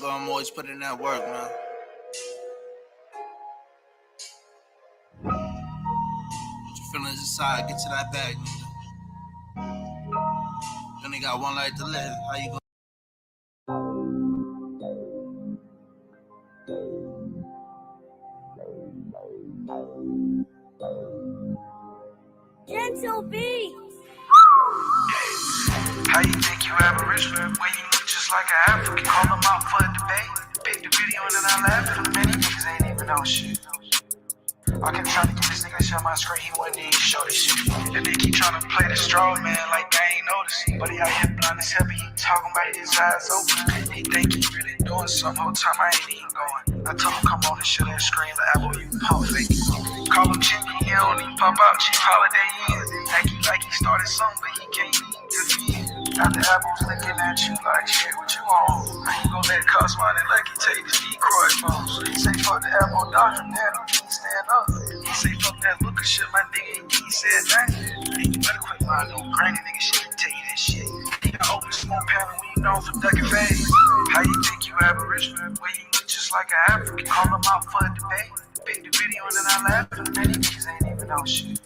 nigga, I'm always putting in that work, man. Put your feelings aside, get to that bag, nigga. You only got one life to live. How you gonna? Gentle beats. How you think you aboriginal when you look just like an African? Call them out for a debate. Pick the video and then I laugh at them. Many niggas ain't even know shit. I kept trying to get this nigga to share my screen, he wouldn't even show this shit. And they keep trying to play the straw man like they ain't noticing. But he out here blind as hell, he talking about his eyes open. He think he really doing something, whole time I ain't even going. I told him come on and show that screen, the apple you pump fake. Call him Chicky, he don't even pop out, cheap holiday in. Acting like he started something, but he can't even defend. Now the apple's looking at you like shit, what you on? How you gon' let cost money like he take the decoy phones? He say fuck the apple doctrine, man, he can't stand up. He say fuck that look of shit, my nigga, he said that. Hey, you better quit lying, no granny nigga shit, tell you that shit. He got open smoke panel when you known for ducking phase. How you think you aboriginal when you look just like an African? Call them out for a debate. Pick the video and then I laugh at them. Many niggas ain't even know shit.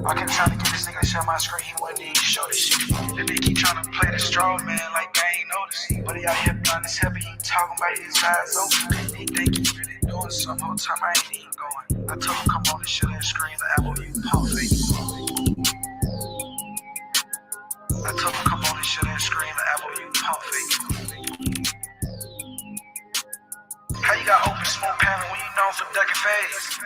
I kept trying to get this nigga to share my screen, he wouldn't even show this shit. Then they keep trying to play the straw man like they ain't noticing. But he out here blind as hell, he talking about his eyes open. He think he really doing something, whole time I ain't even going. I told him come on and show that screen, the apple you pump fake. I told him come on and show that screen, the apple you pump fake. How you got open smoke panel when you known for ducking phase?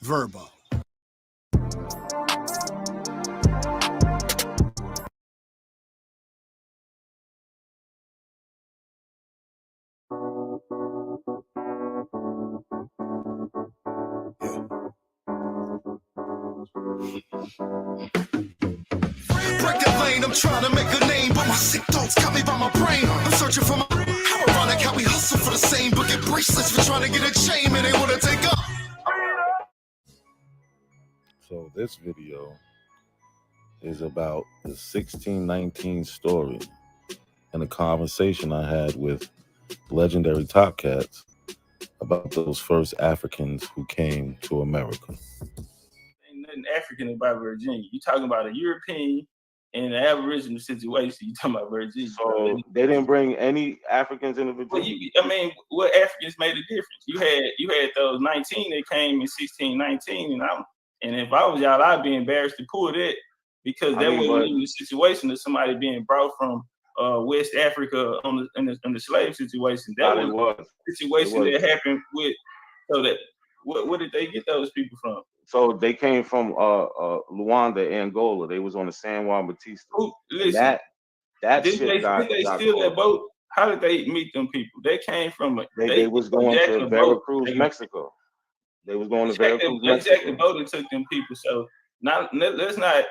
Verbo. Break the lane, I'm trying to make a name, but my sick thoughts got me by my brain. I'm searching for my. How ironic how we hustle for the same, but get bracelets for trying to get a chain, and they want to take up. So this video is about the 1619 story and a conversation I had with legendary Top Cats about those first Africans who came to America. Ain't nothing African about Virginia. You talking about a European and an Aboriginal situation. You talking about Virginia. So they didn't bring any Africans into Virginia? Well, I mean, what Africans made a difference? You had those 19 that came in 1619, and if I was y'all, I'd be embarrassed to pull that because that wasn't even the situation of somebody being brought from West Africa in the slave situation. That was a situation that happened with. So that where did they get those people from? So they came from Luanda, Angola. They was on the San Juan Batista. Listen, that did shit they steal that boat? How did they meet them people? They came from they was going to Veracruz, Mexico. They was going to Veracruz, Mexico. They jacked the boat and took them people. So now let's not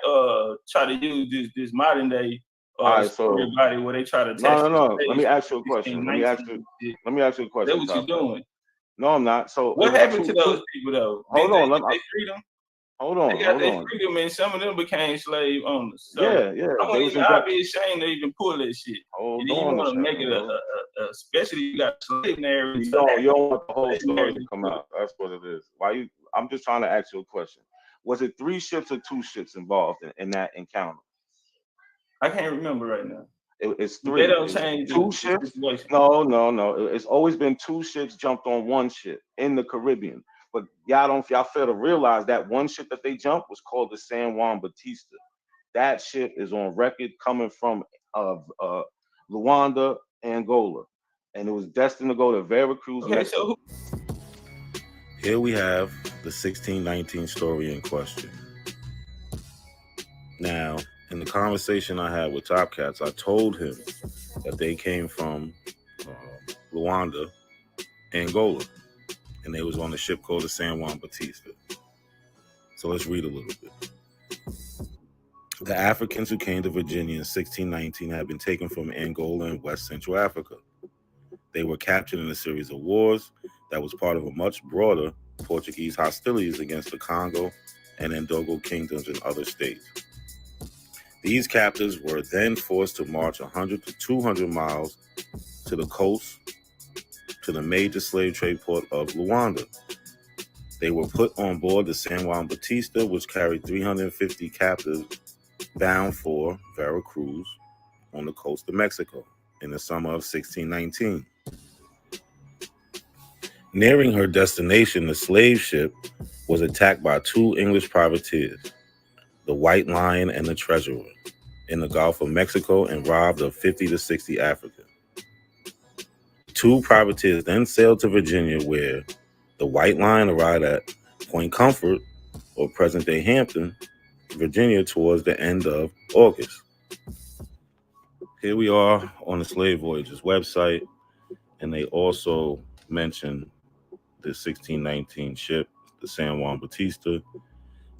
try to use this modern day everybody where they try to no. Let me ask you a question. Let me ask you a question. That's what you're doing. No, I'm not. So what happened to those people though? Hold on. They freed them. Hold on. They got their freedom, and some of them became slave owners. So yeah. I'd be ashamed to even pull that shit. Hold and on. You want to make it especially you got slave narrative. You don't want the whole story to come out. That's what it is. I'm just trying to ask you a question. Was it 3 ships or 2 ships involved in that encounter? I can't remember right now. It's 3. They don't change 2 ships. No. It's always been 2 ships jumped on 1 ship in the Caribbean. But y'all fail to realize that 1 ship that they jumped was called the San Juan Batista. That ship is on record coming from Luanda, Angola, and it was destined to go to Veracruz, Mexico. Here we have the 1619 story in question. Now, in the conversation I had with Top Cats, I told him that they came from Luanda, Angola, and they was on a ship called the San Juan Batista. So let's read a little bit. The Africans who came to Virginia in 1619 had been taken from Angola and West Central Africa. They were captured in a series of wars, that was part of a much broader Portuguese hostilities against the Congo and Ndogo kingdoms in other states. These captives were then forced to march 100 to 200 miles to the coast to the major slave trade port of Luanda. They were put on board the San Juan Bautista, which carried 350 captives bound for Veracruz on the coast of Mexico in the summer of 1619. Nearing her destination, the slave ship was attacked by two English privateers, the White Lion and the Treasurer, in the Gulf of Mexico and robbed of 50 to 60 Africans. Two privateers then sailed to Virginia, where the White Lion arrived at Point Comfort, or present-day Hampton, Virginia, towards the end of August. Here we are on the Slave Voyages website, and they also mention the 1619 ship, the San Juan Bautista,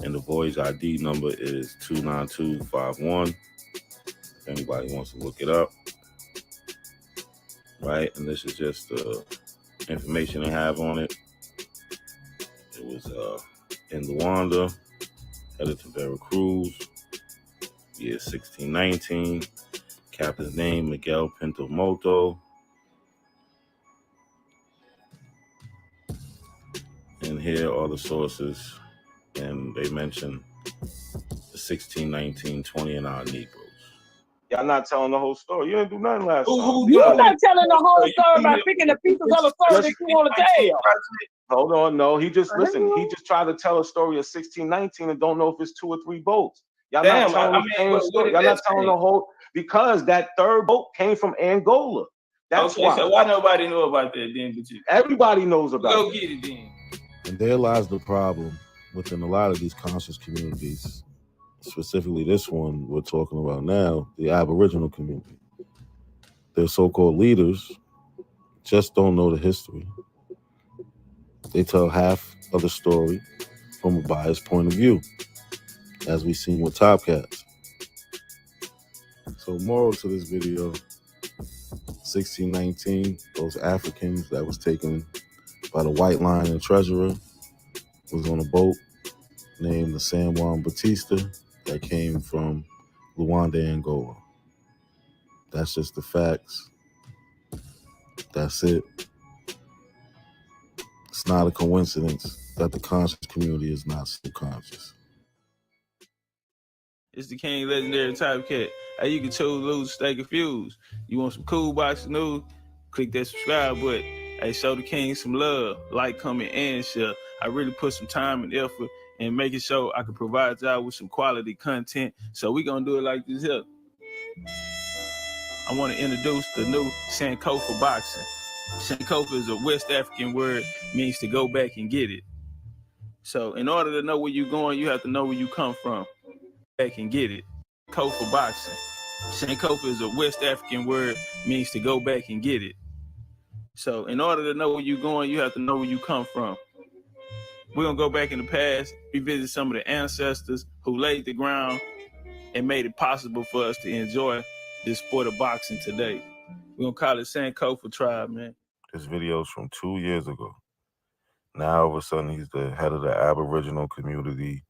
and the voyage ID number is 29251. If anybody wants to look it up, right? And this is just the information they have on it. It was in Luanda, headed to Veracruz, year 1619. Captain's name, Miguel Pinto Moto. And here are the sources. And they mention the 1619 20 and our Negroes. Y'all not telling the whole story. You didn't do nothing last time. You're not telling the whole story by picking the pieces of the story that you want to tell. Hold on, no. He just, listen, he just tried to tell a story of 1619 and don't know if it's 2 or 3 boats. Y'all not telling the same story. Y'all not telling the whole, because that third boat came from Angola. That's why. So why nobody know about that then? But you, everybody knows about it. Go get it then. And there lies the problem within a lot of these conscious communities, specifically this one we're talking about now, the Aboriginal community. Their so-called leaders just don't know the history. They tell half of the story from a biased point of view, as we've seen with Top Cats. So moral to this video, 1619, those Africans that was taken by the White Lion and Treasurer was on a boat named the San Juan Bautista that came from Luanda, Angola. That's just the facts. That's it. It's not a coincidence that the conscious community is not so conscious. It's the King Legendary Top Cat. Hey, you can choose, lose, stay confused. You want some cool box news? Click that subscribe button. Hey, show the King some love. Like, comment, and share. I really put some time and effort in making sure I can provide y'all with some quality content. So we gonna do it like this here. I want to introduce the new Sankofa boxing. Sankofa is a West African word, means to go back and get it. So in order to know where you're going, you have to know where you come from. Back and get it. Kofa boxing. Sankofa is a West African word, means to go back and get it. So in order to know where you're going, you have to know where you come from. We're going to go back in the past, revisit some of the ancestors who laid the ground and made it possible for us to enjoy this sport of boxing today. We're going to call it Sankofa Tribe, man. This video's from 2 years ago. Now, all of a sudden, he's the head of the Aboriginal community.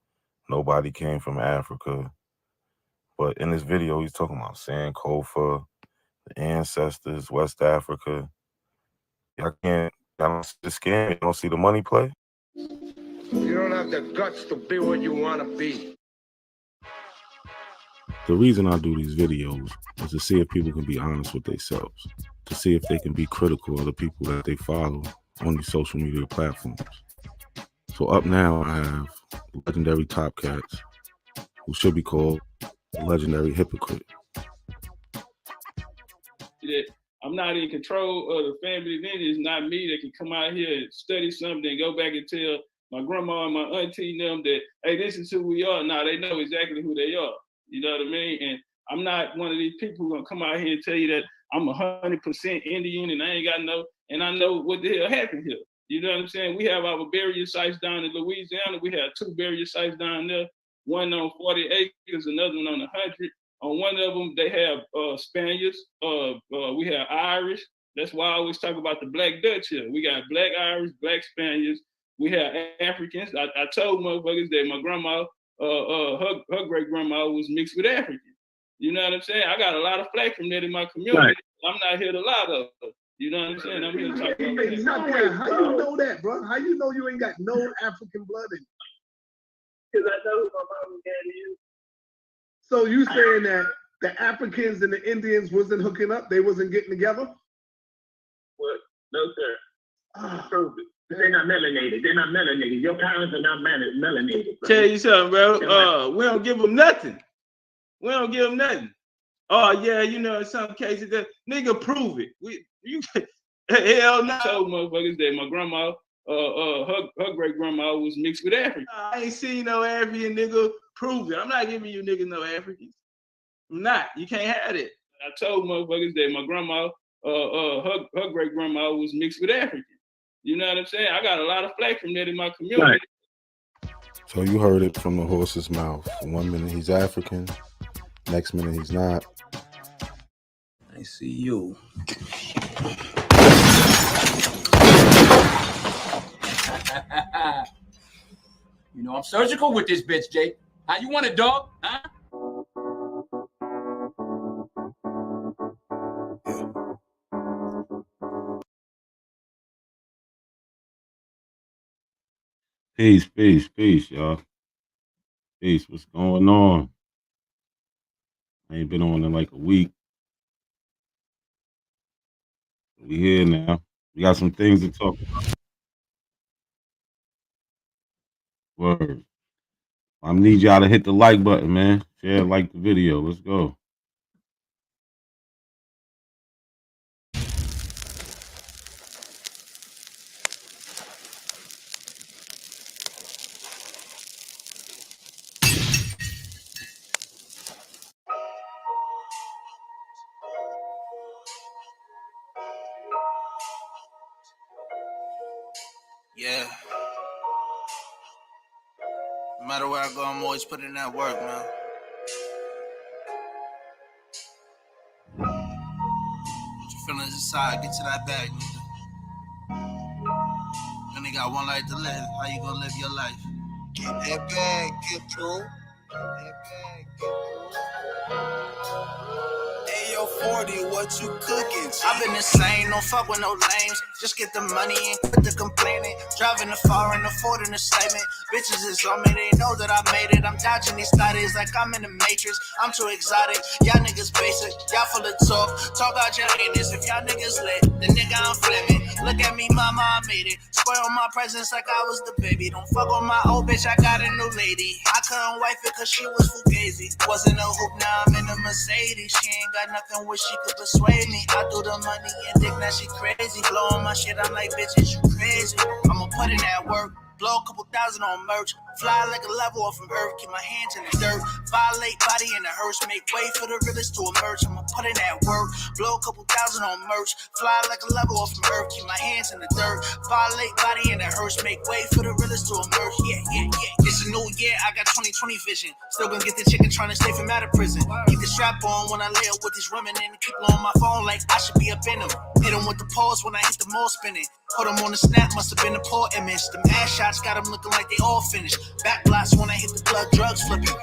Nobody came from Africa. But in this video, he's talking about Sankofa, the ancestors, West Africa. Y'all don't see the scam? You don't see the money play? You don't have the guts to be what you want to be. The reason I do these videos is to see if people can be honest with themselves, to see if they can be critical of the people that they follow on these social media platforms. So up now, I have legendary Top Cats, who should be called legendary hypocrite. I'm not in control of the family lineage. It's not me that can come out here and study something and go back and tell my grandma and my auntie and them that, hey, this is who we are. Now they know exactly who they are. You know what I mean? And I'm not one of these people who gonna come out here and tell you that I'm 100% Indian and I ain't got no, and I know what the hell happened here. You know what I'm saying? We have our burial sites down in Louisiana. We have 2 burial sites down there, one on 40 acres, another one on 100. On one of them, they have Spaniards. We have Irish. That's why I always talk about the Black Dutch here. We got Black Irish, Black Spaniards. We have Africans. I told motherfuckers that my grandma, her great grandma was mixed with African. You know what I'm saying? I got a lot of flack from that in my community. Right. I'm not here to lie though. You know what I'm saying? I'm here to talk about that. How you know that, bro? How you know you ain't got no African blood in you? Because I know who my mom and daddy is. So you saying that the Africans and the Indians wasn't hooking up? They wasn't getting together? What? No, sir. Prove it. They're not melanated. They're not melanated. Your parents are not melanated. Bro. Tell you something, bro. We don't give them nothing. We don't give them nothing. Oh yeah, you know, in some cases, that nigga prove it. Hell no. I told motherfuckers that my grandma, her great grandma was mixed with African. I ain't seen no African, nigga. Prove it. I'm not giving you niggas no Africans. I'm not. You can't have it. I told motherfuckers that my grandma, her great grandma was mixed with African. You know what I'm saying? I got a lot of flack from that in my community. Right. So you heard it from the horse's mouth. 1 minute he's African, next minute he's not. I see you. You know, I'm surgical with this bitch, Jake. How you want it, dog? Huh? Peace, y'all. Peace. What's going on? I ain't been on in like a week. We here now. We got some things to talk about. Word. I need y'all to hit the like button, man. Share, like the video. Let's go. Yeah. No matter where I go, I'm always putting in that work, man. Put your feelings aside, get to that bag, nigga. You only got one life to live. How you gonna live your life? Get that bag, get through. Get that bag, get through. Ayo, 40, what you cooking? I've been insane, don't fuck with no lames. Just get the money and quit the complaining. Driving the foreign, affording a statement. Bitches is on me, they know that I made it. I'm dodging these studies like I'm in the Matrix. I'm too exotic, y'all niggas basic. Y'all full of talk out your anus. If y'all niggas lit, the nigga I'm flipping. Look at me, mama, I made it. Spoil my presence like I was the baby. Don't fuck on my old bitch, I got a new lady. I couldn't wife it cause she was fugazi. Wasn't a hoop, now I'm in a Mercedes. She ain't got nothing where she could persuade me. I do the money and dick, now she crazy. Blowing my shit, I'm like, bitches, you crazy. I'ma put in that work. Blow a couple thousand on merch. Fly like a level off from earth. Keep my hands in the dirt. Violate body in the hearse. Make way for the realest to emerge. I'ma put in that work. Blow a couple thousand on merch. Fly like a level off from earth. Keep my hands in the dirt. Violate body in the hearse. Make way for the realest to emerge. Yeah. It's a new year. I got 20/20 vision. Still gonna get the chicken trying to stay from out of prison. Keep the strap on when I lay up with these women. And keep on my phone like I should be up in them. Hit them with the pause when I hit the mall spinning. Put them on the snap. Must have been a poor image. The ass shots got them looking like they all finished. Back blocks when I hit the blood, drugs flipping.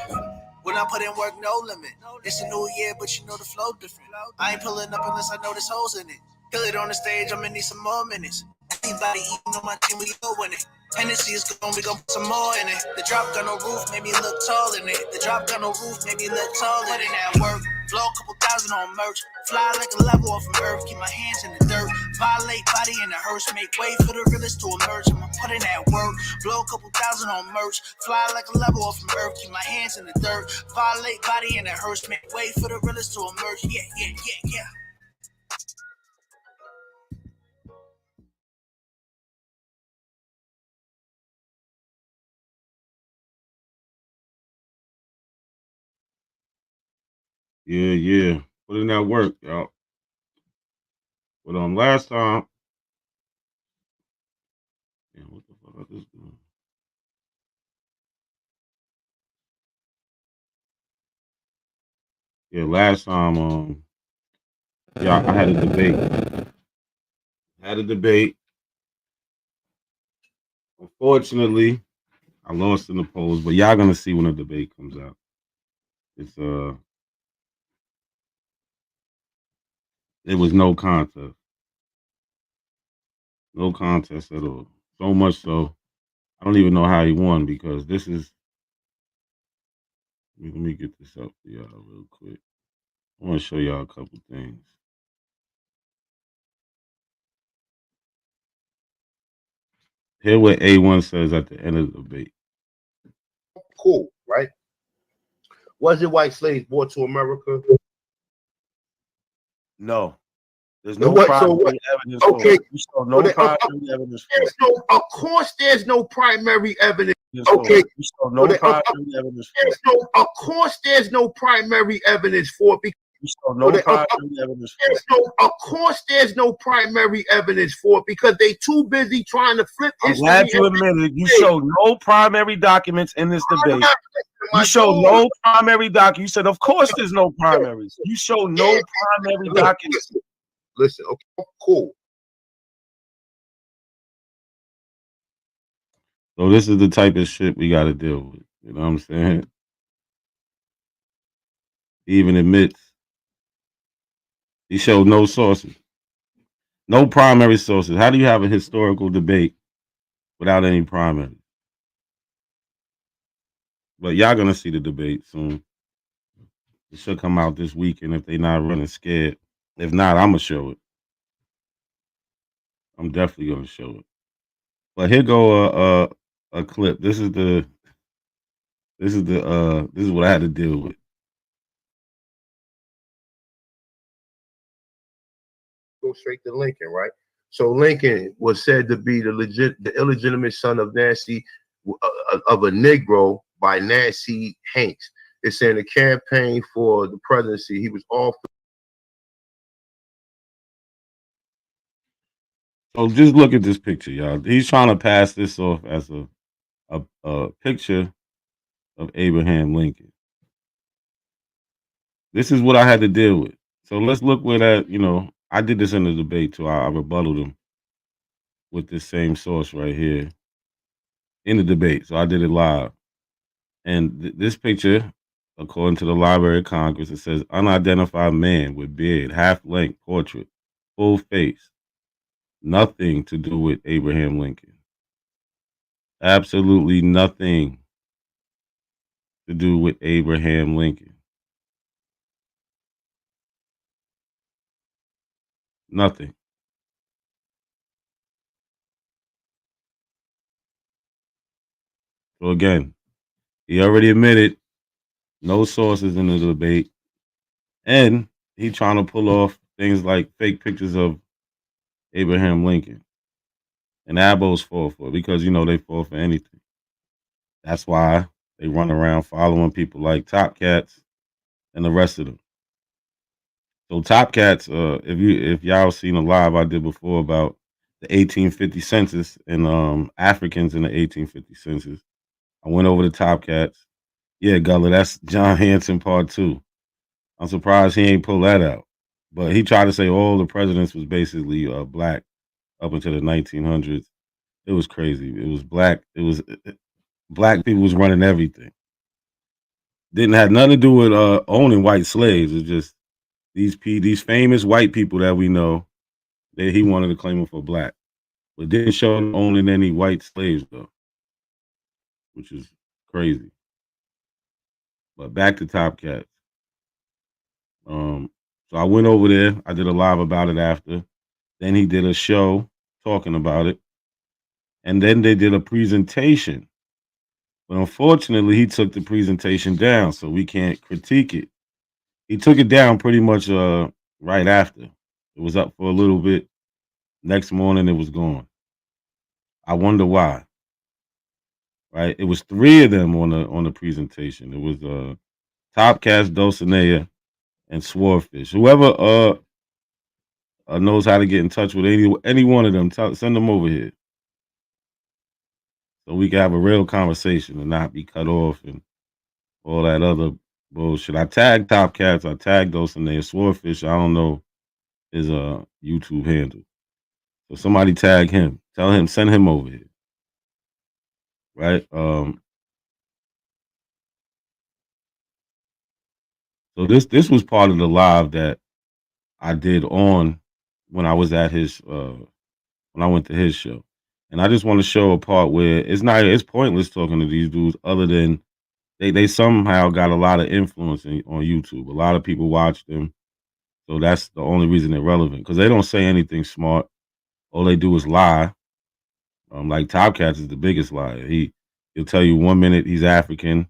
When I put in work, no limit. It's a new year, but you know the flow different. I ain't pulling up unless I know there's holes in it. Kill it on the stage, I'm gonna need some more minutes. Anybody eating on my team, we go win it. Hennessy is gone, we gon' put some more in it. The drop got no roof, made me look tall in it. The drop got no roof, made me look tall in it. That work, blow a couple thousand on merch. Fly like a level off from earth, keep my hands in the dirt. Violate body in the hearse, make way for the realest to emerge. I'ma put in that work, blow a couple thousand on merch. Fly like a level off from earth, keep my hands in the dirt. Violate body in the hearse, make way for the realest to emerge. Yeah. Yeah. Put in that work, y'all. But last time, damn, what the fuck I just doing? Yeah, last time, I had a debate Had a debate. Unfortunately, I lost in the polls, but y'all gonna see when the debate comes out. It's it was no contest. No contest at all. So much so, I don't even know how he won because this is. Let me get this up for y'all real quick. I want to show y'all a couple things. Hear what A1 says at the end of the debate. Cool, right? Was it white slaves brought to America? No. There's no What? So primary what? evidence Okay. for it. You saw no So primary evidence for there's it. no. Of course, there's no primary evidence. Yes, Lord. Okay. You saw no primary evidence for There's it. no. Of course, there's no primary evidence for it. You saw no primary evidence for it. There's no. Of course, there's no primary evidence for it because they too busy trying to flip I'm history. glad you admitted you showed no primary documents in this debate. You showed no primary doc. You said, of course, there's no primaries. You showed no primary documents. Listen, okay, cool. So this is the type of shit we got to deal with. You know what I'm saying? He even admits he showed no sources, no primary sources. How do you have a historical debate without any primary? But y'all gonna see the debate soon. It should come out this weekend if they're not running scared. If not, I'm gonna show it. I'm definitely gonna show it. But here go a clip. This is what I had to deal with. Go straight to Lincoln, right? So Lincoln was said to be the illegitimate son of Nancy, of a Negro by Nancy Hanks. It's in the campaign for the presidency. He was offered. So just look at this picture, y'all. He's trying to pass this off as a picture of Abraham Lincoln. This is what I had to deal with. So let's look where that, I did this in the debate too. I rebutted him with this same source right here in the debate. So I did it live. And this picture, according to the Library of Congress, it says unidentified man with beard, half-length portrait, full face. Nothing to do with Abraham Lincoln. Absolutely nothing to do with Abraham Lincoln. Nothing. So again, he already admitted no sources in the debate, and he trying to pull off things like fake pictures of Abraham Lincoln. And Abos fall for it because they fall for anything. That's why they run around following people like Top Cats and the rest of them. So Top Cats, if y'all seen a live I did before about the 1850 census and Africans in the 1850 census, I went over the Top Cats. Yeah, Gullah, that's John Hanson part 2. I'm surprised he ain't pull that out. But he tried to say all the presidents was basically black up until the 1900s. It was crazy. It was black. It was black people was running everything. Didn't have nothing to do with owning white slaves. It's just these famous white people that we know that he wanted to claim them for black, but didn't show them owning any white slaves though, which is crazy. But back to Top Cats. So I went over there. I did a live about it after. Then he did a show talking about it, and then they did a presentation. But unfortunately, he took the presentation down, so we can't critique it. He took it down pretty much right after. It was up for a little bit. Next morning, it was gone. I wonder why. Right? It was 3 of them on the presentation. It was Top Cats, Dulcinea, and Swordfish. Whoever knows how to get in touch with any one of them, send them over here so we can have a real conversation and not be cut off and all that other bullshit. I tagged Top Cats. I tagged Dulcinea. Swordfish, I don't know his YouTube handle. So somebody tag him. Tell him, send him over here. Right? So this was part of the live that I did on when I was at his when I went to his show. And I just want to show a part where it's pointless talking to these dudes other than they somehow got a lot of influence on YouTube. A lot of people watch them. So that's the only reason they're relevant because they don't say anything smart. All they do is lie. Like Top Cats is the biggest liar. He'll tell you 1 minute he's African,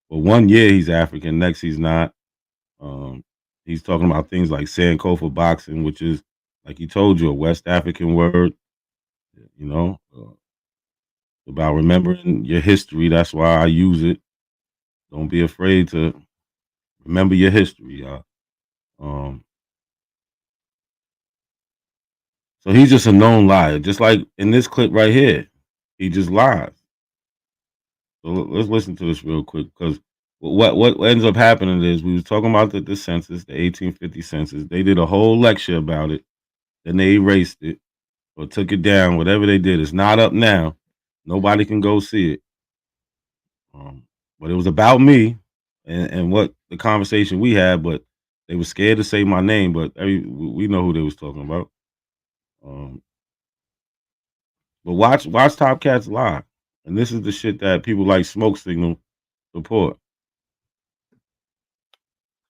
but 1 year he's African, next he's not. He's talking about things like Sankofa boxing, which is, like he told you, a West African word. You know, about remembering your history. That's why I use it. Don't be afraid to remember your history, y'all. So he's just a known liar, just like in this clip right here. He just lies. So let's listen to this real quick because what ends up happening is we was talking about the census, the 1850 census. They did a whole lecture about it, then they erased it or took it down. Whatever they did, it's not up now. Nobody can go see it. But it was about me and what the conversation we had. But they were scared to say my name. But we know who they was talking about. But watch Top Cats live. And this is the shit that people like Smoke Signal support.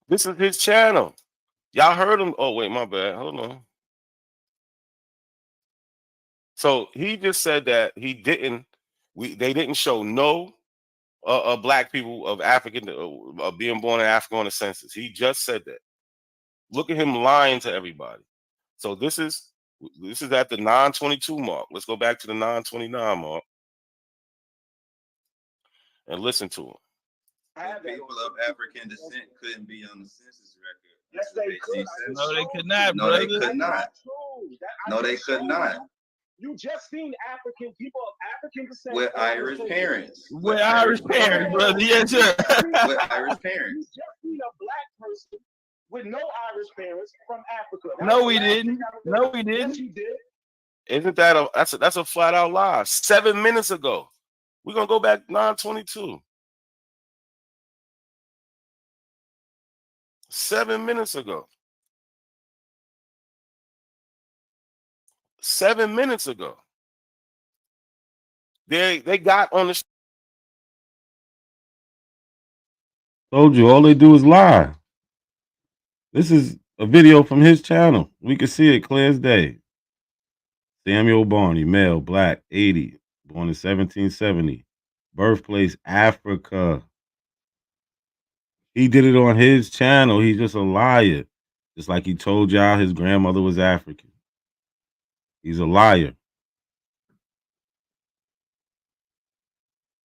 This is his channel. Y'all heard him. Oh, wait, my bad. Hold on. So he just said that they didn't show no black people of African being born in Africa on the census. He just said that. Look at him lying to everybody. So this is at the 922 mark. Let's go back to the 929 mark and listen to him. People of African descent couldn't be on the census record. Yes, they could. No, they could not. No, they could not. No, they could not. You just seen African people of African descent with Irish parents. With Irish parents, brother. Yes, sir. With Irish parents. You just seen a black person with no Irish parents from Africa. No, we didn't. No, we didn't. Yes, you did. Isn't that that's a flat out lie? 7 minutes ago. We're gonna go back 922. 7 minutes ago. 7 minutes ago. They got on the. Told you all they do is lie. This is a video from his channel. We can see it clear as day. Samuel Barney, male, black, 80, born in 1770. Birthplace, Africa. He did it on his channel. He's just a liar. Just like he told y'all his grandmother was African. He's a liar.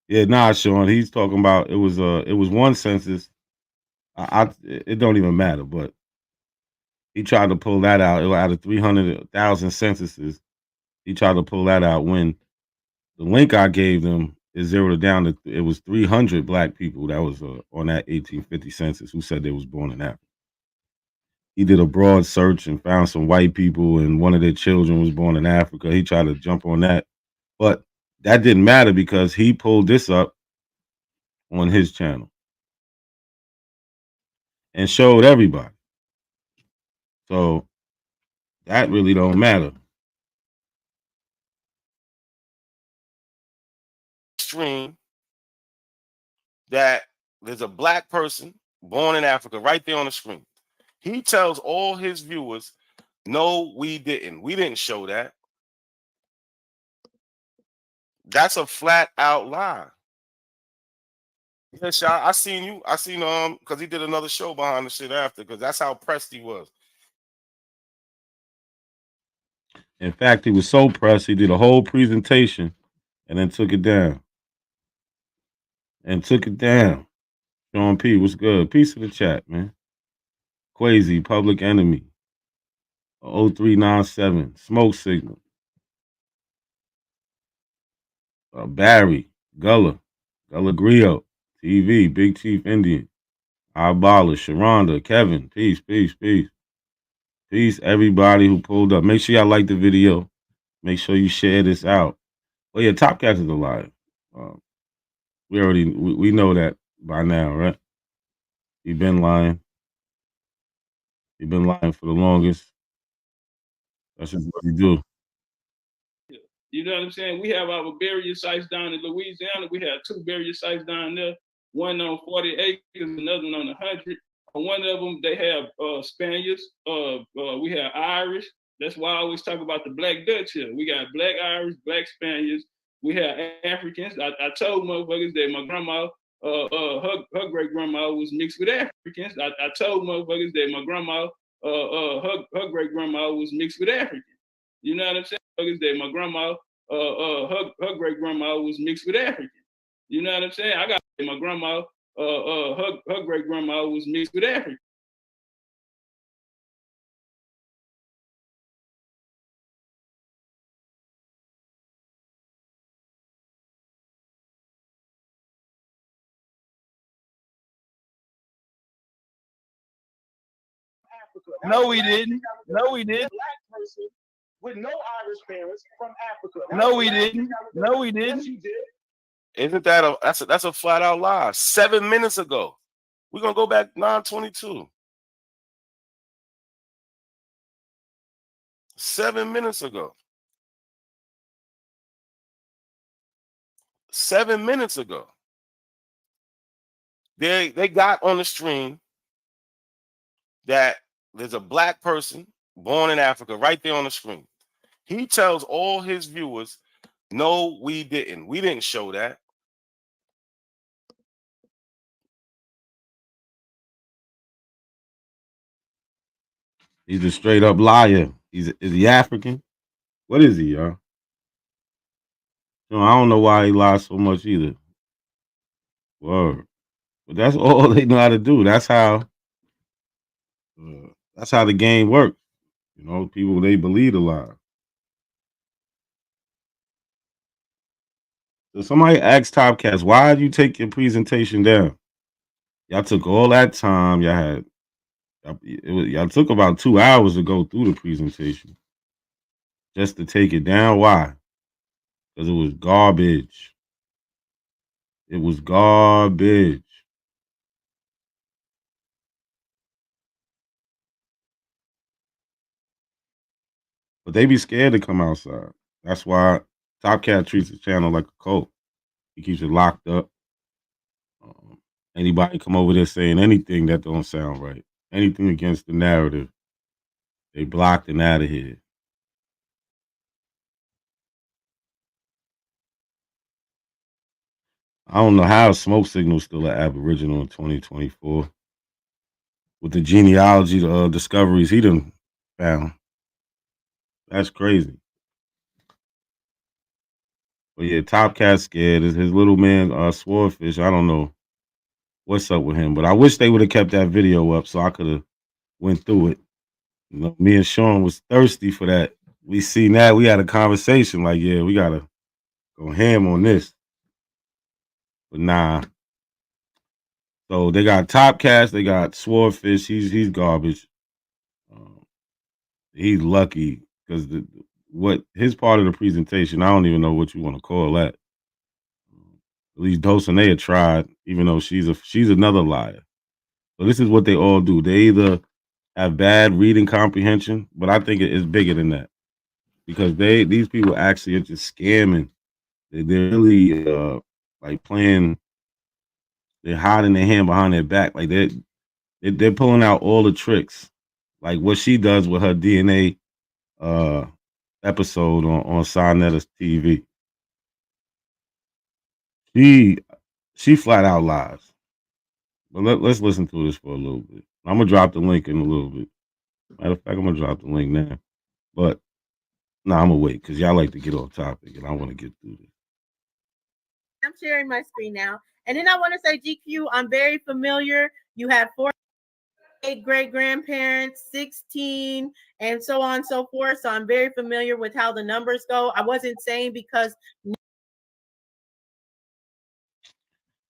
Yeah, nah, Sean. He's talking about it was one census. It don't even matter, but he tried to pull that out. Out of 300,000 censuses, he tried to pull that out when the link I gave them is zeroed down to it was 300 black people that was on that 1850 census who said they was born in Africa. He did a broad search and found some white people, and one of their children was born in Africa. He tried to jump on that, but that didn't matter because he pulled this up on his channel and showed everybody. So that really don't matter. Stream that there's a black person born in Africa right there on the screen. He tells all his viewers, no, we didn't. We didn't show that. That's a flat out lie. Yeah, Sha, I seen you. I seen because he did another show behind the shit after, because that's how pressed he was. In fact, he was so pressed, he did a whole presentation and then took it down. Sean P, what's good? Peace to the chat, man. Quasi, Public Enemy. 0397, Smoke Signal. Barry, Gullah Griot, TV, Big Chief Indian. Eyeballa, Sharonda, Kevin, peace. Peace, everybody who pulled up. Make sure y'all like the video. Make sure you share this out. Well, yeah, Top Cat is a liar. We know that by now, right? He been lying. He been lying for the longest. That's just what he do. You know what I'm saying? We have our burial sites down in Louisiana. We have 2 burial sites down there. One on 40 acres, another one on 100. On one of them, they have Spaniards. We have Irish. That's why I always talk about the Black Dutch here. We got Black Irish, Black Spaniards. We have Africans. I told motherfuckers that my grandma, her great grandma was mixed with Africans. I told motherfuckers that my grandma, her great grandma was mixed with Africans. You know what I'm saying? That my grandma, her great grandma was mixed with African. You know what I'm saying? I got my grandma, her great grandma was mixed with African. Africa. No, we didn't. No, we didn't. Black person with no Irish parents from Africa. No, we didn't. No, we didn't. Yes, you did. Isn't that that's a flat out lie? 7 minutes ago. We're gonna go back 9:22. 7 minutes ago. 7 minutes ago. They got on the stream that there's a black person born in Africa right there on the screen. He tells all his viewers, no, we didn't. We didn't show that. He's a straight up liar. Is he African? What is he, y'all? I don't know why he lies so much either. Word. But that's all they know how to do. That's how the game works. You know, people, they believe a lie. So somebody asked Top Cats, why did you take your presentation down? Y'all took all that time. Y'all took about 2 hours to go through the presentation just to take it down. Why? Because it was garbage. It was garbage. But they be scared to come outside. That's why Top Cat treats his channel like a cult. He keeps it locked up. Anybody come over there saying anything that don't sound right, anything against the narrative, they blocked and out of here. I don't know how Smoke Signal's still an Aboriginal in 2024 with the genealogy discoveries he done found. That's crazy. But yeah, Top Cat scared. His little man, Swordfish, I don't know what's up with him, but I wish they would have kept that video up so I could have went through it. You know, me and Sean was thirsty for that. We seen that. We had a conversation like, yeah, we got to go ham on this. But nah. So they got Top Cats, they got Swordfish. He's garbage. He's lucky because what his part of the presentation, I don't even know what you want to call that. At least Dulcinea tried, even though she's another liar. So this is what they all do. They either have bad reading comprehension, but I think it is bigger than that because these people actually are just scamming. They're really like playing. They're hiding their hand behind their back. Like they're pulling out all the tricks, like what she does with her DNA episode on Sarnetta's TV. She flat out lies. But let's listen to this for a little bit. I'm gonna drop the link in a little bit. Matter of fact, I'm gonna drop the link now. But I'm gonna wait because y'all like to get off topic and I want to get through this. I'm sharing my screen now. And then I want to say, GQ, I'm very familiar. You have 8 great-grandparents, 16, and so on and so forth. So I'm very familiar with how the numbers go. I wasn't saying because...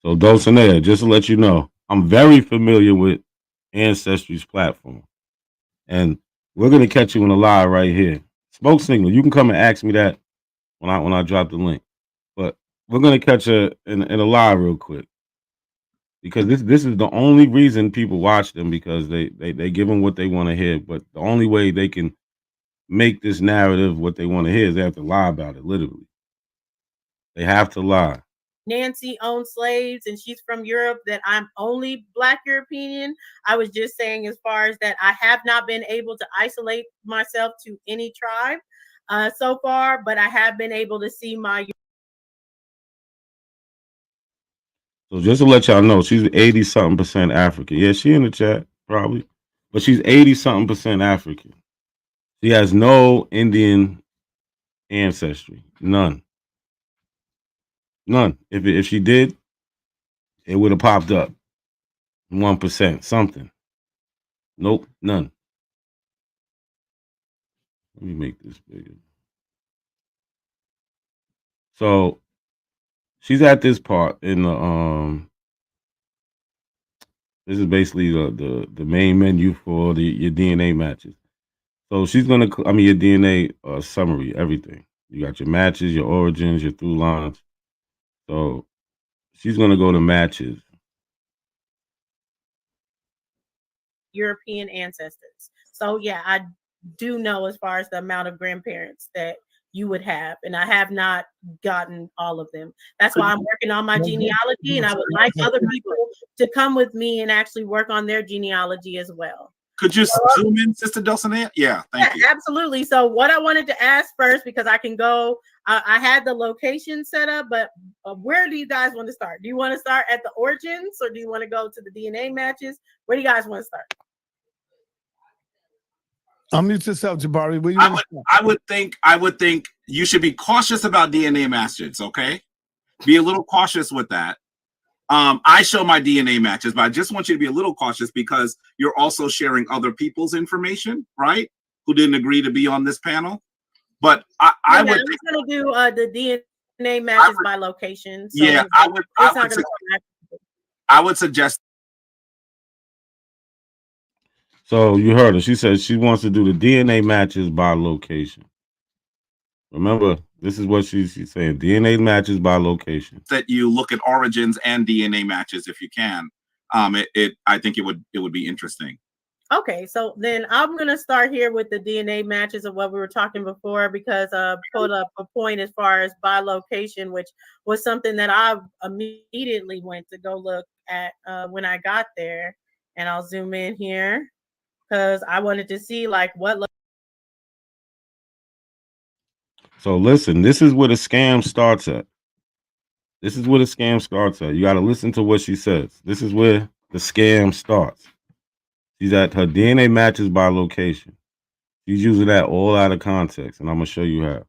So Dulcinea, just to let you know, I'm very familiar with Ancestry's platform. And we're going to catch you in a lie right here. Smoke signal. You can come and ask me that when I drop the link. But we're gonna catch her in a live real quick because this is the only reason people watch them because they give them what they want to hear. But the only way they can make this narrative what they want to hear is they have to lie about it. Literally, they have to lie. Nancy owned slaves and she's from Europe, that I'm only Black European. I was just saying, as far as that, I have not been able to isolate myself to any tribe so far, but I have been able to see my. So just to let y'all know, she's 80-something% African. Yeah, she in the chat probably, but she's 80-something% African. She has no Indian ancestry, none. If she did, it would have popped up 1% something. Nope, none. Let me make this bigger. So she's at this part in the this is basically the main menu for your DNA matches. So she's gonna, your DNA summary, everything. You got your matches, your origins, your through lines. So she's gonna go to matches. European ancestors. So yeah, I do know as far as the amount of grandparents that you would have, and I have not gotten all of them. That's why I'm working on my genealogy, and I would like other people to come with me and actually work on their genealogy as well. Could you zoom in, Sister Dulcinea? Yeah, thank you. Absolutely. So what I wanted to ask first, because I can go, I had the location set up, but where do you guys want to start? Do you want to start at the origins, or do you want to go to the DNA matches? Where do you guys want to start? Unmute yourself, Jabari. I would think you should be cautious about DNA matches, okay? Be a little cautious with that. I show my DNA matches, but I just want you to be a little cautious because you're also sharing other people's information, right? Who didn't agree to be on this panel. But I would. I'm going to do the DNA matches by location. So yeah, I would suggest. So you heard her. She said she wants to do the DNA matches by location. Remember, this is what she's saying. DNA matches by location. That you look at origins and DNA matches if you can. I think it would be interesting. Okay, so then I'm gonna start here with the DNA matches of what we were talking before, because put up a point as far as by location, which was something that I immediately went to go look at when I got there. And I'll zoom in here because I wanted to see like what. So listen, this is where the scam starts at. This is where the scam starts at. You got to listen to what she says. This is where the scam starts. She's at her DNA matches by location. She's using that all out of context, and I'm going to show you how.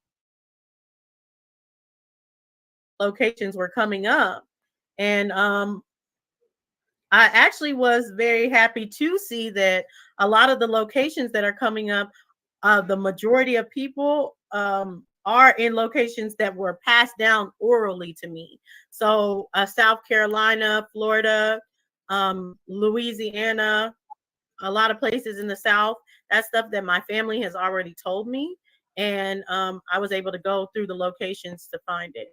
Locations were coming up. And I actually was very happy to see that a lot of the locations that are coming up, the majority of people are in locations that were passed down orally to me. So South Carolina, Florida, Louisiana, a lot of places in the South. That's stuff that my family has already told me. And I was able to go through the locations to find it.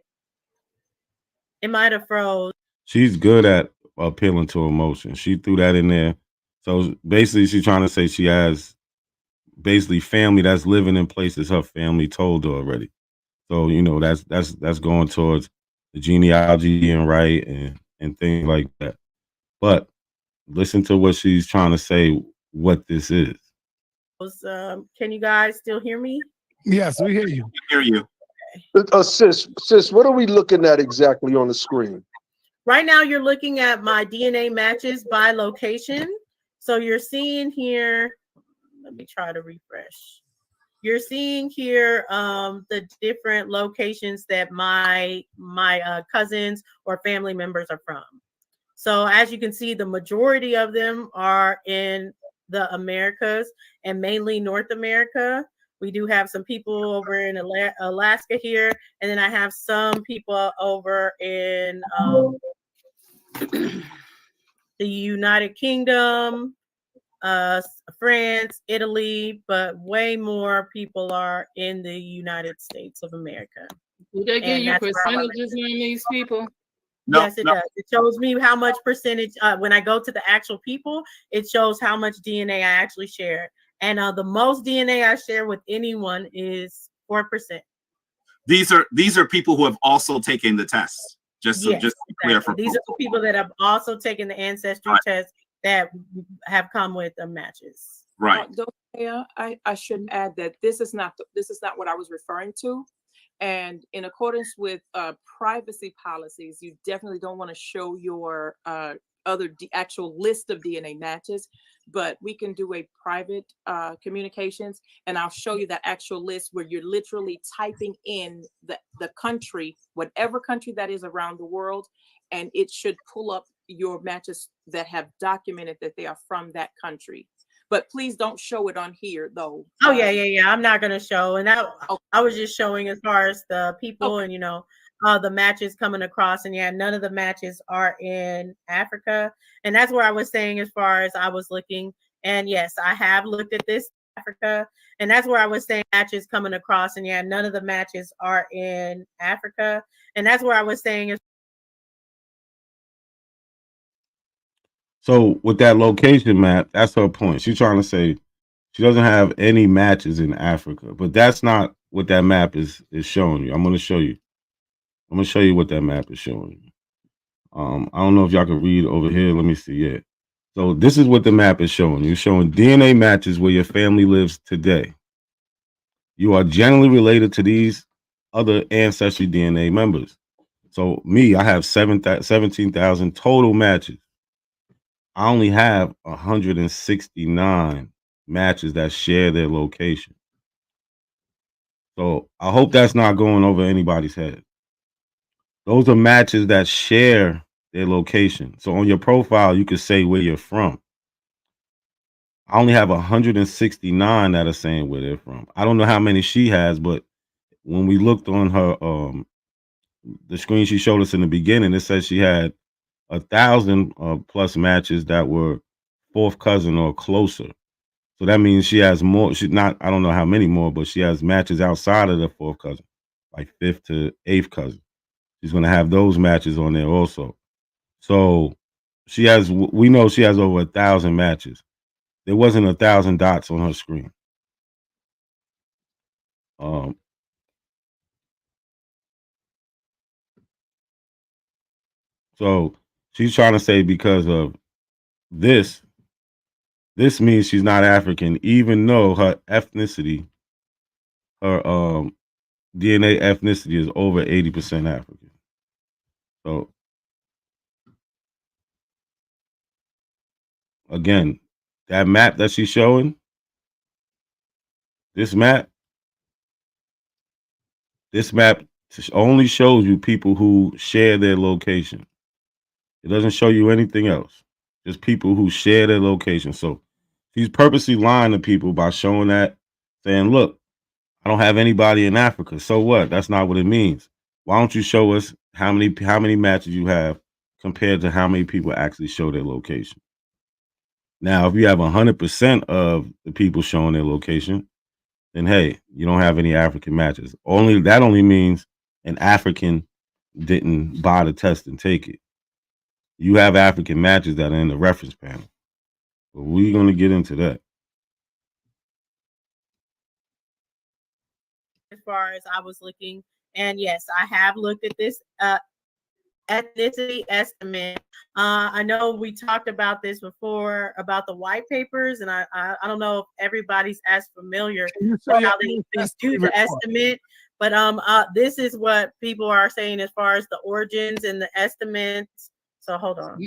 It might have froze. She's good at appealing to emotion. She threw that in there. So basically, she's trying to say she has basically family that's living in places her family told her already. So, you know, that's going towards the genealogy and right and things like that. But listen to what she's trying to say, what this is. Can you guys still hear me? Yes, we hear you. Hear you. Sis, what are we looking at exactly on the screen? Right now, you're looking at my DNA matches by location. So you're seeing here, let me try to refresh. You're seeing here the different locations that my cousins or family members are from. So as you can see, the majority of them are in the Americas and mainly North America. We do have some people over in Alaska here, and then I have some people over in the United Kingdom, France, Italy, but way more people are in the United States of America. Do they give And you that's where I wanna- percentages on these people? No, Yes, it no. does. It shows me how much percentage. When I go to the actual people, it shows how much DNA I actually share. And the most DNA I share with anyone is 4%. These are people who have also taken the test. Just to be clear for These are the people that have also taken the ancestry test that have come with the matches. Right. Dorothea, I should add that this is not what I was referring to. And in accordance with privacy policies, you definitely don't want to show your actual list of DNA matches, but we can do a private communications, and I'll show you that actual list where you're literally typing in the country, whatever country that is around the world, and it should pull up your matches that have documented that they are from that country. But please don't show it on here, though. Oh yeah. I'm not gonna show, and I was just showing as far as the people and the matches coming across, and none of the matches are in Africa, and that's where I was saying as far as I was looking, and yes, I have looked at this Africa, and that's where I was saying matches coming across, and none of the matches are in Africa, and that's where I was saying is. So with that location map, that's her point. She's trying to say she doesn't have any matches in Africa, but that's not what that map is showing you. I'm going to show you. I'm going to show you what that map is showing you. I don't know if y'all can read over here. Let me see. Yeah. So this is what the map is showing you. It's showing DNA matches where your family lives today. You are generally related to these other ancestry DNA members. So me, I have 17,000 total matches. I only have 169 matches that share their location. So I hope that's not going over anybody's head. Those are matches that share their location. So on your profile, you could say where you're from. I only have 169 that are saying where they're from. I don't know how many she has, but when we looked on her the screen she showed us in the beginning, it says she had 1,000 plus matches that were fourth cousin or closer. So that means she has more. She's not, I don't know how many more, but she has matches outside of the fourth cousin, like fifth to eighth cousin. She's going to have those matches on there also. So we know she has over 1,000 matches. There wasn't 1,000 dots on her screen. So she's trying to say because of this means she's not African, even though her ethnicity, her DNA ethnicity is over 80% African. So again, that map that she's showing, this map only shows you people who share their location. It doesn't show you anything else. Just people who share their location. So she's purposely lying to people by showing that, saying, look, I don't have anybody in Africa. So what? That's not what it means. Why don't you show us how many matches you have compared to how many people actually show their location? Now, if you have 100% of the people showing their location, then hey, you don't have any African matches. That only means an African didn't buy the test and take it. You have African matches that are in the reference panel. But we're going to get into that. As far as I was looking, and yes, I have looked at this ethnicity estimate. I know we talked about this before about the white papers, and I don't know if everybody's as familiar with how they do the estimate, but this is what people are saying as far as the origins and the estimates. So hold on.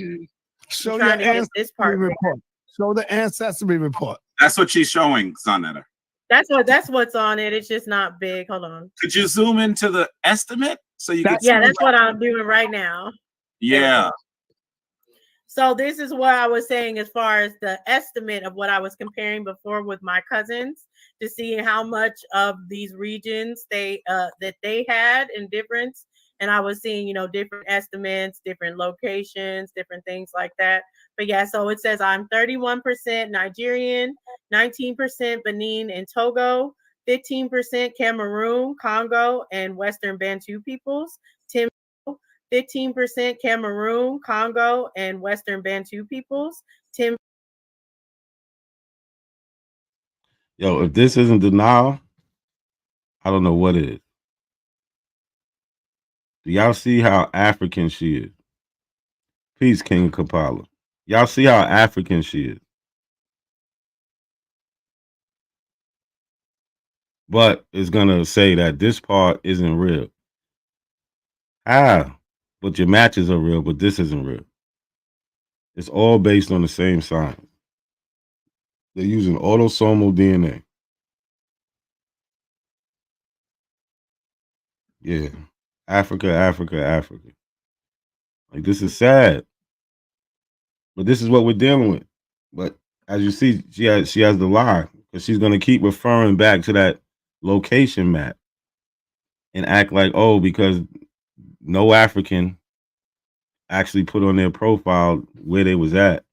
Show your ancestry report. Show the ancestry report. That's what she's showing, Sonetta. That's what's on it. It's just not big. Hold on. Could you zoom into the estimate so you can? Yeah, that's what I'm doing right now. Yeah. So this is what I was saying as far as the estimate of what I was comparing before with my cousins to see how much of these regions that they had in difference. and I was seeing, you know, different estimates, different locations, different things like that. But yeah, so it says I'm 31% Nigerian, 19% Benin and Togo, 15% Cameroon, Congo, and Western Bantu peoples, 15% Cameroon, Congo, and Western Bantu peoples, 10. Yo, if this isn't denial, I don't know what is. Do y'all see how African she is? Peace, King Kapala. Y'all see how African she is? But it's gonna say that this part isn't real. Ah, but your matches are real, but this isn't real. It's all based on the same science. They're using autosomal DNA. Yeah. Africa, Africa, Africa. Like, this is sad. But this is what we're dealing with. But as you see, she has the lie, because she's gonna keep referring back to that location map and act like, oh, because no African actually put on their profile where they was at.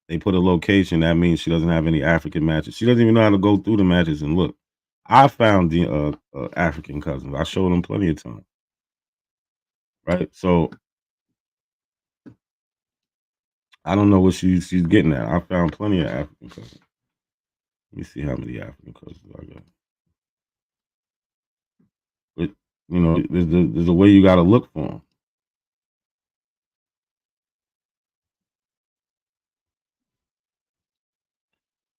They put a location. That means she doesn't have any African matches. She doesn't even know how to go through the matches and look. I found the African cousins. I showed them plenty of time. Right? So I don't know what she's getting at. I found plenty of African cousins. Let me see how many African cousins I got. But you know, there's a way you got to look for them.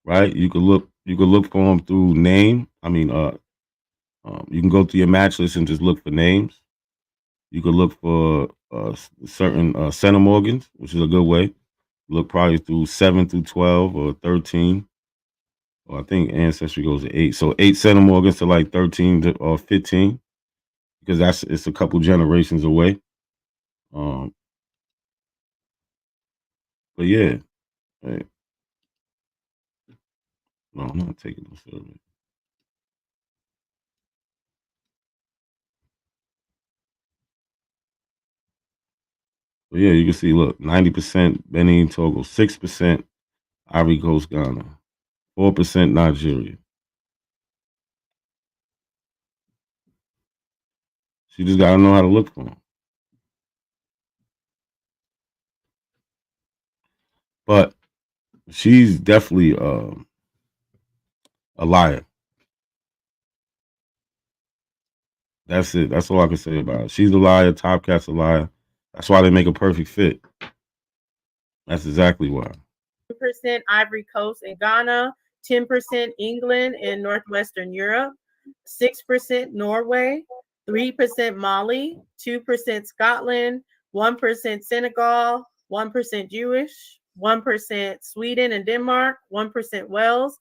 Right? You could look for them through name. I mean, you can go through your match list and just look for names. You could look for certain centimorgans, which is a good way. Look probably through 7 through 12 or 13. Or I think ancestry goes to 8. So 8 centimorgans to like 13 or 15, because it's a couple generations away. But yeah, hey. No, I'm not taking the survey. But yeah, you can see, look, 90% Benin, Togo, 6% Ivory Coast, Ghana, 4% Nigeria. She just got to know how to look for them. But she's definitely a liar. That's it. That's all I can say about it. She's a liar. Top Cat's a liar. That's why they make a perfect fit. That's exactly why. 10% Ivory Coast and Ghana, 10% England and Northwestern Europe, 6% Norway, 3% Mali, 2% Scotland, 1% Senegal, 1% Jewish, 1% Sweden and Denmark, 1% Wales.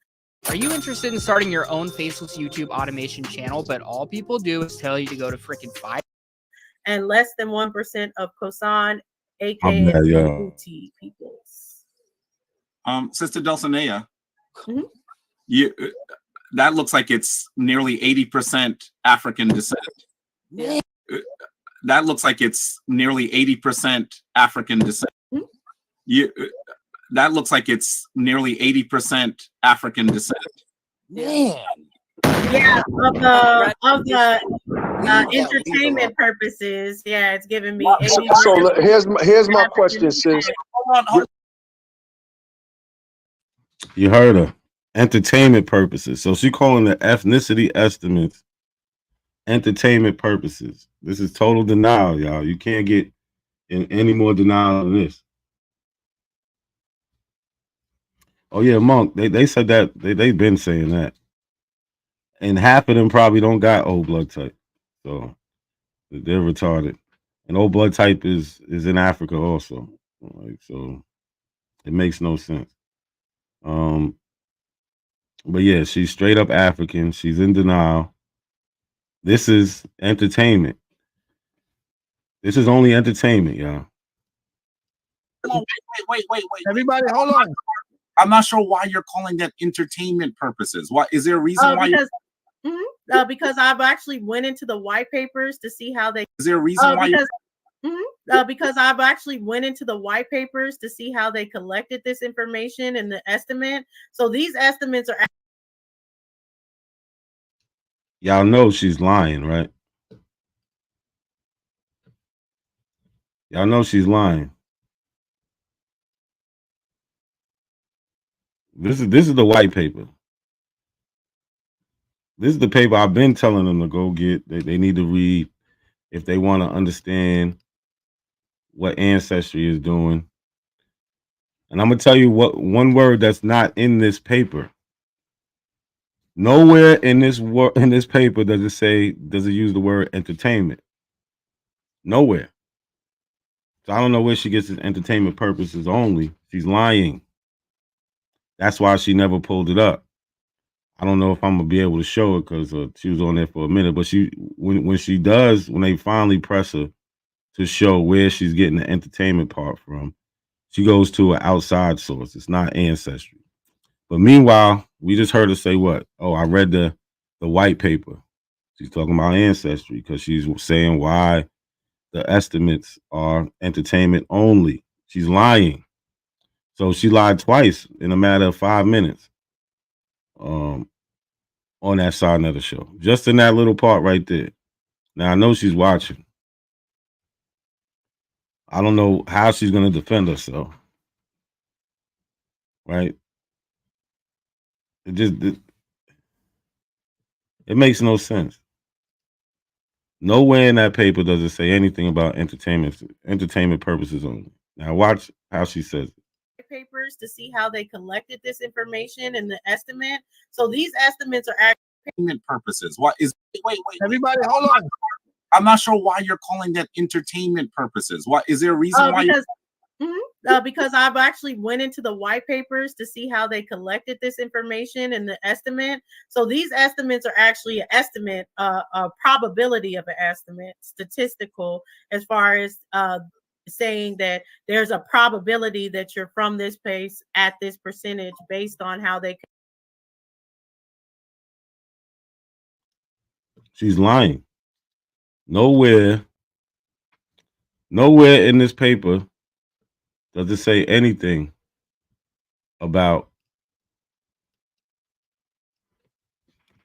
Are you interested in starting your own faceless YouTube automation channel, but all people do is tell you to go to frickin' 5? And less than 1% of Kosan, aka Uti peoples. Sister Dulcinea, that looks like it's nearly 80% African descent. Yeah. That looks like it's nearly 80% African descent. That looks like it's nearly 80% African descent. Man. Yeah, of the entertainment purposes. Yeah, it's giving me 80%. So here's my question, sis. Hold on. You heard her. Entertainment purposes. So she calling the ethnicity estimates entertainment purposes. This is total denial, y'all. You can't get in any more denial than this. Oh yeah, Monk. They said that they've been saying that, and half of them probably don't got O blood type, so they're retarded. And O blood type is in Africa also, like, so it makes no sense. But yeah, she's straight up African. She's in denial. This is entertainment. This is only entertainment, y'all. Wait. Everybody, hold on. I'm not sure why you're calling that entertainment purposes. Why is there a reason why? Because Because I've actually went into the white papers to see how they. Is there a reason why? Because I've actually went into the white papers to see how they collected this information and the estimate. So these estimates are. Y'all know she's lying, right? Y'all know she's lying. This is the white paper. This is the paper I've been telling them to go get. They need to read if they want to understand what Ancestry is doing. And I'm gonna tell you what one word that's not in this paper. Nowhere in this paper does it use the word entertainment. Nowhere. So I don't know where she gets this entertainment purposes only. She's lying. That's why she never pulled it up. I don't know if I'm gonna be able to show it because she was on there for a minute. But when she does, when they finally press her to show where she's getting the entertainment part from, she goes to an outside source. It's not Ancestry. But meanwhile, we just heard her say what? Oh, I read the white paper. She's talking about Ancestry because she's saying why the estimates are entertainment only. She's lying. So she lied twice in a matter of 5 minutes on that side of the show. Just in that little part right there. Now, I know she's watching. I don't know how she's going to defend herself. Right? It makes no sense. Nowhere in that paper does it say anything about entertainment purposes only. Now watch how she says it. Papers to see how they collected this information and the estimate. So these estimates are actually purposes. What is wait. Everybody, hold on. I'm not sure why you're calling that entertainment purposes. What is there a reason why? Because I've actually went into the white papers to see how they collected this information and the estimate. So these estimates are actually an estimate, a probability of an estimate, statistical, as far as saying that there's a probability that you're from this place at this percentage based on how they. She's lying. Nowhere in this paper does it say anything about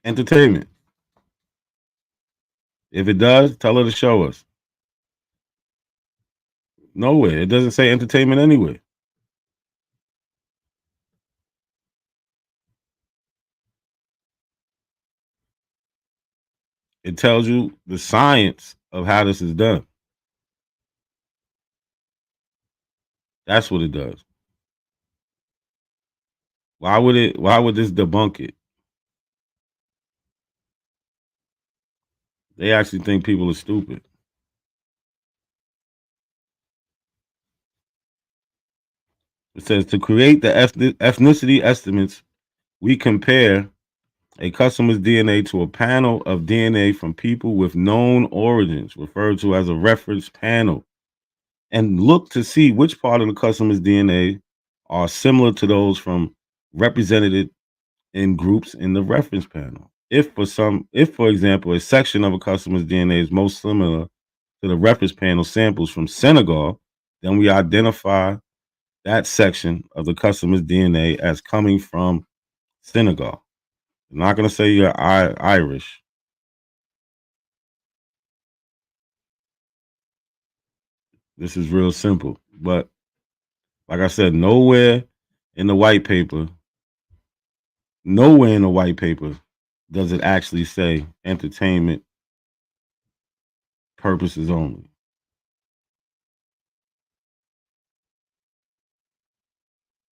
entertainment. If it does, tell her to show us. Nowhere. It doesn't say entertainment anyway. It tells you the science of how this is done. That's what it does. Why would this debunk it? They actually think people are stupid. It says to create the ethnicity estimates, we compare a customer's DNA to a panel of DNA from people with known origins, referred to as a reference panel, and look to see which part of the customer's DNA are similar to those from represented in groups in the reference panel. If, for example, a section of a customer's DNA is most similar to the reference panel samples from Senegal, then we identify that section of the customer's DNA as coming from Senegal. I'm not going to say you're Irish. This is real simple. But like I said, nowhere in the white paper does it actually say entertainment purposes only.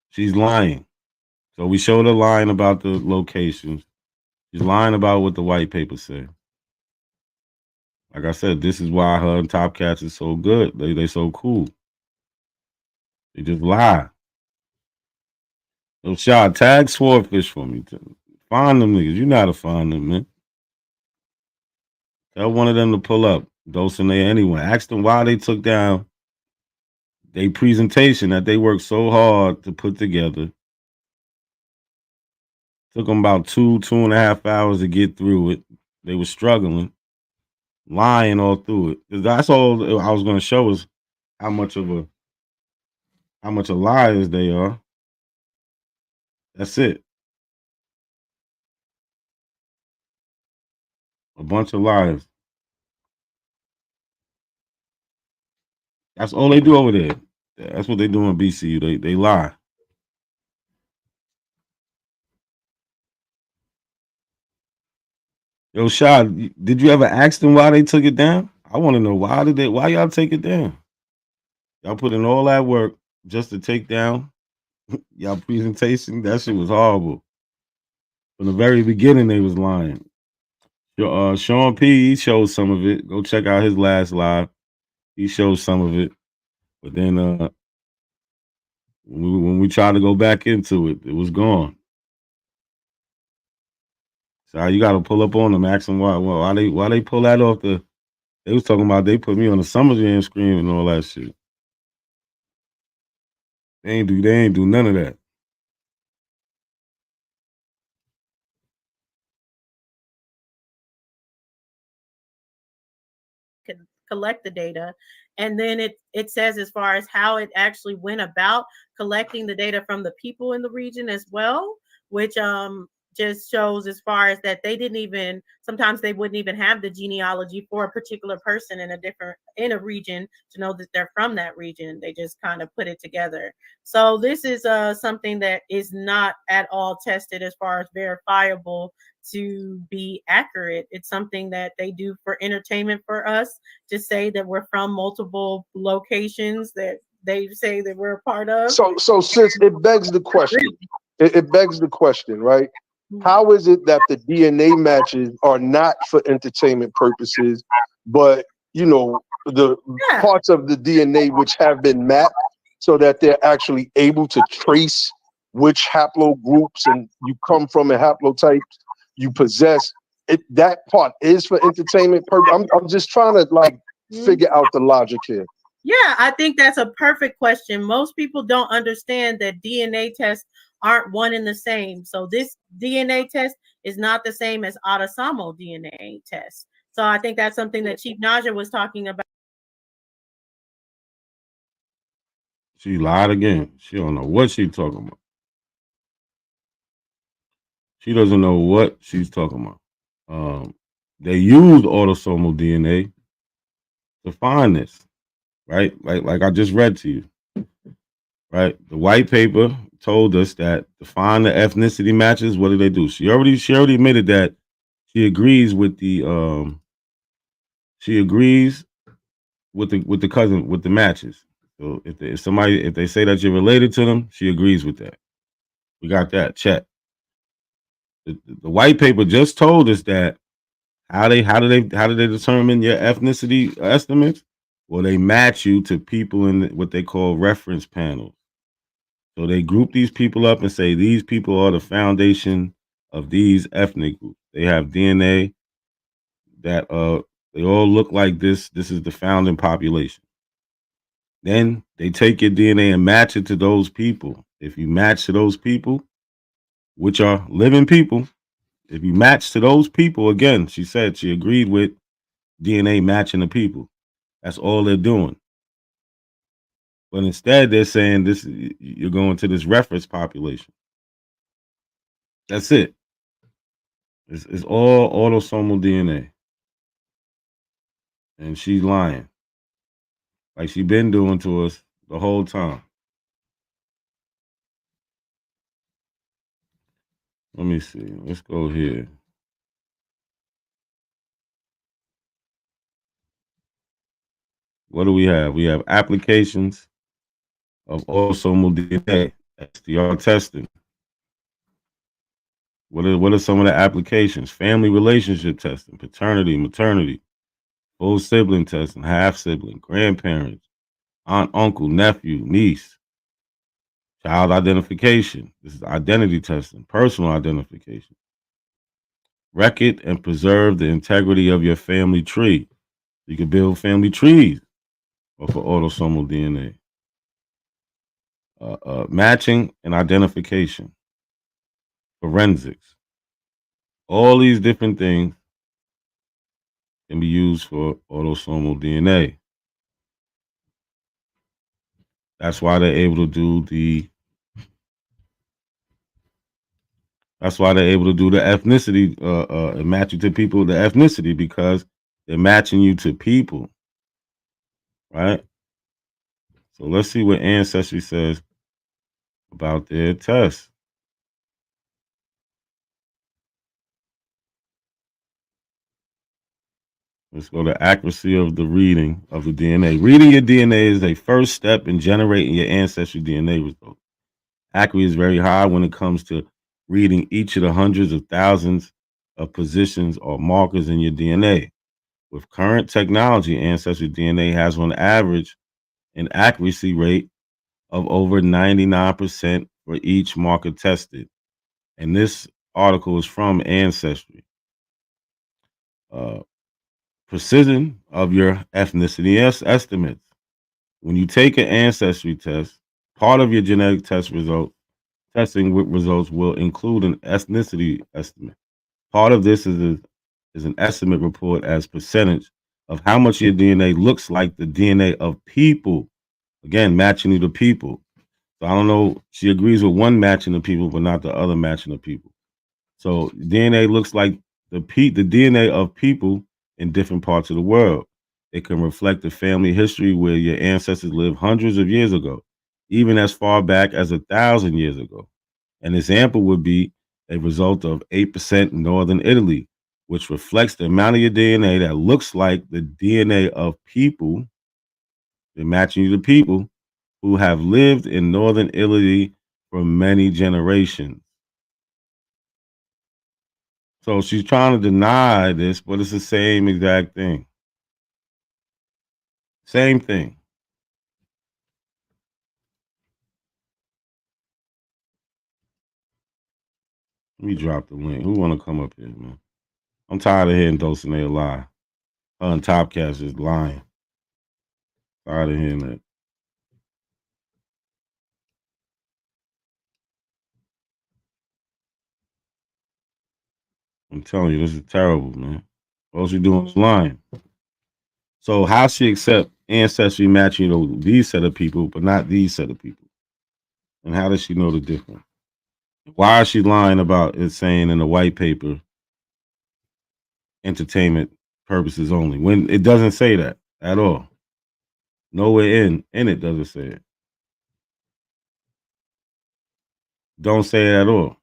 She's lying. So we showed her lying about the locations. She's lying about what the white paper said. Like I said, this is why her and Top Cats is so good. They so cool. They just lie. So Shot, tag Swordfish for me. Find them niggas. You know how to find them, man. Tell one of them to pull up. Dosing there anyway. Ask them why they took down their presentation that they worked so hard to put together. Took them about 2.5 hours to get through it. They were struggling, lying all through it. That's all I was going to show is how much of liars they are. That's it. A bunch of liars. That's all they do over there. That's what they do in BCU. They lie. Yo, Shad, did you ever ask them why they took it down? I want to know why y'all take it down? Y'all put in all that work just to take down y'all presentation. That shit was horrible. From the very beginning, they was lying. Sean P, he showed some of it. Go check out his last live. He showed some of it. But then when we tried to go back into it, it was gone. So you got to pull up on them, ask them why they pull that off the. They was talking about they put me on the Summer Jam screen and all that shit. They ain't do none of that. Can collect the data, and then it says as far as how it actually went about collecting the data from the people in the region as well, which just shows as far as that they didn't even, sometimes they wouldn't even have the genealogy for a particular person in a region to know that they're from that region. They just kind of put it together. So this is something that is not at all tested as far as verifiable to be accurate. It's something that they do for entertainment for us, to say that we're from multiple locations that they say that we're a part of. So since it begs the question, it begs the question, right? How is it that the DNA matches are not for entertainment purposes, but the parts of the DNA which have been mapped so that they're actually able to trace which haplogroups and you come from and haplotypes you possess, that part is for entertainment purpose? I'm just trying to figure out the logic here. Yeah, I think that's a perfect question. Most people don't understand that DNA tests aren't one and the same. So this DNA test is not the same as autosomal DNA test. So I think that's something that Chief Naja was talking about. She lied again. She don't know what she's talking about. She doesn't know what she's talking about. They used autosomal DNA to find this, right? Like I just read to you, right? The white paper told us that to find the ethnicity matches, what did they do? She already admitted that she agrees with the cousin with the matches. So if they say that you're related to them, she agrees with that. We got that check. The white paper just told us that how do they determine your ethnicity estimates? Well, they match you to people in what they call reference panels. So they group these people up and say these people are the foundation of these ethnic groups. They have DNA that they all look like this. This is the founding population. Then they take your DNA and match it to those people. If you match to those people, which are living people, if you match to those people, again, she said she agreed with DNA matching the people. That's all they're doing. But instead, they're saying this: you're going to this reference population. That's it. It's all autosomal DNA, and she's lying, like she's been doing to us the whole time. Let me see. Let's go here. What do we have? We have applications of autosomal DNA, STR testing. What are some of the applications? Family relationship testing, paternity, maternity, full sibling testing, half sibling, grandparents, aunt, uncle, nephew, niece, child identification. This is identity testing, personal identification. Record and preserve the integrity of your family tree. You can build family trees off of autosomal DNA. Matching and identification, forensics, all these different things can be used for autosomal DNA. That's why they're able to do the ethnicity, and match you to people, the ethnicity, because they're matching you to people, right? So let's see what Ancestry says about their test. Let's go to accuracy of the reading of the DNA. Reading your DNA is a first step in generating your ancestry DNA results. Accuracy is very high when it comes to reading each of the hundreds of thousands of positions or markers in your DNA. With current technology, ancestry DNA has on average an accuracy rate of over 99% for each marker tested. And this article is from Ancestry. Precision of your ethnicity estimates. When you take an ancestry test, part of your genetic testing results will include an ethnicity estimate. Part of this is an estimate report as percentage of how much your DNA looks like the DNA of people. Again, matching you to people. So I don't know. She agrees with one matching the people, but not the other matching the people. So DNA looks like the DNA of people in different parts of the world. It can reflect the family history where your ancestors lived hundreds of years ago, even as far back as 1,000 years ago. An example would be a result of 8% Northern Italy, which reflects the amount of your DNA that looks like the DNA of people. They're matching you to people who have lived in Northern Italy for many generations. So she's trying to deny this, but it's the same exact thing. Same thing. Let me drop the link. Who want to come up here, man? I'm tired of hearing Dulcinea lie. Her and Topcast is lying. Tired of hearing that. I'm telling you, this is terrible, man. All she doing is lying. So how she accept ancestry matching, these set of people, but not these set of people? And how does she know the difference? Why is she lying about it saying in the white paper, entertainment purposes only, when it doesn't say that at all? Nowhere in it does it say it. Don't say it at all.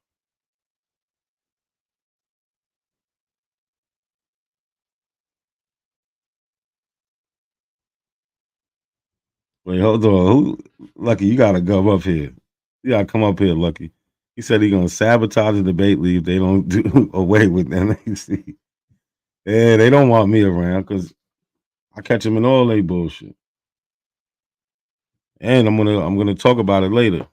Wait, hold on. Lucky, you gotta come up here. You gotta come up here, Lucky. He said he's gonna sabotage the debate league if they don't do away with NAC. Yeah, they don't want me around because I catch them in all they bullshit. And I'm gonna talk about it later.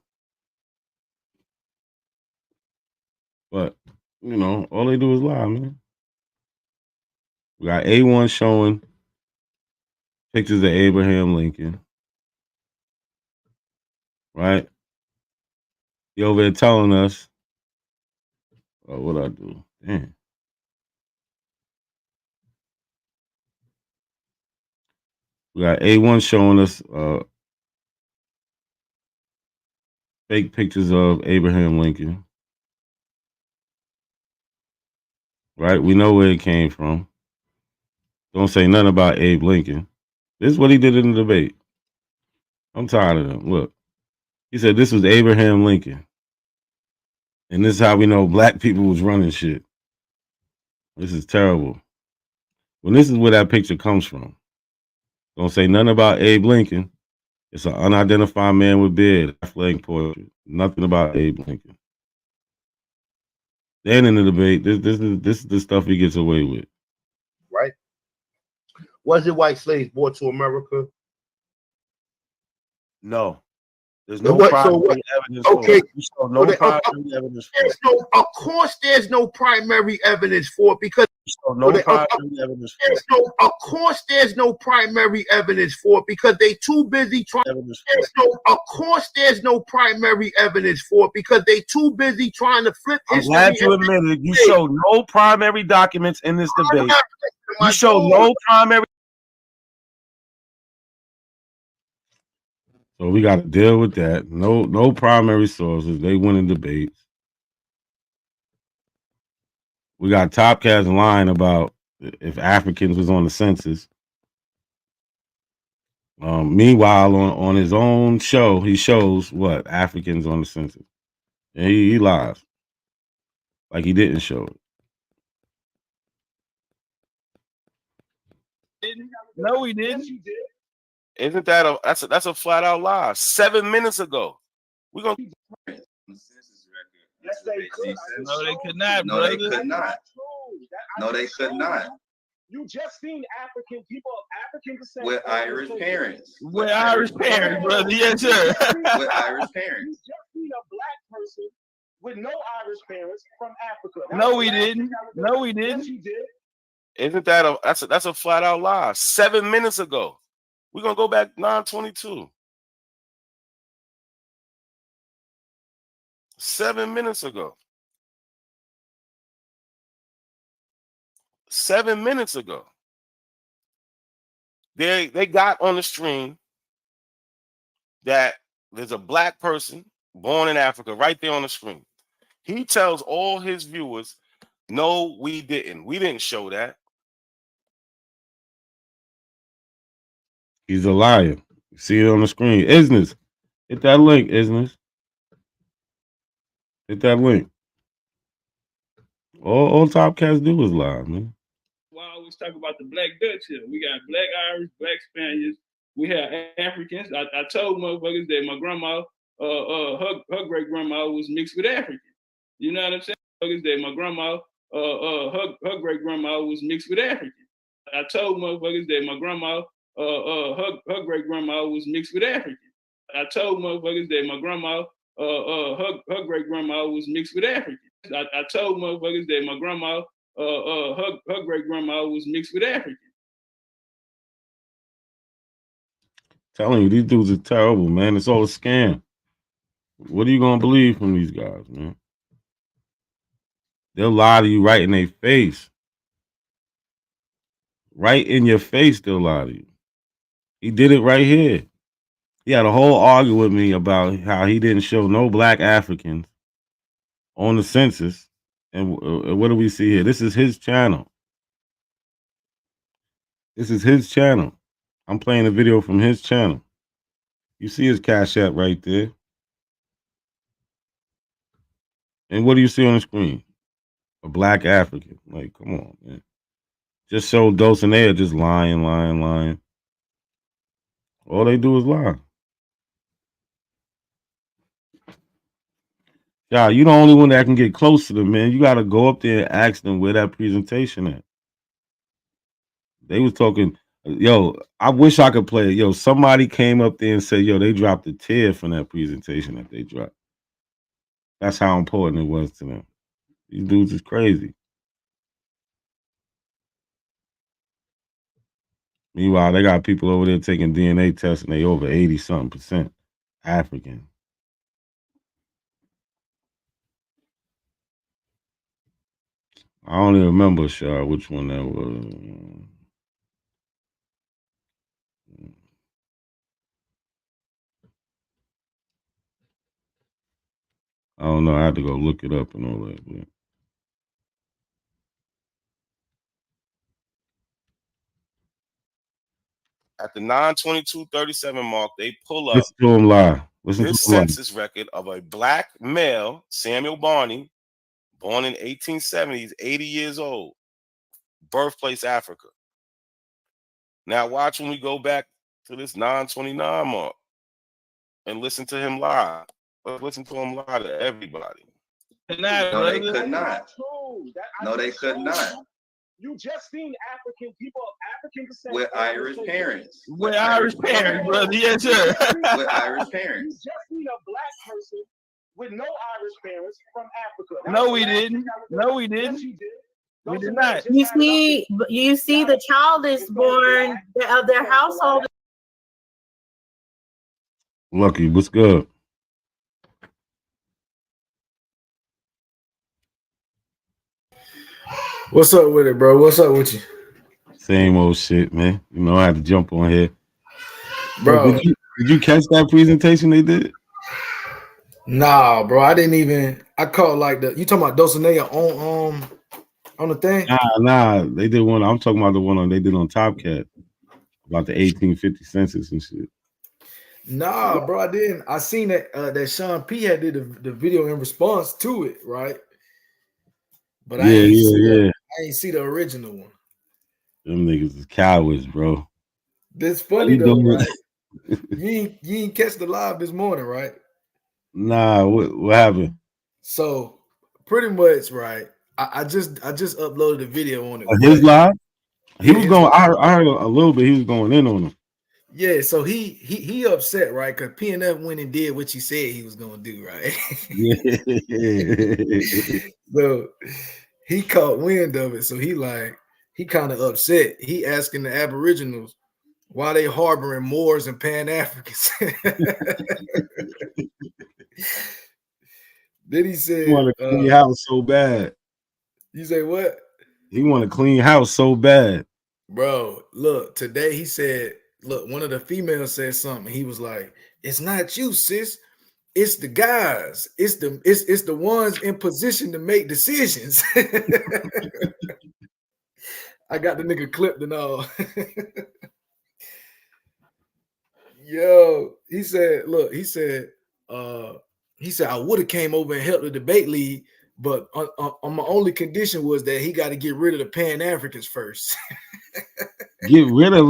But all they do is lie, man. We got A1 showing pictures of Abraham Lincoln. Right? He over there telling us, what I do? Damn. We got A1 showing us fake pictures of Abraham Lincoln. Right? We know where it came from. Don't say nothing about Abe Lincoln. This is what he did in the debate. I'm tired of them. Look, he said this was Abraham Lincoln. And this is how we know black people was running shit. This is terrible. When this is where that picture comes from. Don't say nothing about Abe Lincoln. It's an unidentified man with beard, flag portrait. Nothing about Abe Lincoln. Then in the debate, this is the stuff he gets away with. Right? Was it white slaves brought to America? No. There's no primary evidence for it. Of course, there's no primary evidence for it because of course there's no primary evidence for it because they too busy trying. Of course, there's no primary evidence for it because they too busy trying to flip history. I'm glad you admitted you showed no primary documents in this debate. You show no primary. So we got to deal with that. No primary sources. They win in debates. We got Top Cats lying about if Africans was on the census. Meanwhile, on his own show, he shows what Africans on the census, and he lies like he didn't show it. No, we didn't. Isn't that that's a flat out lie? 7 minutes ago, we're gonna. Yes, they could. No, they could not, No, brother. they could not. No, they could not. You just seen African people of African descent With Irish parents. With Irish parents, brother. Yes, sir. With Irish You parents. just seen a black person with no Irish parents from Africa. No, we didn't. No, we didn't. Yes, you did. Isn't that that's a flat out lie? 7 minutes ago, we're gonna go back 9:22. 7 minutes ago. 7 minutes ago. They got on the stream that there's a black person born in Africa right there on the screen. He tells all his viewers, no, we didn't. We didn't show that. He's a liar. You see it on the screen. Isness. Hit that link, Isness. Hit that link. All Top Cats do is lie, man. Well, I always talk about the Black Dutch here. We got Black Irish, Black Spaniards. We have Africans. I told motherfuckers that my grandma, her great grandma was mixed with African. You know what I'm saying? Motherfuckers that my grandma, her great grandma was mixed with African. I told motherfuckers that my grandma, her great grandma was mixed with African. I told motherfuckers that my grandma, her great grandma was mixed with African. I told motherfuckers that my grandma, her great grandma was mixed with African. Telling you, these dudes are terrible, man. It's all a scam. What are you gonna believe from these guys, man? They'll lie to you right in their face. Right in your face, they'll lie to you. He did it right here. He had a whole argument with me about how he didn't show no black Africans on the census. And what do we see here? This is his channel. This is his channel. I'm playing a video from his channel. You see his Cash App right there. And what do you see on the screen? A black African. Like, come on, man. Just show Dulcinea just lying. All they do is lie. Yeah, you the only one that can get close to them, man. You got to go up there and ask them where that presentation at. They was talking, yo, I wish I could play it. Yo, somebody came up there and said, yo, they dropped a tear from that presentation that they dropped. That's how important it was to them. These dudes is crazy. Meanwhile, they got people over there taking DNA tests and they over 80-something% African. I don't even remember, Shar, which one that was. I don't know. I had to go look it up and all that. But. At the 9:22:37 mark, they pull up Listen to him lie. Listen this to him lie. census record of a black male, Samuel Barney, born in 1870s, 80 years old, birthplace Africa. Now watch when we go back to this 9:29 mark and listen to him lie. Let's listen to him lie to everybody. No, they could not. No, they could not. You just seen African people of African descent With Irish parents. With Irish parents, brother. Yes, sir. With Irish parents. You just seen a black person with no Irish parents from Africa. No, we didn't. No, we didn't. Yes, you did. We did not. You see, the child is born of their household. Lucky, what's good? What's up with it, bro? What's up with you? Same old shit, man. You know, I had to jump on here. Bro. Did you catch that presentation they did? Nah, bro. I didn't even. I caught like you talking about Dulcinea on the thing? Nah. They did one. I'm talking about the one they did on Top Cat about the 1850 census and shit. Nah, bro. I didn't. I seen that Sean P had did the video in response to it, right? But I ain't see the original one. Them niggas is cowards, bro. This funny though, right? you ain't catch the live this morning, right? Nah, what happened? So pretty much, right? I just uploaded a video on it. His live? He was going. live. I heard a little bit. He was going in on him. Yeah, so he upset, right? Because PNF went and did what you said he was gonna do, right? So he caught wind of it. So he kind of upset. He asking the Aboriginals why they harboring Moors and Pan-Africans. Then he said, he want to clean house so bad. You say what? He want to clean house so bad. Bro, look, today he said, look, one of the females said something. He was like, it's not you, sis. It's the guys. It's the ones in position to make decisions. I got the nigga clipped and all. Yo, he said, look, he said, I would have came over and helped the debate league, but on my only condition was that he got to get rid of the Pan-Africans first. Get rid of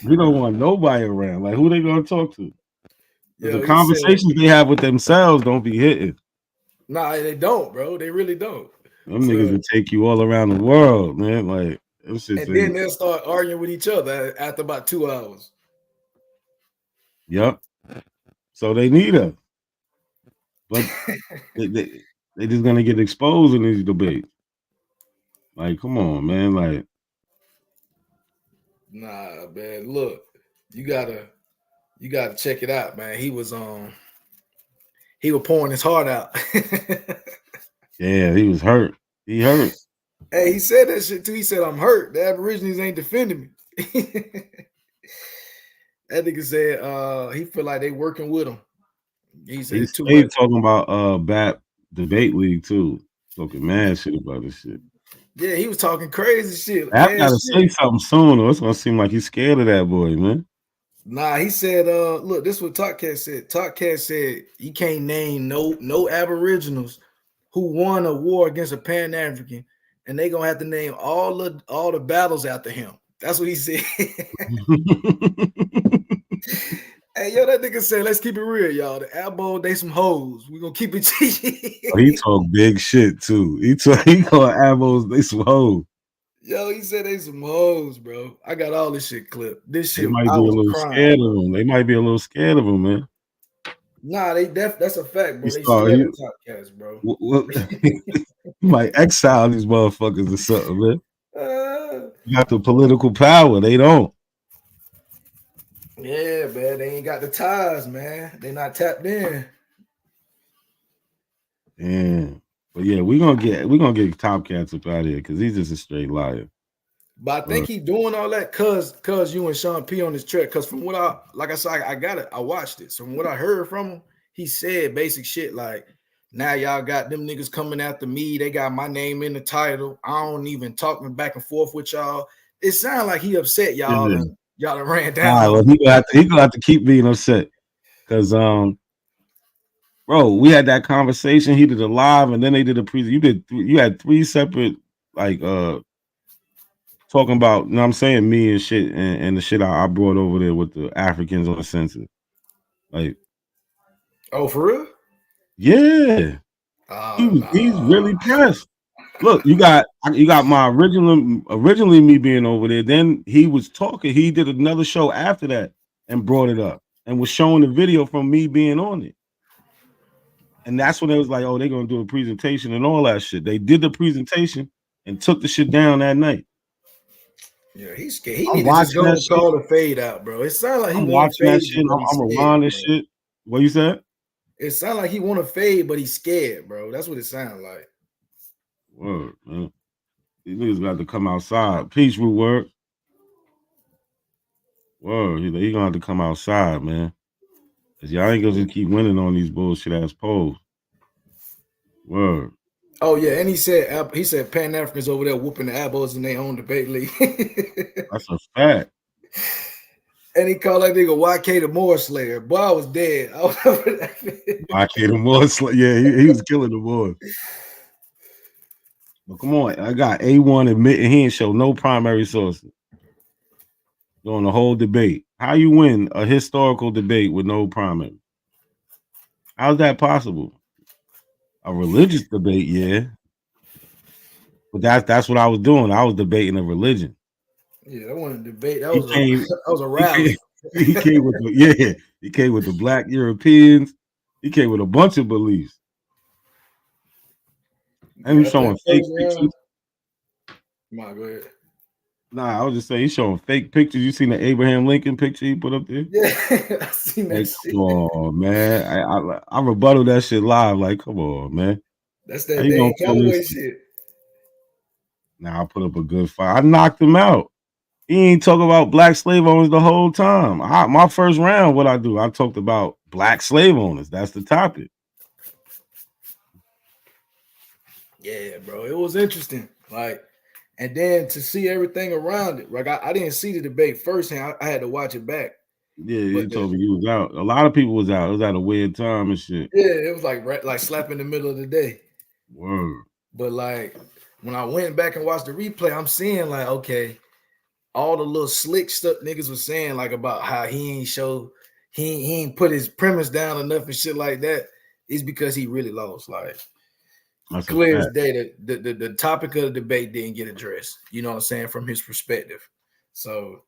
we don't want nobody around. Like, who they gonna talk to? Yo, the conversations they have with themselves don't be hitting. Nah, they don't, bro. They really don't. Them niggas will take you all around the world, man. Like, them shit. And then they'll start arguing with each other after about 2 hours. Yep. So they need us, but they just gonna get exposed in these debates. Like, come on, man. Like, nah, man. Look, you gotta check it out, man. He was pouring his heart out. yeah, he was hurt. He hurt. Hey, he said that shit too. He said, "I'm hurt. The Aborigines ain't defending me." That nigga said he feel like they working with him. He said He's too much. talking about BAP debate league too. Talking mad shit about this shit. Yeah, he was talking crazy shit. I gotta say something soon, or it's gonna seem like he's scared of that boy, man. Nah, he said, look, this is what Talkcat said. Talkcat said he can't name no Aboriginals who won a war against a Pan-African, and they gonna have to name all the battles after him. That's what he said. Hey, yo, that nigga said, let's keep it real, y'all. The Abo, they some hoes. We gonna keep it G. He talk big shit too. He called Abos, they some hoes. Yo, he said they some hoes, bro. I got all this shit clipped. This shit, They might be I a was little crying, scared bro. of him. They might be a little scared of him, man. Nah, that's a fact, bro. They saw- scared he- of Talkcats, bro. You might exile these motherfuckers or something, man. You got the political power. They don't. Yeah, man. They ain't got the ties, man. They not tapped in. Yeah. But yeah, we're gonna get Top Cats up out of here because he's just a straight liar. But I think he doing all that cause you and Sean P on his track. Cause from what I said, I got it. I watched it. So from what I heard from him, he said basic shit like, now y'all got them niggas coming after me. They got my name in the title. I don't even talking back and forth with y'all. It sounds like he upset y'all and y'all done ran down. Well, he gonna have to keep being upset. Cause bro, we had that conversation. He did a live and then they did a preview. You had 3 separate like talking about, you know what I'm saying, me and shit and the shit I brought over there with the Africans on the census. Like, oh, for real? Yeah. He's really pressed. Look, you got my originally me being over there. Then he was talking. He did another show after that and brought it up and was showing the video from me being on it. And that's when it was like, oh, they're gonna do a presentation and all that shit. They did the presentation and took the shit down that night. Yeah, he's scared. He need to just go and call the fade out, bro. It sounds like he want to fade, that shit. but he's I'm scared, around this shit. What you said? It sounds like he want to fade, but he's scared, bro. That's what it sounds like. Word, man. These niggas got to come outside. Peace, root word. Word. He gonna have to come outside, man. Cause y'all ain't gonna just keep winning on these bullshit ass polls. Word. Oh yeah, and he said Pan Africans over there whooping the Abos in their own debate league. That's a fact. And he called that nigga YK the Moor Slayer. Boy, I was dead. YK the Moor Slayer. Yeah, he was killing the boys. But come on, I got A1 admitting he ain't show no primary sources during the whole debate. How you win a historical debate with no primary? How's that possible? A religious debate, yeah. But that's what I was doing. I was debating a religion. Yeah, that wasn't a debate. That He was came, that was a rally. He came with he came with the black Europeans. He came with a bunch of beliefs. And he's showing fake pictures. Come on, go ahead. Nah, I was just saying he's showing fake pictures. You seen the Abraham Lincoln picture he put up there? Yeah, I seen that shit. Come on, man. I rebutted that shit live. Like, come on, man. That's that Dane Calloway shit. Now I put up a good fight. I knocked him out. He ain't talk about black slave owners the whole time. My first round, what I do? I talked about black slave owners. That's the topic. Yeah, bro. It was interesting. Like, and then to see everything around it. Like, I didn't see the debate firsthand. I had to watch it back. Yeah, you told me you was out. A lot of people was out. It was at a weird time and shit. Yeah, it was like slap in the middle of the day. Word. But like when I went back and watched the replay, I'm seeing like, okay, all the little slick stuff niggas was saying like about how he ain't put his premise down enough and shit like that is because he really lost. Like that's clear as day that the topic of the debate didn't get addressed. You know what I'm saying, from his perspective. So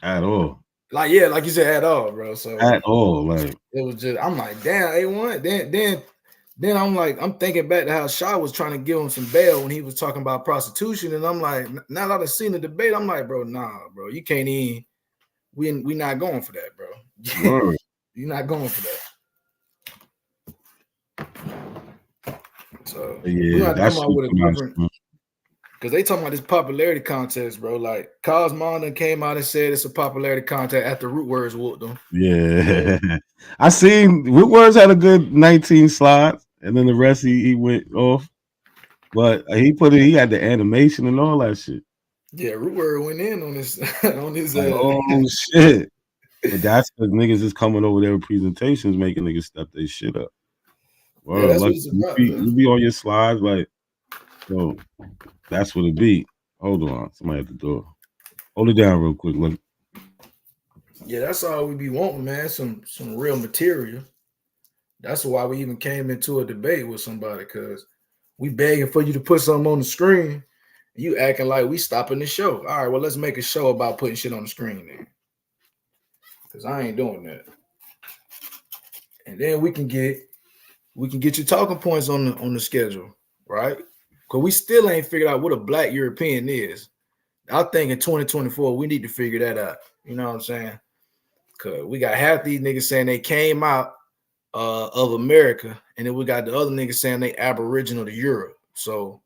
at all. Like, yeah, like you said, at all, bro. So at all, like it was just I'm like, damn, A1. Then I'm like, I'm thinking back to how Shaw was trying to give him some bail when he was talking about prostitution. And I'm like, now that I've seen the debate, I'm like, bro, nah, bro, you can't even, we not going for that, bro. You're not going for that. So we have to come out with a different, because they talking about this popularity contest, bro. Like Cosmon came out and said it's a popularity contest after Root Words whooped them. Yeah. I seen Root Words had a good 19 slides, and then the rest he went off. But he had the animation and all that shit. Yeah, Root Word went in on his oh shit. But that's because niggas is coming over there with presentations making niggas step their shit up. Well, yeah, that's like, what it's about, you be on your slides like, yo, that's what it be. Hold on, somebody at the door. Hold it down real quick. Look. Yeah, that's all we be wanting, man. Some real material. That's why we even came into a debate with somebody, because we begging for you to put something on the screen. And you acting like we stopping the show. All right, well, let's make a show about putting shit on the screen then. Because I ain't doing that. And then we can get your talking points on the schedule, right? Because we still ain't figured out what a black European is. I think in 2024, we need to figure that out. You know what I'm saying? Because we got half these niggas saying they came out of America, and then we got the other niggas saying they aboriginal to Europe. So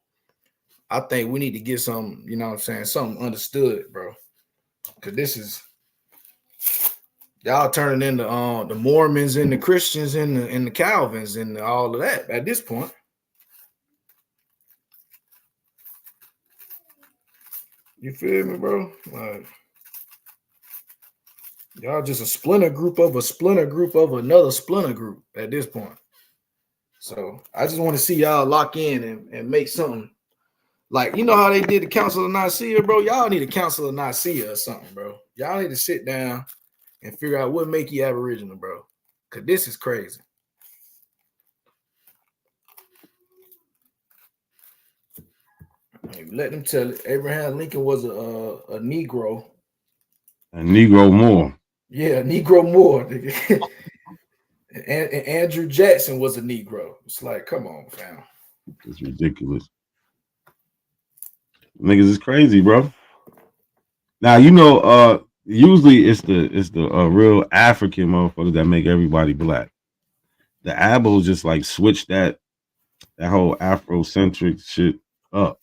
I think we need to get some, you know what I'm saying, something understood, bro. Because this is, y'all turning into the Mormons and the Christians and the Calvins and all of that at this point. You feel me, bro? Like, y'all just a splinter group of another splinter group at this point. So I just want to see y'all lock in and make something. Like, you know how they did the Council of Nicaea, bro? Y'all need a Council of Nicaea or something, bro. Y'all need to sit down and figure out what make you aboriginal, bro. Because this is crazy. Let them tell it. Abraham Lincoln was a Negro. A Negro Moor. Yeah, Negro Moor. and Andrew Jackson was a Negro. It's like, come on, fam. It's ridiculous. Niggas is crazy, bro. Now you know, usually it's the real African motherfuckers that make everybody black. The Abos just like switch that whole Afrocentric shit up.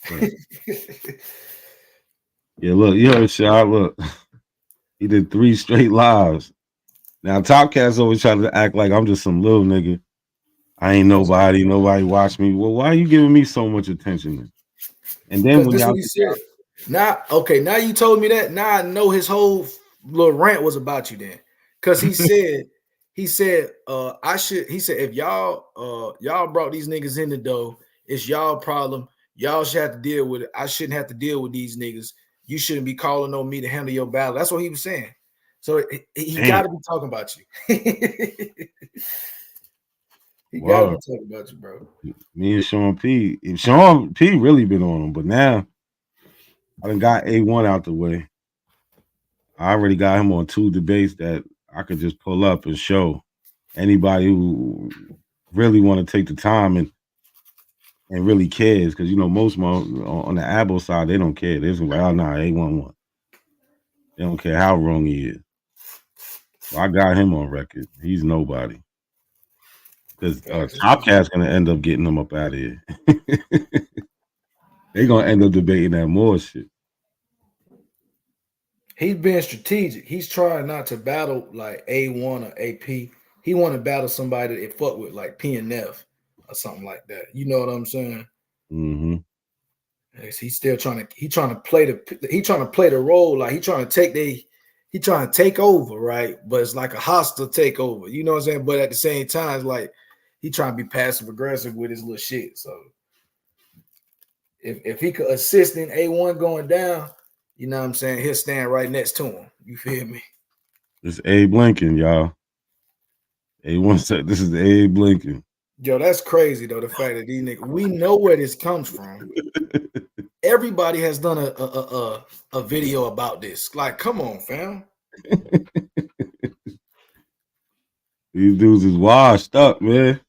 Yeah, look, you heard Shot. Look, he did 3 straight lives. Now, Top Cat's always trying to act like I'm just some little nigga. I ain't nobody. Nobody watch me. Well, why are you giving me so much attention then? And then Because when this is y'all what he said. Now, okay, now you told me that. Now I know his whole little rant was about you then. Because he said, if y'all brought these niggas in the door, it's y'all problem. Y'all should have to deal with it. I shouldn't have to deal with these niggas. You shouldn't be calling on me to handle your battle. That's what he was saying. So he got to be talking about you. He got to be talking about you, bro. Me and Sean P. Sean P. really been on him, but now I done got A1 out the way. I already got him on 2 debates that I could just pull up and show anybody who really want to take the time and really cares, because you know most on the Abo side they don't care. They're just like, oh nah, A1. They don't care how wrong he is. So I got him on record. He's nobody. Because Top Cat's gonna end up getting them up out of here. They're gonna end up debating that more shit. He's being strategic. He's trying not to battle like A1 or AP. He want to battle somebody that fuck with like PNF or something like that. You know what I'm saying? Mm-hmm. He's still trying to play the role, like he trying to take over, right? But it's like a hostile takeover. You know what I'm saying? But at the same time, it's like he trying to be passive aggressive with his little shit. So if he could assist in A1 going down, you know what I'm saying, he'll stand right next to him. You feel me? It's Abe Lincoln, y'all. A1 said this is Abe Lincoln. Yo, that's crazy though. The fact that these niggas, we know where this comes from. Everybody has done a video about this. Like, come on, fam. These dudes is washed up, man.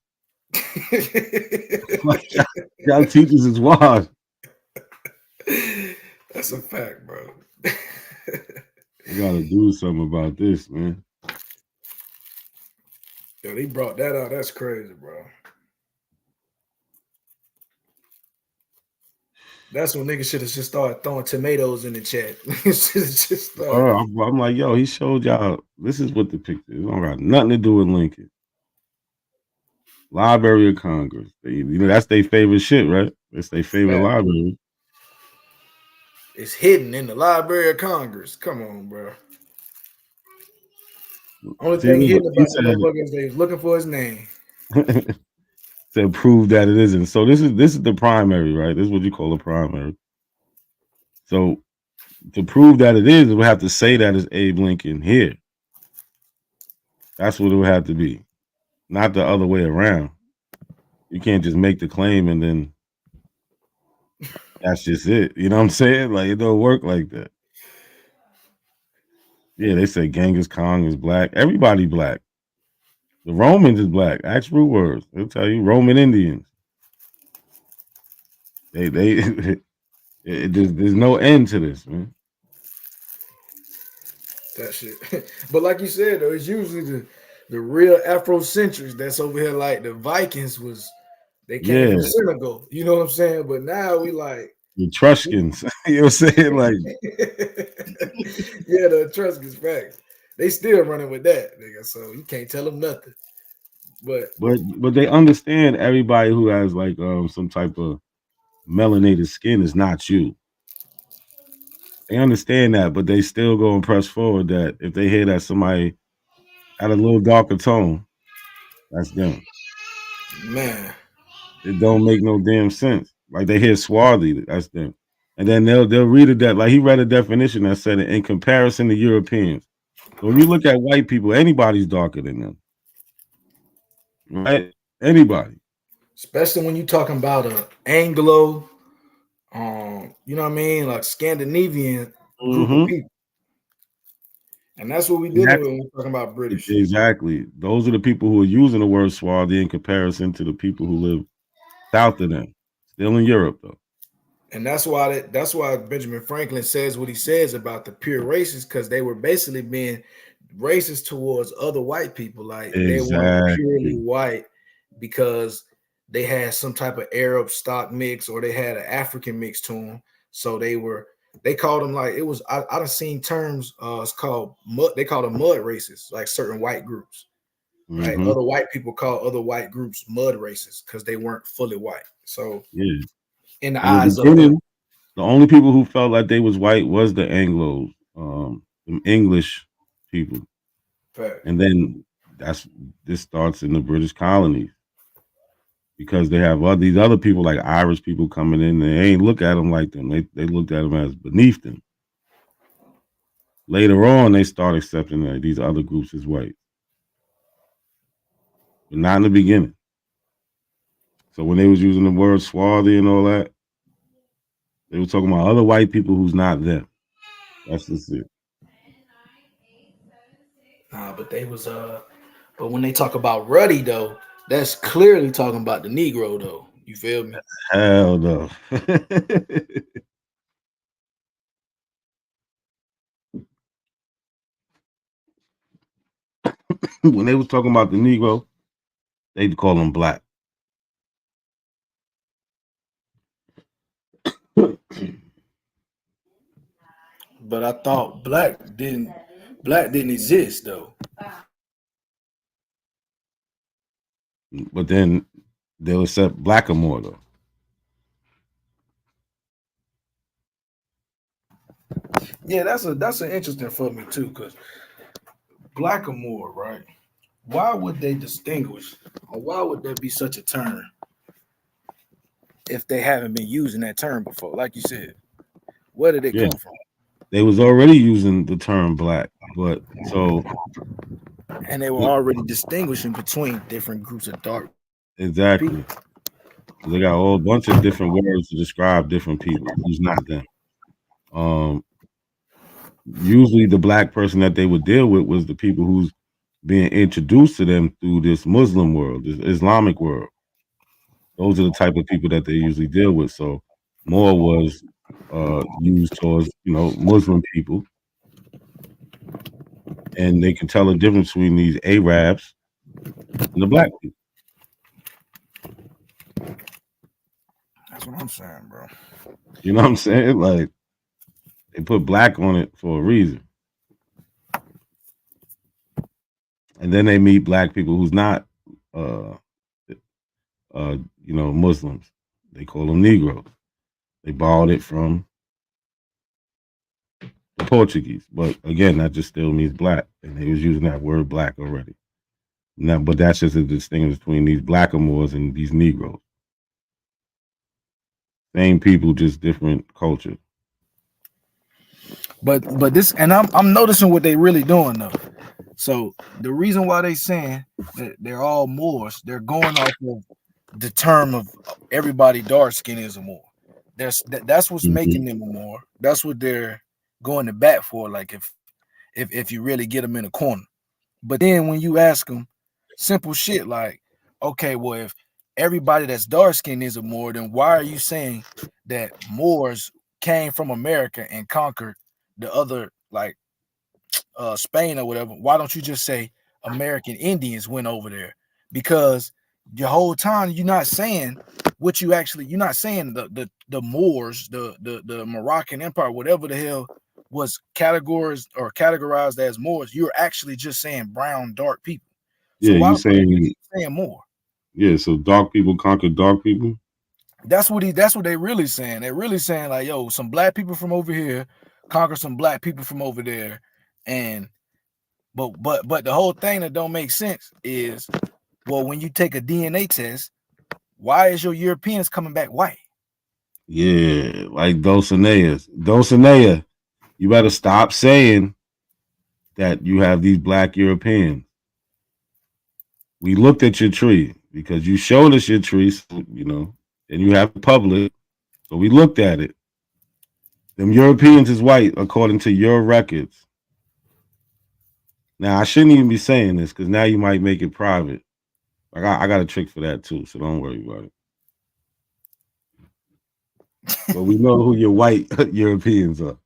Y'all teachers is washed. That's a fact, bro. You gotta do something about this, man. Yo, they brought that out. That's crazy, bro. That's when niggas should have just started throwing tomatoes in the chat. I'm like, yo, he showed y'all this is what the picture is. It don't got nothing to do with Lincoln. Library of Congress. You know, that's their favorite shit, right? That's their favorite library. It's hidden in the Library of Congress. Come on, bro. Only thing hidden about the motherfucker is they was looking for his name. To prove that it isn't. So this is the primary, right? This is what you call a primary. So to prove that it is, we have to say that it's Abe Lincoln here. That's what it would have to be, not the other way around. You can't just make the claim and then that's just it. You know what I'm saying? Like it don't work like that. Yeah, they say Genghis Khan is black. Everybody black. The Romans is black. Actual words. They'll tell you Roman Indians. There's no end to this, man. That shit. But like you said, though, it's usually the real Afrocentrics that's over here. Like the Vikings they came from Senegal. You know what I'm saying? But now we like the Etruscans. You know what I'm saying? Like yeah, the Etruscans, facts. They still running with that, nigga. So you can't tell them nothing. But they understand everybody who has like some type of melanated skin is not you. They understand that, but they still go and press forward that if they hear that somebody had a little darker tone, that's them. Man, it don't make no damn sense. Like they hear swarthy, that's them. And then they'll read it like he read a definition that said in comparison to Europeans. So when you look at white people, anybody's darker than them. Right? Anybody. Especially when you're talking about a Anglo, you know what I mean, like Scandinavian group of people. And that's what we dealing with when we're talking about British. Exactly. Those are the people who are using the word swarthy in comparison to the people who live south of them. Still in Europe, though. And that's why Benjamin Franklin says what he says about the pure races, because they were basically being racist towards other white people. Like they weren't purely white because they had some type of Arab stock mix or they had an African mix to them. So they called them like it was. I done seen terms. It's called mud. They call them mud races, like certain white groups. Right. Mhm. Other white people call other white groups mud races because they weren't fully white. So Yeah. in the In the eyes of beginning, the only people who felt like they was white was the Anglos, the English people. Fact. And then this starts in the British colonies because they have all these other people like Irish people coming in. They ain't look at them like them. They looked at them as beneath them. Later on, they start accepting that these other groups as white, but not in the beginning. So when they was using the word swarthy and all that, they were talking about other white people who's not them. That's just it. Nah, but they was but when they talk about ruddy though, that's clearly talking about the Negro though. You feel me? Hell no. When they was talking about the Negro, they'd call them black. But I thought black didn't exist though. But then they'll accept blackamoor though. Yeah, that's an interesting for me too, because blackamoor, right? Why would they distinguish, or why would there be such a term if they haven't been using that term before? Like you said, where did it Yeah. come from? They was already using the term black, but so And they were already distinguishing between different groups of dark. exactly. They got a whole bunch of different words to describe different people who's not them. Usually the black person that they would deal with was the people who's being introduced to them through this Muslim world, this Islamic world. Those are the type of people that they usually deal with. So more was used towards, Muslim people. And they can tell the difference between these Arabs and the black people. That's what I'm saying, bro. You know what I'm saying? Like they put black on it for a reason. And then they meet black people who's not Muslims. They call them Negroes. They borrowed it from the Portuguese. But again, that just still means black. And they was using that word black already. Now, but that's just a distinction between these blackamoors and these Negroes. Same people, just different culture. But this, and I'm noticing what they really doing though. So the reason why they saying that they're all Moors, they're going off of the term of everybody dark skin is a Moor. That's what's making them a Moor. That's what they're going to bat for. Like if you really get them in a corner. But then when you ask them simple shit like, okay, well, if everybody that's dark skinned is a Moor, then why are you saying that Moors came from America and conquered the other, like Spain or whatever? Why don't you just say American Indians went over there? Because the whole time you're not saying what you actually, you're not saying the Moors, the Moroccan Empire, whatever the hell was categorized as Moors. You're actually just saying brown, dark people. So Yeah, why you the fuck are you saying saying more? yeah, so dark people conquer dark people. That's what they really saying. They're really saying like, yo, some black people from over here conquer some black people from over there. And but the whole thing that don't make sense is, well, when you take a DNA test, why is your Europeans coming back white? Yeah, like Dulcinea, you better stop saying that you have these black Europeans. We looked at your tree because you showed us your tree, so, and you have public. So we looked at it. Them Europeans is white according to your records. Now I shouldn't even be saying this because now you might make it private. I got a trick for that too, so don't worry about it. But we know who your white Europeans are.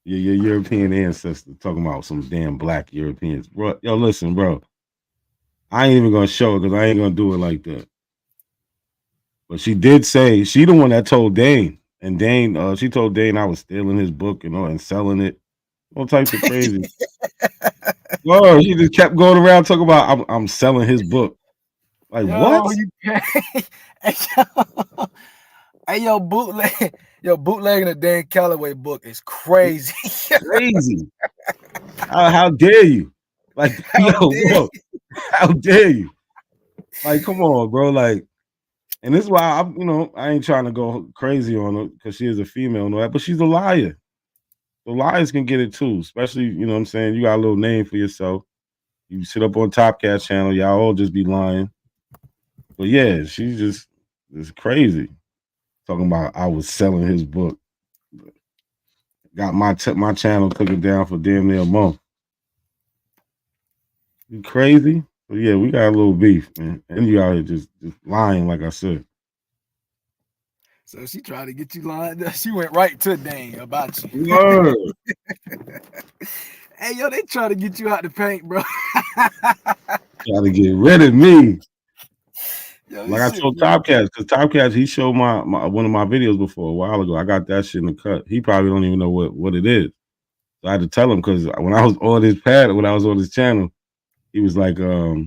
Your European ancestors talking about some damn black Europeans. Bro, yo, listen, bro. I ain't even gonna show it because I ain't gonna do it like that. But she did say she the one that told Dane, and Dane, she told Dane I was stealing his book and selling it, all types of crazy. Oh, she just kept going around talking about I'm selling his book. Like what? Yo, you hey, yo, bootlegging the Dan Calloway book is crazy. Crazy. How dare you? Like, yo, how dare you? Like, come on, bro. Like, and this is why I ain't trying to go crazy on her because she is a female and all that, but she's a liar. The liars can get it too, especially, you know what I'm saying? You got a little name for yourself. You sit up on Top Cat channel, y'all all just be lying. But yeah, she's just crazy. Talking about I was selling his book. Got my channel took it down for damn near a month. You crazy? But yeah, we got a little beef, man. And you out here just lying, like I said. So she tried to get you lying. She went right to Dane about you. Word. Hey, yo, they try to get you out the paint, bro. Try to get rid of me. Yo, like I told Top Cats, because Top Cats, he showed my one of my videos before a while ago. I got that shit in the cut. He probably don't even know what it is. So I had to tell him because when I was on his when I was on his channel, he was like, oh,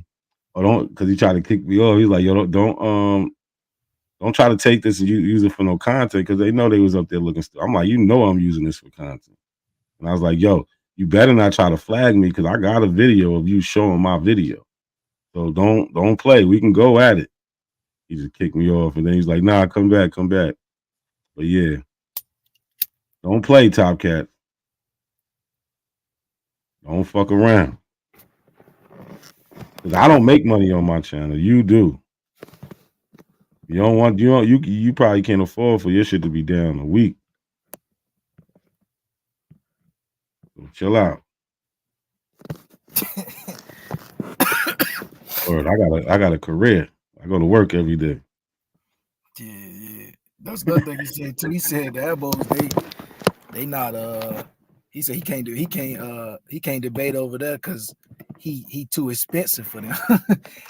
don't, because he tried to kick me off. He's like, yo, don't try to take this and use it for no content because they know they was up there looking. I'm like, I'm using this for content. And I was like, yo, you better not try to flag me because I got a video of you showing my video. So don't play. We can go at it. He just kicked me off, and then he's like, nah, come back. But yeah, don't play, Top Cat. Don't fuck around. Because I don't make money on my channel. You do. You probably can't afford for your shit to be down a week. So chill out. Word, I got a career. I go to work every day. Yeah. That's another thing he said too. He said the elbows, they not he said he can't debate over there because he too expensive for them.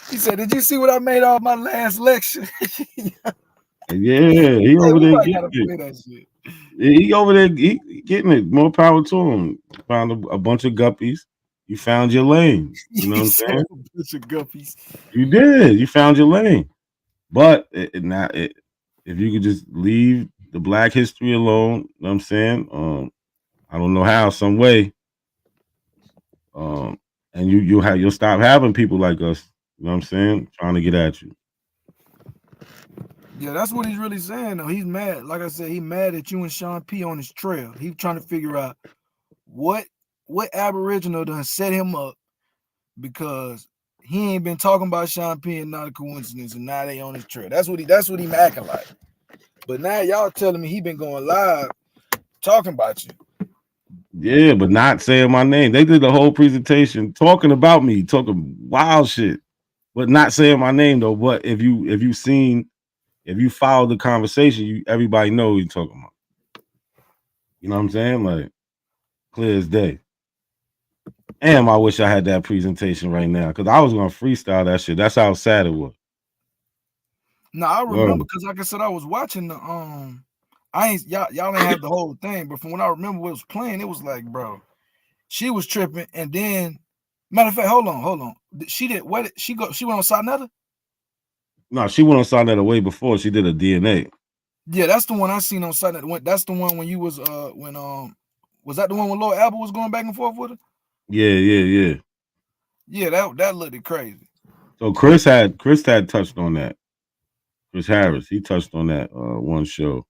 He said, did you see what I made off my last lecture? Yeah, he over there getting it. He over there getting it. More power to him. Found a bunch of guppies. You found your lane. You know what I'm saying? A bunch of guppies. You did. You found your lane. But if you could just leave the Black history alone, you know what I'm saying? I don't know how, some way. And you'll stop having people like us, you know what I'm saying, trying to get at you. Yeah, that's what he's really saying though. He's mad. Like I said, he's mad at you and Sean P on his trail. He's trying to figure out what Aboriginal done set him up because he ain't been talking about Sean P and not a coincidence, and now they on his trail. That's what he acting like. But now y'all telling me he been going live talking about you. Yeah, but not saying my name. They did the whole presentation talking about me, talking wild shit, but not saying my name though. But if you follow the conversation, everybody know who you're talking about. You know what I'm saying? Like clear as day. Damn, I wish I had that presentation right now because I was gonna freestyle that shit. That's how sad it was. No, I remember because like I said, I was watching the y'all didn't have the whole thing, but from when I remember what was playing, it was like, bro, she was tripping, and then matter of fact, hold on. She did what? She went on Sonetta? No, she went on Sonetta way before she did a DNA. Yeah, that's the one I seen on Sonetta. That's the one when you was was that the one when Lord Apple was going back and forth with her? Yeah. Yeah, that looked crazy. So Chris had touched on that. Chris Harris, he touched on that one show.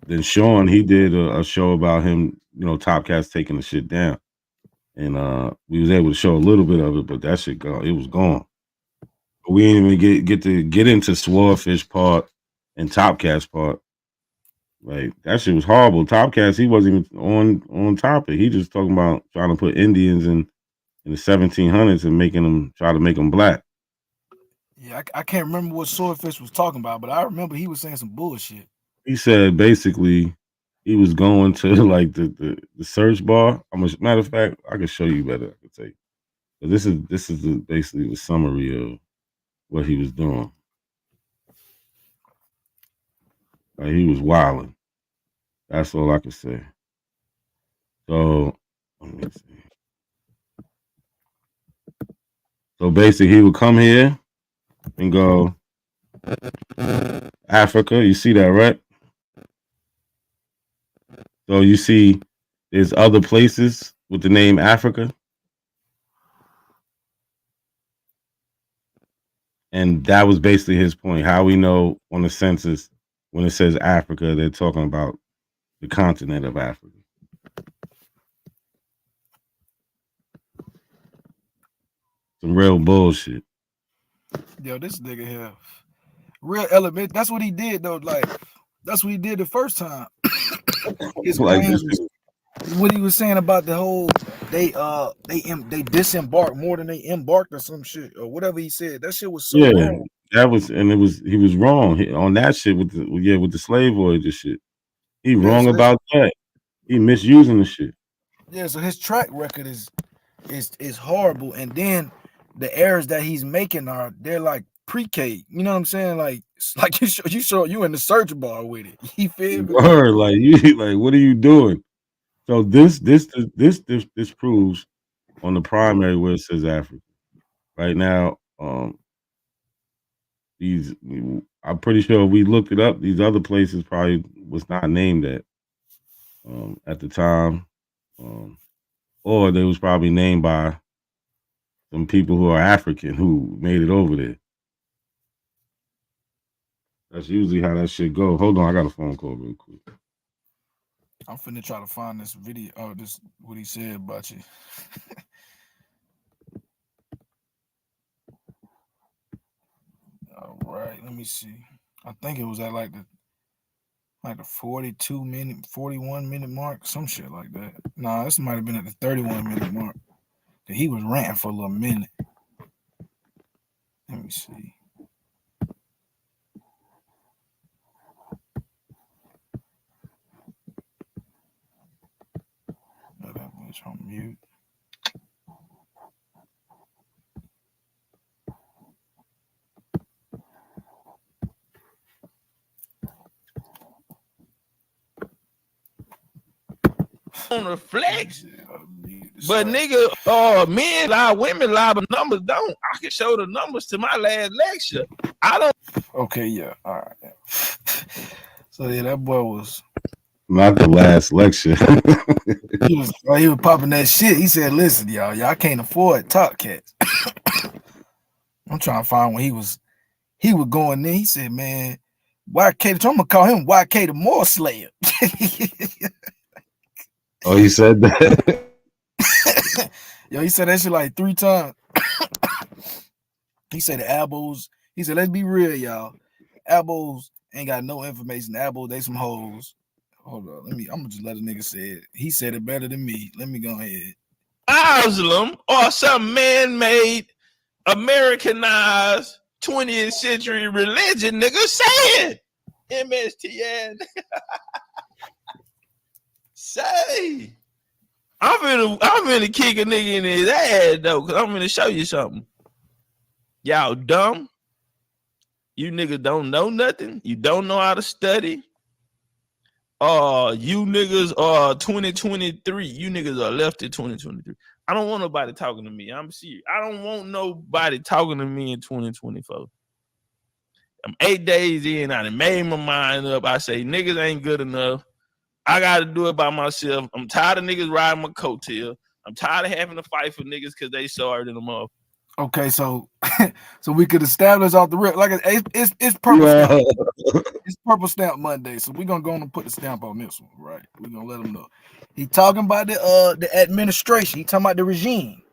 Then Sean, he did a show about him, Top Cats taking the shit down. And we was able to show a little bit of it, but that shit it was gone. We didn't even get into Swordfish part and Top Cats part. Like that shit was horrible. Top Cats, he wasn't even on topic. He just talking about trying to put Indians in the 1700s and try to make them black. Yeah, I can't remember what Swordfish was talking about, but I remember he was saying some bullshit. He said basically he was going to like the search bar. Matter of fact, I can show you better. I can tell you. But this is basically the summary of what he was doing. Like, he was wilding. That's all I can say. So let me see. So basically, he would come here and go, Africa. You see that, right? So you see, there's other places with the name Africa. And that was basically his point. How we know on the census, when it says Africa, they're talking about the continent of Africa. Some real bullshit. Yo, this nigga here, real element. That's what he did though. Like, that's what he did the first time. His Like claim this was what he was saying about the whole they disembarked more than they embarked or some shit or whatever he said. That shit was so wrong. That was, and he was wrong on that shit with the slave voyage and shit. He wrong so about that. He misusing the shit. Yeah, so his track record is horrible, and then the errors that he's making they're like pre-K. You know what I'm saying? Like you in the search bar with it. You feel me? Word, like you, like what are you doing? So this proves on the primary where it says Africa. Right now, I'm pretty sure we looked it up. These other places probably was not named that at the time, or they was probably named by some people who are African who made it over there. That's usually how that shit go. Hold on, I got a phone call real quick. I'm finna try to find this video. Oh, this what he said about you. All right, let me see. I think it was at like the 41 minute mark, some shit like that. Nah, this might have been at the 31 minute mark. He was ranting for a little minute. Let me see. That bitch on mute. On the flex, but nigga, men lie, women lie, but numbers don't. I can show the numbers to my last lecture. I don't. Okay, yeah, all right. Yeah. So yeah, that boy was not the last lecture. he was popping that shit. He said, "Listen, y'all can't afford top cats." I'm trying to find when he was going there. He said, "Man, YK, I'm gonna call him YK the Moor Slayer." Oh, he said that. Yo, he said that shit like 3 times. He said the Abos. He said, let's be real, y'all. Abos ain't got no information. Abos, they some hoes. Hold on, I'm gonna just let a nigga say it. He said it better than me. Let me go ahead. Muslim or some man-made, Americanized 20th century religion, nigga. Say it. MSTN. Say. I'm finna kick a nigga in his ass though, cause I'm gonna show you something. Y'all dumb. You niggas don't know nothing. You don't know how to study. You niggas are 2023. You niggas are left in 2023. I don't want nobody talking to me. I'm serious. I don't want nobody talking to me in 2024. I'm 8 days in. I done made my mind up. I say niggas ain't good enough. I gotta do it by myself. I'm tired of niggas riding my coattail. I'm tired of having to fight for niggas because they sorry to them off. Okay, so we could establish off the rip. Like it's purple stamp. It's purple stamp Monday, so we're gonna go and put the stamp on this one, right? We're gonna let them know. He talking about the administration. He talking about the regime.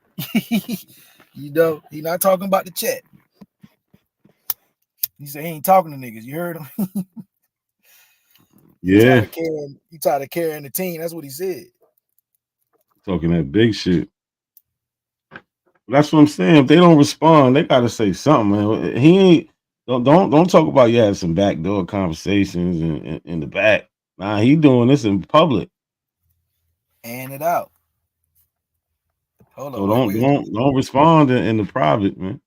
You know, he not talking about the chat. He said he ain't talking to niggas. You heard him? Yeah. He tired of carrying the team. That's what he said. Talking that big shit. That's what I'm saying. If they don't respond, they gotta say something, man. He ain't don't talk about you had some backdoor conversations in the back. Nah, he doing this in public. And it out. Hold So on. don't respond in the private, man.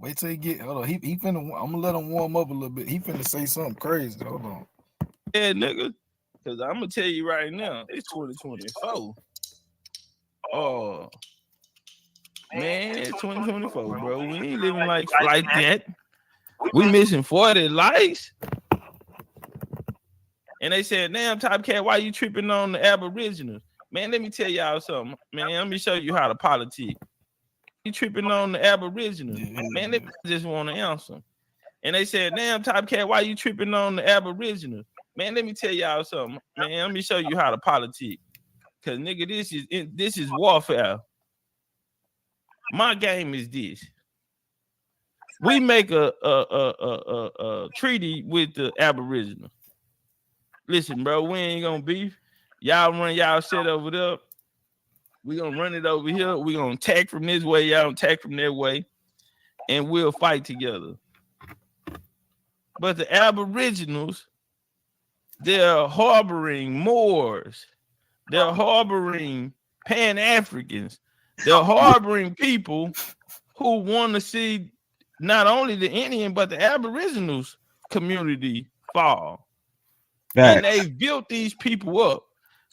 Wait till he get. Hold on. He finna. I'm gonna let him warm up a little bit. He finna say something crazy. Hold on. Yeah, nigga. Because I'm gonna tell you right now, it's 2024. Oh man, it's 2024, bro. We ain't living like that. We missing 40 likes. And they said, damn, Top Cat, why you tripping on the Aboriginals? Man, let me tell y'all something. Man, let me show you how to politic. You tripping on the Aboriginals. Man, they just want to answer. And they said, damn, Top Cat, why you tripping on the Aboriginals? Man, let me tell y'all something. Man, let me show you how to politic. Because, nigga, this is warfare. My game is this. We make a treaty with the Aboriginals. Listen, bro, we ain't gonna beef. Y'all run y'all shit over there. We gonna run it over here. We gonna attack from this way, y'all attack from that way, and we'll fight together. But the Aboriginals, they're harboring Moors. They're harboring Pan-Africans. They're harboring people who want to see not only the Indian, but the Aboriginals community fall. And they built these people up.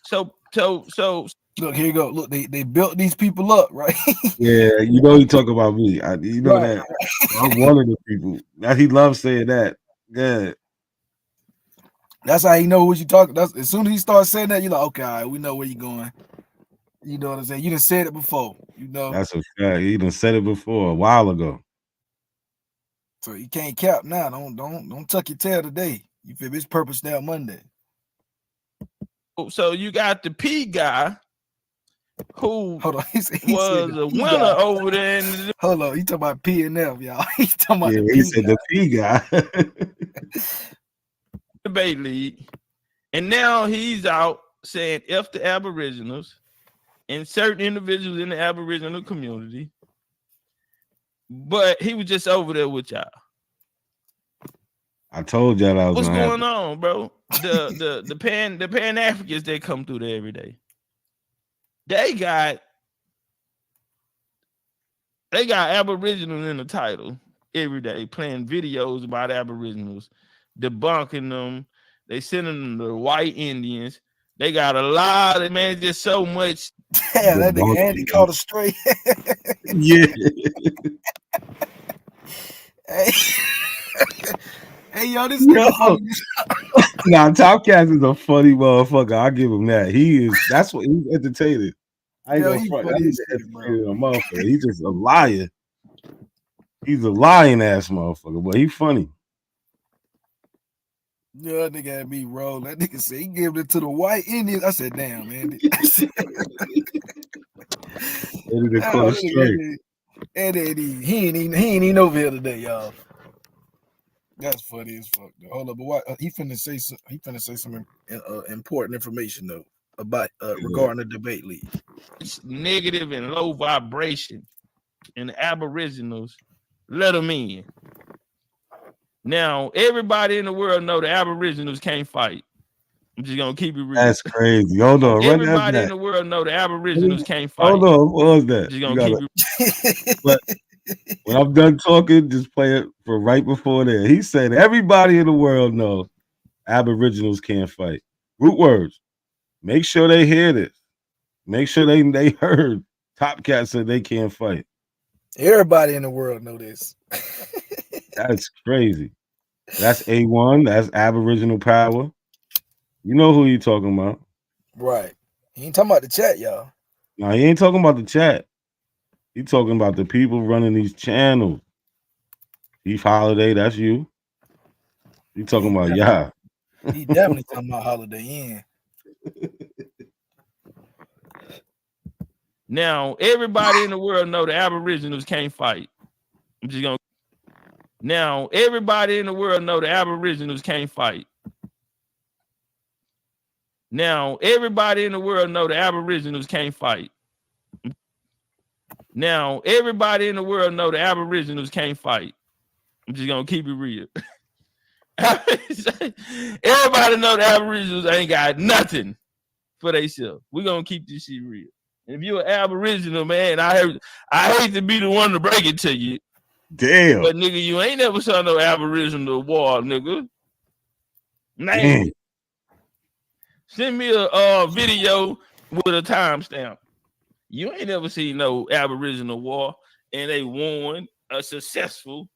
So look, here you go. Look, they built these people up, right? Yeah, you know he talk about me. You know Right. that. I'm one of the people. That he loves saying that. Yeah. That's how he know what you talking. That's as soon as he starts saying that, you're like, okay, all right, we know where you're going. You know what I'm saying? You done said it before, you know. That's a fact. He done said it before a while ago. So you can't cap now. Don't tuck your tail today. You feel me? It's Purpose Now Monday. So you got the P guy who Hold on, he said was the a P winner guy. over there in the Hold on, he talking about P and F, y'all. He talking about Yeah, the he P said guy. the P guy. debate league, and now he's out saying F the Aboriginals and certain individuals in the Aboriginal community. But he was just over there with y'all. I told y'all that was What's gonna going happen. on, bro? The Pan Africans that come through there every day. They got Aboriginals in the title every day, playing videos about Aboriginals, debunking them. They sending them to white Indians. They got a lot of, man, just so much. Yeah, that nigga Andy caught a stray. Yeah. Hey, hey, yo, this Yo. nigga funny. Nah, Top Cat is a funny motherfucker. I'll give him that. That's what he's entertaining. I ain't Yo, gonna he front. funny That as nigga shit, bro. entertaining a motherfucker. He's just a liar. He's a lying ass motherfucker, but he funny. Yeah, that nigga had me roll. That nigga said he gave it to the white Indians. I said, damn, man. Ready to call it straight. He ain't even over here today, y'all. That's funny as fuck, though. Hold up, but what he finna say some important information though about regarding the debate league. It's negative and low vibration, and the Aboriginals let them in. Now everybody in the world know the Aboriginals can't fight. I'm just gonna keep it real. That's crazy. Hold on, run that Everybody in back. the world know the Aboriginals can't fight. Hold on, what was that? Just gonna keep it. But when I'm done talking, just play it for right before that. He said everybody in the world knows Aboriginals can't fight. Root words. Make sure they hear this. Make sure they heard Top Cat said they can't fight. Everybody in the world know this. That's crazy. That's A1. That's Aboriginal power. You know who he talking about. Right. He ain't talking about the chat, y'all. No, he ain't talking about the chat. He talking about the people running these channels. Chief Holiday, that's you. He talking about y'all. He definitely talking about Holiday Inn. Now everybody in the world know the Aboriginals can't fight. I'm just gonna. Now everybody in the world know the Aboriginals can't fight. Now everybody in the world know the Aboriginals can't fight. Now everybody in the world know the Aboriginals can't fight. I'm just gonna keep it real. Everybody know the Aboriginals ain't got nothing for themselves. We're gonna keep this shit real. If you're an Aboriginal, man, I hate to be the one to break it to you, Damn. But nigga, you ain't never saw no Aboriginal war, nigga. Damn. Send me a video with a timestamp. You ain't never seen no Aboriginal war, and they won a successful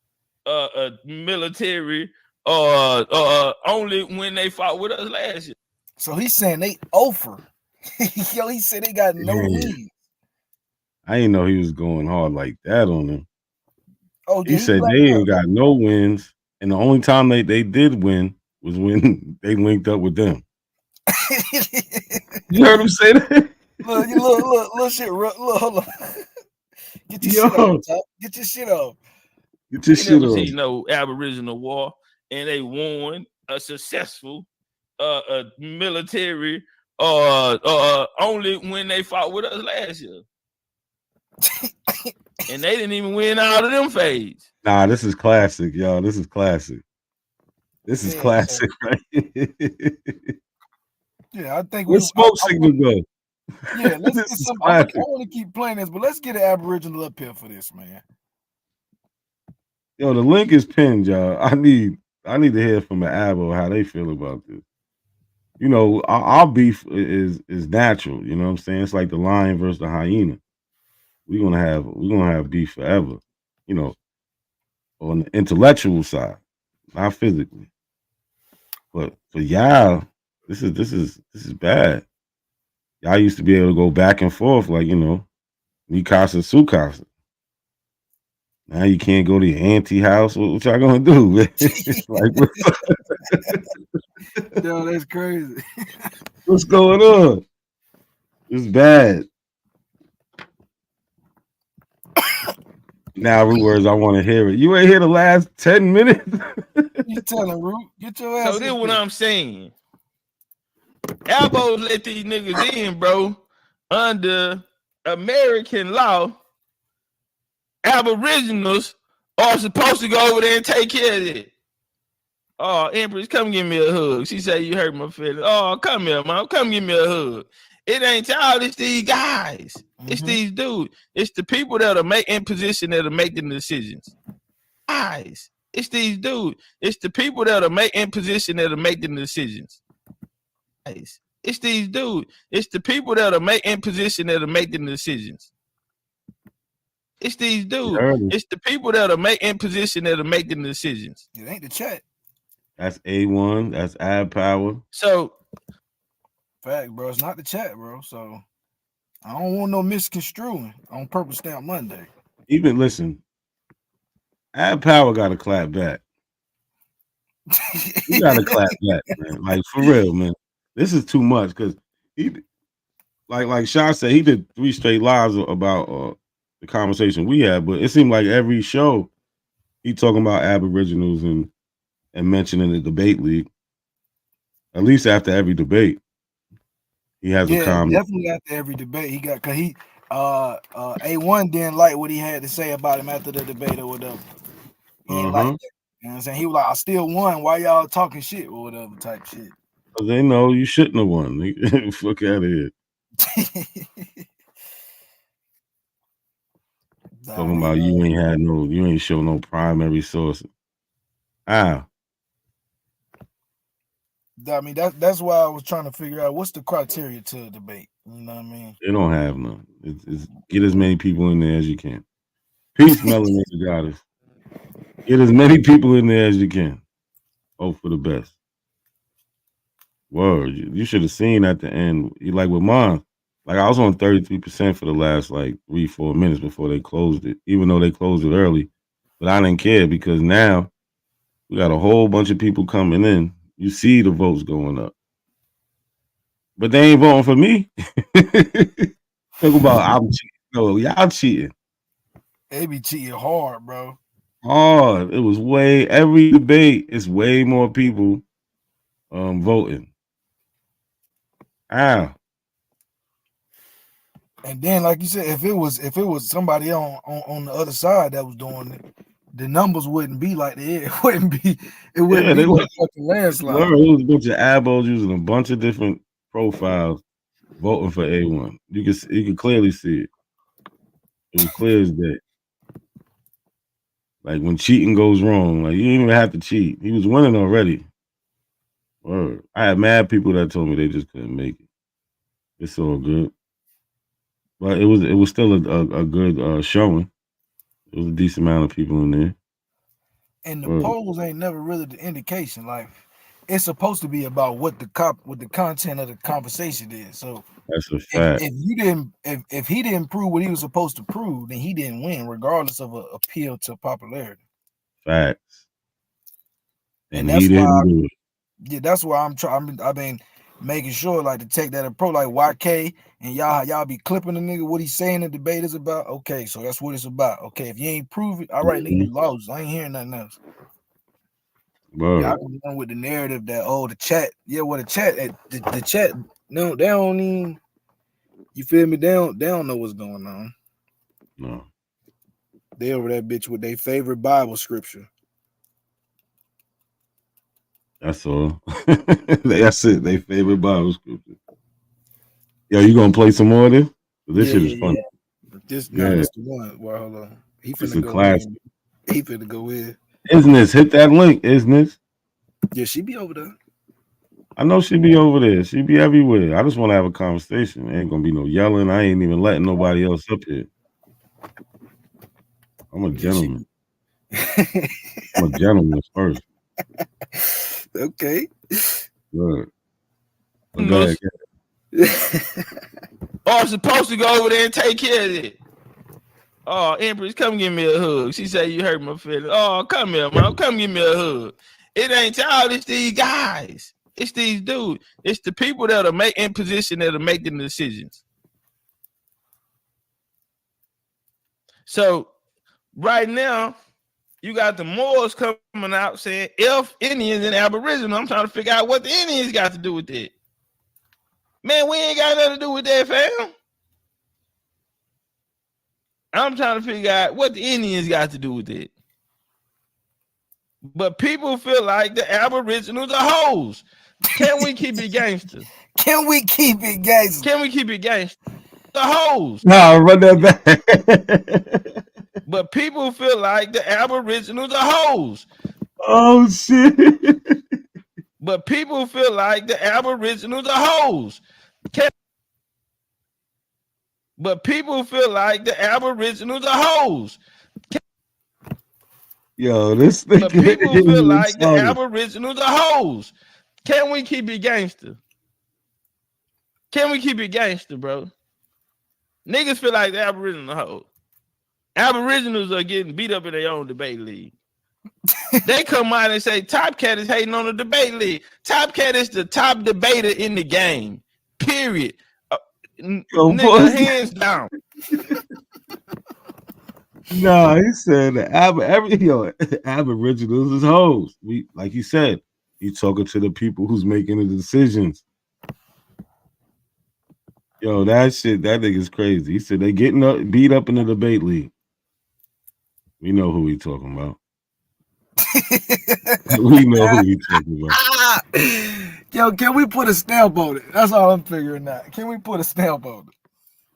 military only when they fought with us last year. So he's saying they offer. Yo, he said they got no Damn. wins. I didn't know he was going hard like that on them. Oh, He said they ain't got no wins, and the only time they did win was when they linked up with them. You heard him say that? Look, shit. Look, hold on. Get your shit off, Top. Get your shit off. Get your shit never off. seen no Aboriginal war, and they won a successful military only when they fought with us last year. And they didn't even win out of them phase. Nah, this is classic, y'all. This is classic. This is classic, right? Yeah, I think Where's smoke signal go? Yeah, let's get This is some. I classic. want to keep playing this, but let's get an Aboriginal up here for this, man. Yo, the link is pinned, y'all. I need to hear from the Abo how they feel about this. You know, our beef is natural. You know what I'm saying? It's like the lion versus the hyena. We're gonna have beef forever. You know, on the intellectual side, not physically. But for y'all, this is bad. Y'all used to be able to go back and forth, like, you know, Mikasa Sukasa. Now you can't go to your auntie house. What y'all gonna do? Like, Yo, that's crazy. what's going on? It's bad. Now, words, I want to hear it. You ain't hear the last 10 minutes? You telling Root? Get your ass. So this is what I'm saying. Elbows let these niggas in, bro. Under American law, Aboriginals are supposed to go over there and take care of it. Oh, Empress, come give me a hug. She said you hurt my feelings. Oh, come here, mom. Come give me a hug. It ain't y'all, it's these guys. It's these dudes. It's the people that are in position that are making the decisions. Guys, it's these dudes. It's the people that are in position that are making the decisions. Guys, it's these dudes. It's the people that are in position that are making the decisions. It's these dudes. It's the people that are in position that are making the decisions. It ain't the chat. That's A1. That's ad power. So, fact, bro. It's not the chat, bro. So I don't want no misconstruing on Purple Stamp Monday. Even listen, ad power got to clap back. You got to clap back, man. Like, for real, man. This is too much because he, like Shaw said, he did 3 straight lives about the conversation we had, but it seemed like every show he talking about Aboriginals and mentioning the debate league. At least after every debate, he has a comment. Definitely after every debate, he got because he A1 didn't like what he had to say about him after the debate or whatever. He didn't like that. You know what I'm saying? He was like, I still won. Why y'all talking shit or whatever type shit. They know you shouldn't have won. Fuck out of here. Talking about you ain't show no primary source. I mean, that's why I was trying to figure out what's the criteria to a debate. You know what I mean? They don't have none. It's get as many people in there as you can. Peace, melanated goddess. Get as many people in there as you can. Hope for the best. Word, you should have seen at the end. Like with mine, like I was on 33% for the last like 3-4 minutes before they closed it. Even though they closed it early, but I didn't care because now we got a whole bunch of people coming in. You see the votes going up, but they ain't voting for me. Talk about I'm cheating. No, y'all cheating. They be cheating hard, bro. Hard. It was every debate. It's way more people voting. Ow. And then, like you said, if it was somebody on the other side that was doing it, the numbers wouldn't be like that. It wouldn't be like fucking landslide. It was a bunch of abos using a bunch of different profiles voting for A1. You can clearly see it. It was clear as day. Like when cheating goes wrong, like you didn't even have to cheat. He was winning already. Word. I had mad people that told me they just couldn't make it. It's all good, but it was still a good showing. It was a decent amount of people in there. And the Word. polls ain't never really the indication. Like it's supposed to be about what the content of the conversation is. So That's a fact. if you didn't if he didn't prove what he was supposed to prove, then he didn't win, regardless of a appeal to popularity. Facts. And that's he why didn't do it. Yeah, that's why I'm trying. I've been making sure like to take that approach, like YK and y'all be clipping the nigga what he's saying the debate is about. Okay, so that's what it's about. Okay, if you ain't prove it, all right, nigga, you lost. I ain't hearing nothing else. Word. Y'all can run with the narrative that the chat, the chat, the chat. No, they don't even. You feel me? They don't know what's going on. No. They over that bitch with their favorite Bible scripture. That's all. That's it. They favorite Bible scripture. Yo, you gonna play some more of this? This shit is funny. This Yeah. this the one. Well, hold on. He It's finna a go classic. in. He finna go in. Isn't this? Hit that link, isn't this? Yeah, she be over there. I know she be over there. She be everywhere. I just want to have a conversation. Ain't gonna be no yelling. I ain't even letting nobody else up here. I'm a gentleman. I'm a gentleman first. Okay. Good. But go ahead. I'm supposed to go over there and take care of it. Oh, Empress, come give me a hug. She said you hurt my feelings. Oh, come here, man. Come give me a hug. It ain't y'all, it's these guys. It's these dudes. It's the people that are in position that are making the decisions. So right now, you got the Moors coming out saying if Indians and Aboriginal. I'm trying to figure out what the Indians got to do with it. Man, we ain't got nothing to do with that, fam. I'm trying to figure out what the Indians got to do with it. But people feel like the Aboriginals are hoes. Can we keep it gangster? Can we keep it gangster? Can we keep it gangster? The hoes. No, run that back. But people feel like the Aboriginals are hoes. Oh shit. But people feel like the Aboriginals are hoes. But people feel like the Aboriginals are hoes. Yo, this But nigga people is feel like the retarded. Aboriginals are hoes. Can we keep it gangster? Can we keep it gangster, bro? Niggas feel like the Aboriginals are hoes. Aboriginals are getting beat up in their own debate league. They come out and say Top Cat is hating on the debate league. Top Cat is the top debater in the game. Period. Nigga, hands down. No, he said the Aboriginals is hoes. We, like he said, he talking to the people who's making the decisions. Yo, that nigga's crazy. He said they getting beat up in the debate league. We know who he talking about. We know who he talking about. Yo, can we put a stamp on it? That's all I'm figuring out. Can we put a stamp on it?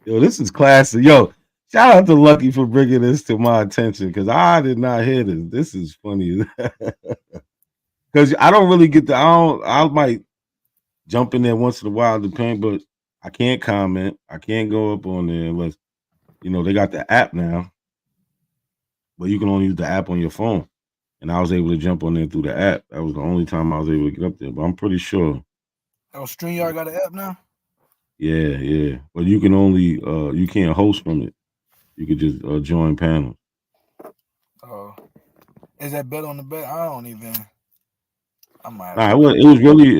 Yo, this is classic. Yo, shout out to Lucky for bringing this to my attention because I did not hear this. This is funny. Because I don't really get I might jump in there once in a while, depending, but I can't comment. I can't go up on there unless, they got the app now. But you can only use the app on your phone. And I was able to jump on there through the app. That was the only time I was able to get up there. But I'm pretty sure. Oh, StreamYard got an app now? Yeah. But you can only you can't host from it. You could just join panels. Oh. Is that better on the bet? I don't even. I might. Nah, it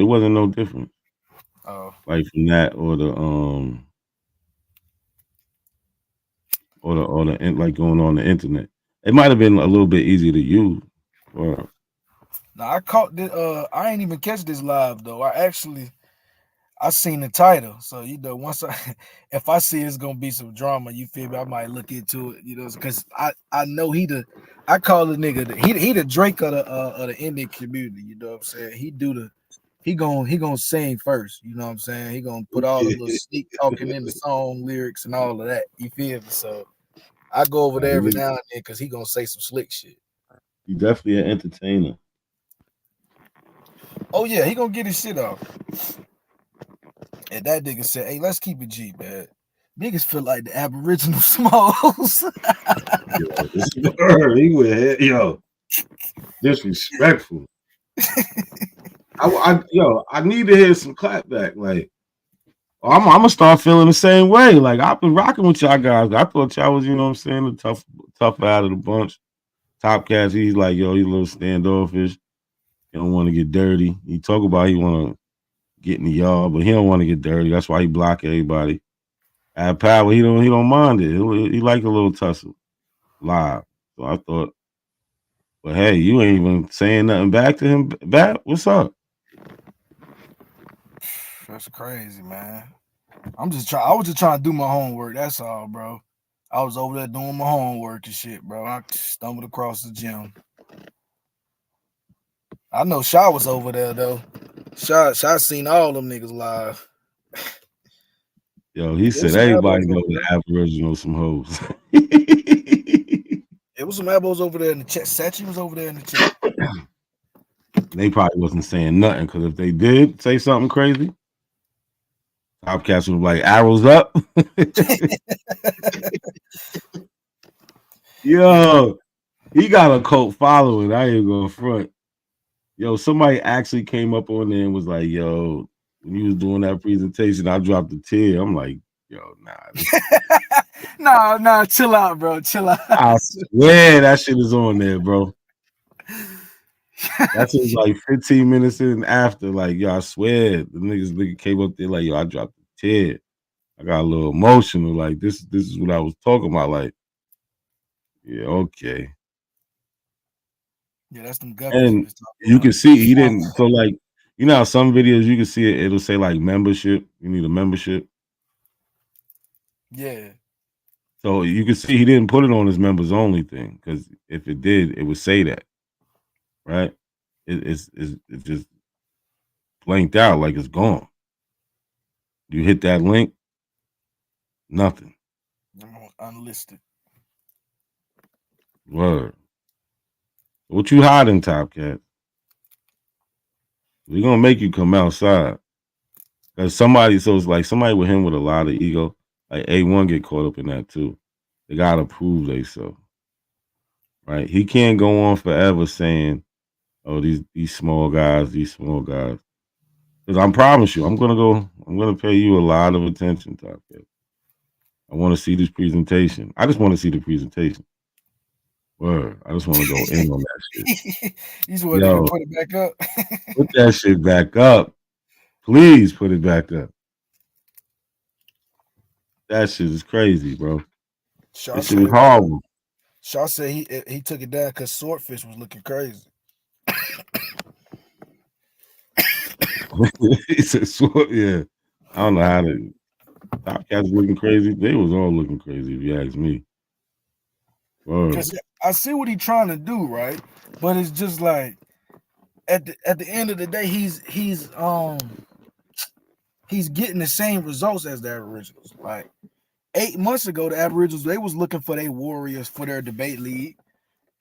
wasn't no different. Oh. Like from that or the like going on the internet. It might have been a little bit easier to use. Or now I caught this. I ain't even catch this live though. I seen the title, so once if I see it's gonna be some drama, you feel me? I might look into it, because I know I call the nigga he the Drake of the Indian community. You know what I'm saying? He gonna sing first. You know what I'm saying? He gonna put all the little sneak talking in the song lyrics and all of that. You feel me? So I go over there every now and then because he gonna say some slick shit. He's definitely an entertainer. Oh yeah, he gonna get his shit off. And that nigga said, "Hey, let's keep it G, man. Niggas feel like the Aboriginal Smalls." He went, yo, disrespectful. I need to hear some clapback. Like, I'm gonna start feeling the same way. Like, I've been rocking with y'all guys. I thought y'all was, you know what I'm saying, the tough out of the bunch. Top Cats, he's like, yo, he's a little standoffish. He don't want to get dirty. He talk about he want to get in the yard, but he don't want to get dirty. That's why he block everybody. At Power, he don't mind it. He like a little tussle live. So I thought, but hey, you ain't even saying nothing back to him. Back, what's up? That's crazy, man. I was just trying to do my homework. That's all, bro. I was over there doing my homework and shit, bro. I stumbled across the gym. I know Shaw was over there though. Shaw seen all them niggas live. Yo, he said everybody know the Aboriginal some hoes. It was some elbows over there in the chat. Sachi was over there in the chat. They probably wasn't saying nothing because if they did say something crazy, Top Cats would be like, arrows up. Yo, he got a cult following. I ain't gonna front. Yo, somebody actually came up on there and was like, yo, when you was doing that presentation, I dropped a tear. I'm like, yo, nah. Nah, chill out, bro. Chill out. I swear that shit is on there, bro. That was like 15 minutes in after. Like, yo, I swear the nigga came up there like, yo, I dropped a tear. I got a little emotional. Like, this is what I was talking about. Like, yeah, okay. Yeah, that's them guppies. And you can see he didn't. So, like, you know how some videos you can see it, it'll say like membership. You need a membership. Yeah. So you can see he didn't put it on his members only thing because if it did, it would say that, right? It's just blanked out like it's gone. You hit that link, nothing. Unlisted. Word. What you hiding, Top Cat? We're gonna make you come outside. Cause so it's like somebody with him with a lot of ego, like A1 get caught up in that too. They gotta prove they so. Right? He can't go on forever saying, oh, these small guys. Because I promise you, I'm gonna pay you a lot of attention, Top Cat. I want to see this presentation. I just want to see the presentation. Word. I just want to go in on that shit. You just want to put it back up. Put that shit back up. Please put it back up. That shit is crazy, bro. That shit was horrible. Shaw said he took it down because Swordfish was looking crazy. He said, yeah. I don't know how to. Top Cats looking crazy. They was all looking crazy, if you ask me. Because I see what he's trying to do, right? But it's just like at the end of the day, he's getting the same results as the Aboriginals. Like 8 months ago, the Aboriginals, they was looking for their warriors for their debate league,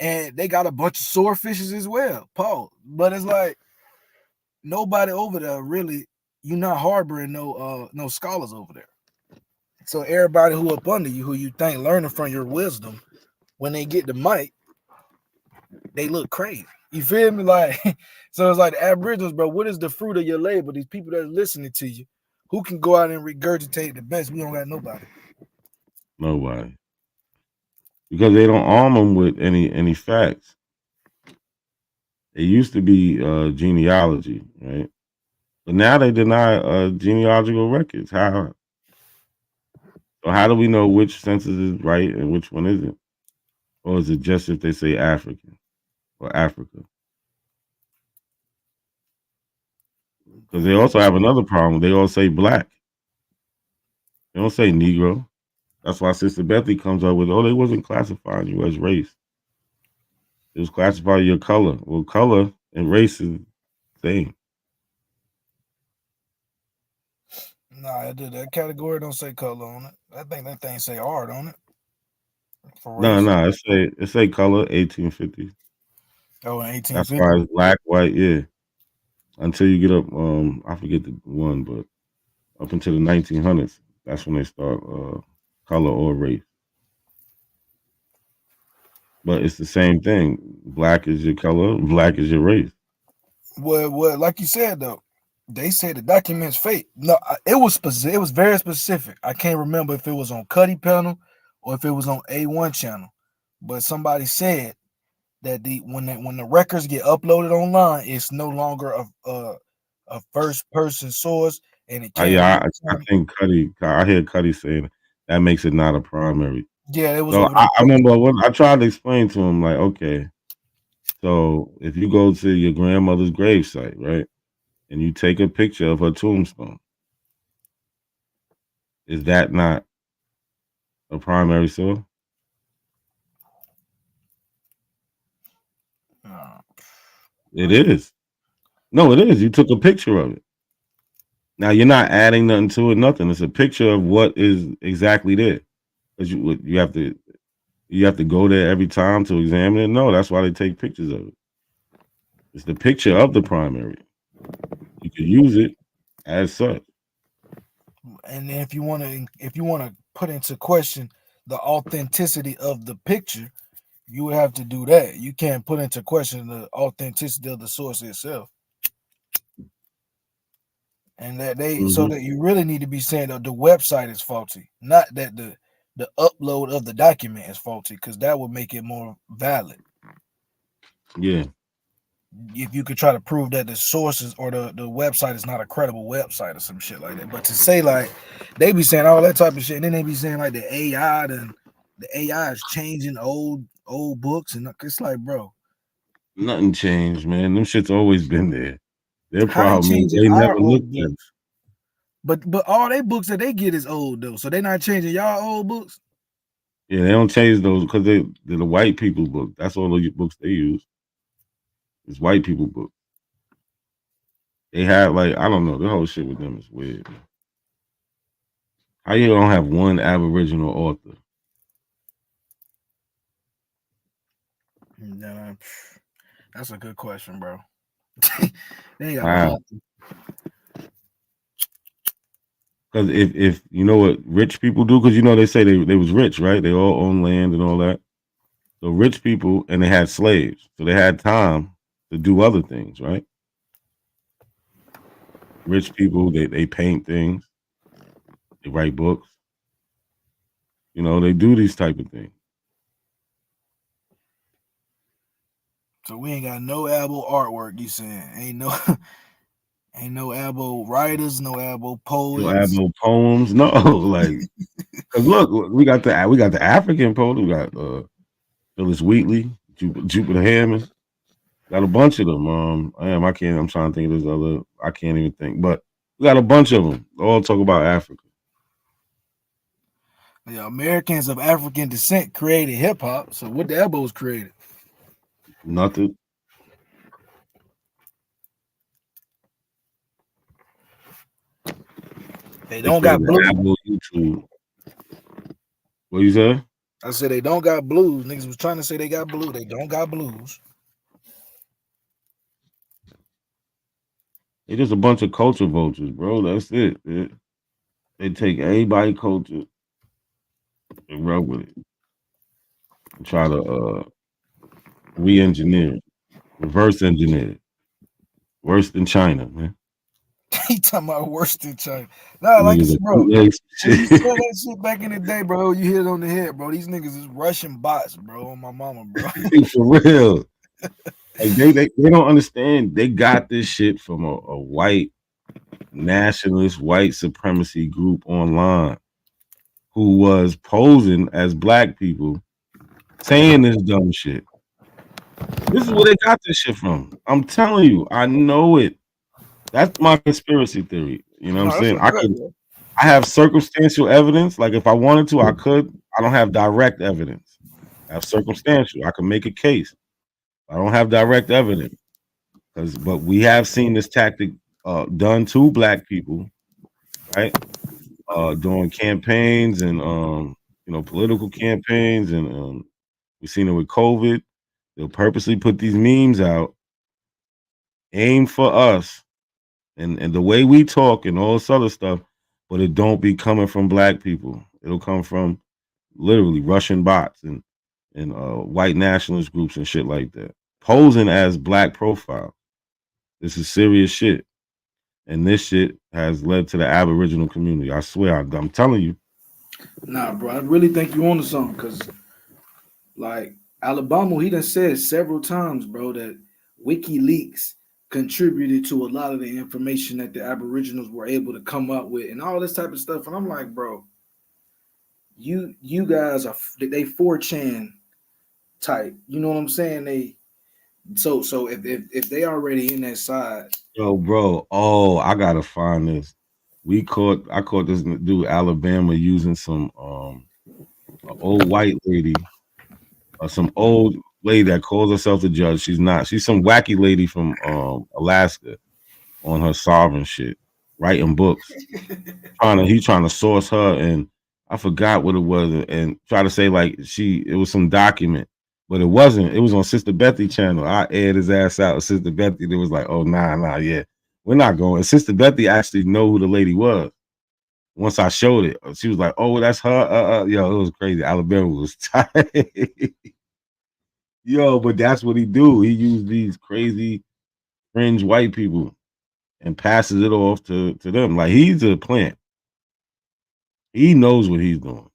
and they got a bunch of swordfishes as well, Paul. But it's like nobody over there really, you're not harboring no scholars over there. So everybody who up under you, who you think learning from your wisdom, when they get the mic, they look crazy. You feel me? Like, so it's like the Aboriginals, bro. What is the fruit of your labor? These people that are listening to you, who can go out and regurgitate the best? We don't got nobody. Nobody. Because they don't arm them with any facts. It used to be genealogy, right? But now they deny genealogical records. How? So how do we know which census is right and which one isn't? Or is it just if they say African or Africa? Because they also have another problem. They all say black. They don't say Negro. That's why Sister Bethy comes up with, oh, they wasn't classifying you as race. It was classifying your color. Well, color and race is the same. Nah, that category don't say color on it. I think that thing say art on it. No, it say color 1850. Oh, in That's 1850. why it's black, white, yeah. Until you get up, I forget the one, but up until the 1900s, that's when they start color or race. But it's the same thing. Black is your color, black is your race. Well, like you said though, they said the document's fake. No, it was specific. It was very specific. I can't remember if it was on Cuddy panel or if it was on A1 channel, but somebody said that when the records get uploaded online, it's no longer a first person source, and it can't be. I think I hear Cuddy saying that makes it not a primary. Yeah, it was So over there. I remember I tried to explain to him, like, okay, so if you go to your grandmother's gravesite, right, and you take a picture of her tombstone, is that not a primary source? It is. No, it is. You took a picture of it. Now you're not adding nothing to it, nothing. It's a picture of what is exactly there. Because you have to go there every time to examine it. No, that's why they take pictures of it. It's the picture of the primary. You can use it as such. And if you want to put into question the authenticity of the picture, you would have to do that. You can't put into question the authenticity of the source itself. And that so that you really need to be saying that the website is faulty, not that the upload of the document is faulty, because that would make it more valid. Yeah. If you could try to prove that the sources or the website is not a credible website or some shit like that. But to say like they be saying all that type of shit, and then they be saying like the AI is changing old books, and it's like, bro, Nothing changed, man. Them shit's always been there. Their how they problem is changing they our never old looked at it. books? But all they books that they get is old though, so they not changing y'all old books. Yeah, they don't change those because they're the white people book. That's all the books they use. It's white people book. They have like, I don't know, the whole shit with them is weird. Man. How you don't have one Aboriginal author? Nah, that's a good question, bro. They got Wow. Because if you know what rich people do, because you know they say they was rich, right? They all own land and all that. So rich people, and they had slaves, so they had time to do other things, right? Rich people, they paint things, they write books, you know, they do these type of things. So we ain't got no Abo artwork. You saying ain't no Abo writers, no Abo poets, You have no poems, no, like, cause look, we got the African poet, we got Phyllis Wheatley, Jupiter Hammond, got a bunch of them. I'm trying to think of this other, I can't even think, but we got a bunch of them. All talk about Africa. Yeah, Americans of African descent created hip hop. So what the Abos created? Nothing. They don't got blues. YouTube. What you say? I said they don't got blues. Niggas was trying to say they got blues. They don't got blues. They just a bunch of culture vultures, bro. That's it. They take everybody's culture and run with it. And try to re-engineer it, reverse engineer it. Worse than China, man. He talking about worse than China. Nah, like I said, bro. When you said that shit back in the day, bro, you hit it on the head, bro. These niggas is Russian bots, bro. On my mama, bro. For real. Like they don't understand. They got this shit from a white nationalist, white supremacy group online who was posing as black people saying this dumb shit. This is where they got this shit from. I'm telling you, I know it. That's my conspiracy theory. You know what I'm saying? I have circumstantial evidence. Like if I wanted to, I could. I don't have direct evidence. I have circumstantial. I can make a case. I don't have direct evidence. But we have seen this tactic done to black people, right? During campaigns and political campaigns, and we've seen it with COVID. They'll purposely put these memes out, aim for us, and the way we talk and all this other stuff, but it don't be coming from black people. It'll come from literally Russian bots and white nationalist groups and shit like that, posing as black profile. This is serious shit, and this shit has led to the Aboriginal community. I swear, I'm telling you. Nah, bro, I really think you onto something, because like Alabama, he done said several times, bro, that WikiLeaks contributed to a lot of the information that the Aboriginals were able to come up with and all this type of stuff. And I'm like, bro, you guys are they 4chan type. You know what I'm saying? They so if they already in that side. Yo, bro. Oh, I gotta find this. I caught this dude Alabama using some an old white lady, some old lady that calls herself a judge. She's not. She's some wacky lady from Alaska on her sovereign shit, writing books. He's trying to source her, and I forgot what it was, and try to say like it was some document, but it wasn't. It was on Sister Bethy channel. I aired his ass out with Sister Bethy. It was like, oh nah, yeah, we're not going. And Sister Bethy actually know who the lady was. Once I showed it, she was like, oh, that's her. Yo, it was crazy. Alabama was tight. Yo, but that's what he do. He used these crazy fringe white people and passes it off to them. Like he's a plant. He knows what he's doing.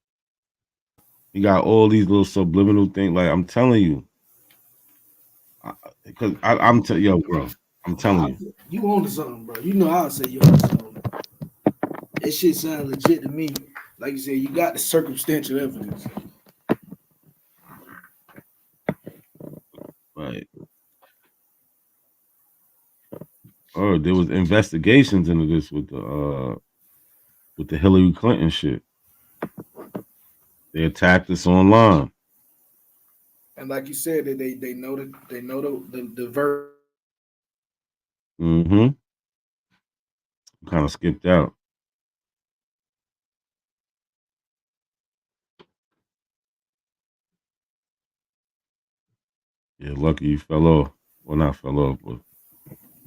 He got all these little subliminal things. Like I'm telling you, because yo, bro, I'm telling you. You on to something, bro. You know I'll say you on to something. That shit sounds legit to me. Like you said, you got the circumstantial evidence. Right. Oh, there was investigations into this with the Hillary Clinton shit. They attacked us online. And like you said, they know the verb. Mm-hmm. Kind of skipped out. Yeah, lucky you fell off. Well, not fell off, but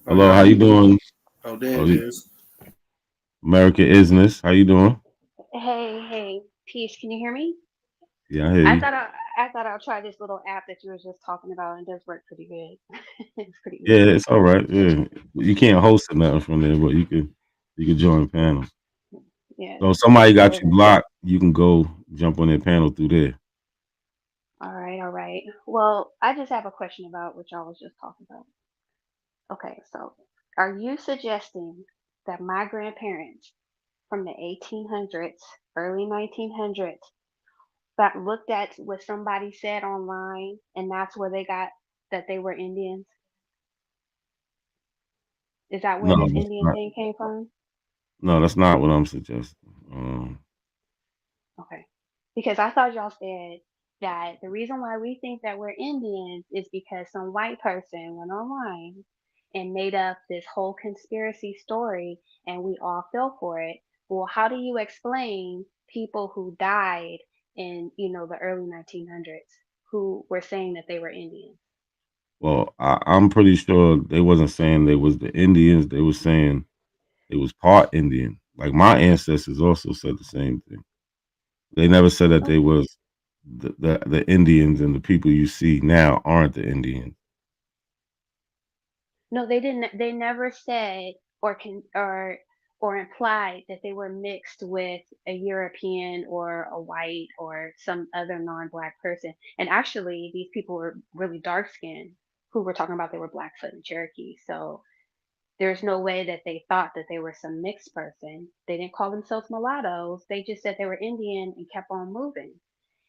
hello, how you doing? Oh, there it is. America Isness, how you doing? Hey, peace. Can you hear me? Yeah, I hear you. I thought I'll try this little app that you were just talking about, and it does work pretty good. It's pretty Yeah, easy. it's all right. Yeah, you can't host or nothing from there, but you could join panel. Yeah. So if somebody got So, you blocked, you can go jump on their panel through there. all right. Well, I just have a question about what y'all was just talking about. Okay, so are you suggesting that my grandparents from the 1800s, early 1900s, that looked at what somebody said online, and that's where they got that they were Indians? Is that where No, this that's Indian not. thing came from? No, that's not what I'm suggesting. Okay. Because I thought y'all said that the reason why we think that we're Indians is because some white person went online and made up this whole conspiracy story and we all fell for it. Well, how do you explain people who died in, the early 1900s who were saying that they were Indians? Well, I'm pretty sure they wasn't saying they was the Indians. They was saying they was part Indian. Like my ancestors also said the same thing. They never said that they was the Indians, and the people you see now aren't the Indians. No, they didn't. They never said or implied that they were mixed with a European or a white or some other non-black person. And actually, these people were really dark skinned who were talking about they were Blackfoot and Cherokee. So there's no way that they thought that they were some mixed person. They didn't call themselves mulattoes. They just said they were Indian and kept on moving.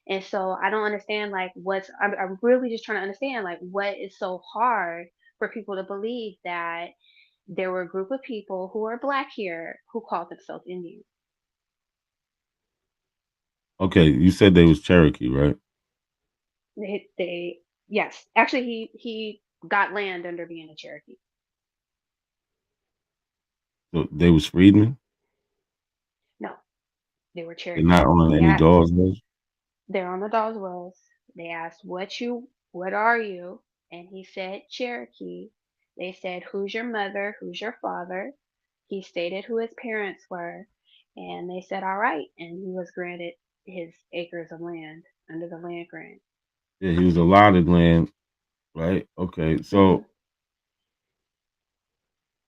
And so I don't understand like I'm really just trying to understand like what is so hard for people to believe that there were a group of people who are black here who called themselves Indian. Okay, you said they was Cherokee, right? They yes, actually he got land under being a Cherokee. So they was freedmen. No, they were They're not Cherokee. on any Dawes list. They're on the Dawes Wells. They asked what you "What are you?" And he said, "Cherokee." They said, "Who's your mother? Who's your father?" He stated who his parents were, and they said, "All right." And he was granted his acres of land under the land grant. Yeah, he was allotted land, right? Okay, Mhm. so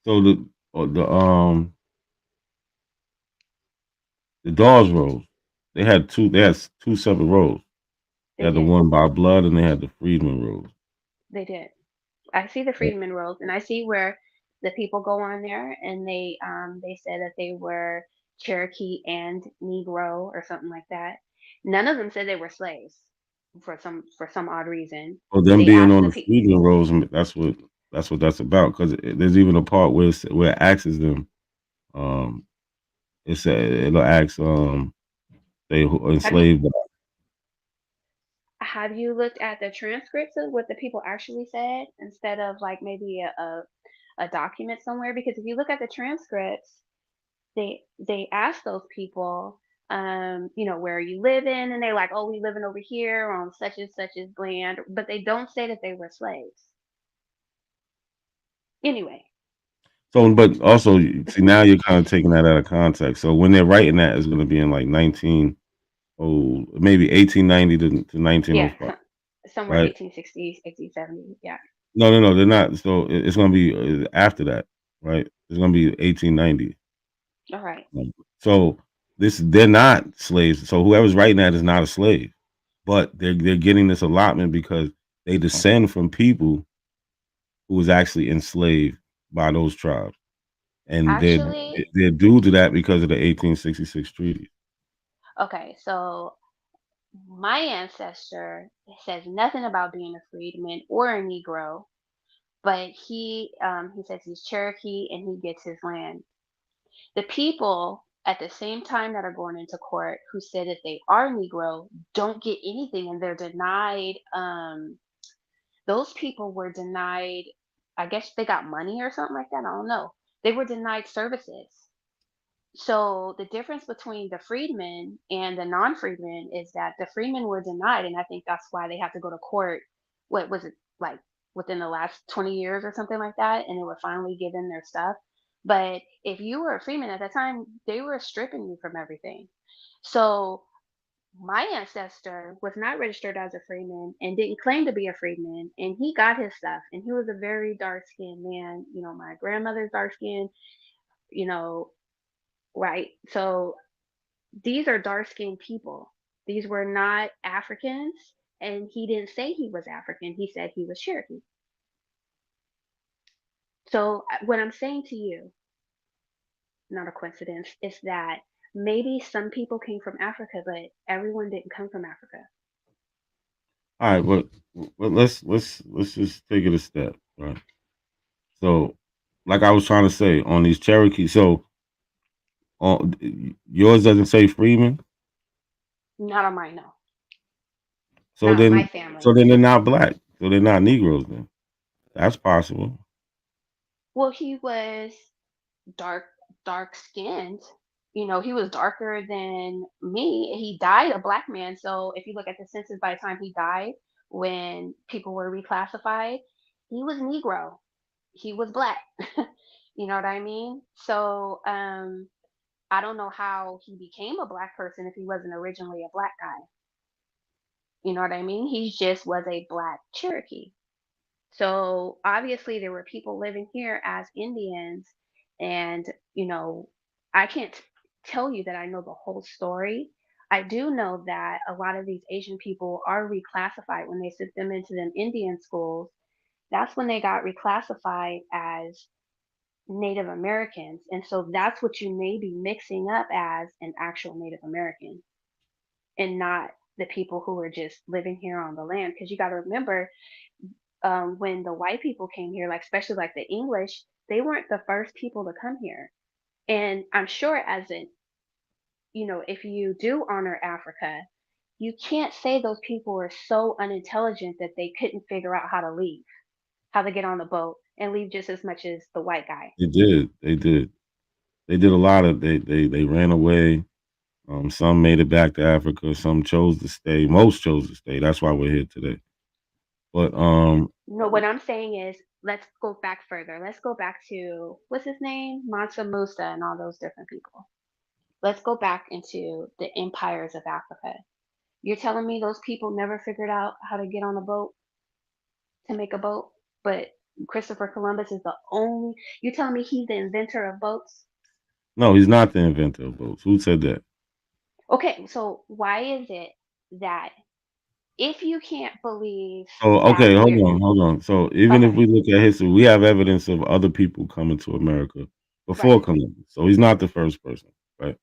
the Dawes rolls, they had two. They had two separate rolls. They They had the did. one by blood, and they had the freedman rolls. They did. I see the Right. freedmen rolls, and I see where the people go on there and they said that they were Cherokee and Negro or something like that. None of them said they were slaves for some odd reason. Well, them They being asked on the the people. freedman rolls, that's what that's about. Because there's even a part where it asks them. Um, it'll ask they who Have you enslaved. have you looked at the transcripts of what the people actually said instead of like maybe a document somewhere? Because if you look at the transcripts, they ask those people, where are you living? And they're like, oh, we living over here on such and such as land, but they don't say that they were slaves. Anyway, So, but also, see, now you're kind of taking that out of context. So when they're writing that, it's going to be in like maybe 1890 to yeah, 1905, somewhere right? 1860s, 1870. Yeah. No, no, no, they're not. So it's going to be after that, right? It's going to be 1890. All right. So they're not slaves. So whoever's writing that is not a slave, but they're getting this allotment because they descend from people who was actually enslaved by those tribes, and Actually, they're due to that because of the 1866 treaty. okay, so my ancestor says nothing about being a freedman or a Negro, but he says he's Cherokee and he gets his land. The people at the same time that are going into court who said that they are Negro don't get anything and they're denied. Those people were denied, I guess they got money or something like that. I don't know. They were denied services. So the difference between the freedmen and the non-freedmen is that the freedmen were denied, and I think that's why they have to go to court. What was it like within the last 20 years or something like that, and they were finally given their stuff. But if you were a freeman at that time, they were stripping you from everything. So my ancestor was not registered as a freeman and didn't claim to be a freedman, and he got his stuff, and he was a very dark-skinned man. My grandmother's dark-skinned, you know, right? So these are dark skinned people. These were not Africans. And he didn't say he was African. He said he was Cherokee. So what I'm saying to you, not a coincidence, is that maybe some people came from Africa, but everyone didn't come from Africa. All right, but let's just take it a step, right? So, like I was trying to say on these Cherokee, so yours doesn't say Freeman, Not on mine, no. so Not on my then family. so then they're not black, so they're not Negroes. Then that's possible. Well, he was dark dark skinned. He was darker than me. He died a black man. So if you look at the census, by the time he died, when people were reclassified, he was Negro. He was black. You know what I mean? So I don't know how he became a black person if he wasn't originally a black guy. You know what I mean? He just was a black Cherokee. So obviously there were people living here as Indians, and I can't tell you that I know the whole story. I do know that a lot of these Asian people are reclassified when they sent them into them Indian schools. That's when they got reclassified as Native Americans. And so that's what you may be mixing up as an actual Native American and not the people who are just living here on the land. Because you got to remember, when the white people came here, like especially like the English, they weren't the first people to come here. And I'm sure if you do honor Africa, you can't say those people were so unintelligent that they couldn't figure out how to leave, how to get on the boat and leave just as much as the white guy. They did, they did a lot of they ran away. Some made it back to Africa. Some chose to stay. Most chose to stay. That's why we're here today. But No, what I'm saying is, let's go back further. Let's go back to, what's his name? Mansa Musa and all those different people. Let's go back into the empires of Africa. You're telling me those people never figured out how to get on a boat, to make a boat? But Christopher Columbus is the only, you're telling me he's the inventor of boats? no, he's not the inventor of boats. Who said that? Okay, so why is it that if you can't believe Oh, that okay, there, hold on. So even if we look at history, we have evidence of other people coming to America before right, Columbus. So he's not the first person, right?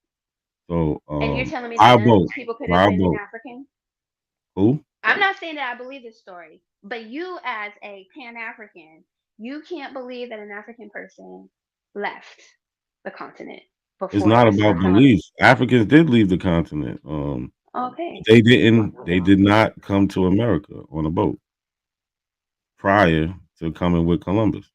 So and you're telling me that our none of boat, those people could have our been an boat. African? Who? I'm not saying that I believe this story, but you as a Pan-African, you can't believe that an African person left the continent It's before not Christopher about Columbus. beliefs. Africans did leave the continent. Okay. They didn't. They did not come to America on a boat prior to coming with Columbus.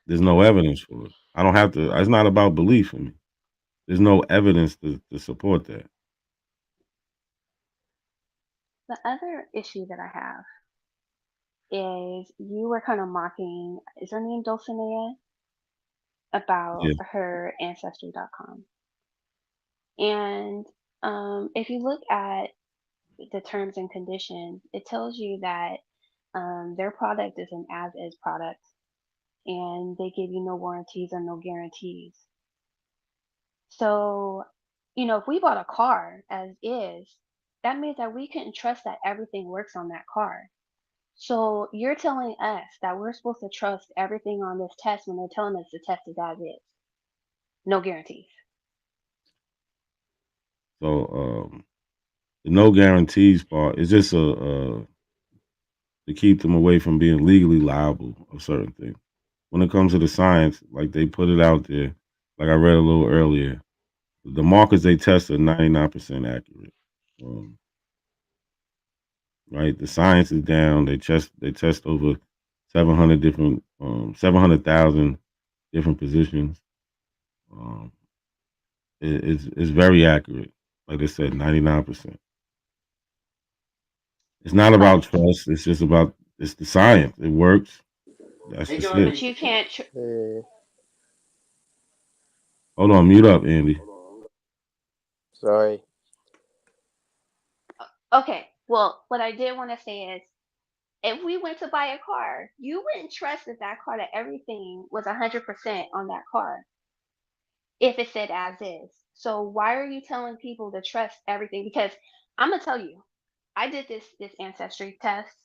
There's no evidence for it. I don't have to. It's not about belief for me. There's no evidence to support that. The other issue that I have is you were kind of mocking, is her name Dulcinea? About Yeah. her ancestry.com. And if you look at the terms and conditions, it tells you that their product is an as is product and they give you no warranties or no guarantees. So, if we bought a car as is, that means that we couldn't trust that everything works on that car. So you're telling us that we're supposed to trust everything on this test when they're telling us the test is as is. No guarantees. So the no guarantees part is just to keep them away from being legally liable of certain things. When it comes to the science, like they put it out there, like I read a little earlier, the markers they test are 99% accurate. Right, the science is down. They test over 700,000 different positions. Um, it's very accurate. Like I said, 99%. It's not about But trust. It's just about it's the science. It works. That's just it. but you can't. Hold on, mute up, Andy. Sorry. Okay. Well, what I did want to say is, if we went to buy a car, you wouldn't trust that car, that everything was 100% on that car if it said as is. So why are you telling people to trust everything? Because I'm gonna tell you, I did this ancestry test,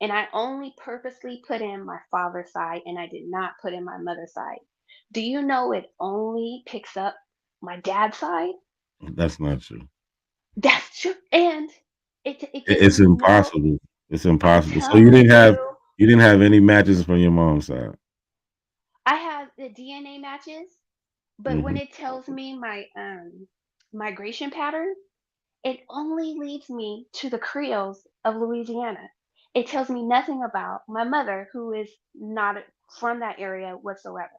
and I only purposely put in my father's side, and I did not put in my mother's side. Do you know it only picks up my dad's side? That's not true. That's true, and it gives It's me no. impossible. It's I'm impossible. So telling you, you didn't have any matches from your mom's side. I have the DNA matches, but when Hmm. it tells me my migration pattern, it only leads me to the Creoles of Louisiana. It tells me nothing about my mother, who is not from that area whatsoever.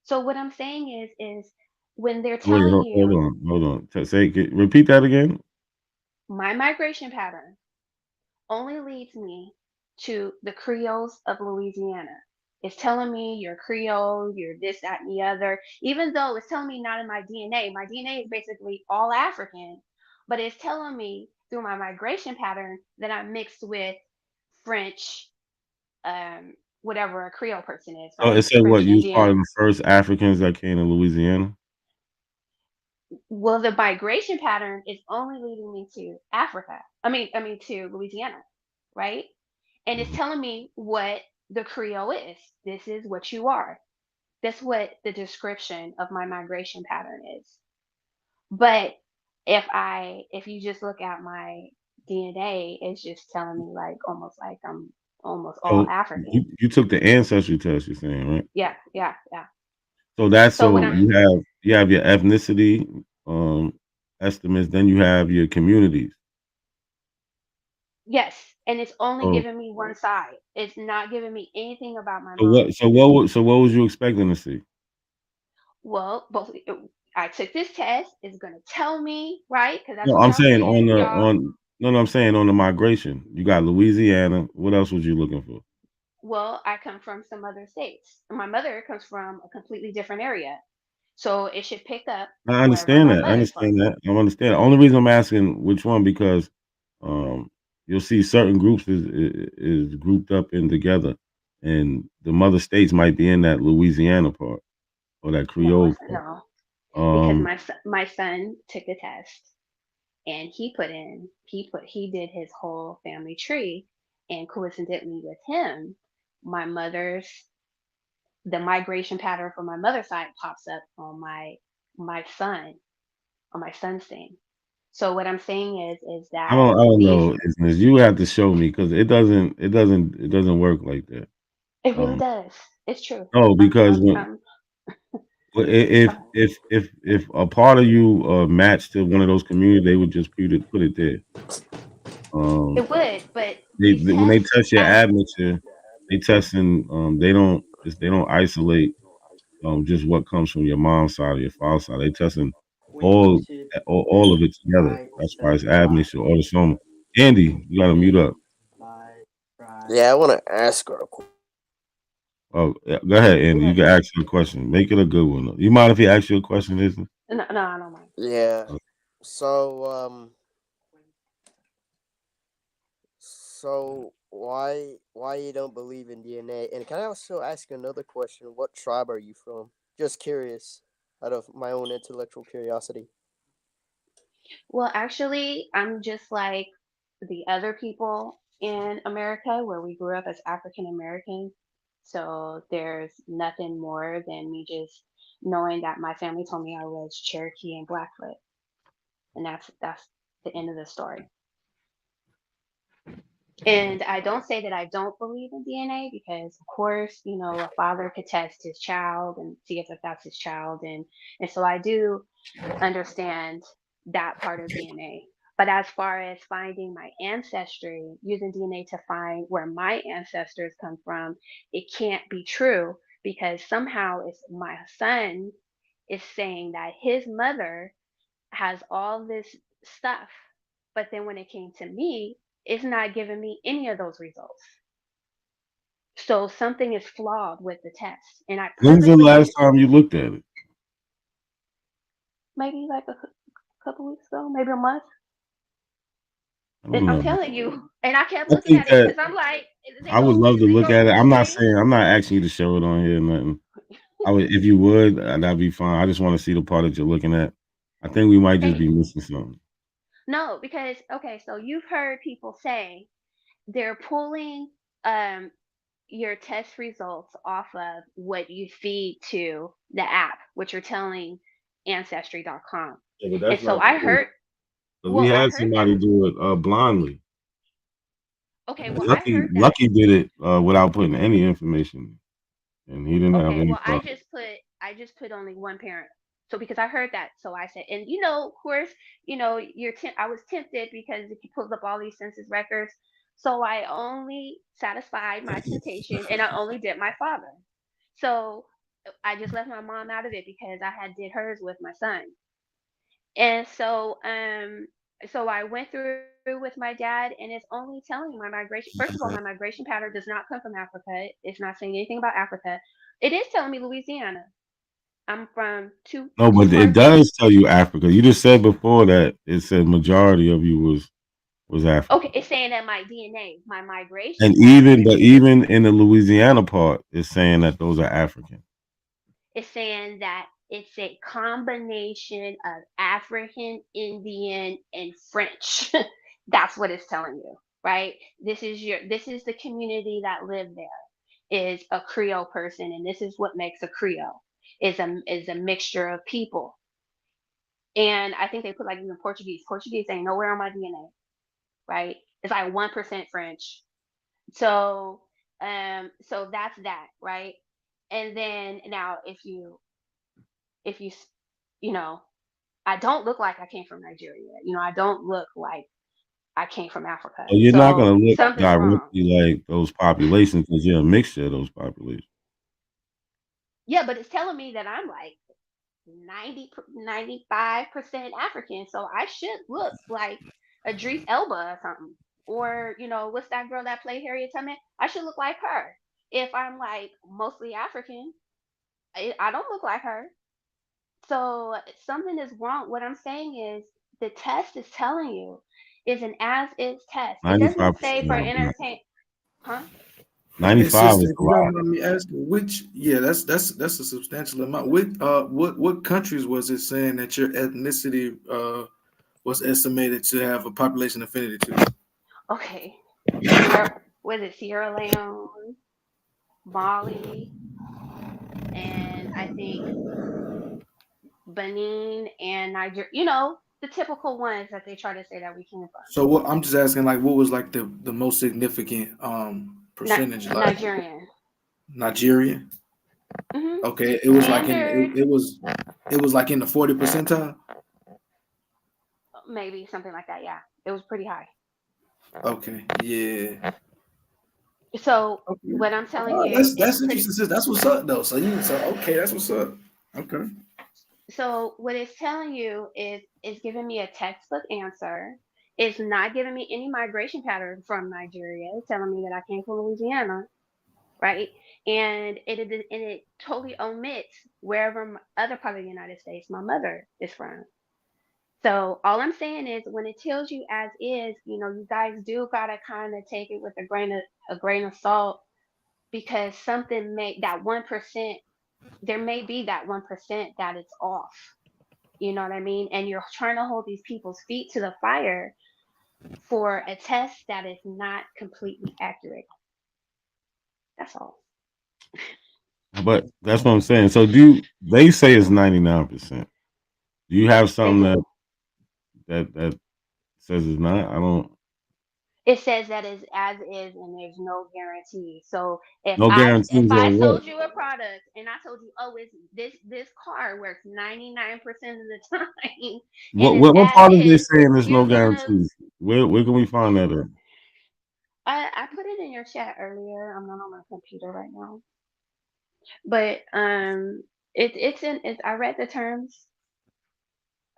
So what I'm saying is when they're Wait, telling hold you on, hold on. Repeat that again. my migration pattern only leads me to the Creoles of Louisiana. It's telling me you're Creole, you're this, that, and the other, even though it's telling me not in my DNA. My DNA is basically all African, but it's telling me through my migration pattern that I'm mixed with French, whatever a Creole person is, So it right? said what? French You was part of Indian. the first Africans that came to Louisiana. Well, the migration pattern is only leading me to Africa. I mean to Louisiana, right? And it's telling me what the Creole is. This is what you are. That's what the description of my migration pattern is. But if you just look at my DNA, it's just telling me almost like I'm almost all So African. you took the ancestry test. You're saying, right? Yeah, yeah, yeah. So that's So what so I'm you have your ethnicity estimates. Then you have your communities. yes, and it's only So giving me one side. It's not giving me anything about my so mom. what? So what was you expecting to see? Well, I took this test. It's gonna tell me, right? Because that's No, what I'm y'all saying saying. Y'all, No, I'm saying on the migration. You got Louisiana. What else was you looking for? Well, I come from some other states. My mother comes from a completely different area. So it should pick up I wherever understand my that. I mother's from. understand that. I understand. The only reason I'm asking which one because you'll see certain groups is grouped up in together, and the mother states might be in that Louisiana part or that No, Creole it's part. no, because my son took the test and he did his whole family tree, and coincidentally with him, my mother's the migration pattern for my mother's side pops up on my son on my son's thing. So what I'm saying is I that don't these know. You have to show me because it doesn't work like that. it really does. It's true. No, because when I'm if a part of you matched to one of those communities, they would just put it there. it would, but They, these when they tests test your admixture, they testing they don't isolate just what comes from your mom's side or your father's side. They testing all all of it together. That's why it's admixture, autosomal. Andy, you gotta mute up. Yeah, I want to ask her a question. Oh, yeah, go ahead, Andy. You can ask your question. Make it a good one. Though. You mind if he asks you a question, Isn't? no, I don't mind. Yeah. So why you don't believe in DNA? And can I also ask another question? What tribe are you from? Just curious, out of my own intellectual curiosity. Well, actually, I'm just like the other people in America where we grew up as African Americans. So there's nothing more than me just knowing that my family told me I was Cherokee and Blackfoot, and that's the end of the story. And I don't say that I don't believe in DNA because, of course, a father could test his child and see if that's his child, and so I do understand that part of DNA. But as far as finding my ancestry, using DNA to find where my ancestors come from, it can't be true because somehow it's my son is saying that his mother has all this stuff, but then when it came to me, it's not giving me any of those results. So something is flawed with the test, and I When's the purposely last did time you looked at it? maybe like a couple weeks ago, maybe a month. I And don't I'm know. telling you, and I kept I looking think at it that because I'm like, I would love to is it look gonna at it. I'm not change? saying I'm not asking you to show it on here or nothing. I would if you would, that'd be fine. I just want to see the part that you're looking at. I think we might just Okay, be missing something. no, because okay, so you've heard people say they're pulling um your test results off of what you feed to the app, which you're telling ancestry.com. Yeah, but And that's so not the I case. heard, Because we well, I had heard that. somebody do it blindly. Okay, well, I Lucky heard that. Lucky did it without putting any information, and he didn't have Okay, any well, problem. I just put only one parent. So because I heard that, so I said, and of course, I was tempted because if you pulled up all these census records, so I only satisfied my temptation and I only did my father. So I just left my mom out of it because I had did hers with my son. And so I went through with my dad, and it's only telling my migration. First of all, my migration pattern does not come from Africa. It's not saying anything about Africa. It is telling me Louisiana. I'm from No, two but it parts of does tell you Africa. You just said before that it said majority of you was African. okay. It's saying that my DNA, my And migration pattern, even in the Louisiana part, it's saying that those are African. is saying that it's a combination of African, Indian, and French. That's what it's telling you, right? This is the community that lived there is a Creole person, and this is what makes a Creole is a mixture of people. And I think they put like even Portuguese. Portuguese ain't nowhere on my DNA, right? It's like 1% French. So that's that, right? And then now if you you know, I don't look like I came from Nigeria. I don't look like I came from Africa. So you're not So gonna look something's wrong. directly like those populations because you're a mixture of those populations. Yeah, but it's telling me that I'm like 95% African, so I should look like Idris Elba or something. Or, what's that girl that played Harriet Tubman? I should look like her. If I'm like mostly African, I don't look like her. So something is wrong. What I'm saying is the test is telling you is an as is test. It doesn't 95% say for of them. entertain, huh? 95 Sister, is if a you don't lot. mind me asking, which that's a substantial amount. What countries was it saying that your ethnicity was estimated to have a population affinity to? Okay. Was it Sierra Leone, Mali, and I think Benin and Nigeria. The typical ones that they try to say that we came from. So what I'm just asking, like, what was like the most significant percentage? Like Nigerian. Nigeria. Hmm. Okay, it was like Standard, it was like in the 40 percentile. maybe something like that. Yeah, it was pretty high. Okay, yeah. So Okay. what I'm telling Oh, you is that's pretty. interesting. Sis. That's what's up though. So okay, that's what's up. Okay. So what it's telling you is giving me a textbook answer. It's not giving me any migration pattern from Nigeria. It's telling me that I came from Louisiana, right? And it totally omits wherever other part of the United States my mother is from. So all I'm saying is when it tells you as is, you guys do gotta kind of take it with a grain of salt because something may that 1%, there may be that 1% that it's off. You know what I mean? And you're trying to hold these people's feet to the fire for a test that is not completely accurate. That's all. But that's what I'm saying. So they say it's 99%. Do you have They something do. that says it's not? I don't. It says that is as is and there's no guarantee. So if No I if guarantees I on what? sold you a product and I told you, oh, it's this car works 99% of the time and it's What as part is they is, saying there's no you're gonna guarantees? Where can we find that at? I put it in your chat earlier. I'm not on my computer right now. But it's I read the terms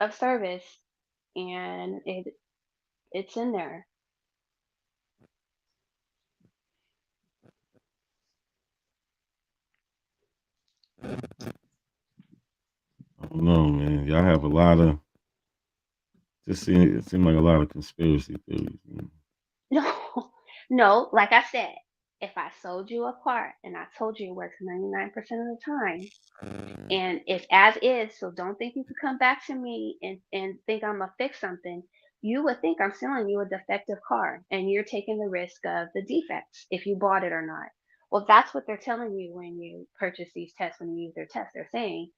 of service and it's in there. I don't know, man. Y'all have a lot of it seemed like a lot of conspiracy theories. Man. No, no, like I said, if I sold you a car and I told you it works 99% of the time, and it's as is, so don't think you could come back to me and think I'm gonna fix something. You would think I'm selling you a defective car and you're taking the risk of the defects if you bought it or not. Well, that's what they're telling you when you purchase these tests, when you use their tests. They're saying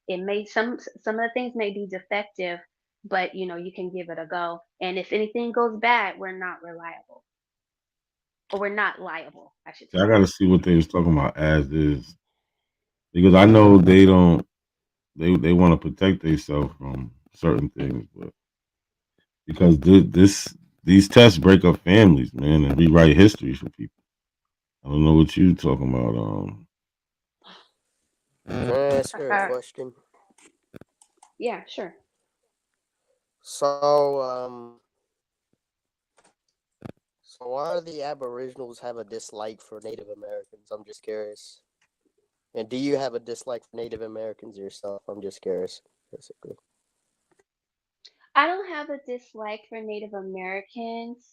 it may some of the things may be defective, but you can give it a go. And if anything goes bad, we're not reliable. Or we're not liable, I should See, I say. got to see what they was talking about as is because I know they don't. They want to protect themselves from certain things, but because these tests break up families, man, and rewrite histories for people. I don't know what you talking about. Can I ask her a question? Yeah, sure. So why do the Aboriginals have a dislike for Native Americans? I'm just curious. And do you have a dislike for Native Americans yourself? I'm just curious, basically. I don't have a dislike for Native Americans,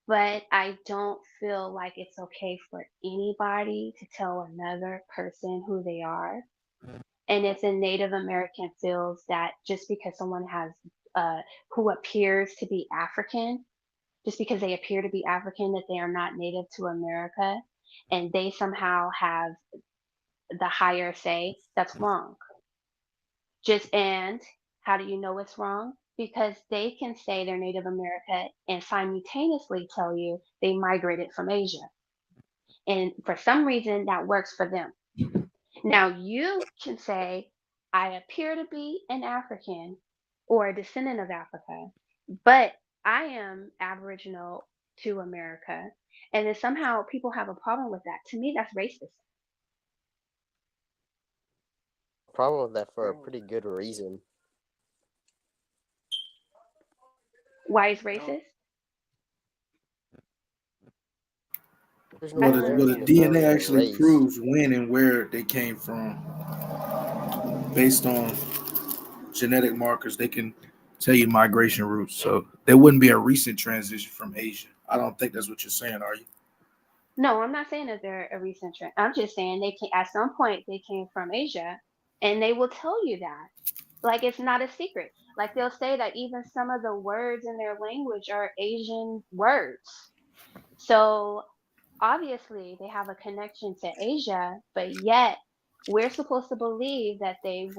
but I don't feel like it's okay for anybody to tell another person who they are. And if a Native American feels that just because someone has who appears to be African, just because they appear to be African, that they are not native to America, and they somehow have the higher say, that's wrong. And how do you know it's wrong? Because they can say they're Native America and simultaneously tell you they migrated from Asia. And for some reason, that works for them. Now, you can say, I appear to be an African or a descendant of Africa, but I am Aboriginal to America. And then somehow people have a problem with that. To me, that's racist. Problem with that for a pretty good reason. Why is racist? There's Well, no the American DNA American actually race. proves when and where they came from based on genetic markers. They can tell you migration routes. So there wouldn't be a recent transition from Asia. I don't think that's what you're saying, are you? No, I'm not saying that they're a recent trend. I'm just saying they can at some point they came from Asia, and they will tell you that. Like it's not a secret. Like they'll say that even some of the words in their language are Asian words. So obviously they have a connection to Asia, but yet we're supposed to believe that they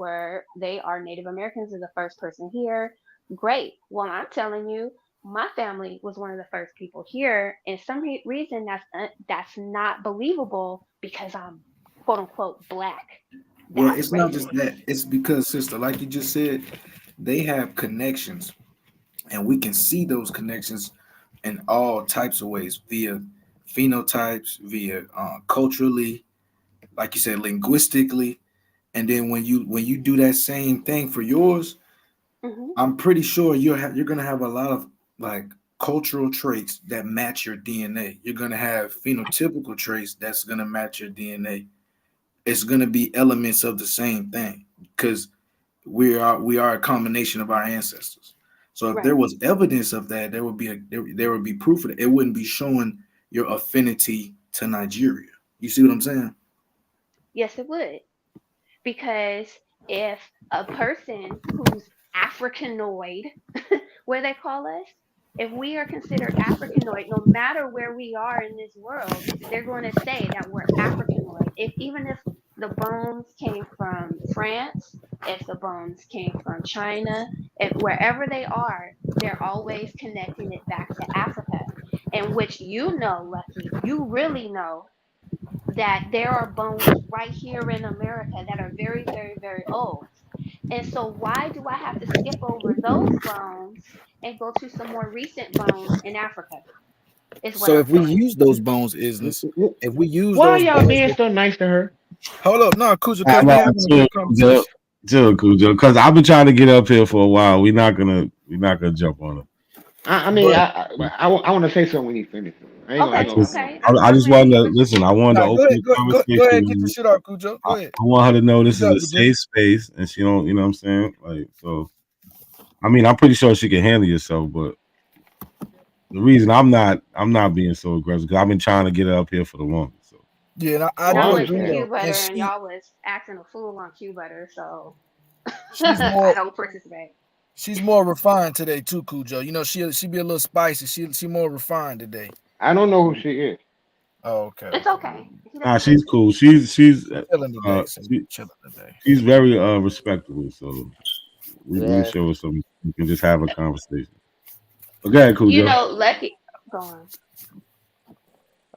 are Native Americans are the first person here. Great. Well, I'm telling you, my family was one of the first people here, and some reason that's not believable because I'm quote unquote black. Well, That's it's not just racist. that. It's because, sister, like you just said, they have connections, and we can see those connections in all types of ways via phenotypes, via culturally, like you said, linguistically. And then when you do that same thing for yours, Mm-hmm. I'm pretty sure you're gonna have a lot of like cultural traits that match your DNA. You're gonna have phenotypical traits that's gonna match your DNA. It's gonna be elements of the same thing because we are a combination of our ancestors. So if there was evidence of that, there would be proof of it. It wouldn't be showing your affinity to Nigeria. You see what I'm saying? Yes, it would. Because if a person who's Africanoid, where they call us, if we are considered Africanoid, no matter where we are in this world, they're going to say that we're Africanoid. Even if the bones came from France, if the bones came from China, if wherever they are, they're always connecting it back to Africa. In which Lucky, you really know that there are bones right here in America that are very, very, very old. And so, why do I have to skip over those bones and go to some more recent bones in Africa? Is what So I'm if we saying. use those bones, if we use Why those y'all bones, being so nice to her? hold up, no, Kuja, because we having a good conversation. Chill, Cujo, because I've been trying to get up here for a while. We're not gonna jump on it. I want to say something when you finish. I ain't Okay, gonna I just wanted to listen. I wanted to open the Go conversation. ahead, get your shit out, Cujo. Go ahead. I want her to know this Good is a job, Virginia. safe space, and she don't. You know what I'm saying? Like so. I mean, I'm pretty sure she can handle yourself, but the reason I'm not being so aggressive because I've been trying to get her up here for the longest. So. Yeah, and I do went agree to though. Q Butter and y'all was acting a fool on Q Butter, so I don't participate. She's more refined today too, Cujo. You know, she be a little spicy. She more refined today. I don't know who she is. Oh, okay. It's okay. She's cool. She's chilling today. Chilling today. She's very respectable. So we show her some. We can just have a conversation. But go ahead, Cujo. You know, Lucky. Go on.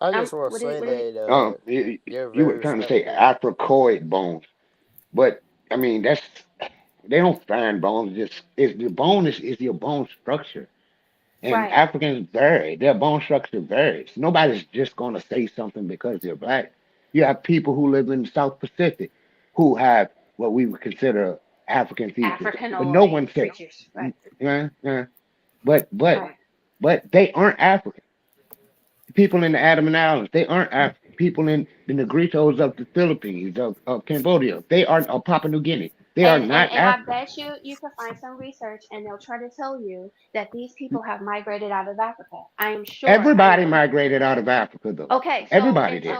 I just want to say that you were trying to say Africoid bones, but I mean they don't find bones. The bone is your bone structure, and Africans vary. Their bone structure varies. Nobody's just going to say something because they're black. You have people who live in the South Pacific who have what we would consider African features, but no one says. But they aren't African. People in the Andaman Islands, they aren't African. People in the Negritos of the Philippines, of Cambodia, they are of Papua New Guinea. They are not And I African. bet you can find some research and they'll try to tell you that these people have migrated out of Africa. I am sure. Everybody migrated out of Africa, though. Okay, so everybody did.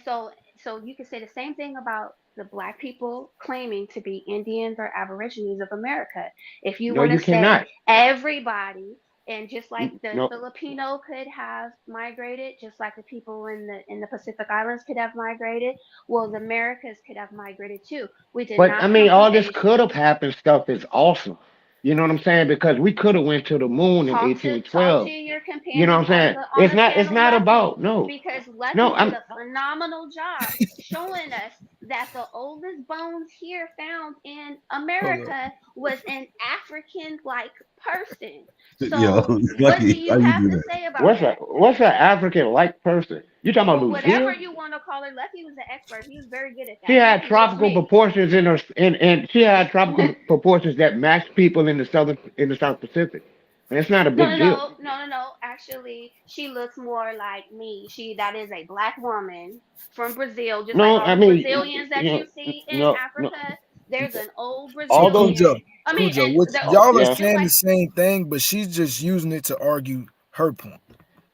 So you can say the same thing about the black people claiming to be Indians or Aborigines of America. If you want to say cannot. everybody, and just like the No. Filipino could have migrated, just like the people in the Pacific Islands could have migrated, well, the Americas could have migrated too. We did But not. I mean, come all from this Asia. could have happened stuff is awesome. You know what I'm saying? Because we could have went to the moon in Talk 1812. to your companion. You know what I'm saying? It's not about no. Because Lucky No, did a phenomenal job showing us that the oldest bones here found in America was an African-like person. So what do you have to say about that? What's an African-like person? You talking about Whatever Lucille? you want to call her, Lucky was an expert. He was very good at that. She had tropical proportions and she had tropical proportions that matched people in the South Pacific. It's not a big deal. No. Actually, she looks more like me. That is a black woman from Brazil, just like No, all I the mean, Brazilians that you see in no. Africa. There's an old All those. Brazilian. I mean, Cujo, and what the y'all are just Yeah. saying the like same thing, but she's just using it to argue her point.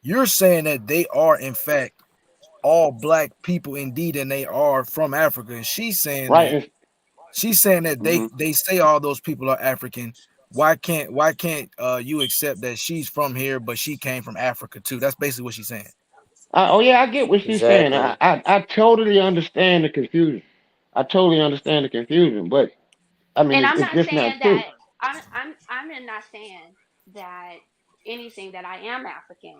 You're saying that they are, in fact, all black people indeed, and they are from Africa. And she's saying Right. that Mhm. they say all those people are African. Why can't you accept that she's from here, but she came from Africa too? That's basically what she's saying. Oh yeah, I get what she's saying. Exactly. I totally understand the confusion. I totally understand the confusion, but I mean, and I'm it's not just not saying true. that I'm not saying that anything that I am African.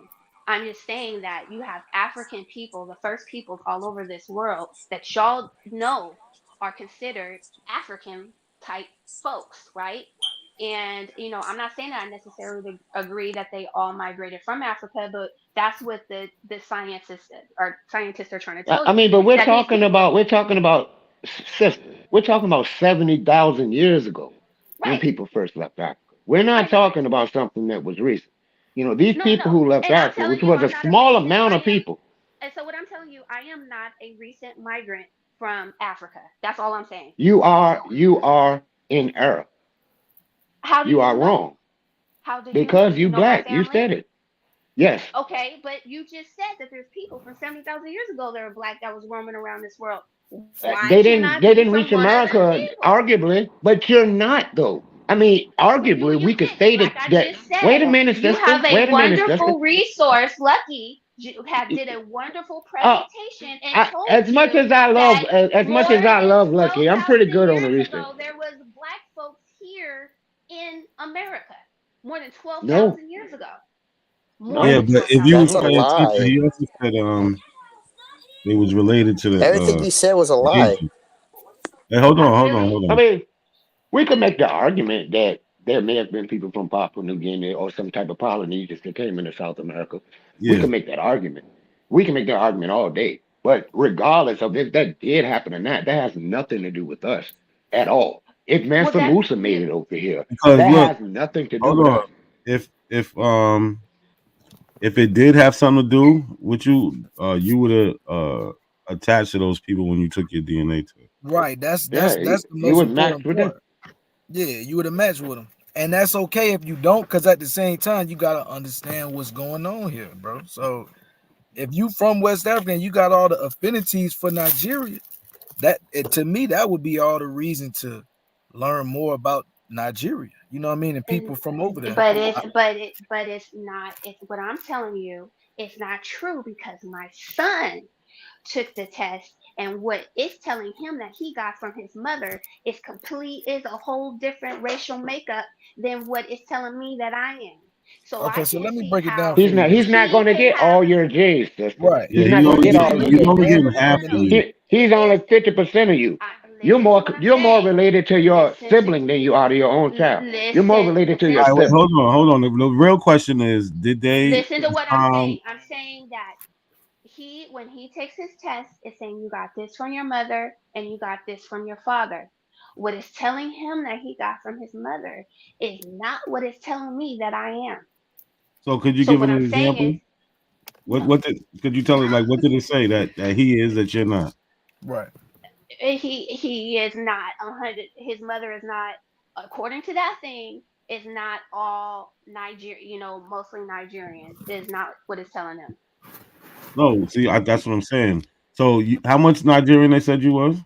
I'm just saying that you have African people, the first peoples all over this world that y'all know are considered African type folks, right? And I'm not saying that I necessarily agree that they all migrated from Africa, but that's what the scientists are trying to tell I you mean, but we're that these talking people, about sister, we're talking about 70,000 years ago when right? people first left Africa. We're not talking about something that was recent. These people No. who left And I'm Africa, telling which you, was a I'm not a small recent. amount of people. And so what I'm telling you, I am not a recent migrant from Africa. That's all I'm saying. You are in error. How do You you are know? wrong How do you know? because Do you you know my black. You family? said it. Yes. Okay, but you just said that there's people from 70,000 years ago that are black that was roaming around this world. Why They can't didn't I they be didn't from reach one of them America, people? arguably, but you're not though. I mean, arguably, You we could did, say like I that. just Wait a said. minute, You sister. have a Wait a minute, sister. wonderful resource. Lucky you did a wonderful Uh, presentation and told as much you as I love, that as much more as I than love Lucky, I'm pretty 12,000 good on the years research. ago there was black folks here in America. More than No, 12,000 years ago. More Yeah, no, than but if you 12,000 was That's a years paying ago. attention, lie. he also said they was related to Everything the he said was a lie. Asian. Hey, hold on, hold on, Really? hold I on. mean, we could make the argument that there may have been people from Papua New Guinea or some type of Polynesians that came into South America. We Yeah, can make that argument. We can make that argument all day. But regardless of if that did happen or not, that has nothing to do with us at all. If Well, Mansa that's Musa made it over here, because that look, has nothing to do hold with on. us. If it did have something to do with you, you would have attached to those people when you took your DNA test. Right. That's Yeah, the you most would match important with them. part. Yeah, you would have matched with them. And that's okay if you don't, because at the same time, you gotta understand what's going on here, bro. So if you from West Africa and you got all the affinities for Nigeria, to me, that would be all the reason to learn more about Nigeria. You know what I mean? And people from over there. but it's not. It's what I'm telling you. It's not true because my son took the test and what it's telling him that he got from his mother is a whole different racial makeup than what it's telling me that I am. So I Okay, so can let me see break it down how for you then. He's not he going to could get have all your J's, sister. Right. Yeah, He's not you going to only get get all your you J's. only getting half of no. you. He's only 50% of you. Listen to what I'm You're more saying. related to your Listen to sibling than you are to your own child. You're more listen related to your All right, wait, sibling. hold on. The real question is, did they listen to what I'm saying. I'm saying that when he takes his test, it's saying you got this from your mother and you got this from your father. What it's telling him that he got from his mother is not what it's telling me that I am. So could you So give what an I'm saying example? is no. Could you tell it, like, what did it say that he is that you're not? Right. He is not 100. His mother is not, according to that thing, is not all Niger. Mostly Nigerian is not what it's telling them. No, see, that's what I'm saying. So how much Nigerian they said you was?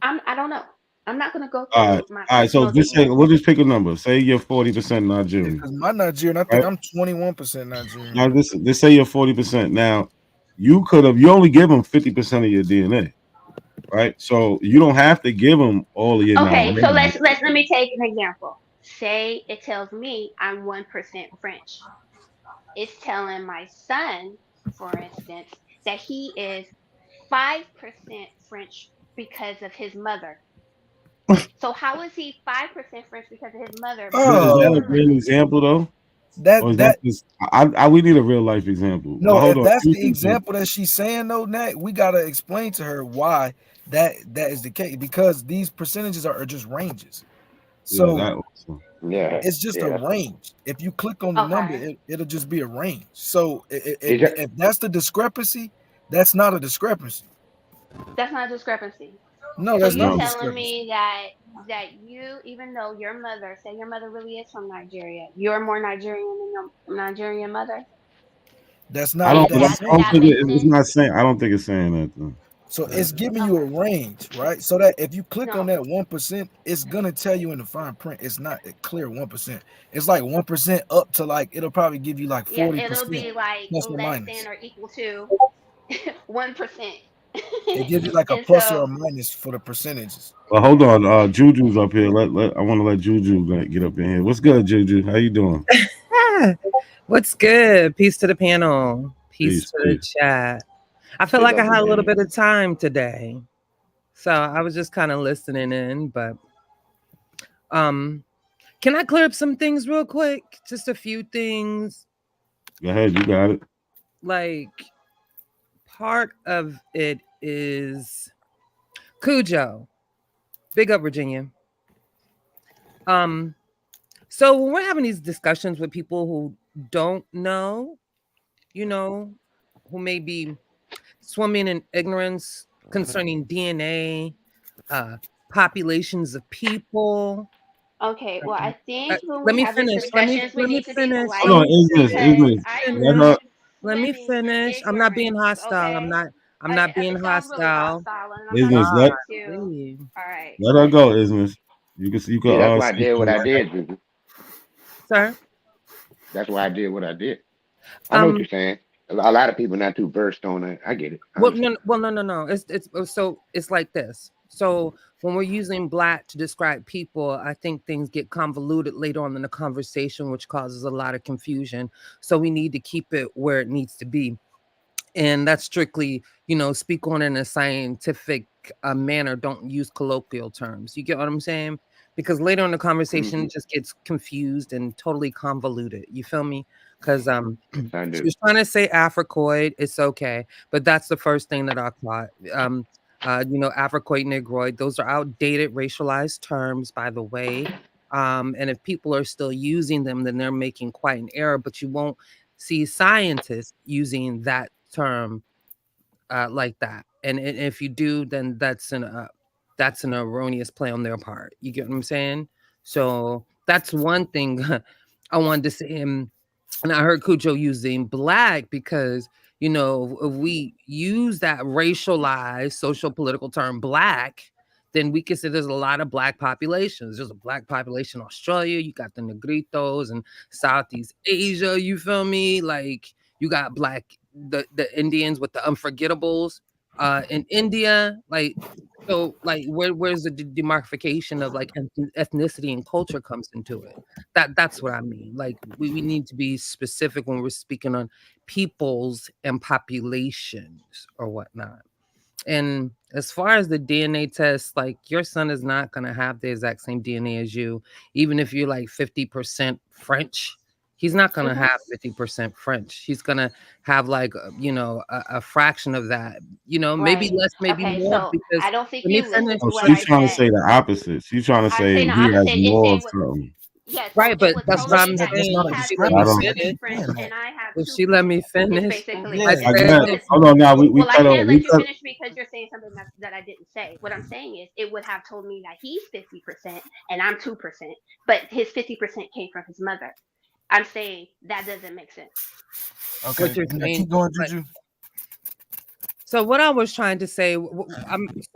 I don't know. I'm not gonna go All right, through my all right. So personal just say, DNA. we'll just pick a number. Say you're 40% Nigerian, Because my Nigerian, I think right? I'm 21% Nigerian. Now this say you're 40%. Now you only give them 50% of your DNA, right? So you don't have to give them all of your Okay, so Nigerian. let me take an example. Say it tells me I'm 1% French. It's telling my son, for instance, that he is 5% French because of his mother. So how is he 5% French because of his mother, but Is only that a Oh, real example though, or is that that just? We need a real life example. But no, hold if on, that's give me the some example. example that she's saying though, Nat, we gotta explain to her why that is the case because these percentages are just ranges. Yeah, So that also. Yeah, it's just a yeah. range. If you click on the number, Okay. it'll just be a range. So Is that if that's the discrepancy, that's not a discrepancy. That's not a discrepancy. No, So that's you're not a No. telling discrepancy. me that you, even though your mother, say your mother really is from Nigeria, you're more Nigerian than your Nigerian mother? That's I not what don't. But that's I don't That saying. think makes it's sense? not saying. I don't think it's saying that though. So Yeah. it's giving you a Okay. range, right? So that if you click on No. that 1%, it's gonna tell you in the fine print. It's not a clear 1%. It's like 1% up to like it'll probably give you like Yeah, 40% it'll be like plus or less than minus. or equal to 1%. It gives you like a And plus or a so, minus for the percentages. But hold on, Juju's up here. I want to let Juju get up in here. What's good, Juju? How you doing? What's good? Peace to the panel. Peace Peace, to the peace. chat. I feel Big like I up, had a little Virginia? bit of time today. So I was just kind of listening in, but can I clear up some things real quick? Just a few things. Go ahead, you got it. Like part of it is Cujo. Big up, Virginia. So when we're having these discussions with people who don't know, who may be swimming in ignorance concerning DNA, populations of people. okay, well, I think when Let we me have these finish. Let me discussions, we let me need to be finish. Hold on, polite Let because me Ignis. I am Let finish. not her. Let me swimming in finish. I'm not being ignorance, hostile. okay? I'm not It being sounds really hostile. hostile, and I'm not Ignis, gonna God, let let you. please. All right. let her go, Ignis. You See, that's can why I say did what I something. did, Juju. Sir. That's why I did what I did. I know what Um. you're saying. A lot of people not too versed on it. I get it. I Well, understand. no. It's like this. So when we're using black to describe people, I think things get convoluted later on in the conversation, which causes a lot of confusion. So we need to keep it where it needs to be. And that's strictly, speak on it in a scientific manner. Don't use colloquial terms. You get what I'm saying? Because later in the conversation, Mm-hmm. it just gets confused and totally convoluted. You feel me? Because Yes, I she do. was trying to say Africoid. It's okay, but that's the first thing that I caught. Africoid, Negroid. Those are outdated, racialized terms, by the way. And if people are still using them, then they're making quite an error. But you won't see scientists using that term like that. And if you do, then that's an erroneous play on their part. You get what I'm saying? So that's one thing I wanted to say. And I heard Cujo using black because, if we use that racialized social political term black, then we can say there's a lot of black populations. There's a black population in Australia. You got the Negritos and Southeast Asia. You feel me? Like you got the Indians with the unforgettables in India. Like where's the demarcation of like ethnicity and culture comes into it? That's what I mean. Like we need to be specific when we're speaking on peoples and populations or whatnot. And as far as the DNA test, like your son is not gonna have the exact same DNA as you, even if you're like 50% French. He's not gonna have 50% French. He's gonna have like a fraction of that. Maybe Right. less, maybe Okay, more. so Because I don't think let me you listened finish. Oh, to what she's I trying to said. say the opposite. She's trying to I'm say saying the he has opposite. It's more saying of something. yes, Right, it but would that's tell what me I'm that That's he not saying. a Did has you let me I don't. 50% finish? French discrepancy. and I have If she let 2%. me It's finish, basically I Yeah, that. Again, said, Because hold on now. We well, I cut off. can't let We you cut. finish because you're saying something that I didn't say. What I'm saying is it would have told me that he's 50% and I'm 2%, but his 50% came from his mother. I'm saying that doesn't make sense. what Okay. you're Now saying. keep going, But Juju. so what I was trying to say,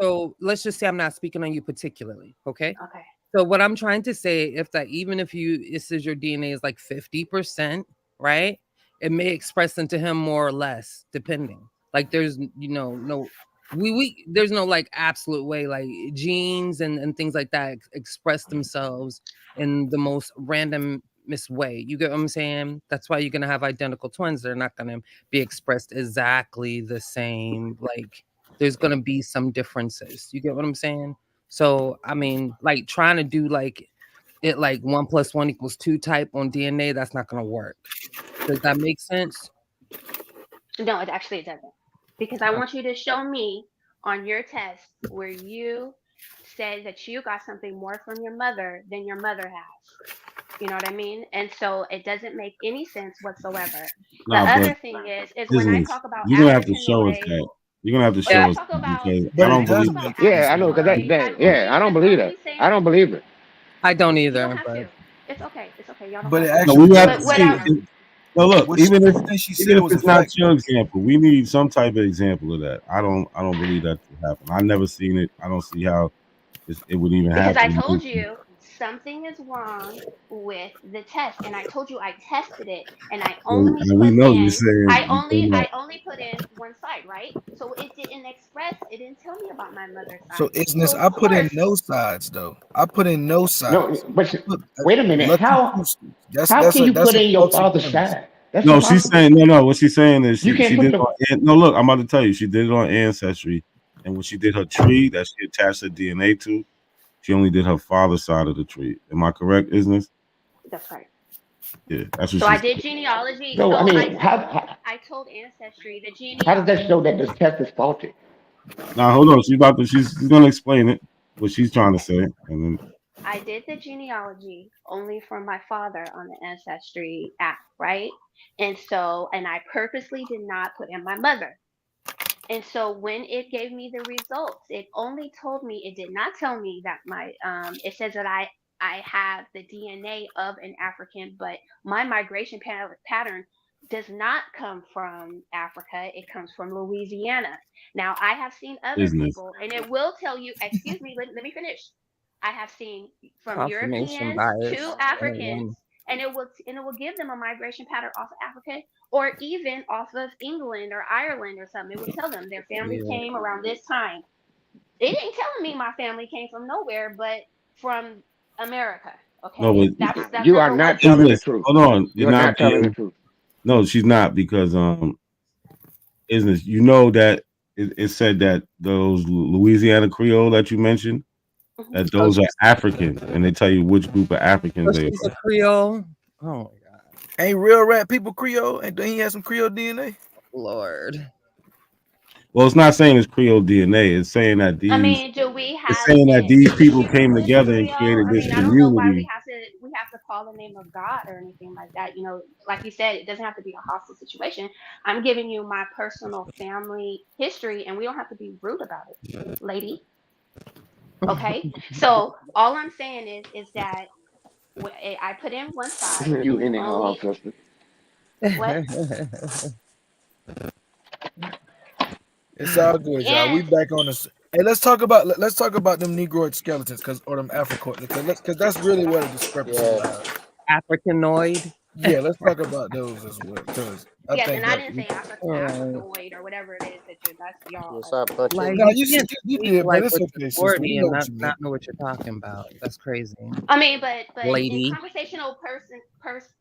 so let's just say I'm not speaking on you particularly, okay? Okay. So what I'm trying to say, even if this is your DNA is like 50%, right? It may express into him more or less, depending. Like there's no there's no like absolute way, like genes and things like that express themselves in the most randomest way. You get what I'm saying? That's why you're gonna have identical twins. They're not gonna be expressed exactly the same. Like there's gonna be some differences. You get what I'm saying? So I mean, like trying to do like it like 1+1=2 type on DNA, that's not gonna work. Does that make sense? No, it doesn't. Because I want you to show me on your test where you said that you got something more from your mother than your mother has. You know what I mean? And so it doesn't make any sense whatsoever. The Nah, but other thing is when I business. talk about You're gonna have to show us Africanoid, that. You're gonna have to when show I us talk that about because But I it don't when I does believe talk that. about make sense. Yeah, I know, because Africanoid, I don't believe that. I don't believe it. I don't you don't either, have but to. It's okay. It's okay. Y'all don't But have it to. No, actually we have does to But what see. make I sense. No, look, What even she said if was a it's not fact. your example, we need some type of example of that. I don't believe that to happen. I never seen it. I don't see how it would even because I happen. told you something is wrong with the test, and I told you I tested it, and I only And we put know you're in saying you came I up. only put in one side, right? So it didn't express. It didn't tell me about my mother's So side. isness, So of I put in course, no sides though. I put in no sides. No, but I put wait a minute. lucky How Tuesdays. That's how that's can a you that's put a in your faulty father's premise. side? That's No, she's impossible. saying no. What she's saying is You can't she put did it the on. No, look, I'm about to tell you. She did it on Ancestry, and when she did her tree that she attached her DNA to, she only did her father's side of the tree. Am I correct, Isness? that's right. Yeah, that's what So I she's. did genealogy. so I So mean, I told Ancestry the how does that show that genealogy. this test is faulty? Now hold on. She's gonna explain it. What she's trying to Okay. say, and then I did the genealogy only for my father on the Ancestry app, right? And I purposely did not put in my mother. And so when it gave me the results, it only told me, it did not tell me that it says that I have the DNA of an African, but my migration pattern does not come from Africa. It comes from Louisiana. Now, I have seen other business. people, and it will tell you, excuse me, let me finish. I have seen from confirmation Europeans to bias. Africans, and it will give them a migration pattern off of Africa or even off of England or Ireland or something. It would tell them their family Yeah. came around this time. It ain't telling me my family came from nowhere, but from America. No, Okay, but that's You are number one not thing. telling the Isness. truth. Hold on. You're You're not not telling the being. truth. No, she's not because Isness. You know that it said that those Louisiana Creole that you mentioned Mhm. that Oh, those are African, and they tell you which group of Africans they she's are. a Creole. Oh my God, Ain't real rat people Creole? And then he has some Creole DNA. Lord. Well, it's not saying it's Creole DNA. It's saying that I these. mean, do we It's have saying that an these people issue came with together and Creole? created I this mean, I don't know why community. we have to call the name of God or anything like that. You know, like you said, it doesn't have to be a hostile situation. I'm giving you my personal family history, and we don't have to be rude about it, lady. Okay. So all I'm saying is that I put in one side, You and it anyhow, only sister. what It's all good, y'all. We and back on this. Hey, let's talk about them Negroid skeletons, or them Africoid, because that's really where the discrepancy Yeah. lies. Africanoid. Yeah, let's talk about those as well, because I yes, think and I that. didn't say Right. Africoid or whatever it is that that's y'all Yes, are I saying. punch Like in. No, you you can't you speak did, but like it's with okay, sister. We authority know and what not you meant. not know what you're talking about. That's crazy, I mean, but in lady. conversational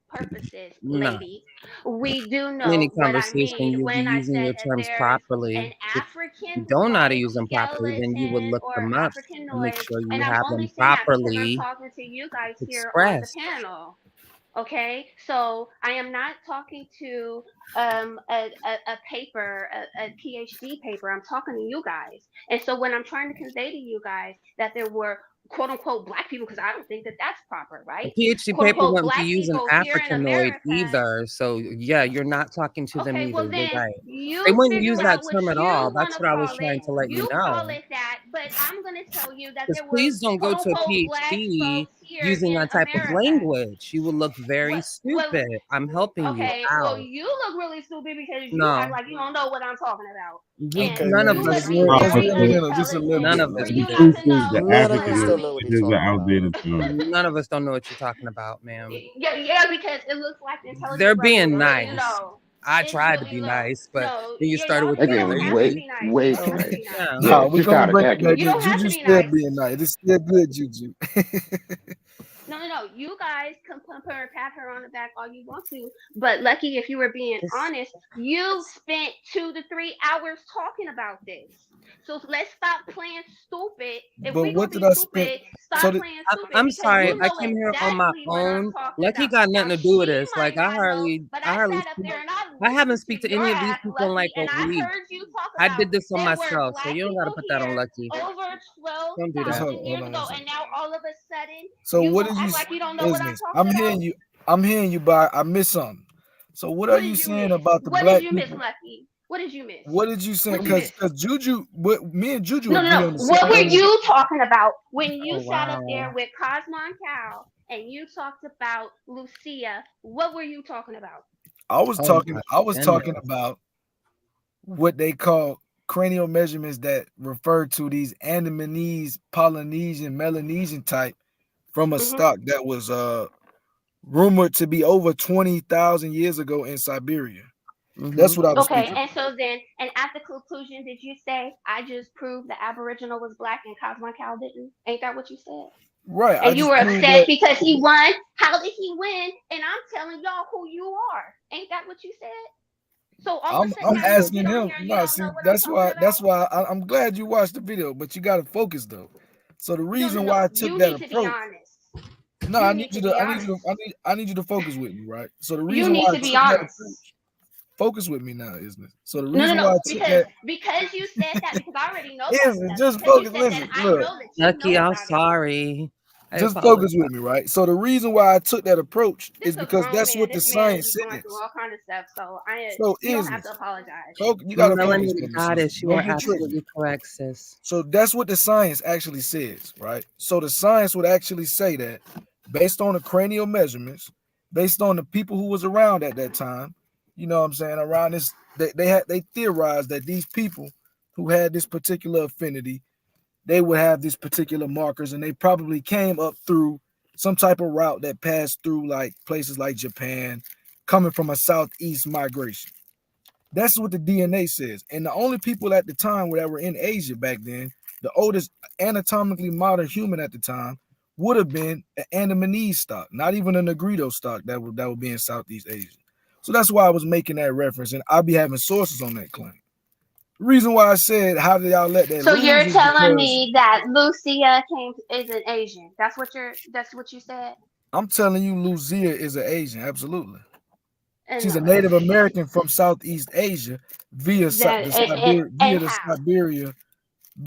purposes, No. lady, we do In any know what I conversation, mean you'll be when I using said your that terms there's an properly. If you African don't know how to like use them properly, then you would skeleton look or them up and make Africanoid, sure you and I'm have only them saying that because I'm properly talking to you guys here on the expressed. panel. Okay, so I am not talking to a paper, a PhD paper. I'm talking to you guys, and so when I'm trying to convey to you guys that there were quote unquote black people, because I don't think that that's proper, A right? PhD Quote paper unquote wouldn't be black using people here in Africanoid America. either. So yeah, you're not talking to them Okay, either. well You're then right. They you wouldn't use figure that out what term at all. you want That's to what I was call it. trying to let you You call know. it that, but I'm gonna tell you that Because there were please don't go quote to a unquote black PhD folks here using in that type of America. language. You will look very Well, stupid. I'm helping you okay, well, out. you look really stupid because you act No, like you don't know what I'm talking about. And Okay, none of you ladies, us would let's be reel, No, let's but very reel it in just a little unintelligent none bit, of us for the you ladies. do. not truth to is the know None of what us I don't African know what it he's is mean. an talking outdated about. term. None of us don't know what you're talking about, ma'am. Yeah, because it looks like the intelligent They're brother is being really nice. low. I It's tried to really be low. nice, but No, then you yeah, started y'all, with you that don't Again, have to lady. be nice. You way don't too have to nice. be nice. Yeah. Yeah, No, we're she gonna started break it backing back it. You in. don't have to Juju be still nice. being nice. It's still good, Juju. No. You guys can pump her and pat her on the back all you want to, but lucky if you were being It's, honest, you spent 2 to 3 hours talking about this. So let's stop playing stupid. If But we gonna what did be I spend? stupid, So stop the, playing stupid I'm because sorry. you I know came here on my exactly what I'm own. talking Lucky about. got Now nothing to do with she this. Like might not know, but I I hardly sat up speak. there and I I haven't listened speak to to your any of these ass, people in like Lucky, a and I week. heard you talk I about did this on there were myself, so black you don't got to people put that on here Lucky. over George flow Don't do that. 1,000 years ago, and now all of a sudden So you what gonna did you act like you don't know what I'm business? talking I'm about? hearing you. I'm hearing you, but I missed something. So what are What you did you saying miss? about the What black did you miss, people? Lucky? What did you miss? What did you say? What did you miss? Because Juju, me and Juju No, agree no, on no. the What same were element. you talking about when you Oh, sat up wow. there with Cosmon Cow and you talked about Lucia? What were you talking about? I was Oh, talking. my I was talking goodness. about what they call cranial measurements that refer to these Andamanese, Polynesian, Melanesian type from a stock that was rumored to be over 20,000 years ago in Siberia. That's what I was Okay, speaking. and so then, and at the conclusion, did you say I just proved the Aboriginal was black and Cosmon Cow didn't? Ain't that what you said? Right. I And you just were proved upset that. because he won. How did he win? And I'm telling y'all who you are. Ain't that what you said? So all of a sudden I'm now you're gonna asking get on him. here and you No, don't see, know what I'm that's talking why. about? That's why I'm glad you watched the video, but you got to focus though. So the No, reason why I took you that need to be approach. honest. No, You I need need you to to. be I need you honest. to. I need you to focus with me, right? So the You reason need why I to be took that honest. approach. Focus with me now, isn't it? So the No, no, reason no. why I took that Because you said that, because I already know that isn't stuff. just Because you focus. said that, Listen, I look. know that you Lucky, know I'm about it. sorry. I Just apologize. focus with me, right? So the reason why I took that approach This is a because grown that's man. what the This man science be going through says. all kind of stuff. So So you don't have isn't to apologize. you got to focus Melanie for me, sis. Goddess, you Don't are get tricked. absolutely correct, sis. So that's what the science actually says, right? So the science would actually say that based on the cranial measurements, based on the people who was around at that time, you know what I'm saying, around this, they theorized that these people who had this particular affinity, they would have these particular markers, and they probably came up through some type of route that passed through like places like Japan, coming from a southeast migration. That's what the DNA says. And the only people at the time that were in Asia back then, the oldest anatomically modern human at the time would have been an Andamanese stock, not even a Negrito stock that would be in Southeast Asia. So that's why I was making that reference, and I'll be having sources on that claim. The reason why I said how did y'all let that So lose you're is telling because me that Lucia is an Asian. That's what you said? I'm telling you, Lucia is an Asian, absolutely. And She's a Native American from Southeast Asia via that the and how? Siberia.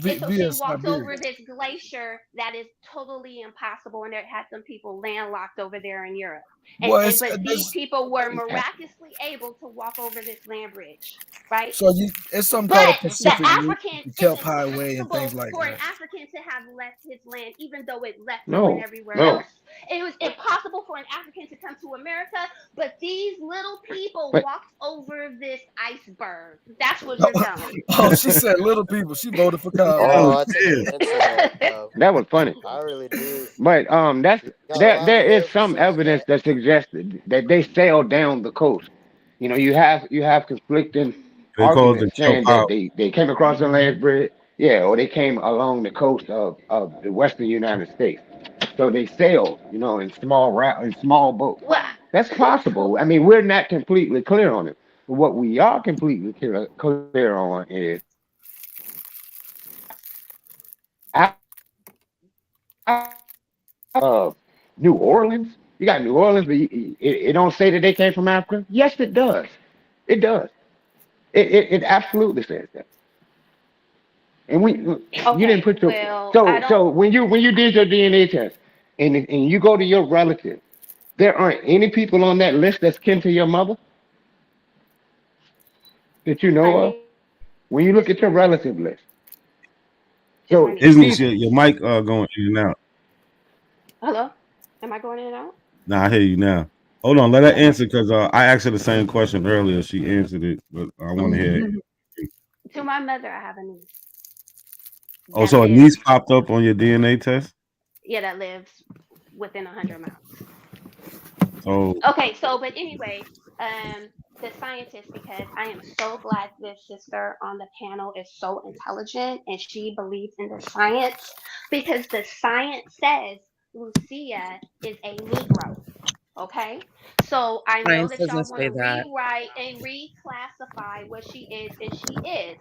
And so Via she walked Siberia. over this glacier that is totally impossible, and it had some people landlocked over there in Europe. Well, But these people were miraculously able to walk over this land bridge, right? so it's something called But a the Pacific Route, African, the it's Kelp Highway, and things impossible like for an that. African to have left his land, even though it left him and No, everywhere no. else. It was impossible for an African to come to America, but these little people But walked over this iceberg. That's what you're telling me. Oh, she said little people. She voted for Kyle. Oh, I take offense to that. that was funny. I really do. But that's Got a lot there of is nerve for some saying evidence that. that suggests that they sailed down the coast. You know, you have conflicting They call it the arguments Kelp saying that Highway. they came across the land bridge, yeah, or they came along the coast of the western United States. So they sailed, you know, in small boats. Well, That's possible. I mean, we're not completely clear on it. But what we are completely clear on is New Orleans. You got New Orleans, but it don't say that they came from Africa. Yes, it does. It does. It absolutely says that. And you didn't okay, put your well, I so don't. so when you did your DNA test and you go to your relative, there aren't any people on that list that's kin to your mother that you know of. I When you look at your disagree. relative list, so Disagree. Isn't these your mic going in and out? Hello? Am I going in and out? Nah, I hear you now. Hold on, let her Okay. answer because I asked her the same question earlier. She answered it, but I want to hear it. To my mother, I have a niece Oh, that so a lives, niece popped up on your DNA test? that lives within 100 miles. Oh, Okay, so but anyway, the scientist, because I am so glad this sister on the panel is so intelligent and she believes in the science, because the science says Lucia is a Negro. Okay, so I know Science that doesn't y'all want say to that. rewrite and reclassify what she is, and she is.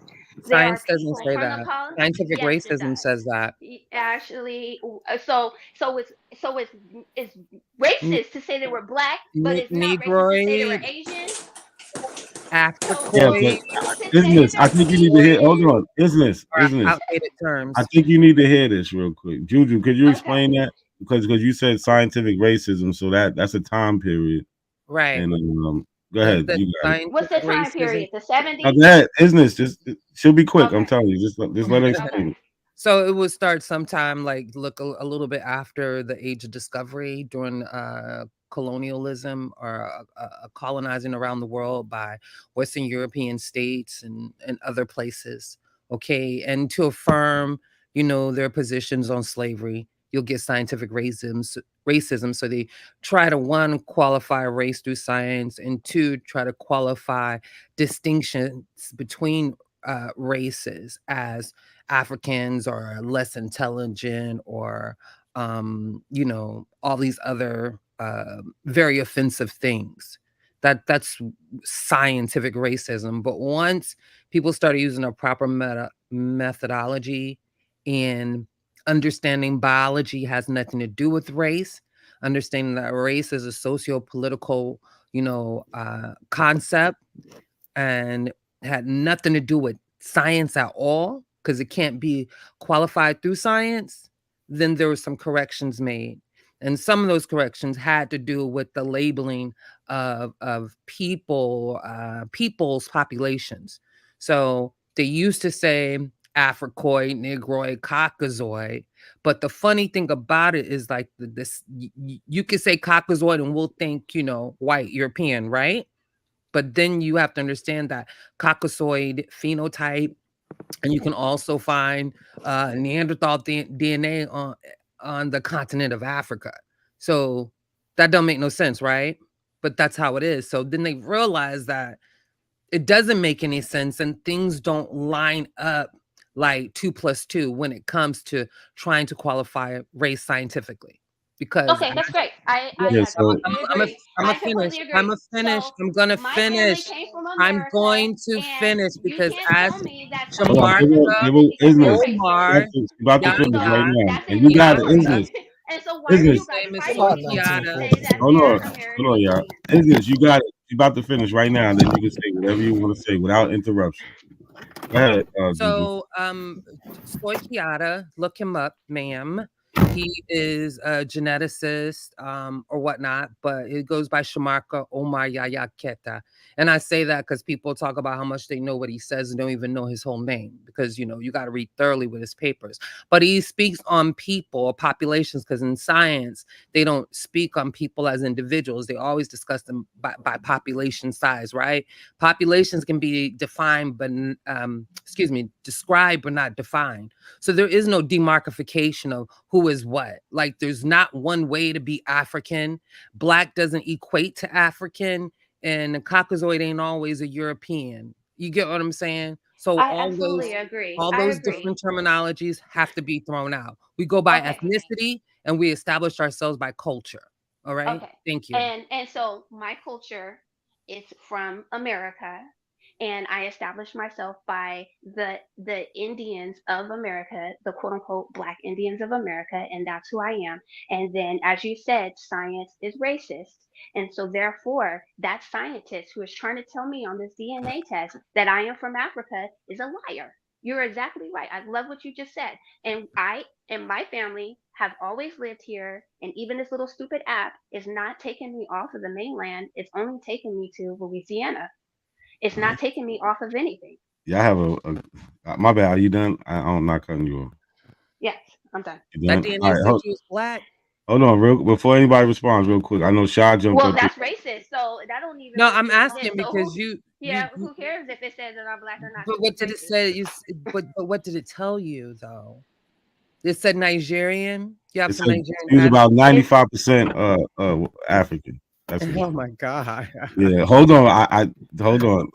There are Science doesn't people say from the that. college. Scientific Yes, it racism does. says that. Actually, it's N- racist to say they were black, but it's not racist to say they were Negroid. Asian. Yeah, So but you can isn't say that this? I they're think you need to hear. Hold Moors. on, isn't this? Or Isn't this? outdated terms. I think you need to hear this real quick. Juju, could you Okay. explain that? Because you said scientific racism, so that's a time period. Right. And go The ahead, the you got it. What's the scientific time racism. period? The Go 70s? ahead, isn't this? Just she'll be quick. I'm Okay. telling you. Just let her Okay. explain it. So it would start sometime like look a little bit after the age of discovery during colonialism or a colonizing around the world by Western European states and other places. Okay. And to affirm, their positions on slavery, you'll get scientific racism. So they try to one, qualify race through science, and two, try to qualify distinctions between races as Africans are less intelligent or all these other very offensive things. That's scientific racism. But once people started using a proper methodology and understanding biology has nothing to do with race, understanding that race is a socio-political, concept and had nothing to do with science at all, because it can't be qualified through science, then there were some corrections made. And some of those corrections had to do with the labeling of people's populations. So they used to say Africoid, Negroid, Caucasoid. But the funny thing about it is like you could say Caucasoid and we'll think, white European, right? But then you have to understand that Caucasoid phenotype, and you can also find Neanderthal DNA on the continent of Africa. So that don't make no sense, right? But that's how it is. So then they realize that it doesn't make any sense and things don't line up like 2 + 2 when it comes to trying to qualify race scientifically. Because Okay, that's great. Yeah, I so completely I'm a agree. I'm a I finish. completely I'm agree. a finish. So I'm gonna my family finish. came from I'm America, going to and finish you because can't as tell me that hold on, scientific Shamarka, racism is because they're isn't racist. Omar, she's about to finish right So Yaka, now, that's and you got it, inappropriate. isn't Yaka, it? And so why are Isn't you his guys name is fighting About me to Soikiata. say that 1940s. Hold they're on, American? y'all. Isn't you got it? You about to finish right now, and then you can say whatever you want to say without interruption. Go ahead, Juju. So, Soikiata, look him up, ma'am. He is a geneticist, or whatnot, but it goes by Shamarka Omar Yaya Keta. And I say that because people talk about how much they know what he says and don't even know his whole name because, you got to read thoroughly with his papers. But he speaks on people or populations because in science, they don't speak on people as individuals. They always discuss them by population size, right? Populations can be defined, but described but not defined. So there is no demarcation of who is what. Like there's not one way to be African. Black doesn't equate to African, and the Caucasoid ain't always a European. You get what I'm saying? So I absolutely agree. all I those agree. different terminologies have to be thrown out. We go by Okay. ethnicity and we establish ourselves by culture. All right. Okay. Thank you. And so my culture is from America, and I established myself by the Indians of America, the quote unquote Black Indians of America, and that's who I am. And then, as you said, science is racist, and so therefore, that scientist who is trying to tell me on this DNA test that I am from Africa is a liar. You're exactly right. I love what you just said, and I and my family have always lived here, and even this little stupid app is not taking me off of the mainland. It's only taking me to Louisiana. It's not taking me off of anything. Y'all have my bad. Are you done? I'm not cutting you off. Yes, I'm done. You That done? All DNA right, said you was black. hold on, real before anybody responds, real quick. I know Shaw jumped Well, up. that's racist. So that don't even No, really I'm make sense. asking So because you who cares if it says that I'm black or not? but Because what it's did it racist. say? But what did it tell you though? It said Nigerian. You have It some said Nigerian he was about ancestry. 95% African. That's what it Oh said. my god. Yeah, hold on. I hold on.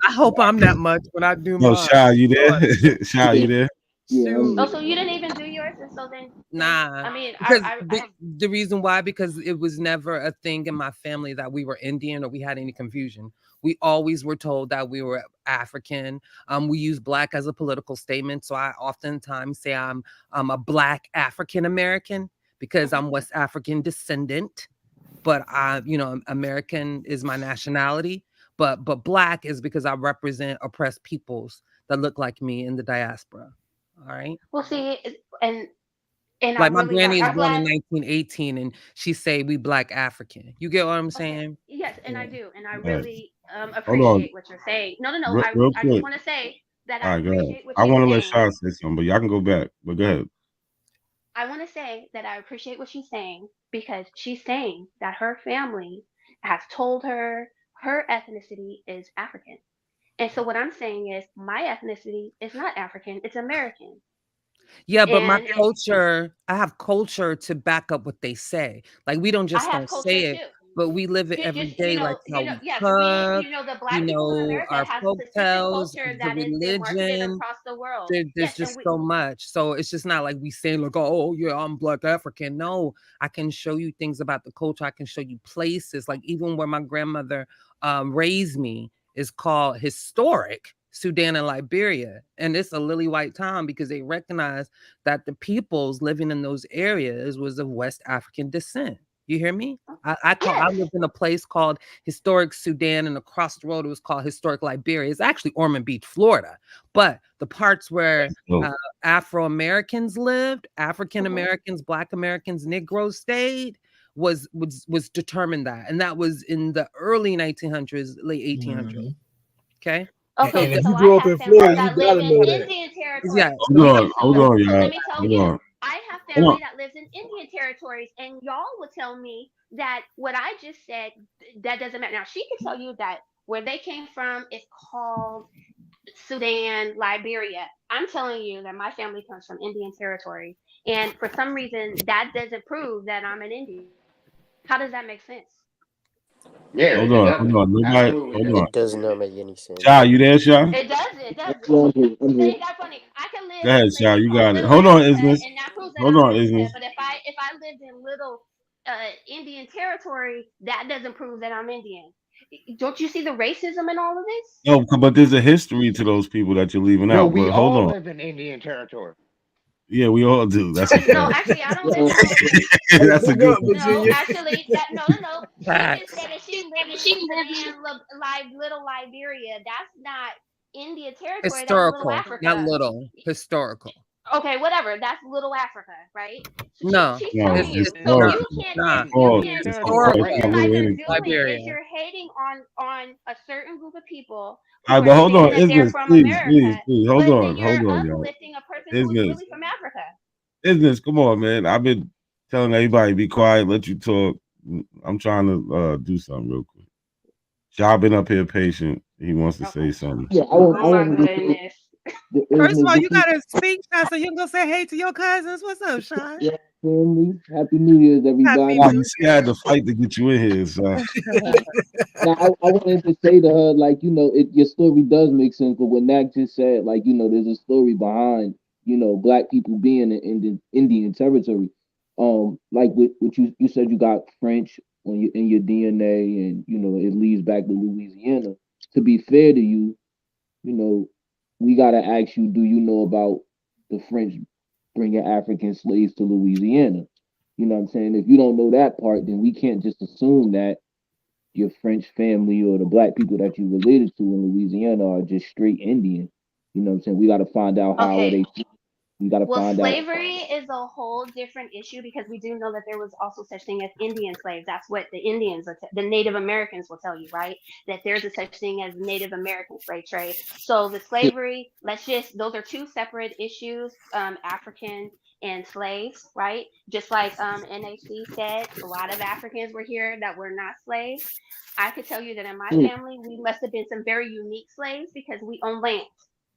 I hope I'm that much when I do No, mine. Shaw, you there? Shaw, you there? Shoot. Oh, so you didn't even do yours, and so then Nah, I mean, because I have. the reason why, because it was never a thing in my family that we were Indian or we had any confusion. We always were told that we were African. We use black as a political statement, so I oftentimes say I'm a black African American because I'm West African descendant. But American is my nationality. But black is because I represent oppressed peoples that look like me in the diaspora. All right. Well, see, and Like I'm my really granny is I'm born in glad. 1918, and she say we black African. You get what I'm saying? Yes, and I do, and I All right. really Hold on. appreciate what you're saying. No, no, no. Real I just quick. want to say that All I right, go ahead. appreciate what I she's want to let saying. Shaw say something, but y'all can go back. But go ahead. I want to say that I appreciate what she's saying because she's saying that her family has told her her ethnicity is African. And so what I'm saying is my ethnicity is not African, it's American. Yeah, but my And culture, I have culture to back up what they say. Like we don't I just have don't culture say it, too. but we live it every Just day, like how we yes, cook, the black people in America our have folk specific tales, culture the that is then marketed religion. across the world. There's Yes, and just so much. So it's just not like we say, like, oh yeah, I'm black African. No, I can show you things about the culture. I can show you places. Like even where my grandmother raised me is called historic Sudan and Liberia. And it's a lily white town because they recognize that the peoples living in those areas was of West African descent. You hear me? I lived in a place called Historic Sudan, and across the road it was called Historic Liberia. It's actually Ormond Beach, Florida. But the parts where Afro Americans lived, African Americans, Black Americans, Negroes stayed, was determined that, and that was in the early 1900s, late 1800s. Okay. Okay, And if so you I grew up have in family Florida, you that live gotta in know that. Indian territories. Yeah. Hold on, So y'all. let me tell Hold you, on. I have Hold family on. that lives in Indian territories, and y'all will tell me that what I just said that doesn't matter. Now she can tell you that where they came from is called Sudan, Liberia. I'm telling you that my family comes from Indian territory, and for some reason that doesn't prove that I'm an Indian. How does that make sense? Yeah, Hold it on. doesn't. Nobody. Absolutely Hold doesn't. on. It does not make any sense. Shy, you there, Shy? It does. It does. I'm here. It ain't that funny. I can live Go ahead, in Shy. places You called got it. Little Hold on, Africa, Isness. and that proves that Hold I'm on, Africa. Isnes. But if I lived in little Indian territory, that doesn't prove that I'm Indian. Don't you see the racism in all of this? No, but there's a history to those people that you're leaving No, out. we But hold all on. live in Indian territory. Yeah, we all do. That's a No, fact. actually, I don't live in no. That's a good one. No, actually, no. She just said that she lived in Sudan, Little Liberia. That's not Indian territory. That's Little Historical, not Africa. little. Historical. Okay, whatever. That's Little Africa, right? So No, she's No, telling it's, you. it's So not. historical. you It's can't not. then you Indian can. territory What right you Historical. now. guys are Really. doing Liberia. is you're hating on a certain group of people All who right, are but hold saying on, that they're Isnes, from please, please, America, please. but then Hold you're on, y'all. uplifting a person who is Isnes, really from Africa. Isnes, come on, man. I've been telling everybody be quiet, let you talk. I'm trying to do something real quick. Shy been up here patient. He wants to say something. Yeah, I Oh want my to goodness. First of all, you before gotta speak, Shy, so you can go say hey to your cousins. What's up, Shy? yeah, family. Happy New Year's, everybody. Happy Wow, you New see, I had to fight to get you in here, so. Now, I wanted to say to her, like, your story does make sense, but what Nak just said, like, there's a story behind, black people being in Indian territory. Like what you said, you got French in your DNA, and it leads back to Louisiana. To be fair to you, you know, we gotta ask you, do you know about the French bringing African slaves to Louisiana? You know what I'm saying? If you don't know that part, then we can't just assume that your French family or the black people that you related to in Louisiana are just straight Indian. You know what I'm saying? We got to find out how are Okay. they. We got to Well, find out. slavery is a whole different issue because we do know that there was also such thing as Indian slaves. That's what the Indians, the Native Americans will tell you, right? That there's a such thing as Native American slave trade. So the slavery, those are two separate issues, African and slaves, right? Just like NHC said, a lot of Africans were here that were not slaves. I could tell you that in my family, we must have been some very unique slaves because we own land,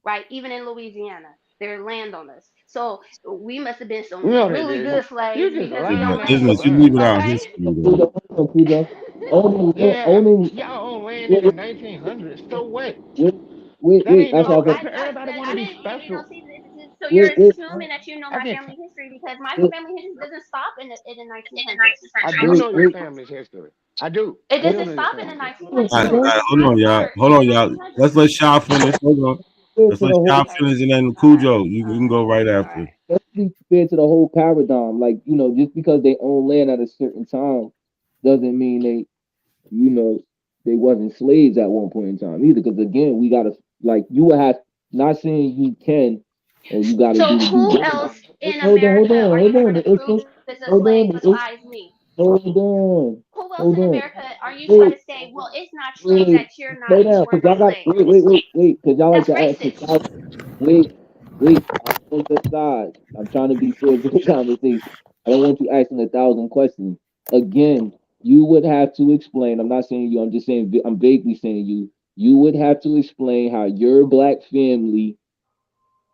right? Even in Louisiana. They're landowners. So we must have been some No, they really didn't. good slaves You just because we lying own out your land. Isnes, you leaving out Okay? history, though. Yeah, Owning. y'all own land in Wait, the 1900s. So what? That wait. ain't no. That's Everybody want to be special. So you're wait, wait. assuming that you know I my can. family history because my Wait, family history doesn't stop in the 1900s. I do wait, know your wait. family's history. I do. It I do doesn't know your stop in the family's history. 1900s. It does Hold not on, y'all. start in the Y'all. Let's 1900s. let Shy finish. Hold on. Fair Let's to let the whole. Shy finish, and then Cujo, you can go right after. Let's be fair to the whole paradigm. Like, just because they own land at a certain time doesn't mean they, you know. they wasn't slaves at one point in time either. Because again, we gotta like you would have not saying you can or you gotta So do the due who diligence. else in Hold on, hold America on, are you hold trying on. to It's prove just is a hold slave on. besides me? Hold on. Who else Hold in on. America are you trying Wait, to say, well, it's not true wait, that you're not, slow you down, cause weren't a y'all got slave? wait, cause y'all like That's to ask. racist. Wait, I'm on the side. I'm trying to be fair to the conversation. I don't want you asking 1,000 questions. Again, you would have to explain. I'm not saying you. I'm just saying. I'm vaguely saying you. You would have to explain how your black family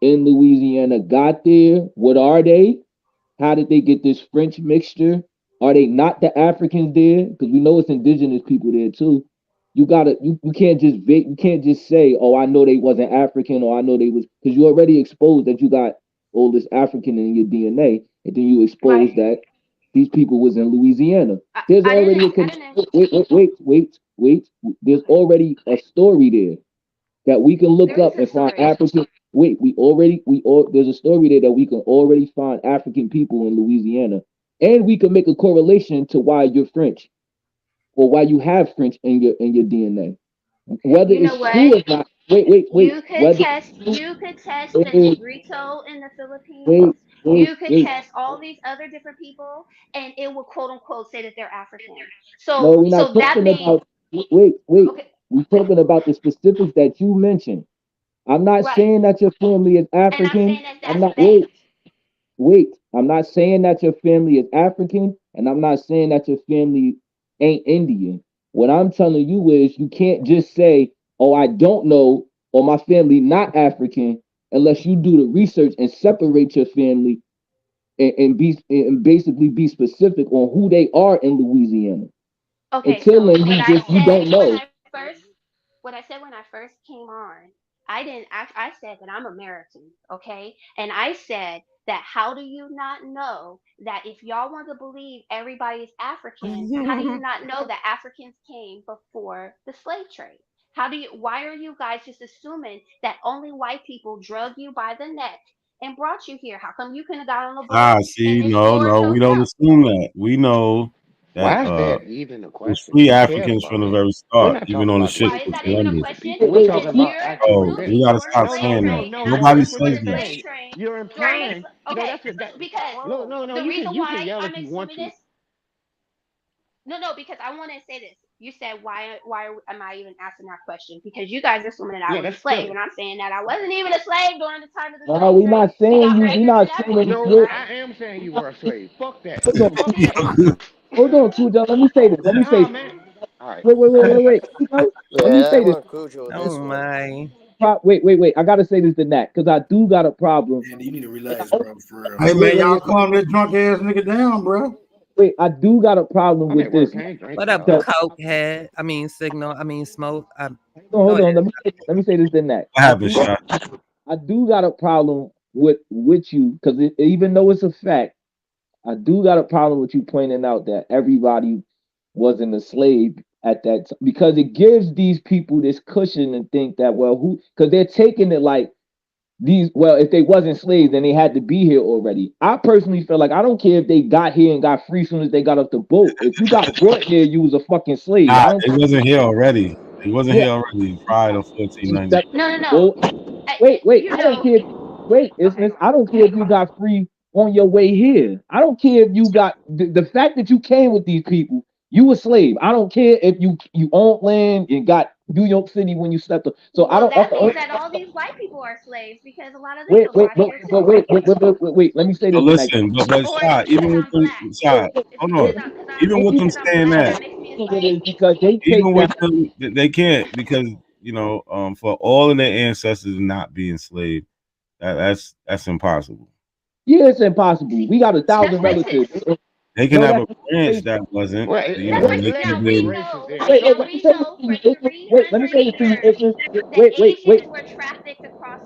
in Louisiana got there. What are they? How did they get this French mixture? Are they not the Africans there? Because we know it's indigenous people there too. You can't just you can't just say, oh, I know they wasn't African or I know they was, because you already exposed that you got all this African in your DNA, and then you exposed that these people was in Louisiana. There's already wait. There's already a story there that we can look up and find African. Wait, there's a story there that we can already find African people in Louisiana, and we can make a correlation to why you're French or why you have French in your DNA. Whether You know it's what? true or not. Wait. You could Whether test the wait, Negrito in the Philippines. wait, You could wait. test all these other different people, and it will quote unquote say that they're African. No, So we're not that talking being about. Wait. We're talking about the specifics that you mentioned. I'm not right, saying that your family is and I'm African. saying that I'm that's not. based. Wait. I'm not saying that your family is African, and I'm not saying that your family ain't Indian. What I'm telling you is you can't just say, "Oh, I don't know," or "My family not African," unless you do the research and separate your family and basically be specific on who they are in Louisiana. Okay, Until so then, what I you said don't when know. I first what I said when I first came on, I didn't act I said that I'm American, okay? And I said that how do you not know that if y'all want to believe everybody is African, how do you not know that Africans came before the slave trade? Why are you guys just assuming that only white people drug you by the neck and brought you here? How come you couldn't have got on a boat and See, explored no, we don't yourself? assume that. We know that Why is that even a it was question? free Who cares Africans about from the that? very We're start, not even talking on the about ship Why white is with that people. even a Columbus. question? We're talking Because about you're actual Oh, we assuming gotta during the stop slave saying that. trade, and No. I That's Nobody told just you what in says the you're that. slave saying. trade, You're during the implying. No, okay, that. because No. the reason You can why yell I'm if you want assuming to. this, no, because I want to say this. You said am I even asking that question? Because you guys are assuming that I Yeah, was a that's slave, silly. and I'm saying that I wasn't even a slave during the time of the No, slave we're trade. not We saying got you. We're records not and saying that everything, you. No, right? I am saying you were a slave. Fuck that. Hold on, Fuck Okay. that. hold on, Cujo. Let me say this. Let me say. Nah, man. All right. Wait. Cujo, let me Yeah, say I'm this. on Cujo with Oh this one. my. Wait. I gotta say this to Nat because I do got a problem. Man, you need to relax, bro. For real. Hey man, y'all Wait. calm that drunk ass nigga down, bro. Wait, I do got a problem I'm with at work. this. I ain't What drinking, up, y'all. Because, coke head? I mean signal. I mean smoke. Go hold ahead. on. Let me say this to Nat. What happened, Shot? I do got a problem with you because even though it's a fact, I do got a problem with you pointing out that everybody wasn't a slave at that time because it gives these people this cushion and think that who because they're taking it like if they wasn't slaves then they had to be here already. I personally feel like I don't care if they got here and got free as soon as they got off the boat. If you got brought here, you was a fucking slave. I Nah, don't it wasn't here already. It wasn't yeah. here already prior to You 1490. step No, no, no. well, wait. You I don't know. care. Wait, Okay, Isness, go I ahead. don't care if you got free on your way here. I don't care if you got the fact that you came with these people. You a slave. I don't care if you owned land and got New York City when you stepped up. So I Well, don't. That's that the means only, that all these white people are slaves because a lot of them wait, were wait, brought but, here but too. wait. Let me say So this next. listen, but Or is Shot, it because even with I'm black? them, Shot, Is hold it on. Even with them because I'm saying black that, that makes me a It slave? is because they even take with that. them, they can't because for all of their ancestors not being slave, that's impossible. Yeah, it's impossible. We got That's 1,000 relatives. racist. They can No, have a that's not branch racist. that wasn't, Well, That's they racist. could Now have we be been. racist know. there. Let me We say this know to for you. Let me 300 say this to you. years that Wait. Asians were trafficked across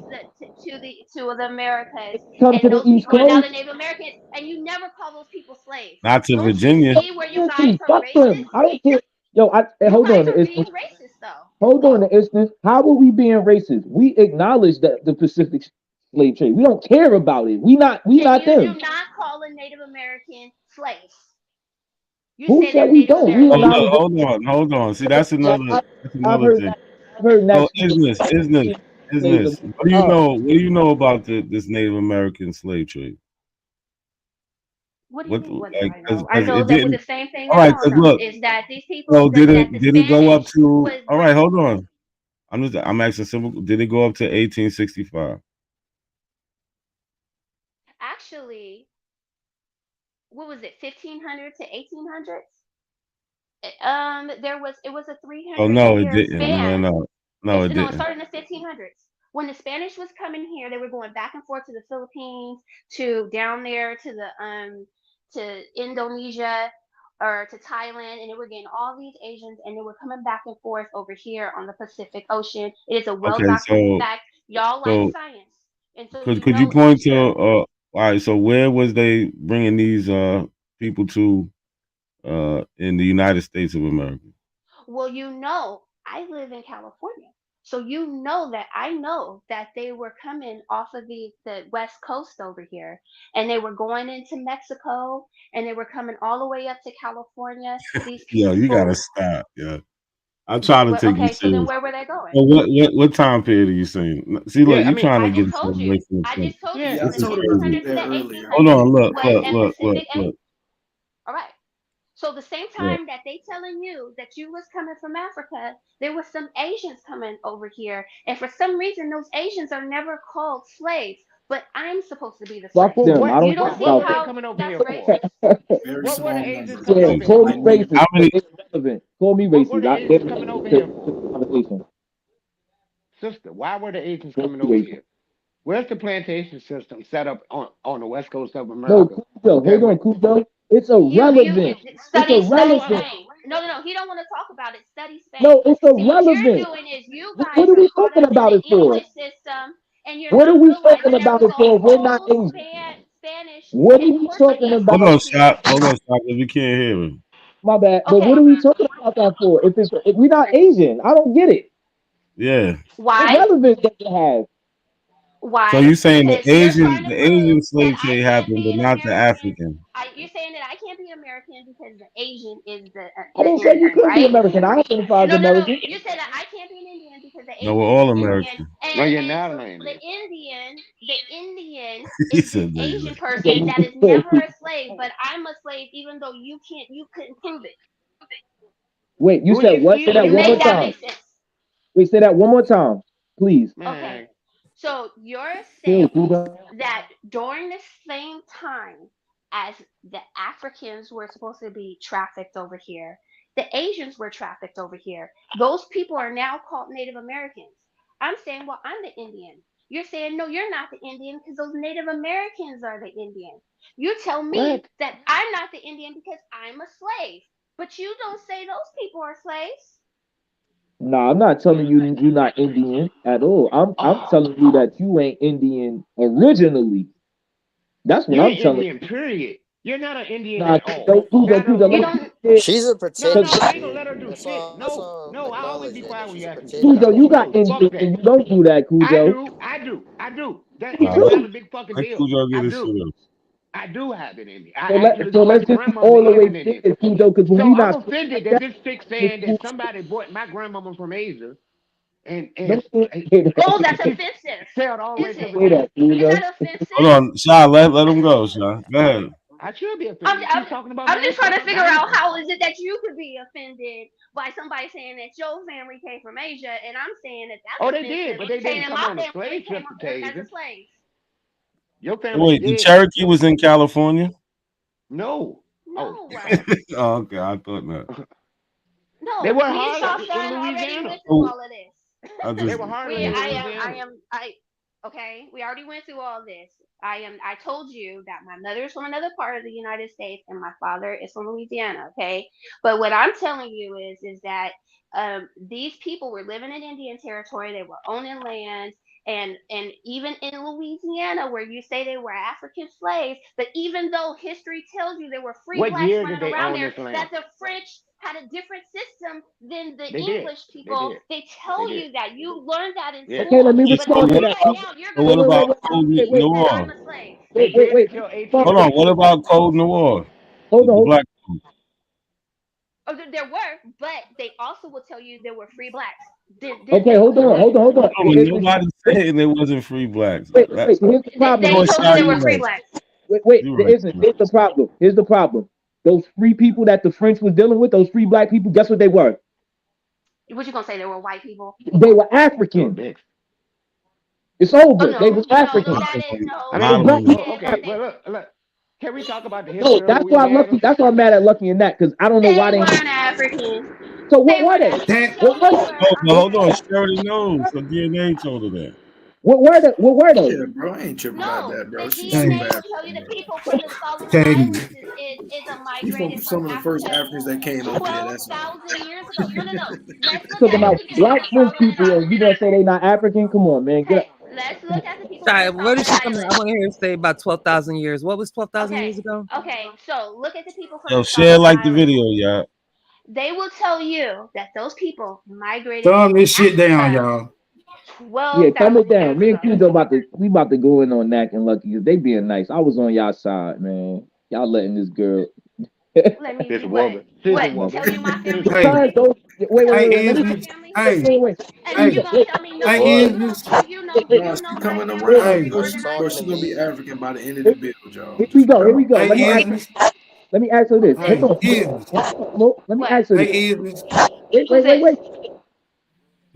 to the Americas, Come to and the those East people are now Coast. the Native Americans, and you never call those people slaves. Not to Don't you Virginia. see where you guys are Fuck them. racist? I don't care. Yo, You hold guys on. are being racist, though. Hold on the instance. How are we being racist? We acknowledge that the Pacific slave trade. We don't care about it. We And not you do them. not call a Native American slaves. Who say said they're we Native don't? We American. acknowledge it. Hold on. See, that's I've another heard thing. that. I've heard So that. isness. What do you know? What do you know about this Native American slave trade? What do you mean? What do Like, I know? I because know it that with didn't. the same thing All that right, y'all because know look. is that these people So that the did it go up Spanish to? was All right, hold on. I'm asking simple. Did it go up to 1865? actually, what was it, 1500 to 1800s? It was a Oh 300 no, it year didn't. span. No, it No, it didn't. started in the 1500s. When the Spanish was coming here, they were going back and forth to the Philippines, to down there to the to Indonesia or to Thailand, and they were getting all these Asians, and they were coming back and forth over here on the Pacific Ocean. It is a well Okay, documented fact. Y'all like so science, and so could you you know point to Asia. all right, so where was they bringing these people to in the United States of America? Well, I live in California. So I know that they were coming off of the West Coast over here, and they were going into Mexico, and they were coming all the way up to California. These Yo, you gotta people, stop, yeah. I'm trying to take you okay, so then serious. where were they going? So what time period are you saying? See, look, Yeah, I you mean, trying I to get just us told away you. from I something. just told you yeah, from Yeah, I the told him to 1500s do to the that earlier. Hold 1800s on, look, was look, a look, look, Pacific. look. All right. So the same Yeah. time that they telling you that you was coming from Africa, there was some Asians coming over here, and for some reason those Asians are never called slaves, but I'm supposed to be the Fuck slave. well, them. I You don't don't care see what about were they them. how coming over that's here for? racist? Very What were the small Asians numbers. coming Yeah, over here call me for? racist. How many? It's irrelevant. Call me What racist. were the I Asians get coming over the here for? conversation. Sister, why were the Asians Call coming me over racist. here? Where's the plantation system set up on the west coast of No, America? Cujo, hold on, Cujo. It's irrelevant. It's Study irrelevant. Spain. No, he don't want to talk about it. Study Spain. No, it's See, what you're irrelevant. doing is you What guys are are we caught talking up in about the it for? English system, and you're What are not we talking realizing there about was it a for? We're not whole Asian. Spanish What are and we talking Portuguese Hold about? on, people here. stop. Hold on, stop. Because we can't hear him. My bad. But Okay, what are we talking about that for? If we're not Asian, I don't get it. Yeah. why? What relevance does it have? So Why? you saying Because you're trying to The prove Asian that slave I trade can't happened, be but an not the American. African? You're saying that I can't be American because the Asian is I the didn't say you Indian, couldn't be right? American. I identify as No. American. You said that I can't be an Indian because the No, we're Asian is all the Indian, American. No, you're and not so an the Indian. Indian He is this said that. Asian person that is never a slave, but I'm a slave even though you couldn't prove it. Wait, you Well, said what? Say that one more Make that time. make sense. Wait, say that one more time, please. Okay. So you're Chill, saying Cujo. that during the same time as the Africans were supposed to be trafficked over here, the Asians were trafficked over here. Those people are now called Native Americans. I'm saying, well, I'm the Indian. You're saying, no, you're not the Indian because those Native Americans are the Indian. You tell me What? that I'm not the Indian because I'm a slave, but you don't say those people are slaves. Nah, I'm not telling you you're not Indian at all. I'm Oh, telling you that you ain't Indian originally. That's what you I'm ain't telling Indian, you. period. You're not an Indian Nah, at all. Cujo, Not a let You me don't. say it. She's a no, pretender, I ain't gonna dude. let her do That's shit. all. That's No, all. no, I always be Acknowledge it. quiet That when she's you a ask me pretender. Cujo, questions. you got No, fuck Indian that. and you don't do that, I Cujo. do, I do. That Me and it's not a too. big fucking Let deal. Cujo I get his shit do. up. I do have it in me. So I actually so let's my just be grandmother all the is way an Indian. serious, Cujo, because when So we I'm not offended like that that, this chick it's saying that cool. somebody bought my grandmama from Asia and Don't say Oh, that's that. she offensive. sailed all the way Is to it? Say that, Is Cujo. that offensive? Hold on, Shy, let him go, Shy. Go ahead. I should be I'm, offended. I'm, She's talking about I'm my just trying to figure my out ancestors. how is it that you could be offended by somebody saying that your family came from Asia, and I'm saying that Oh, that's they did, offensive, but they saying didn't that come my on a family slave came trip to as a Asia. slave. Your family Wait, the did. Cherokee was in California? No. Oh, No, Oh, okay, I thought not. they no, were me and hard Shaw in Son already Louisiana. went through Oh, all of this. I They just were hard we, in I Louisiana. am, okay. We already went through all this. I told you that my mother is from another part of the United States and my father is from Louisiana. Okay, but what I'm telling you is that these people were living in Indian territory. They were owning land. And even in Louisiana, where you say they were African slaves, but even though history tells you there were free What blacks year did running they around own there, this land? that the French had a different system than the They did. English They people. did. They They tell did. you that. You learned that in Yeah. Okay, let school. me But respond to you that. right now, you're So gonna what about prove Code that Noir? I'm a slave. They Wait, did wait, until wait. Hold on, 1860. what about Code Noir? Hold The on. black code. Oh, there were, but they also will tell you there were free blacks. Okay, hold on. Oh, nobody's saying there wasn't free blacks. They told you there were free blacks. Here's the problem. Here's the problem. Those free people that the French was dealing with, those free black people, guess what they were? What you gonna say? They were white people? They were African. It's over. They were African. Okay, well, look. Can we talk about the history? No, that's why Lucky. That's why I'm mad at Lucky and that, because I don't know why they weren't African. So what were they? What were they? Oh, but hold on. She already knows. Her DNA told her that. What were they? What were they? Yeah, bro, I ain't tripping about that, bro. She's DNA super will tell you the people from the Solomon Tag me. Islands is a migrated Some of the first Africa Africans that came over there. That's all. 12,000 years ago. No. Let's look Talking at about the people black from the French people, and you gonna say they not African? Come on, man. Get up. Let's look at the people Sorry, from the where did she Solomon come in? I Islands. want to hear her say about 12,000 years. What was 12,000 years ago? Okay, so look at the people from Yo, the share Solomon like the Islands. video, y'all. They will tell you that those people migrated. Calm this shit down, Africa y'all. 12,000 Yeah, calm it down. years Me and ago. Q about to go in on Knack and Lucky because they being nice. I was on y'all side, man. Y'all letting this girl. Let me This do woman. what? Tell you my family? Because those. Wait. Let me. Hey, And then you gonna tell me no? You know She coming around. Bro, she's gonna be African by the end of the build, y'all. Here we go. Hey, Let me ask her this. Hey, Hold on. Let me ask her this. Hey, Wait.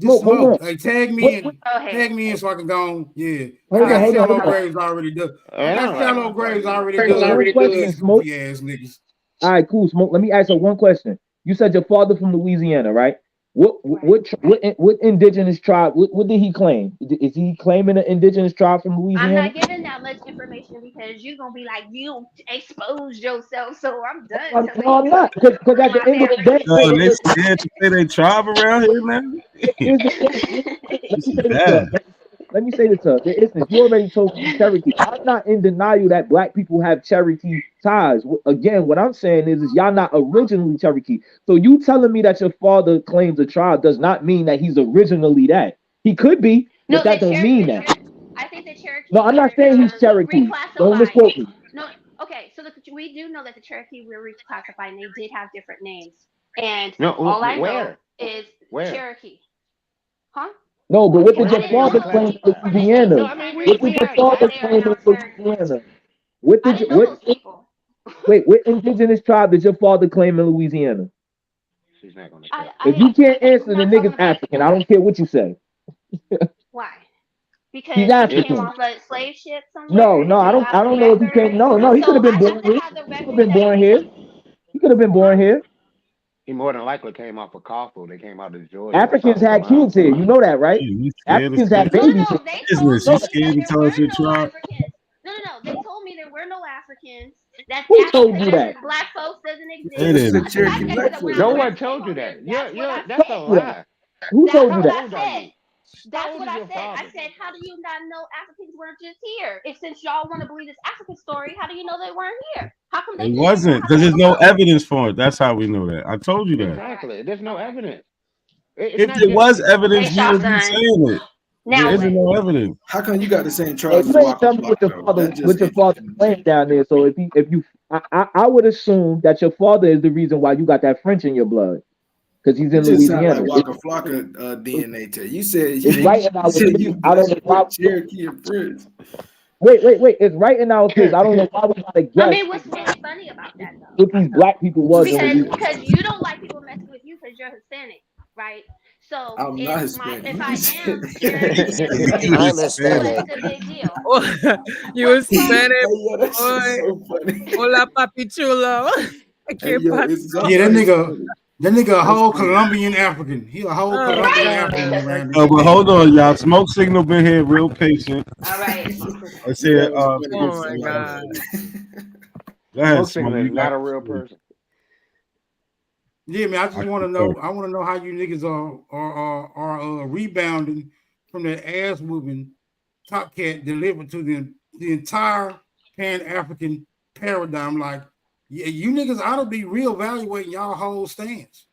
Just Hold on. smoke. Hey, tag me in so I can go on. Yeah. Hold I on. got shallow graves already done. I got shallow graves already done. These goofy ass niggas. All right, cool. Smoke. Let me ask her one question. You said your father from Louisiana, right? What indigenous tribe? What did he claim? Is he claiming an indigenous tribe from Louisiana? I'm not giving that much information because you're gonna be like, you exposed yourself, so I'm done. No, I'm not. Because at the end of the day, They scared to say they tribe around here, man. Let me say this, sir. You already told me Cherokee. I'm not in denial that black people have Cherokee ties. Again, what I'm saying is y'all not originally Cherokee. So you telling me that your father claims a tribe does not mean that he's originally that. He could be, but that don't mean that. I think the Cherokee. No, I'm not saying he's Cherokee. Don't misquote me. No, okay. So we do know that the Cherokee were reclassified, and they did have different names. And all I know is Cherokee. Huh? No, but what did your father claim in Louisiana? What did your father claim in Louisiana? What indigenous tribe did your father claim in Louisiana? She's not gonna. If you can't answer, the nigga's African. I don't care what you say. Why? Because he's African. He came off a slave ship somewhere? No, I don't know if he came. No, he could have been born here. He could have been born here. He could have been born here. He more than likely came off of Coffle. They came out of Georgia. Africans had kids here. You know that, right? Africans had babies. Business. You scared to tell us your tribe? No. They told me there were no Africans. Who told you that? Black folks doesn't exist. No one told you that. Yeah, that's a lie. Who told you that? That's what I said. I said, how do you not know Africans weren't just here? If since y'all want to believe this African story, how do you know they weren't here? How come they It wasn't because there's no evidence for it. That's how we know that. I told you that. Exactly. There's no evidence. If there was evidence, you would be saying it. There isn't no evidence. How come you got the same tribe? You ain't tell me what your father claimed down there. So if you, I would assume that your father is the reason why you got that French in your blood. Because he's in Louisiana. Like Waka Flocka DNA test. You said it's right in our kids. I don't know why Cherokee and French. Wait. It's right in our kids. I don't know why we gotta guess. I mean, what's really funny about that though? What these black people was because you don't like people messing with you because you're Hispanic, right? So I'm not Hispanic. If I am, I'm Hispanic. It's a big deal. You Hispanic, boy. So Hola, papi chulo. That nigga a whole Colombian African. He a whole Colombian African. Oh, but hold on, y'all. Smoke Signal been here real patient. All right. I said, oh my God. Go ahead, Smoke Signal is not a real person. Yeah, man. I just want to know. I want to know how you niggas are rebounding from that ass whooping Top Cat delivered to the entire Pan African paradigm. Like, yeah, you niggas ought to be reevaluating y'all whole stance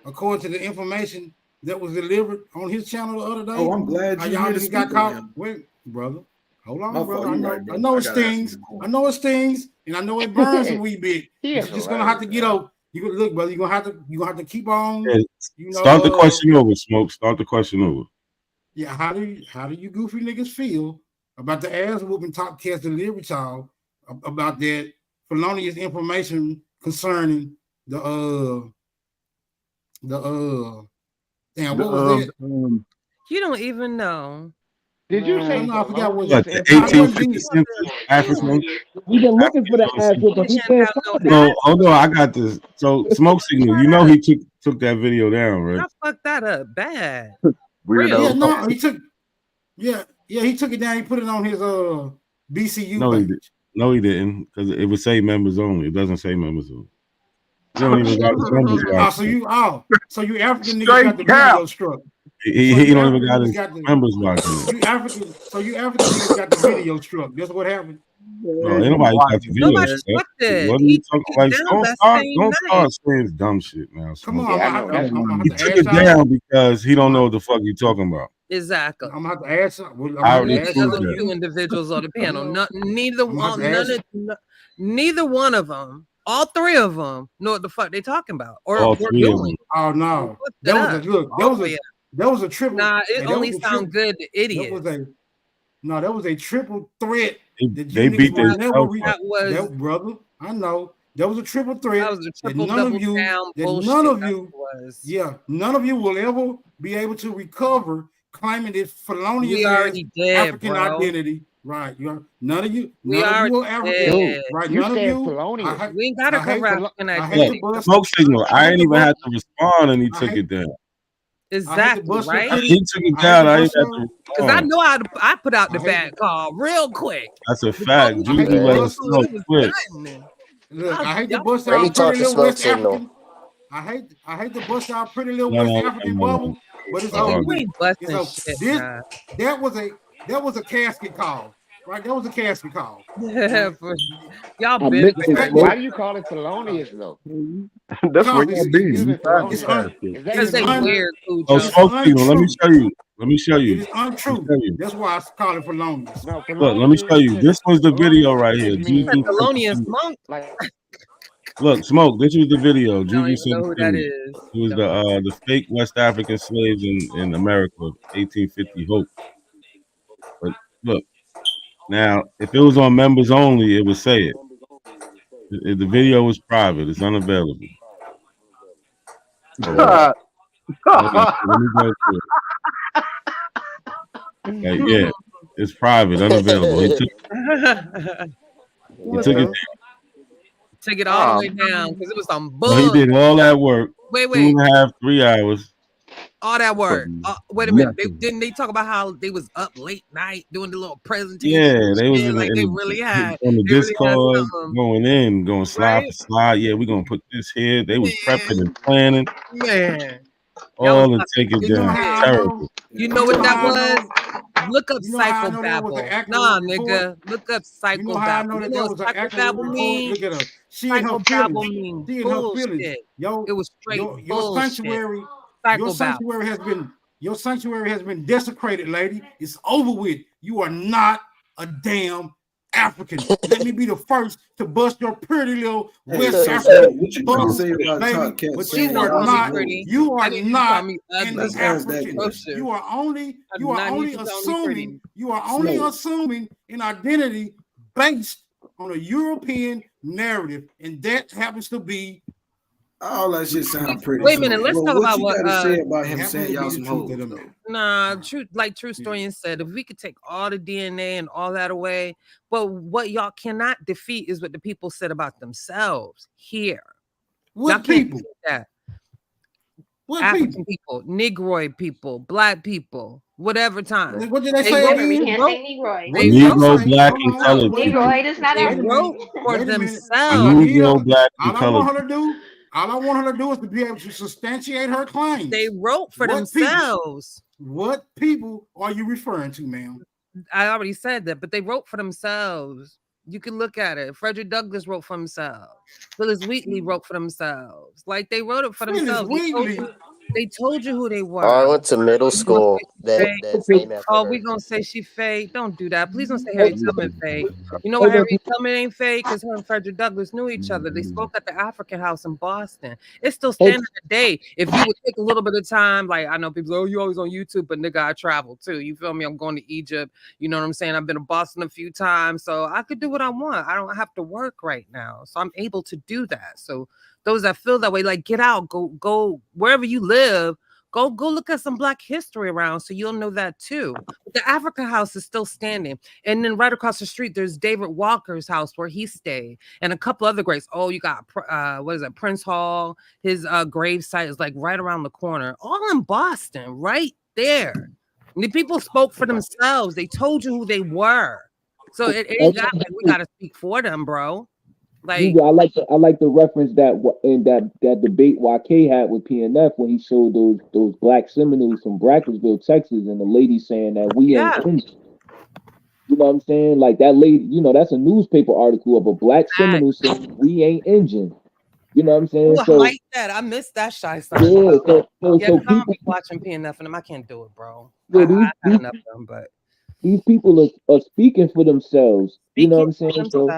according to the information that was delivered on his channel the other day. Oh, I'm glad you y'all just got caught. Wait, brother. Hold on, brother. I know it stings. I know it stings, and I know it burns a wee bit. You're just gonna have to get over. You can look, brother. You gonna have to keep on. Yeah, You know, start the question over, Smoke. Start the question over. Yeah, how do you goofy niggas feel about the ass whooping top cats delivery child about that felonious information concerning the damn, what was that? You don't even know. Did you say No, I forgot what What, the 1850 census African? We've been looking for the ass whooping. We can't find it. No, hold on, I got this. So Smoke Signal, you know he took that video down, right? I fucked that up bad. Yeah, no, he took he took it down. He put it on his BCU No, he page. did. No, he didn't, because it would say members only. It doesn't say members only. You don't even got his members right. So you African niggas got the video struck. He don't even got his members watching it. You African niggas got the video struck. That's what happened. No, ain't nobody got the video. Nobody stuff. struck it. What are you talking about? down Don't that start same saying dumb shit now. Come Smoke. on, I'm gonna He have to took it ask y'all. down because he don't know what the fuck you talking about. Exactly. I'm gonna have to ask. I'm I gonna already have to ask The proved other y'all. that. two individuals on the panel, neither I'm about one, to ask- neither one of them, all three of them know what the fuck they talking about or All were three of doing. them. Oh no, Fucked it that was up. a look. All three of That was a triple. Nah, it that only was a sound good to idiots. That was a triple threat. That They you beat niggas will never themselves reach. up. That was- That, brother. I know that was a triple threat. That was a triple that none double of you, down that bullshit. none of That's you, what it was. yeah, none of you will ever be able to recover claiming this felonious We ass already did, African bro. identity. Right, none of you, We none of you already are African. did. Right, You none of said you. felonious. We ain't gotta I hate cover the- African I hate identity. the bus. Smoke Signal. I hate ain't the even bus. had to respond, and he I took hate- it down. Exactly, bust your right? pretty- He took it I hate down. to I ain't bust had your- to Because I respond. know I put out the I hate bad call real quick. That's a fact. we Juju got let to us know it was quick. done. Look, I hate to Y'all bust Ready y'all to talk pretty to little Smoke West Signal. African. I hate to bust y'all pretty little No, West no, African no, no, bubble, no. but it's No, over no. with. You ain't It's busting over. shit, This nah. that was a casket call, right? That was a casket call. Y'all I been missed busting it, shit. Why do you call it felonious though? That's where Because y'all be. Using You felonious. fast. Is that Because they even weird, Oh, Cujo. Smoke Signal. Let me show you. Let me show It you. is untrue. That's why I call it felonious. No, Look, let me show you. This was the video right here. Felonious Juju means sent it Thelonious to me. Monk. like Look, Smoke. This was the video. I don't Juju even sent know it who to that me. is. It was the fake West African slaves in America, 1850 Hope. But look, now if it was on members only, it would say it. The video was private. It's unavailable. Hold on. Let me go to it. Like, yeah, it's private, unavailable. He took it down. Took it all the way down because it was some So he bull. did all that work. Wait. 2.5, 3 hours. All that work. Wait a minute. Didn't they talk about how they was up late night doing the little presentation? Yeah, they was shit, in like the, they in really the, had. on the They really had Discord, something. going slide for slide. Yeah, we're gonna put this here. They was prepping and planning, Man, all to take it You know down. how I Terrible. You know what that how I was? Look up You know how I know that was an psychobabble. accurate Nah, report? nigga. Look up You know how I know psychobabble. You that know that what was an accurate psychobabble report? mean? Look at her. She and her Psychobabble feelings. mean She and her feelings. bullshit. Yo, It was straight your bullshit. sanctuary. Psychobabble. Your sanctuary has been desecrated, lady. It's over with. You are not a damn African. Let me be the first to bust your pretty little West so African what you bubble, say about baby. Top Cat But saying you are y'all not. pretty? You are I need you to not call me an ugly. Let's ask that African. question. You are only. I You do are not need only you to call me pretty. assuming. You are only Smoke. assuming an identity based on a European narrative, and that happens to be. All that shit sound pretty. Wait a minute, let's talk about you what gotta say about him happens saying to y'all be some the truth hoes. of though. them. Nah, true historian said if we could take all the DNA and all that away, but what y'all cannot defeat is what the people said about themselves here. What Y'all can't people? defeat that. What African people, Negroid people, Black people, whatever time. What did they say? Remember, we again? can't say Negroid. What did they Negro, say? Black, Hold and on. colored Wait a people. minute. Negroid is not They Wait a everything. wrote minute. for Wait a minute. themselves. All I need Negro, her. Black, and All I colored want her to do. All I want her to do is to be able to substantiate her claims. They wrote for What people? themselves. What people are you referring to, ma'am? I already said that, but they wrote for themselves. You can look at it. Frederick Douglass wrote for himself. Phyllis Wheatley wrote for themselves. Like they wrote it for Phyllis themselves. They told Wheatley. you- They told you who they were. Oh, I went to middle You gonna school. say That she that's fake? named after Oh, her. we gonna say she fake? Don't do that. Please don't say Harriet Tubman fake. You know why Harriet Tubman ain't fake? Because her and Frederick Douglass knew each other. They spoke at the African House in Boston. It's still standing today. If you would take a little bit of time, like I know people, oh, you always on YouTube, but nigga, I travel too. You feel me? I'm going to Egypt. You know what I'm saying? I've been to Boston a few times, so I could do what I want. I don't have to work right now, so I'm able to do that. So those that feel that way, like get out, go wherever you live. Go look at some Black history around so you'll know that too. But the Africa House is still standing. And then right across the street, there's David Walker's house where he stayed and a couple other greats. Oh, you got, what is it, Prince Hall. His grave site is like right around the corner. All in Boston, right there. And the people spoke for themselves. They told you who they were. So it ain't got like we got to speak for them, bro. Like, I like the reference that in that debate YK had with PNF when he showed those Black Seminoles from Brackensville, Texas, and the lady saying that we ain't Indian. You know what I'm saying? Like that lady, you know, that's a newspaper article of a Black Seminole saying we ain't Indian. You know what I'm saying? Ooh, I like that. I missed that shy side. Yeah, so People people, watching PNF and them. I can't do it, bro. yeah, I had enough of them, but these people are speaking for themselves. You know what I'm saying? So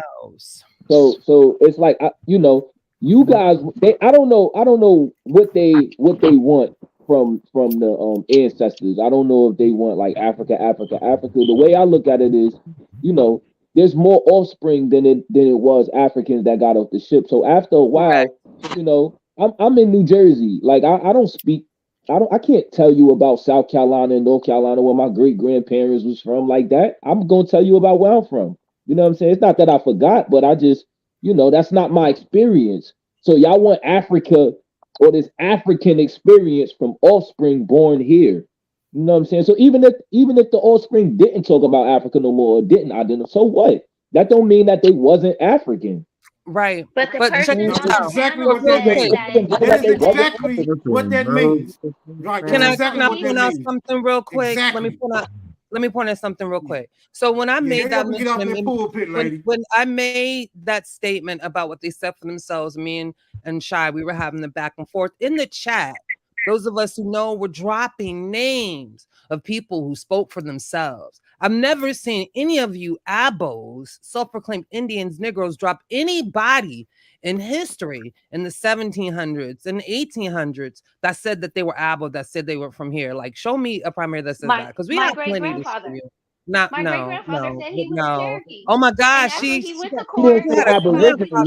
it's like you know, you guys. I don't know what they want from the ancestors. I don't know if they want like Africa. The way I look at it is, you know, there's more offspring than it was Africans that got off the ship. So after a while, you know, I'm in New Jersey. Like I don't speak. I can't tell you about South Carolina and North Carolina where my great grandparents was from like that. I'm gonna tell you about where I'm from. You know what I'm saying? It's not that I forgot, but I just, you know, that's not my experience. So y'all want Africa or this African experience from offspring born here. You know what I'm saying? So even if the offspring didn't talk about Africa no more or didn't identify, so what? That don't mean that they wasn't African. Right. But the check person this on out. the Exactly panel what that said means. that That is exactly what that means. Right. Can That's I exactly what point that out means. something real quick? Exactly. Let me point out something real quick. So when I made hurry that up and get off mention, that pulpit, lady. when I made that statement about what they said for themselves, me and Shy, we were having the back and forth in the chat. Those of us who know were dropping names of people who spoke for themselves. I've never seen any of you abos, self-proclaimed Indians, Negroes, drop anybody in history in the 1700s and 1800s that said that they were abo, that said they were from here. Like, show me a primary that says that, because we have plenty to show you. My great grandfather said he was Cherokee. Oh my And gosh, after she he went to He court, didn't say he aboriginal.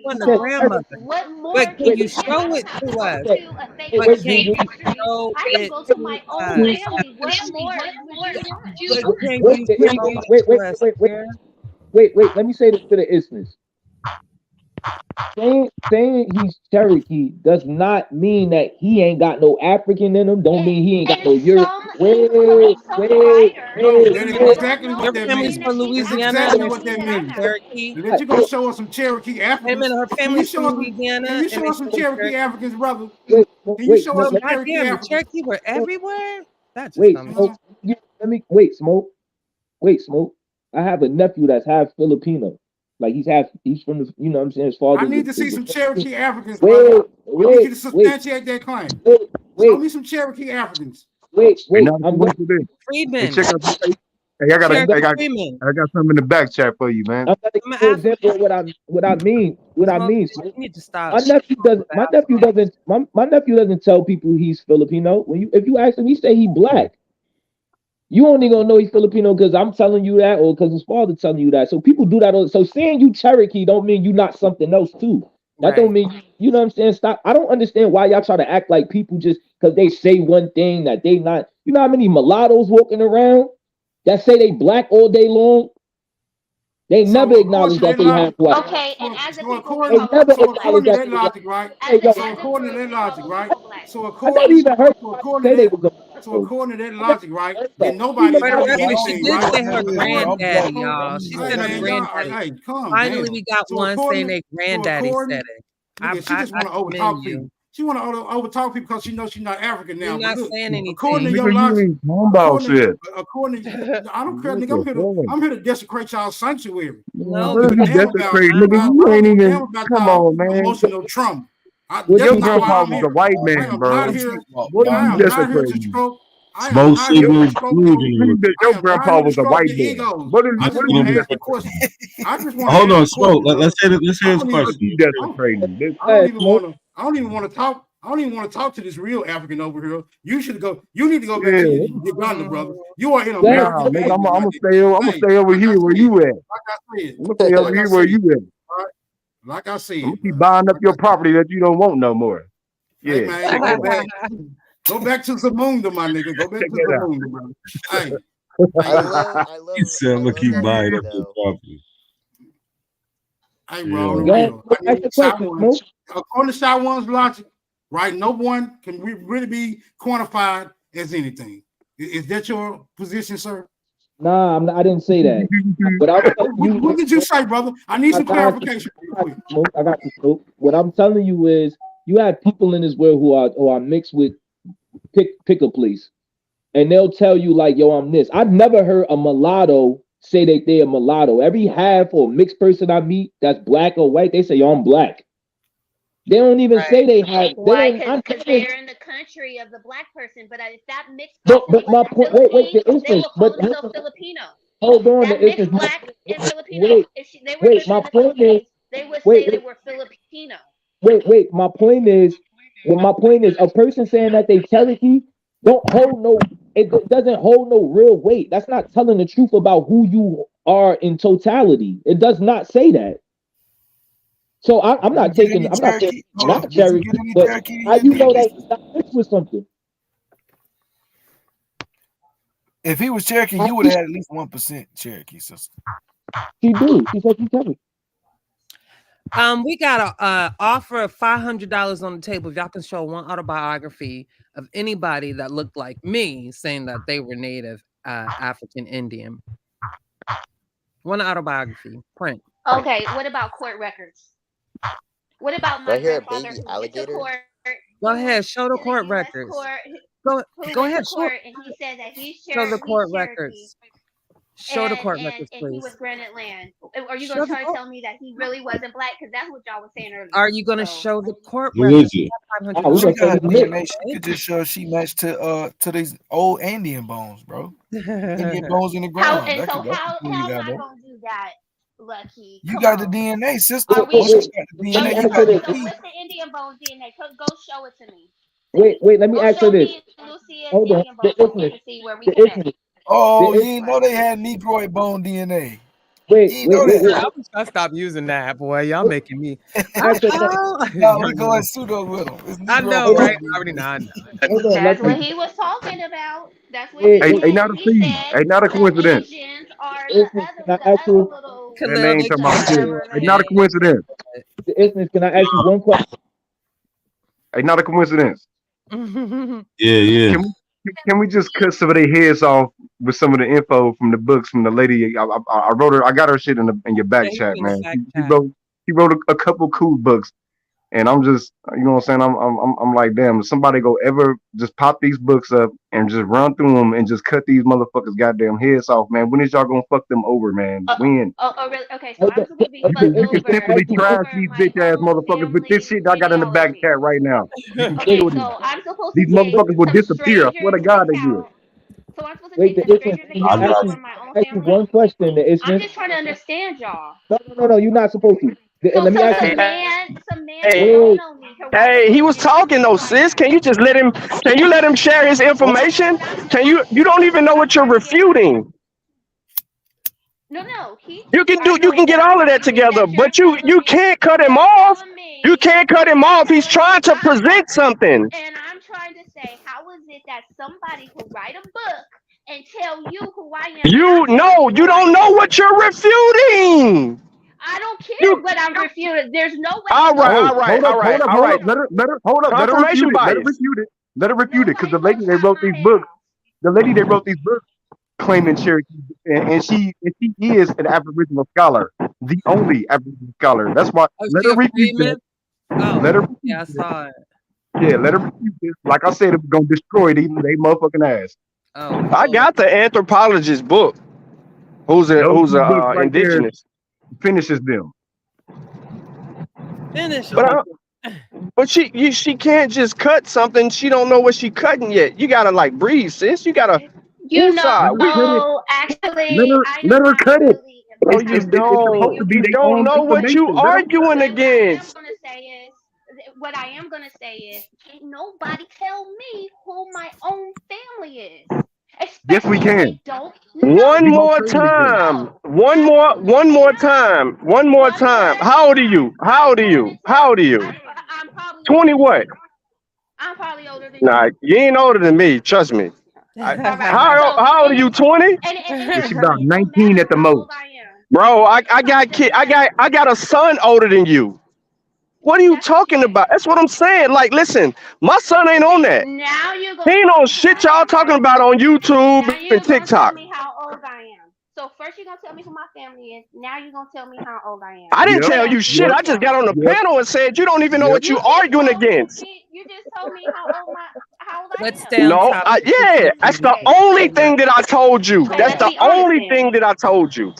was a So grandmother. what more But can can you you give show us it to us? to a state But of can you history? show I can it go to to my own us? family. What more would you want? But can you show it to us here? Wait. Let me say this to the instance. Saying he's Cherokee does not mean that he ain't got no African in him. Don't mean he ain't got no Europe. Wait. No, that is exactly Your what that family's means. from That's Louisiana exactly and what that means. Cherokee. That you're gonna show us some Cherokee Wait a Africans. minute, her Can you family's show from us? Louisiana. Can you and show they us some from Cherokee Africans, brother? Wait, Can you show us some God Cherokee damn, the Africans? Cherokee were everywhere? That just Wait, don't Smoke. Let me Smoke. Wait, Smoke. I have a nephew that's half Filipino. Like he's from the, you know what I'm saying? His father. I need to see some Cherokee Africans, brother. I need you to substantiate that claim. Show me some Cherokee Africans. Wait. I'm going to this. Freedman. Hey, check out this. Hey, I got something in the back chat for you, man. I'm going to give you an example of what I mean. You need to stop. My nephew doesn't tell people he's Filipino. If you ask him, he say he black. You only gonna know he's Filipino because I'm telling you that, or because his father telling you that. So people do that. So saying you Cherokee don't mean you not something else too. That don't mean you know what I'm saying. Stop. I don't understand why y'all try to act like people just because they say one thing that they not. You know how many mulattoes walking around that say they black all day long? They never acknowledge that they have black. Okay, and as a people, according to that logic, right? So according to that logic, right? So according to that logic, right? Then nobody is For the doing record, she anything, did right? say her granddaddy, y'all. She said her Hey, granddaddy. hey, calm Finally, down. we got So one according saying to- their granddaddy said it. She just want to overtalk people. She want to overtalk people because she knows she's not African now. You're not But look, saying anything. according to your logic, according to, I don't care, nigga. I'm here to desecrate y'all's sanctuary. No, What is you desecrating, nigga? You ain't even. Come on, man. Emotional trauma. Your grandpa was a white man, bro. What are you desecrating? Smoke signals, Your grandpa was a white man. What are you desecrating? Hold on, Smoke. Let's hear his question. Desecrating. I don't even want to talk. I don't even want to talk to this real African over here. You should go. You need to go back to Uganda, brother. You are in America. Nah, nigga, I'm gonna stay over here where you at. I'm gonna stay over here where you at. Like I said, I'm gonna keep buying up your property that you don't want no more. Yeah. Hey, man, go back to Zamunda, my nigga. Go back to Zamunda, brother. Hey. I love He said, I'm gonna keep buying up your property. Hey, bro, real. According to Shy One's logic, right? No one can really be quantified as anything. Is that your position, sir? Nah, I didn't say that. But what did you say, brother? I need some clarification. I got you, Smoke. What I'm telling you is, you have people in this world who are mixed with pick a place, and they'll tell you like, "Yo, I'm this." I've never heard a mulatto say that they're a mulatto. Every half or mixed person I meet that's black or white, they say, "Yo, I'm black." They don't even say they have. Why? Because they're in the country of the black person. But if that mixed person but my point. Wait. The instance. they will call themselves Filipino. Hold on. That The mixed instance. black and Filipino. If they were living My in the point is. they would say they were Filipino. Wait. My point is. A person saying that they Cherokee don't hold no. It doesn't hold no real weight. That's not telling the truth about who you are in totality. It does not say that. So I'm not taking. I'm not saying not Cherokee, but how you know that he's not mixed with something? If he was Cherokee, you would have had at least 1% Cherokee, sister. He do. He said he Cherokee. We got a offer of $500 on the table. If y'all can show one autobiography of anybody that looked like me, saying that they were Native African Indian. One autobiography, print. Okay, what about court records? What about my grandfather who went to court? Go ahead, show the court records. Go ahead, court, and he said that he's show the court Cherokee, records. Show the court records, and please. he was granted land. Are you going to try to tell me that he really wasn't black? Because that's what y'all was saying earlier. Are you going to show the court Who records? is it? She got DNA. She could just show she matched to these old Indian bones, bro. Indian bones in the ground. How am I going to do that, Lucky? You got the DNA, sister. What's the Indian bones DNA? Go show it to me. Wait. Let me ask you this. Hold on. Oh, you didn't know they had Negroid bone DNA. Wait. I stopped using that, boy. Y'all making me. No, we're going pseudo with them. I know, right? I already know. That's what he was talking about. That's what Hey, not a thief. Hey, not a coincidence. Can I ask you? Man, they ain't talking about shit. Hey, not a coincidence. Can I ask you one question? Hey, not a coincidence. Yeah. Can we just cut some of their heads off with some of the info from the books from the lady? I wrote her. I got her shit in your back chat, man. She wrote a couple cool books, and I'm just, you know what I'm saying. I'm like, damn. If somebody go ever just pop these books up and just run through them and just cut these motherfuckers goddamn heads off, man. When is y'all gonna fuck them over, man? When? Oh, really? Okay, so I'm supposed to be fucked over. You can simply trash these bitch ass motherfuckers with this shit I got in the back chat right now. Okay, so I'm supposed these motherfuckers will disappear. I swear to God they will. So I'm supposed to take some strangers account for my own ask you one question. I'm just trying to understand y'all. No. You're not supposed to. Let me ask you. Hey, he was talking though, sis. Can you just let him? Can you let him share his information? You don't even know what you're refuting. No. You can get all of that together, but you can't cut him off. You can't cut him off. He's trying to present something. And I'm trying to say, how is it that somebody could write a book and tell you who I am? You don't know what you're refuting. I don't care what I'm refuting. There's no way. All right. Let her refute it. Let her refute it, because the lady that wrote these books, claiming Cherokee, and she is an Aboriginal scholar, the only Aboriginal scholar. That's why. Let her refute it. Let her. Yeah, I saw it. Yeah, let her refute it. Like I said, it was gonna destroy they motherfucking ass. Oh, I got the anthropologist book. Who's indigenous? Finishes them. Finish. But But she can't just cut something. She don't know what she cutting yet. You gotta like breathe, sis. You gotta You inside. know, actually, I Let know her cut it. No, you It's supposed don't. to be You their don't own know what you information. Let 'em cut arguing it. against. What I am gonna say is, can't nobody tell me who my own family is, Yes, we especially if can. they don't know. One We gonna more prove it then. time. One more time. One more time. How old are you? How old are you? How old are you? I'm probably 20 what? I'm probably older than Nah, you. you ain't older than me. Trust me. All right. How old are you? 20? And She about 19 at the most. Bro, I got a son older than you. What are you talking about? That's what I'm saying. Like, listen, my son ain't on that. Now you He ain't on shit y'all talking about on YouTube Now and you're gonna tell TikTok. me how old I am. So first you're gonna tell me who my family is. Now you're gonna tell me how old I am. I didn't Yep. tell you shit. I just got on the panel and said you don't even know Yep. what you arguing against. You just told me how old I Let's am. stay on No, topic. yeah, that's the only thing that I told you. So That's let's the be honest only then. thing that I told you.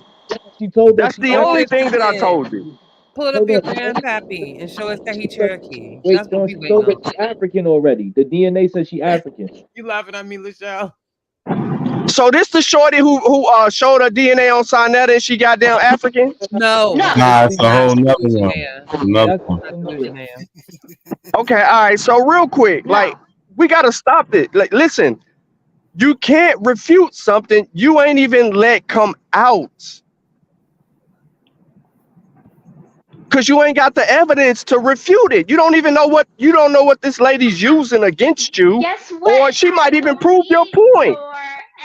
She told us That's she the Oh, only yes, thing you that I did. told you. Pull up Hold your on. grandpappy and show us that he Cherokee. Wait, That's what we she waiting told us on. she African already. The DNA says she African. You laughing at me, Michelle? So this the shorty who showed her DNA on Sinetta and she got down African? No, Nah, it's a whole nother one. Another That's one. Okay, all right. So real quick, like we gotta stop it. Like, listen, you can't refute something you ain't even let come out. Cause you ain't got the evidence to refute it. You don't know what this lady's using against you. Guess what? Or she might even prove your point.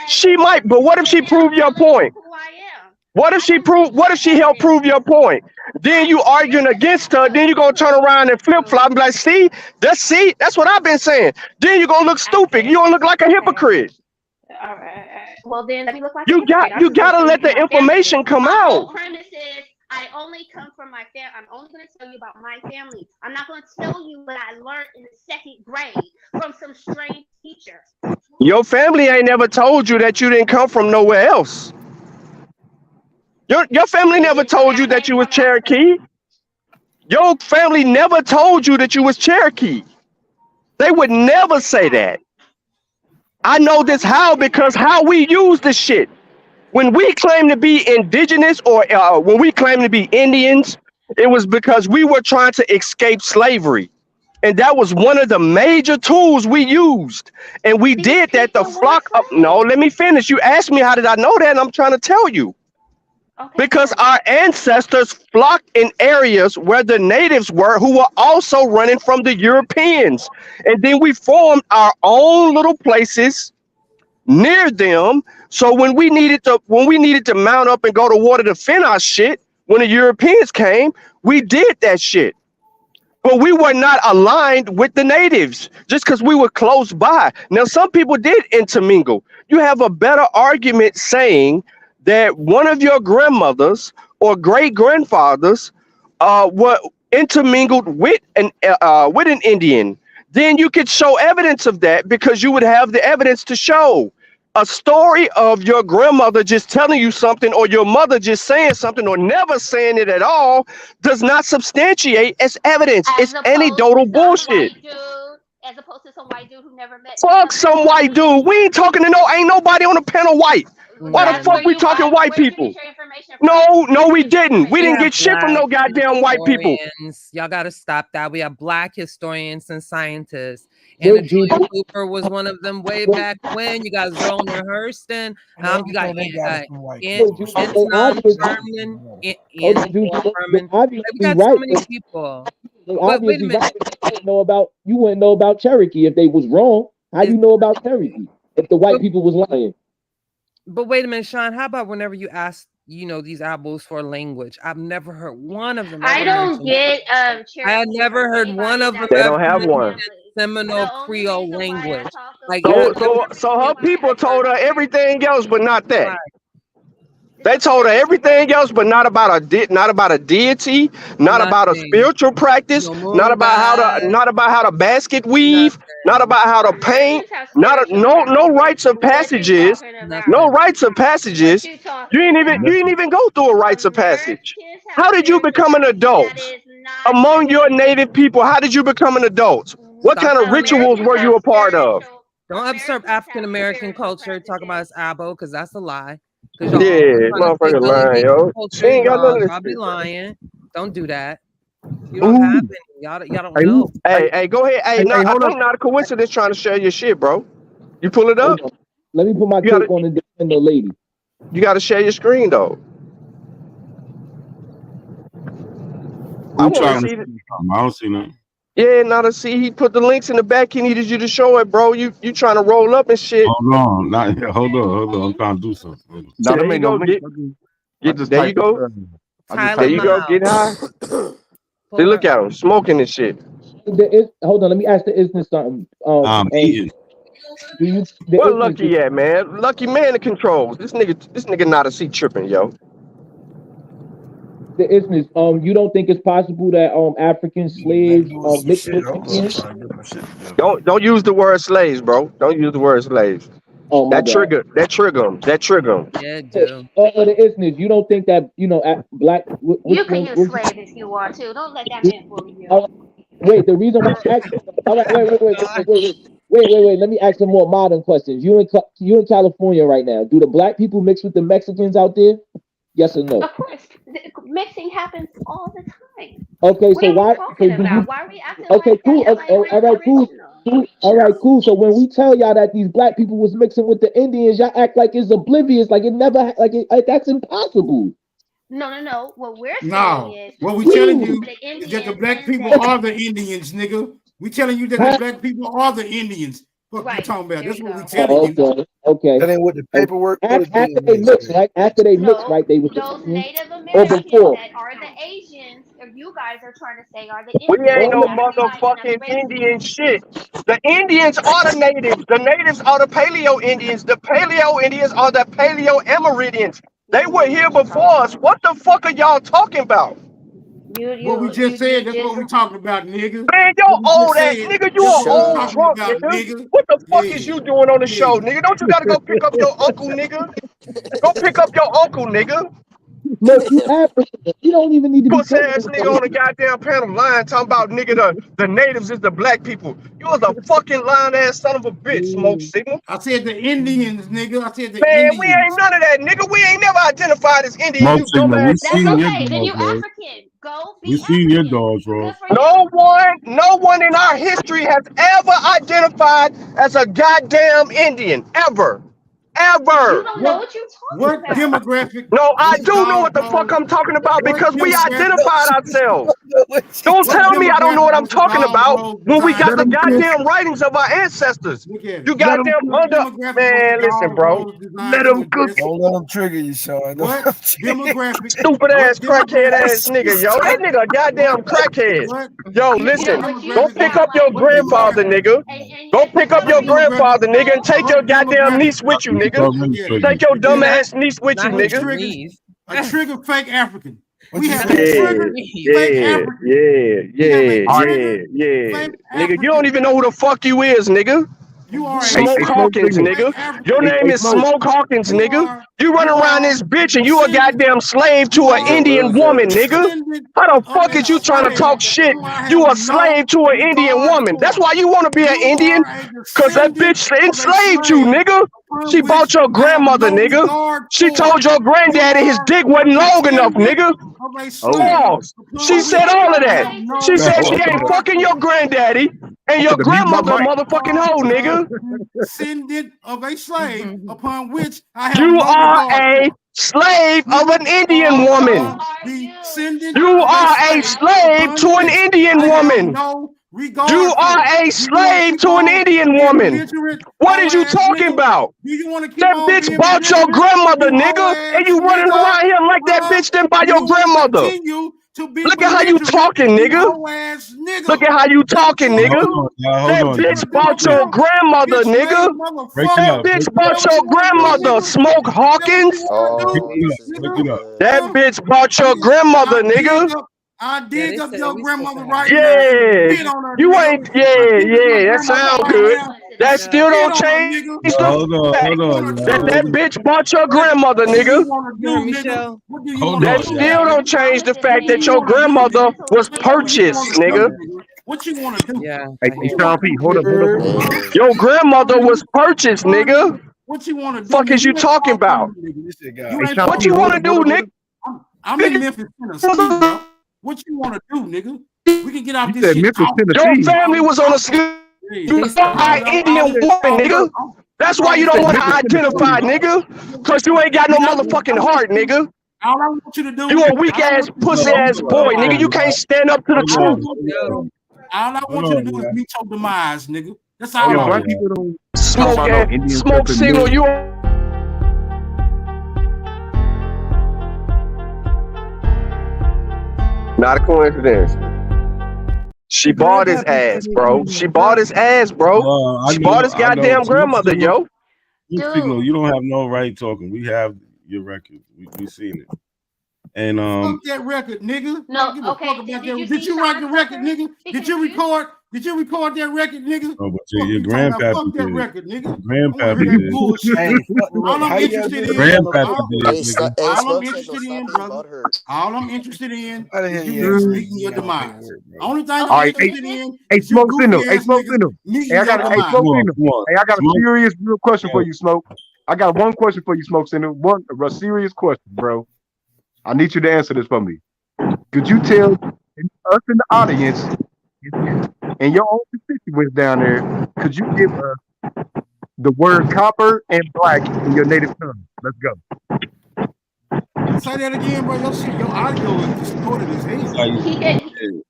She might, but what if she prove your point? What if she helped prove your point? Then you arguing against her, then you gonna turn around and flip flop and be like, see, that's what I've been saying. Then you gonna look stupid. You gonna look like a hypocrite. All right. Well then let me look like a You hypocrite. I'm you just gonna gotta tell let you who the my family information is. come My whole out. premise is I only come from my family. I'm only gonna tell you about my family. I'm not gonna tell you what I learned in the second grade from some strange teacher. Your family ain't never told you that you didn't come from nowhere else. Your family never told you that you was Cherokee. Your family never told you that you was Cherokee. They would never say that. I know this how because how we use this shit. When we claim to be indigenous or when we claim to be Indians, it was because we were trying to escape slavery. And that was one of the major tools we used. And we did that to flock up. No, let me finish. You asked me how did I know that, and I'm trying to tell you. Because our ancestors flocked in areas where the natives were who were also running from the Europeans. And then we formed our own little places near them. So when we needed to mount up and go to water to defend our shit, when the Europeans came, we did that shit. But we were not aligned with the natives just because we were close by. Now, some people did intermingle. You have a better argument saying that one of your grandmothers or great grandfathers were intermingled with an Indian. Then you could show evidence of that because you would have the evidence to show. A story of your grandmother just telling you something or your mother just saying something or never saying it at all does not substantiate as evidence. It's anecdotal bullshit. As opposed to some white dude who never met. Fuck some white dude. We ain't talking to ain't nobody on the panel white. Why the fuck we talking white people? No, we didn't. We didn't get shit from no goddamn white people. Y'all got to stop that. We have black historians and scientists. And Joy Cooper was one of them way back when. You got Zona Hurston. You got Anton Furman. We got so many people. They obviously right. You wouldn't know about Cherokee if they was wrong. How do you know about Cherokee if the white people was lying? But wait a minute, Sean. How about whenever you ask, these apples for language? I've never heard one of them. I don't get I had never heard one of them. They don't have one. Seminole Creole language. Like so her people told her everything else, but not that. Right. They told her everything else, but not about a deity, not about a spiritual practice, not about how to basket weave, not about how to paint, no rites of passages, no rites of passages. You didn't even go through a rites of passage. How did you become an adult? among your native people? How did you become an adult? What Stop kind of telling me. rituals were you a part of? Don't usurp African American culture. Talk about it's Abo, because that's a lie. Because y'all Yeah, always trying to say motherfucker other lying, people's yo. She culture. ain't got none of Y'all this be shit. lying. Don't do that. You don't have any. Y'all don't Hey, know. hey, go ahead. Hey, no, I hold think not a coincidence trying to share your shit, bro. You pull it up. Hold on. Let me put my You take gotta, on the defender lady. you gotta share your screen though. I want to see it. I don't see nothing. Yeah, now to see he put the links in the back. He needed you to show it, bro. You trying to roll up and shit. Hold on, not yet. Hold on. I'm trying to do something. So there you go. There you go. There you go. Get high. See, look at him smoking and shit. Hold on, let me ask the Isness something. I'm eating. Do you? Where Lucky at, man? Lucky man in controls. This nigga not a seat tripping, yo. The Isthmus, you don't think it's possible that African slaves mixed with Indians? Don't use the word slaves, bro. Don't use the word slaves. Oh my That trigger them. Yeah, do. The Isthmus, you don't think that black? You can use slave if you want to. Don't let that man bully you. Wait, the reason why I asked, all right, wait. Let me ask some more modern questions. You in California right now? Do the black people mix with the Mexicans out there? Yes or no? Of course, mixing happens all the time. Okay, What so are you why? talking about? Why are we acting Okay, like cool. that? All right, cool. All right, cool. So when we tell y'all that these black people was mixing with the Indians, y'all act like it's oblivious, like it never, that's impossible. No. What we're No, saying is, what we telling you the is that the Indians black and people are the Indians, nigga. We telling you that the black people are the Indians. What you talking about? That's what we telling you. Okay. That ain't what the paperwork. After they mix, right? After they mix, right? They was those Native or Americans before. that are the Asians, or you guys are trying to say are the We Indians. ain't no That's not motherfucking enough racism. Indian shit. The Indians are the natives. The natives are the Paleo Indians. The Paleo Indians are the Paleo Amerindians. They were here before us. What the fuck are y'all talking about? What we just said, that's what we talking about, nigga. Man, yo old ass nigga, you an old talking drunk about, nigga. What the fuck is you doing on the show, nigga? Don't you gotta go pick up your uncle, nigga? Go pick up your uncle, nigga. Look, you African. You don't even need to be Pussy talking ass about nigga on the goddamn panel lying, talking about nigga the natives is the black people. You was a fucking lying ass son of a bitch, smoke signal. I said the Indians, nigga. I said the Man, Indians. we ain't none of that, nigga. We ain't never identified as Indian, Smoke you signal. We dumbass. seen your Okay, then you dogs, bro. African. Go We seen your dogs, bro. No one in our history has ever identified as a goddamn Indian. Ever. You don't know what you're talking What about. demographic? No, I do know what the fuck I'm talking about because we identified ourselves. Don't tell me I don't know what I'm talking about when we got the goddamn writings of our ancestors. You goddamn man, listen, bro. Let them cook. Don't let them trigger you, Sean. What demographic? Stupid ass crackhead ass nigga, yo. That nigga a goddamn crackhead. Yo, listen, go pick up your grandfather, nigga. Go pick up your grandfather, nigga, and take your goddamn niece with you, nigga. Take your dumb ass niece with you, nigga. A trigger fake African. We have Yeah, a trigger fake African. yeah. Nigga, you don't even know who the fuck you is, nigga. You are Smoke Hawkins, nigga. Your name is Smoke Hawkins, nigga. You run around this bitch and you a goddamn slave to an Indian woman, nigga. How the fuck is you trying to talk shit? You a slave to an Indian woman. That's why you want to be an Indian? Cause that bitch enslaved you, nigga. She bought your grandmother, nigga. She told your granddaddy his dick wasn't long enough, nigga. Pause. She said all of that. She said she ain't fucking your granddaddy and your grandmother motherfucking hoe, nigga. Descendant of a slave upon which I have You no are regard a slave of an Indian woman. You are a slave to an Indian woman. You are a slave to an Indian woman. What is you talking about? That bitch bought your grandmother, nigga, and you running around here like that bitch didn't buy your grandmother. Look at how you talking, nigga. Look at how you talking, nigga. That bitch bought your grandmother, nigga. That bitch bought your grandmother, Smoke Hawkins. That bitch bought your grandmother, nigga. I dig up your grandmother right now. Yeah, you ain't. Yeah, that sound good. That still don't change Hold on. that bitch bought your grandmother, nigga. Michelle. That still don't change the fact that your grandmother was purchased, nigga. What you want to do? Yeah. Hey, Sean P, hold up. Your grandmother was purchased, nigga. What you want to do? Fuck is you talking about? What you want to do, nigga? I'm in Memphis, Tennessee, bro. What you want to do, nigga? We can get out this shit. Your family was on a slave Indian woman, nigga. That's why you don't want to identify, nigga. Cause you ain't got no motherfucking heart, nigga. All I want you to do. You a weak ass, pussy ass boy, nigga. You can't stand up to the truth. All I want you to do is meet your demise, nigga. That's all I want. Smoke signal, you. Not a coincidence. She bought his ass, bro. She bought his ass, bro. She bought his goddamn grandmother, yo. Signal, you don't have no right talking. We have your record. We seen it. And fuck that record, nigga. No, okay. Did you write the record, nigga? Did you record? Did you record that record, nigga? Oh, but your grandpappy fuck that did. record, nigga. Grandpappy did. All I'm interested in, Grandpappy all I'm interested in is you speaking your demise. Only thing I'm interested in hey, Smoke Signal. Hey, Smoke Signal. meeting Hey, I got your hey, demise. Smoke Signal. Hey, I got a serious real question for you, Smoke. I got one question for you, Smoke Signal. A serious question, bro. I need you to answer this for me. Could you tell us in the audience and your own constituents down there, could you give us the word copper and black in your native tongue? Let's go. Say that again, bro. Your audio is distorted as hell.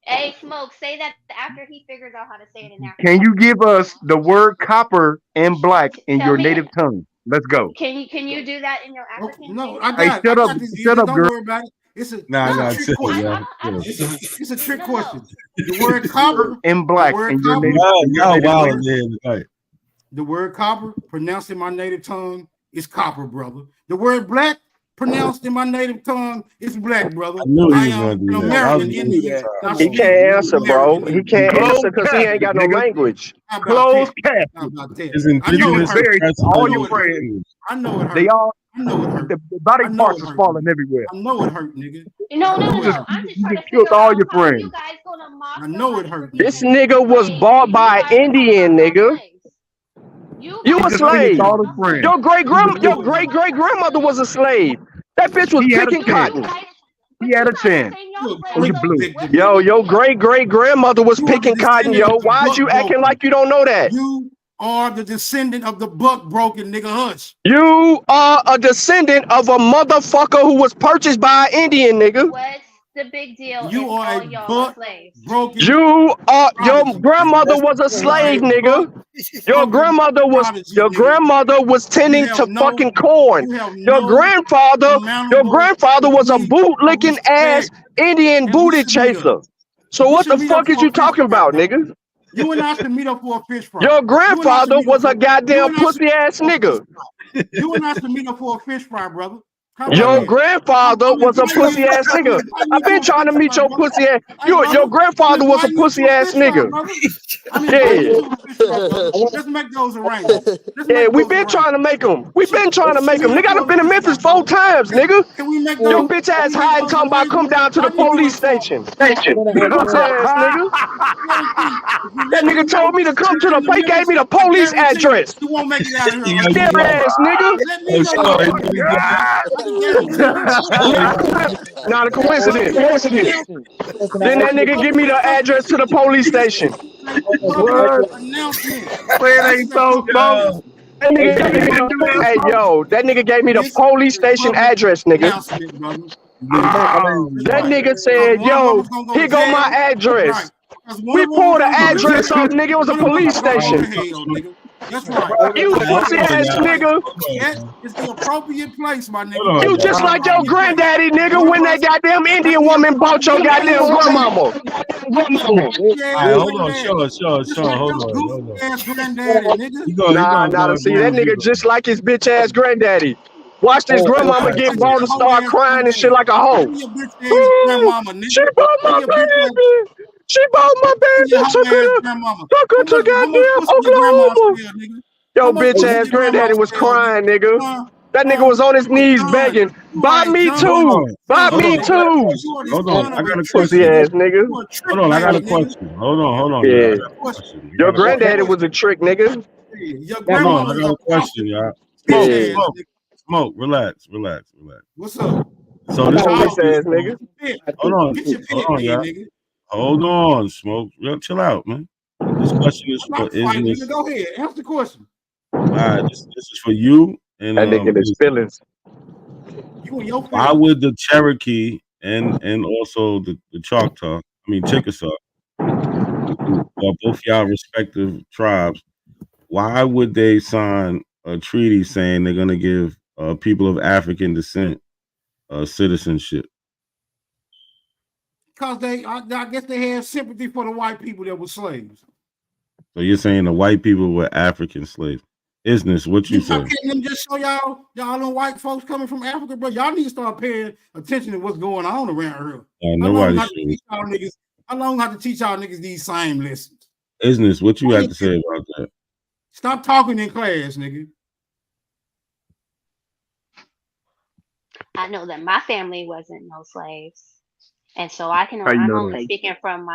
Hey, Smoke, say that after he figures out how to say it in African. Can you give us the word copper and black in your native tongue? Let's go. Can you do that in your African? No, I Hey, shut up, Don't girl. worry about it. It's a chill, trick question. It's a trick question. The word copper and black in your native tongue. The word copper, pronounced in my native tongue, is copper, brother. The word black, pronounced in my native tongue, is black, brother. I knew I he was am gonna do an that. American Indian. He can't answer, bro. He can't answer because he ain't got no language. Close cap. It's indigenous. All your friends. I know it hurt. They all. I know it hurt. The body parts is falling everywhere. I know it hurt, nigga. No. You I'm just trying to killed all your friends. I know it hurt. This nigga was bought by an Indian, nigga. You a slave. Your great grandmother was a slave. That bitch was picking cotton. He had a chance. Yo, your great grandmother was picking cotton, yo. Why'd you acting like you don't know that? You are the descendant of the buck broken, nigga. Hush. You are a descendant of a motherfucker who was purchased by an Indian, nigga. What's the big deal? You are a buck broken. You are your grandmother was a slave, nigga. Your grandmother was tending to fucking corn. Your grandfather was a boot licking ass Indian booty chaser. So what the fuck is you talking about, nigga? You and I should meet up for a fish fry. Your grandfather was a goddamn pussy ass nigga. You and I should meet up for a fish fry, brother. Your grandfather was a pussy ass nigga. I've been trying to meet your pussy ass. Your grandfather was a pussy ass nigga. Let's make those arrangements. Yeah, we been trying to make them. We been trying to make them. Nigga, I've been in Memphis 4 times, nigga. Your bitch ass hiding talking about come down to the police station. Pussy ass nigga. That nigga told me to come to the. He gave me the police address. You won't make it out of here. Scary ass nigga. Not a coincidence. Then that nigga give me the address to the police station. Hey yo, that nigga gave me the police station address, nigga. That nigga said, yo, here go my address. We pulled the address up, nigga. It was a police station. That's right. You pussy ass nigga. That is the appropriate place, my nigga. You just like your granddaddy, nigga, when that goddamn Indian woman bought your goddamn grandmama. Alright, hold on, Sean, hold on. Nah, see that nigga just like his bitch ass granddaddy. Watch this grandmama get bought and start crying and shit like a hoe. She bought my baby. She bought my baby and took her to goddamn Oklahoma. Yo, bitch ass granddaddy was crying, nigga. That nigga was on his knees begging, buy me too, buy me too. Hold on, I got a Pussy question. ass nigga. Hold on, I got a question. Hold on. Yeah. Y'all. I got a question. Your granddaddy was a trick, nigga. Hold on, I got a question, y'all. Smoke. Relax. What's up? So this bitch ass nigga. Hold on, Get your pen, y'all. nigga. Hold on, Smoke. Chill out, man. This question is I'm for not fighting, Isness. nigga. Go ahead. Answer the question. All right, this is for you and That nigga his feelings. You and your why would the Cherokee and also the Choctaw, Chickasaw, or both y'all respective tribes, why would they sign a treaty saying they're gonna give people of African descent citizenship? Because I guess they had sympathy for the white people that were slaves. So you're saying the white people were African slaves? Isness, what you say? Let me just show y'all them white folks coming from Africa, bro. Y'all need to start paying attention to what's going on around here. Nobody How long have to teach y'all niggas these same lessons? Isness, what you have to say about that? Stop talking in class, nigga. I know that my family wasn't no slaves, and so I'm only speaking from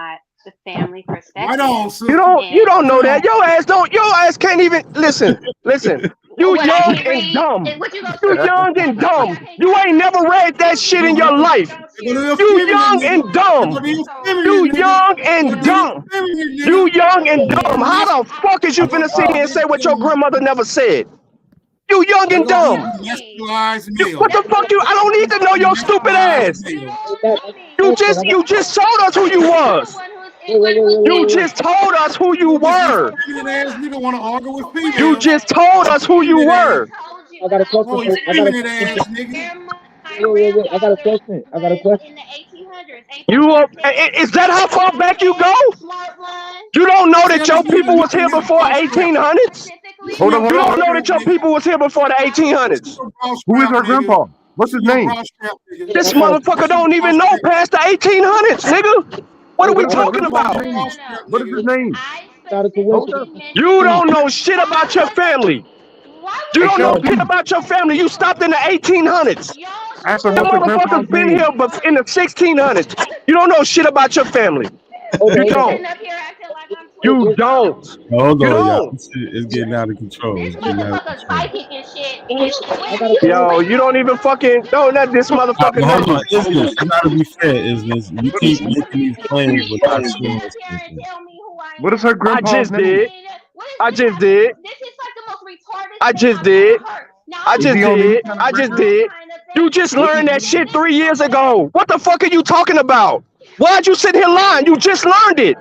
the family perspective. You don't know that. Your ass can't even listen. You young and dumb. You young and dumb. You ain't never read that shit in your life. You young and dumb. You young and dumb. You young and dumb. How the fuck is you finna sit here and say what your grandmother never said? You young and dumb. What the fuck I don't need to know your stupid ass. You just told us who you was. You just told us who you were. You just told us who you were. I got a question. I got a question. Is that how far back you go? You don't know that your people was here before 1800s? Hold on. You don't know that your people was here before the 1800s? Who is her grandpa? What's his name? This motherfucker don't even know past the 1800s, nigga. What are we talking about? What is his name? You don't know shit about your family. You don't know shit about your family. You stopped in the 1800s. Them motherfuckers been here but in the 1600s. You don't know shit about your family. You don't. You don't. Hold You on, y'all. don't. It's getting out of control. Yo, you don't even fucking know that this motherfucker. Hold on, Isness. You gotta be fair, Isness. You keep making these claims without seeing this. What is her grandpa's name? I just did. You just learned that shit 3 years ago. What the fuck are you talking about? Why'd you sit here lying? You just learned it.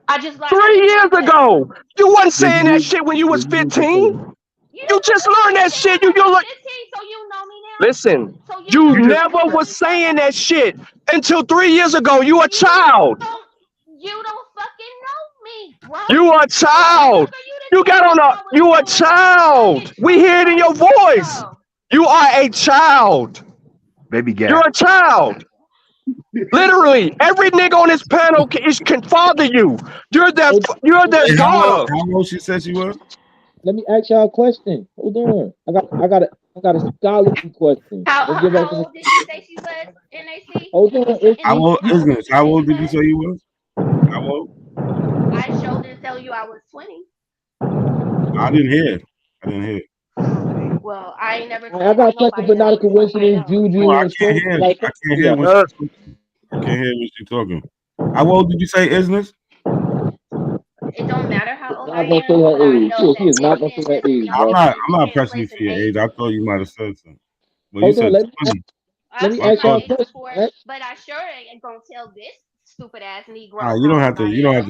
3 years ago. You wasn't saying that shit when you was 15. You just learned that shit. Listen, you never was saying that shit until 3 years ago. You a child. You don't fucking know me, bro. You a child. You a child. We hear it in your voice. You are a child. Baby gat. You're a child. Literally, every nigga on this panel can father you. You're their daughter. How old she said she was? Let me ask y'all a question. Hold on. I got a scholarly question. How old did you say she was, NAC? Hold on. How old did you say you was? How old? I sure didn't tell you I was 20. I didn't hear. Well, I ain't never. I got a question for not a coincidence, Juju. I can't hear. I can't hear what you're talking. How old did you say, Isness? It don't matter how old I am. She is not gonna say her age. I'm not pressing you for your age. I thought you might have said something. Well, Hold on, let me ask y'all a question. But I sure ain't gonna tell this stupid ass Negro. You don't have to tell us. You don't have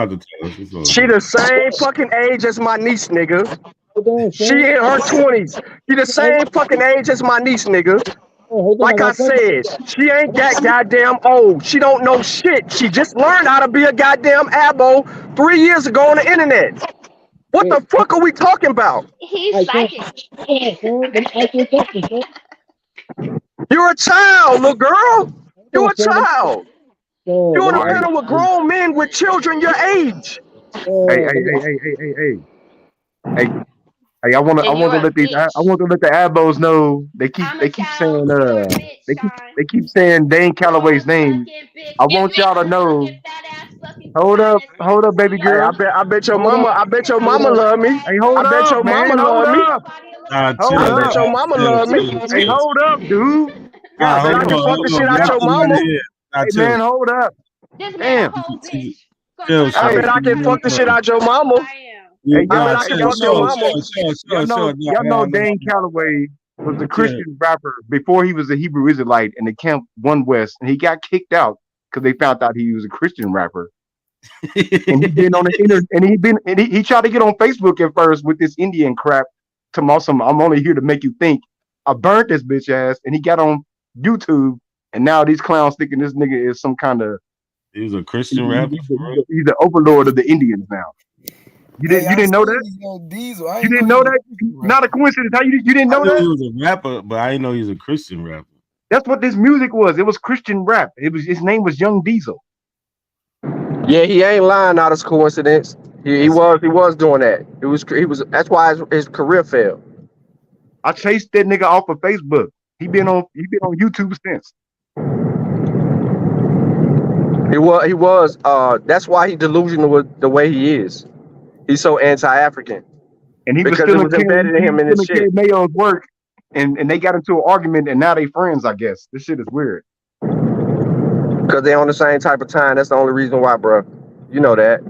to tell us. She the same fucking age as my niece, nigga. She in her 20s. She the same fucking age as my niece, nigga. Like I said, she ain't that goddamn old. She don't know shit. She just learned how to be a goddamn abo 3 years ago on the internet. What the fuck are we talking about? He's psychic. You're a child, little girl. You're a child. Sean, You on let the me ask panel with grown men with children your age. Hey, I want to, And you're a bitch. I want to let the abos know I'm they a keep child. saying, You're a bitch, Sean. they keep saying Dane You're a Calloway's name. fucking bitch. I This want bitch y'all to is a know. fucking fat ass fucking behind Hold that's up, baby speaking to Hey, girl. your I bet your Hold mama, up, I bet your hold mama up. love me. Hey, hold I bet up, your mama man, hold love me. up. Hold I Chill, bet up. your dog. mama Chill, love me. chill, Hey, chill. hold up, dude. Ah, God Bet hold I on, can damn. fuck the hold shit on. out Y'all your too many mama. here. Now Hey, chill. man, hold up. This man a Damn. whole bitch. Gonna Chill, find I out chill. bet I what can kind fuck of the shit bitch out your the fuck mama. I am. Hey, I bet y'all, I hey, can y'all fuck your know, mama. y'all know Dane Calloway was a Christian rapper before he was a Hebrew Israelite in the Camp One West, and he got kicked out because they found out he was a Christian rapper. And he been on the internet, and he tried to get on Facebook at first with this Indian crap. To some, I'm only here to make you think. I burnt this bitch ass, and he got on YouTube, and now these clowns thinking this nigga is some kind of He was a Christian rapper for real. he's the overlord of the Indians now. You Hey, I didn't know seen that? these young Diesel. I You ain't know didn't he know was a that? Christian rapper. Not a coincidence. How you didn't I know knew that? he was a rapper, but I didn't know he was a Christian rapper. That's what this music was. It was Christian rap. It was his name was Young Diesel. Yeah, he ain't lying. Not a coincidence. He was doing that. He was. That's why his career failed. I chased that nigga off of Facebook. He been on YouTube since. He was. That's why he delusional with the way he is. He's so anti-African And he was because it stealing was embedded in him in his shit. Carrie Mayo's work, and they got into an argument, and now they friends. I guess this shit is weird. Because they on the same type of time. That's the only reason why, bro. You know that.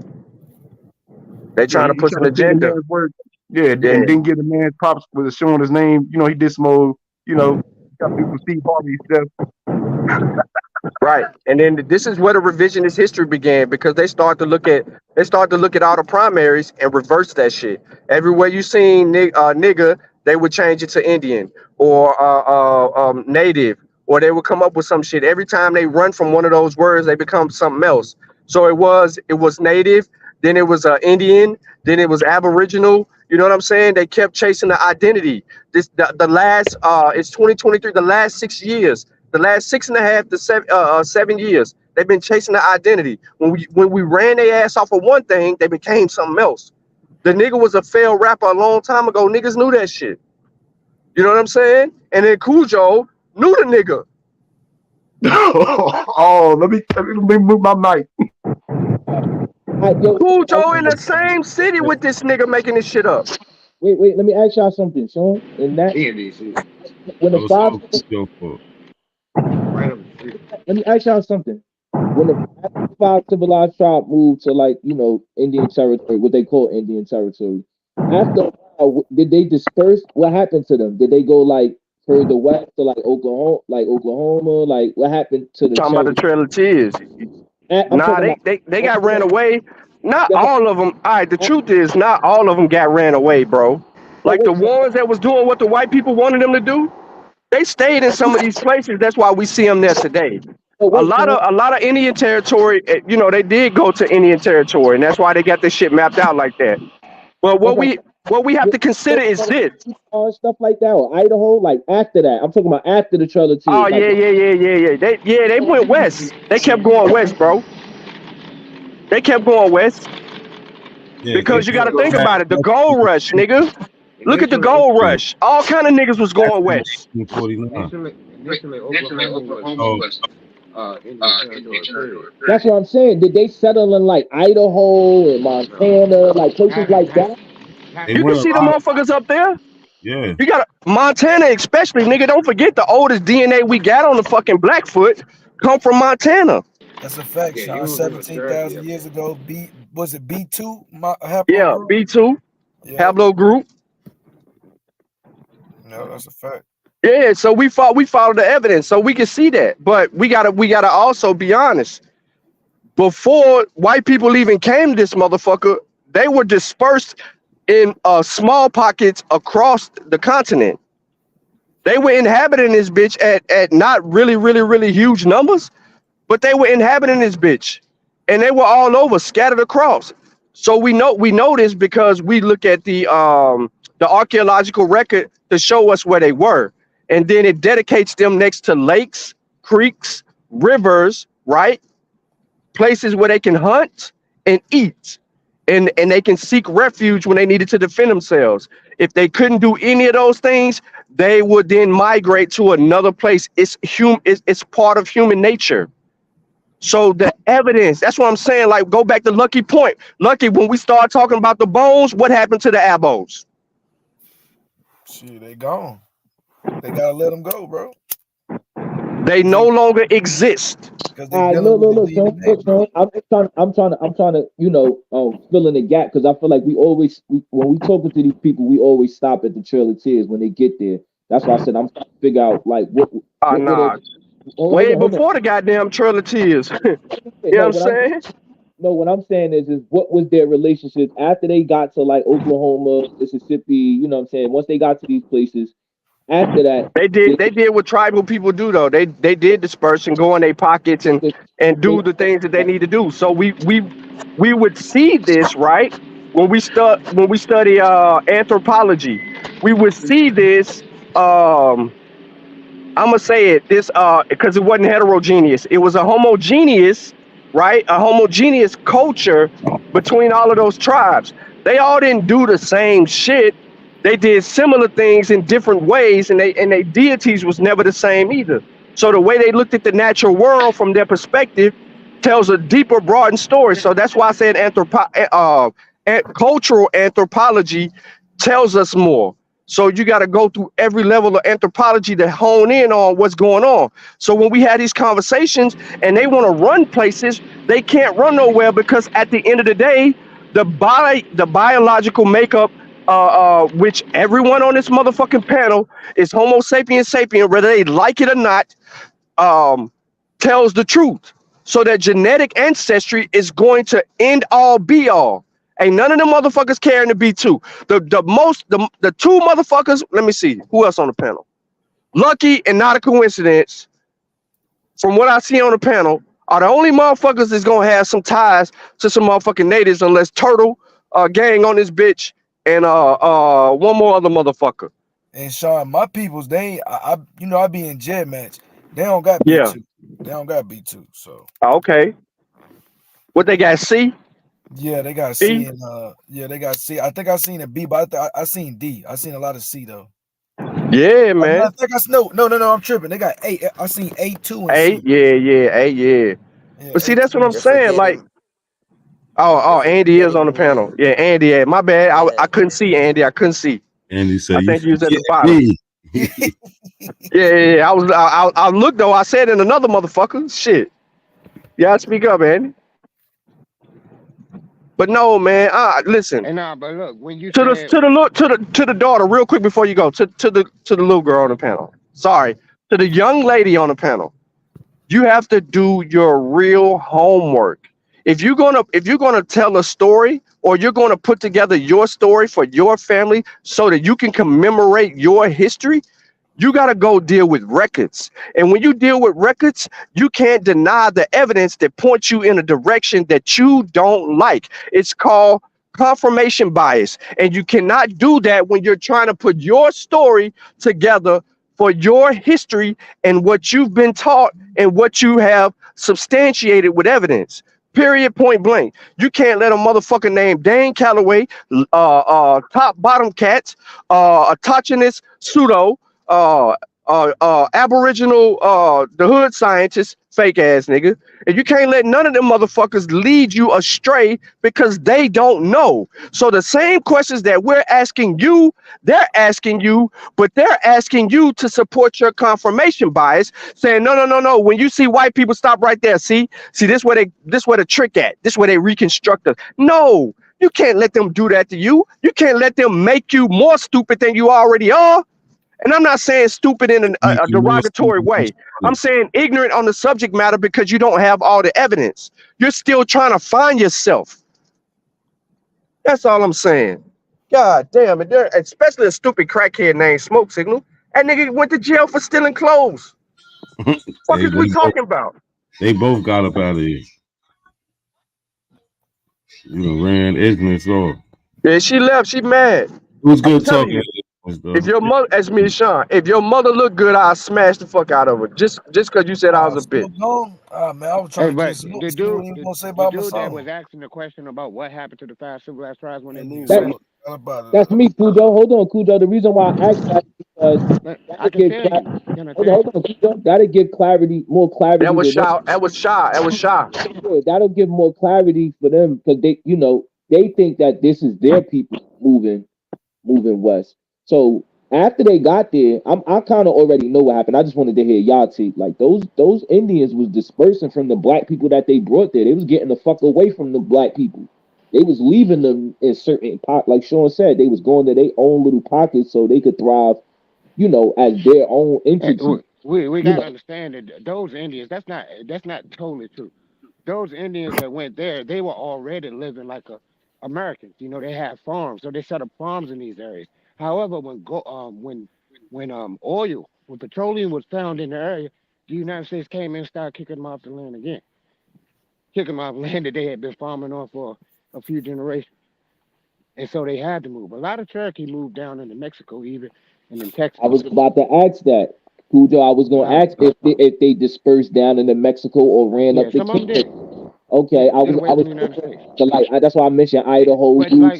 They Yeah, trying to he push tried an to steal the agenda. man's work. Yeah, Yeah. and didn't give the man props with showing his name. You know, he did some old, got to do some Steve Harvey stuff. Right. And then this is where the revisionist history began because they start to look at all the primaries and reverse that shit. Everywhere you seen nigga, they would change it to Indian or native, or they would come up with some shit. Every time they run from one of those words, they become something else. So it was native, then it was Indian, then it was aboriginal. You know what I'm saying? They kept chasing the identity. The last it's 2023, the last 6 years. The last 6.5 to 7 years, they've been chasing the identity. When we ran their ass off of one thing, they became something else. The nigga was a failed rapper a long time ago. Niggas knew that shit. You know what I'm saying? And then Cujo knew the nigga. Oh, let me move my mic. Cujo in the same city with this nigga making this shit up. Wait, let me ask y'all something, Sean. In that when the five let me ask y'all something. When the five civilized tribe moved to Indian territory, what they call Indian territory, after a while, did they disperse? What happened to them? Did they go further west to Oklahoma? Like what happened to the Talking about the Trail of Tears. Nah, they got ran away. Not all of them. All right, the truth is, not all of them got ran away, bro. Like the ones that was doing what the white people wanted them to do, they stayed in some of these places. That's why we see them there today. A lot of Indian territory, they did go to Indian territory, and that's why they got this shit mapped out like that. But what we have to consider is this. Stuff like that, or Idaho, like after that. I'm talking about after the Trail of Tears. Oh yeah. They went west. They kept going west, bro. They kept going west. Yeah, Because you got to think about it. The gold rush, nigga. Look at the gold rush. All kind of niggas was going west. Initially, Oklahoma was Indian territory. That's what I'm saying. Did they settle in Idaho and Montana, places like that? You can see the motherfuckers up there. Yeah. You got Montana, especially, nigga. Don't forget the oldest DNA we got on the fucking Blackfoot come from Montana. That's a fact, Sean. 17,000 years ago, was it B2? Yeah, Group? B2, Hablo group. No, that's a fact. Yeah, so we follow the evidence, so we can see that. But we gotta also be honest. Before white people even came to this motherfucker, they were dispersed in small pockets across the continent. They were inhabiting this bitch at not really huge numbers, but they were inhabiting this bitch, and they were all over, scattered across. So we know this because we look at the archaeological record to show us where they were, and then it dedicates them next to lakes, creeks, rivers, right? places where they can hunt and eat, and they can seek refuge when they needed to defend themselves. If they couldn't do any of those things, they would then migrate to another place. It's part of human nature. So the evidence, that's what I'm saying. Like, go back to Lucky point. Lucky, when we start talking about the bones, what happened to the abos? Shit, they gone. They gotta let them go, bro. They no longer exist. Because look, I'm trying to, fill in the gap, because I feel like when we talking to these people, we always stop at the Trail of Tears when they get there. That's why I said I'm trying to figure out like what way before the goddamn Trail of Tears. You know what I'm saying? No, what I'm saying is what was their relationship after they got to like Oklahoma, Mississippi, you know what I'm saying? Once they got to these places, after that, they did what tribal people do though. They did disperse and go in their pockets and do the things that they need to do. So we would see this, right? When we study anthropology, we would see this. I'm gonna say it this because it wasn't heterogeneous. It was a homogeneous, right? A homogeneous culture between all of those tribes. They all didn't do the same shit. They did similar things in different ways, and they deities was never the same either. So the way they looked at the natural world from their perspective tells a deeper, broadened story. So that's why I said cultural anthropology tells us more. So you got to go through every level of anthropology to hone in on what's going on. So when we had these conversations and they want to run places, they can't run nowhere, because at the end of the day, the biological makeup, which everyone on this motherfucking panel is Homo sapiens sapien, whether they like it or not, tells the truth. So that genetic ancestry is going to end all be all. Ain't none of them motherfuckers carrying the B2. The two motherfuckers, let me see, who else on the panel? Lucky and Not a Coincidence, from what I see on the panel, are the only motherfuckers that's gonna have some ties to some motherfucking natives, unless Turtle, gang on this bitch, and one more other motherfucker. And Sean, my peoples, they I be in jet match. They don't got B2. Yeah. They don't got B2. So okay. What they got, C? Yeah, they got C and they got C. I think I seen a B, but I seen D. I seen a lot of C though. Yeah, man. I think no, I'm tripping. They got 8. I seen 8 2 and A, C. yeah. But see, that's what I'm saying. Like, oh, Andy is on the panel. Yeah, Andy. Yeah, my bad. I couldn't see Andy. I couldn't see. Andy said, I think you was at the bottom. Yeah. I looked though. I said in another motherfucker. Shit. Yeah, speak up, Andy. But no, man. Listen. And but look, when you to the daughter, real quick before you go to the little girl on the panel. Sorry, to the young lady on the panel. You have to do your real homework. If you're gonna tell a story, or you're gonna put together your story for your family so that you can commemorate your history, you got to go deal with records. And when you deal with records, you can't deny the evidence that points you in a direction that you don't like. It's called confirmation bias. And you cannot do that when you're trying to put your story together for your history and what you've been taught and what you have substantiated with evidence. Period, point blank. You can't let a motherfucker named Dane Calloway, top bottom cats, autochthonous pseudo, aboriginal, the hood scientist, fake ass nigga, and you can't let none of them motherfuckers lead you astray because they don't know. So the same questions that we're asking you, they're asking you, but they're asking you to support your confirmation bias, saying no. When you see white people, stop right there. See this where the trick at. This where they reconstruct us. No, you can't let them do that to you. You can't let them make you more stupid than you already are. And I'm not saying stupid in a derogatory way. I'm saying ignorant on the subject matter because you don't have all the evidence. You're still trying to find yourself. That's all I'm saying. God damn it. Especially a stupid crackhead named Smoke Signal. That nigga went to jail for stealing clothes. What is we talking about? They both got up out of here. Ran ignorance off. Yeah, she left. She mad. It was good talking. If your mother, as me and Sean, if your mother look good, I'll smash the fuck out of her. Just because you said I was a bitch. Snoop Dogg? Man, I was Hey, trying to but get Snoop to see what he was gonna say the about dude that was Masala. asking the question about what happened to the 5 civilized tribes when they moved That, west. that's me, Cujo. Hold on, Cujo. The reason why I asked that is because I that'll can give tell you. Can I hold tell on, you? hold on, Cujo. That'll give more clarity That was to them. shy. That was shy. That was shy. Yeah, that'll give more clarity for them because they, they think that this is their people moving west. So after they got there, I kind of already know what happened. I just wanted to hear y'all take like those Indians was dispersing from the black people that they brought there. They was getting the fuck away from the black people. They was leaving them in certain like Sean said, they was going to their own little pockets so they could thrive, as their own entity. We gotta understand that those Indians, that's not totally true. Those Indians that went there, they were already living like Americans. They had farms, so they set up farms in these areas. However, when petroleum was found in the area, the United States came in and started kicking them off the land again, kicking them off land that they had been farming on for a few generations, and so they had to move. A lot of Cherokee moved down into Mexico, even and in Texas. I was about to ask that, Cujo. I was going to ask if they dispersed down into Mexico or ran up the some of them did. Okay, I was that's why I mentioned Idaho. But like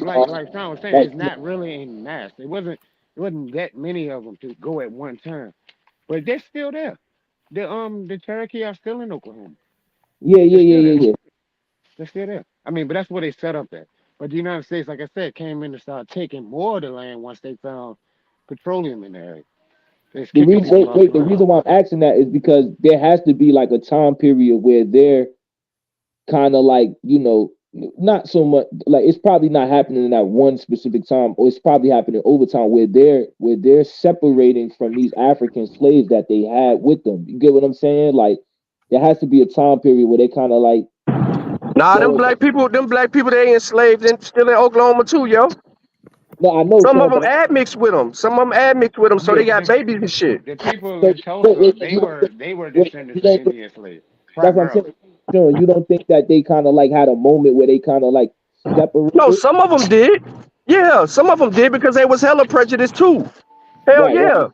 Sean was saying, it's not really in mass. It wasn't that many of them to go at one time, but they're still there. The Cherokee are still in Oklahoma. Yeah. They're still there. I mean, but that's where they set up at. But the United States, like I said, came in and started taking more of the land once they found petroleum in the area. The reason why I'm asking that is because there has to be like a time period where they're kind of like, not so much like it's probably not happening in that one specific time, or it's probably happening over time where they're separating from these African slaves that they had with them. You get what I'm saying? Like there has to be a time period where they kind of like them black people they enslaved and still in Oklahoma too, yo. No, I know some of them admixed with them. Some of them admixed with them, so they got babies and shit. The people in Tulsa, they were descendants of Indian slaves. That's what I'm saying. You don't think that they kind of like had a moment where they kind of like separated? No, some of them did. Yeah, some of them did because they was hella prejudiced too. Hell yeah. Right.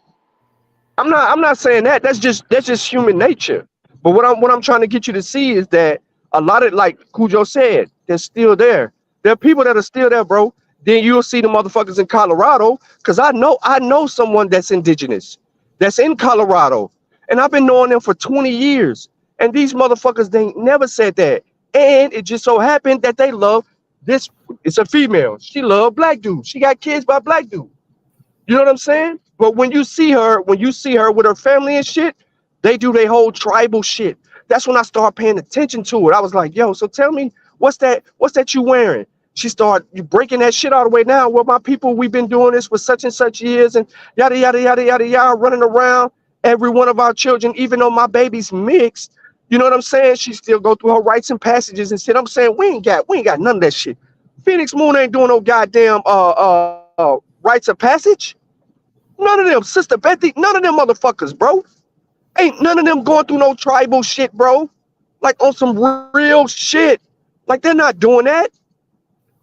I'm not saying that. That's just human nature. But what I'm trying to get you to see is that a lot of, like Cujo said, they're still there. There are people that are still there, bro. Then you'll see the motherfuckers in Colorado, because I know someone that's indigenous, that's in Colorado, and I've been knowing them for 20 years. And these motherfuckers, they never said that. And it just so happened that they love this. It's a female. She loved black dudes. She got kids by black dudes. You know what I'm saying? But when you see her with her family and shit, they do their whole tribal shit. That's when I started paying attention to it. I was like, yo, so tell me, what's that you wearing? She started breaking that shit all the way down. Well, my people, we've been doing this for such and such years and yada, yada, yada, yada, yada, running around every one of our children, even though my baby's mixed. You know what I'm saying? She still go through her rites and passages and shit. I'm saying we ain't got none of that shit. Phoenix Moon ain't doing no goddamn rites of passage. None of them, Sister Betty, none of them motherfuckers, bro. Ain't none of them going through no tribal shit, bro. Like on some real shit. Like they're not doing that.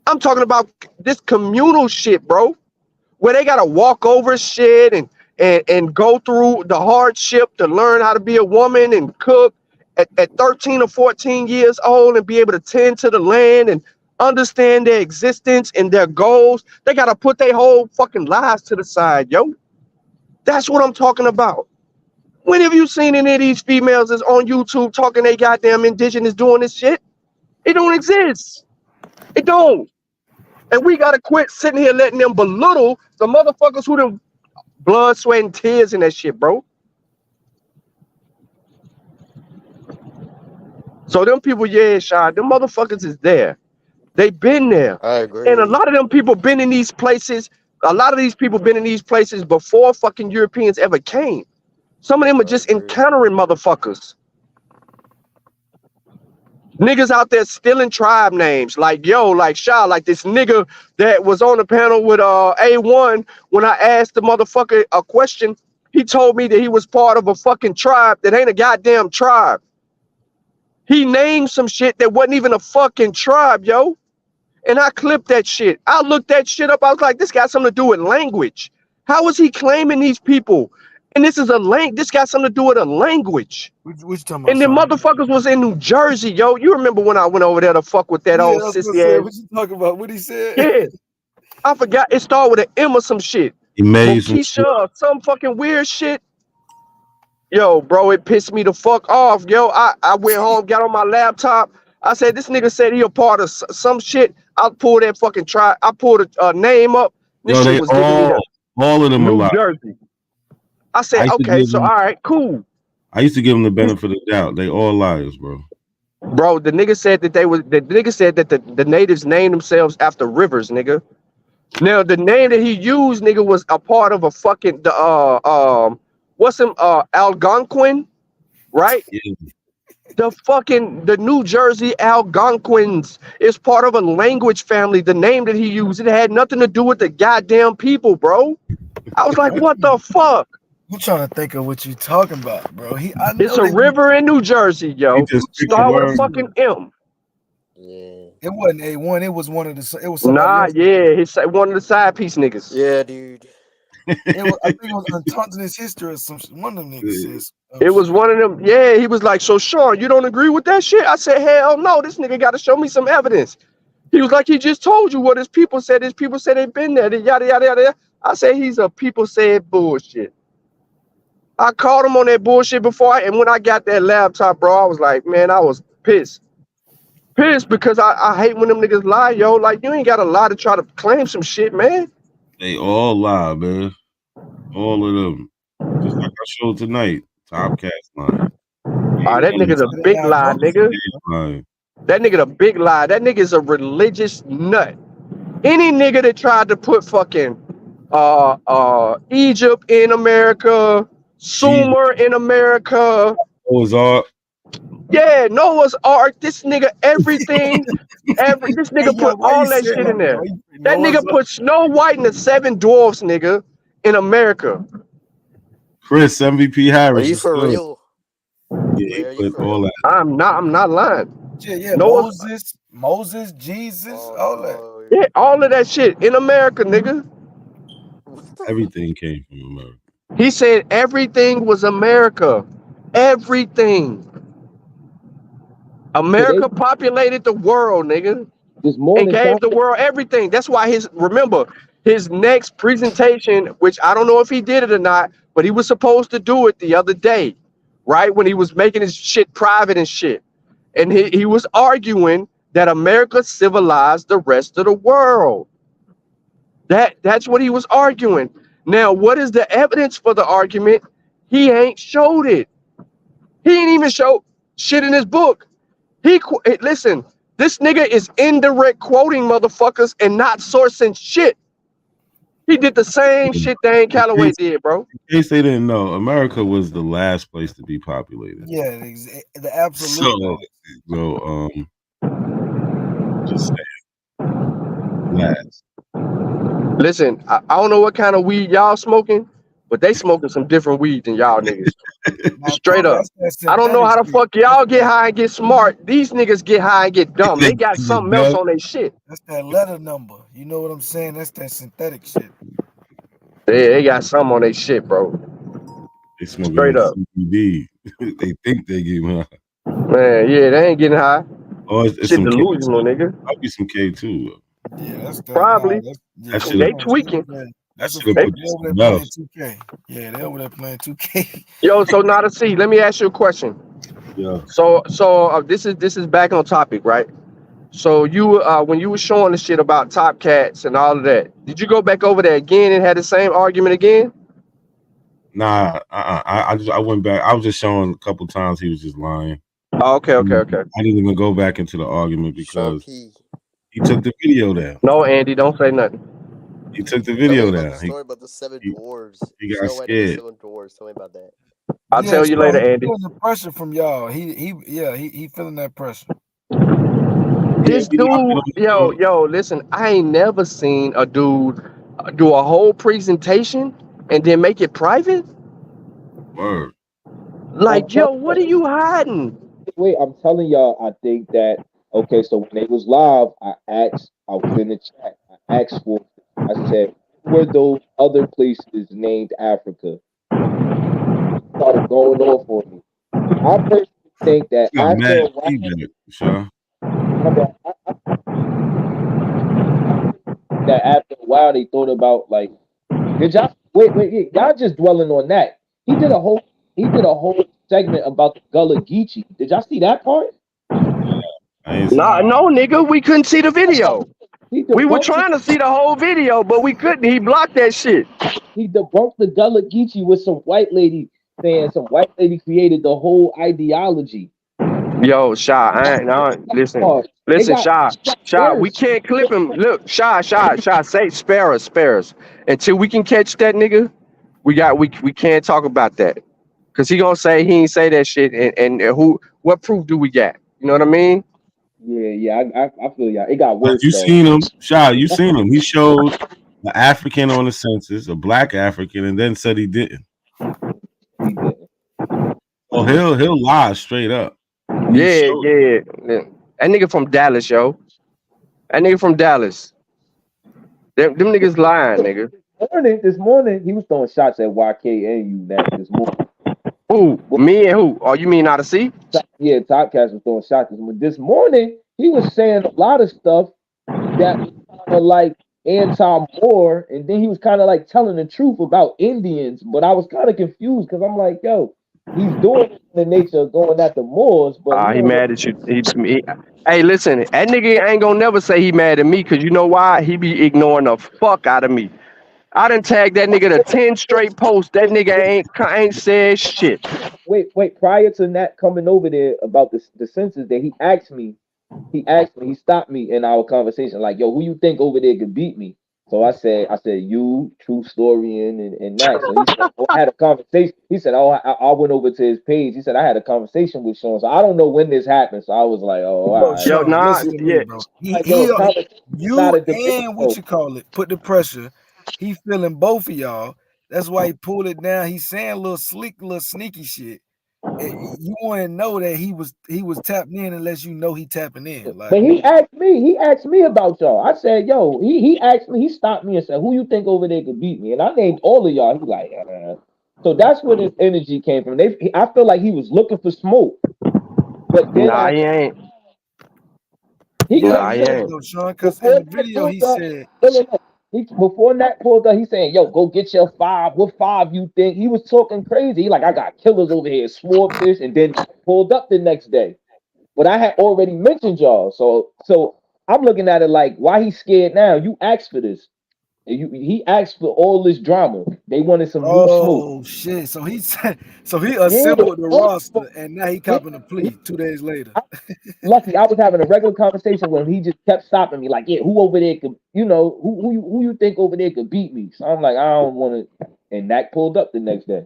I'm talking about this communal shit, bro. Where they gotta walk over shit and go through the hardship to learn how to be a woman and cook at 13 or 14 years old and be able to tend to the land and understand their existence and their goals. They gotta put their whole fucking lives to the side, yo. That's what I'm talking about. When have you seen any of these females that's on YouTube talking they goddamn indigenous doing this shit? It don't exist. It don't. And we gotta quit sitting here letting them belittle the motherfuckers who done blood, sweat, and tears in that shit, bro. So them people, yeah, Sean, them motherfuckers is there. They been there. I agree. And a lot of them people been in these places. A lot of these people been in these places before fucking Europeans ever came. Some of them are just encountering motherfuckers. Niggas out there stealing tribe names. Like, yo, like Shaw, like this nigga that was on the panel with A1 when I asked the motherfucker a question, he told me that he was part of a fucking tribe that ain't a goddamn tribe. He named some shit that wasn't even a fucking tribe, yo. And I clipped that shit. I looked that shit up. I was like, this got something to do with language. How is he claiming these people? And this is this got something to do with a language. What you talking about, And the son? motherfuckers was in New Jersey, yo. You remember when I went over there to fuck with that Yeah, I old was gonna sissy say, ass? what you talking about? What he said? Yeah, I forgot. It started with an M or some shit. He made some Mokisha or some fucking weird shit. Yo, bro, it pissed me the fuck off. Yo, I went home, got on my laptop. I said, this nigga said he a part of some shit. I'll pull that fucking I pulled a name up. This Yo, shit they was giving me the all of them are New alive. Jersey. I I said, used to okay, give so them, all right, cool. I used to give them the benefit of the doubt. They all liars, bro. Bro, the nigga said that the natives named themselves after rivers, nigga. Now the name that he used, nigga, was a part of a fucking Algonquin, right? Yeah. The New Jersey Algonquins is part of a language family. The name that he used, it had nothing to do with the goddamn people, bro. I was like, what the fuck? I'm trying to think of what you talking about, bro. I It's know a they river in New Jersey, He yo. just picked a Start with a word. fucking M. Yeah. It wasn't A1. It was one of the. It was somebody Nah, else. yeah, he's one of the side piece niggas. Yeah, dude. It was, I think it was Untaunted History or some. One of them niggas says. It was one of them. Yeah, he was like, so Sean, you don't agree with that shit? I said, hell no, this nigga got to show me some evidence. He was like, he just told you what his people said. His people said they've been there. Yada, yada, yada. I said, he's a people said bullshit. I called him on that bullshit before. And when I got that laptop, bro, I was like, man, I was pissed. Pissed because I hate when them niggas lie, yo. Like, you ain't got to lie to try to claim some shit, man. They all lie, man. All of them. Just like I showed tonight. Top Cat's lying. That nigga's a big lie, nigga. Lying. That nigga a big lie. That nigga's a religious nut. Any nigga that tried to put fucking Egypt in America, Sumer in America. Noah's Ark. Yeah, Noah's Ark. This nigga everything. This nigga put all that shit in there. That nigga put Snow White and the Seven Dwarfs, nigga, in America. Chris, MVP Harris. Are you for real? Yeah, he put all that. I'm not lying. Yeah, Noah's, Moses, Jesus, all that. Yeah, all of that shit in America, nigga. Everything came from America. He said everything was America. Everything. America populated the world, nigga. And gave the world everything. That's why his next presentation, which I don't know if he did it or not, but he was supposed to do it the other day, right? When he was making his shit private and shit. And he was arguing that America civilized the rest of the world. That's what he was arguing. Now, what is the evidence for the argument? He ain't showed it. He ain't even showed shit in his book. Listen, this nigga is indirect quoting motherfuckers and not sourcing shit. He did the same shit Dane Calloway did, bro. In case they didn't know, America was the last place to be populated. Yeah, the absolute. So just saying. Last. Listen, I don't know what kind of weed y'all smoking, but they smoking some different weed than y'all niggas. Straight up. I don't know how the fuck y'all get high and get smart. These niggas get high and get dumb. They got something else on their shit. That's that letter number. You know what I'm saying? That's that synthetic shit. They got something on their shit, bro. They smoking straight up. CBD. They think they getting high. Man, yeah, they ain't getting high. Oh, it's Shit some delusional, nigga. I'll be some K2. Yeah, that's that. Probably. That shit They tweaking. That's a should've fact. put They this over there in playing mouth. 2K. Yeah, they over there playing 2K. Yo, so now to see, let me ask you a question. Yeah. So this is back on topic, right? So you when you were showing the shit about Top Cats and all of that, did you go back over there again and had the same argument again? Nah, I went back. I was just showing a couple times he was just lying. Oh, okay. I didn't even go back into the argument because he took the video down. No, Andy, don't say nothing. He took the video down. The story about the seven dwarves. He got Snow White and the scared. seven dwarves. Tell me about that. I'll tell you so later, he Andy. feeling the pressure from y'all. He feeling that pressure. This dude, yo, listen, I ain't never seen a dude do a whole presentation and then make it private. Word. Like, yo, what are you hiding? Wait, I'm telling y'all, I think that, okay, so when they was live, I was in the chat, I asked for, I said, were those other places named Africa started going off on me. I personally think that You got after mad a while, feedback, Shaw. that after a while they thought about like, did y'all wait, y'all just dwelling on that. He did a whole segment about the Gullah Geechee. Did y'all see that part? Nah, no, nigga, we couldn't see the video. He We were debunked trying to see the whole video, but we couldn't. He blocked that shit. He debunked the Gullah Geechee with some white lady saying some white lady created the whole ideology. Yo, listen, Shy, we can't clip him. Look, Shy, say spare us. Until we can catch that nigga, we can't talk about that. Cause he gonna say he ain't say that shit, and what proof do we got? You know what I mean? Yeah, I feel y'all. It got worse You though. seen him, Shaw? You seen him? He showed an African on the census, a black African, and then said he didn't. Oh, he'll lie straight up. Yeah. That nigga from Dallas, yo. That nigga from Dallas. Them niggas lying, nigga. This morning, he was throwing shots at YK and you that this morning. Who? Me and who? Oh, you mean Odyssey? Yeah, Topcast was throwing shots this morning. He was saying a lot of stuff that was kind of like anti-Moor, and then he was kind of like telling the truth about Indians. But I was kind of confused because I'm like, yo, he's doing it in the nature of going at the Moors, but He mad at you. Hey, listen, that nigga ain't gonna never say he mad at me, cause you know why? He be ignoring the fuck out of me. I done tagged that nigga to 10 straight posts. That nigga ain't said shit. Wait. Prior to that coming over there about the census, that he stopped me in our conversation, like, yo, who you think over there could beat me? So I said, you, True Storian, and that. So he said, I had a conversation. He said, I went over to his page. He said, I had a conversation with Sean. So I don't know when this happened. So I was like, oh, all right. Sean, listen to me, bro. Put the pressure. He feeling both of y'all. That's why he pulled it down. He's saying a little sneaky shit. You want to know that he was tapping in unless you know he tapping in. Like, but he asked me about y'all. I said, yo, he asked me, he stopped me and said, who you think over there could beat me? And I named all of y'all. He like, so that's where this energy came from. I feel like he was looking for smoke. But then he ain't. He ain't. Sean, because in the video he said. Before Nat pulled up, he's saying, yo, go get your 5. What 5 you think? He was talking crazy. He like, I got killers over here, Swordfish, and then pulled up the next day. But I had already mentioned y'all. So I'm looking at it like, why he scared now? You asked for this. He asked for all this drama. They wanted some new smoke. Oh shit! So he assembled the roster, and now he copping a plea 2 days later. Lucky, I was having a regular conversation when he just kept stopping me, like, yeah, who over there could, who you think over there could beat me? So I'm like, I don't want to. And Nat pulled up the next day.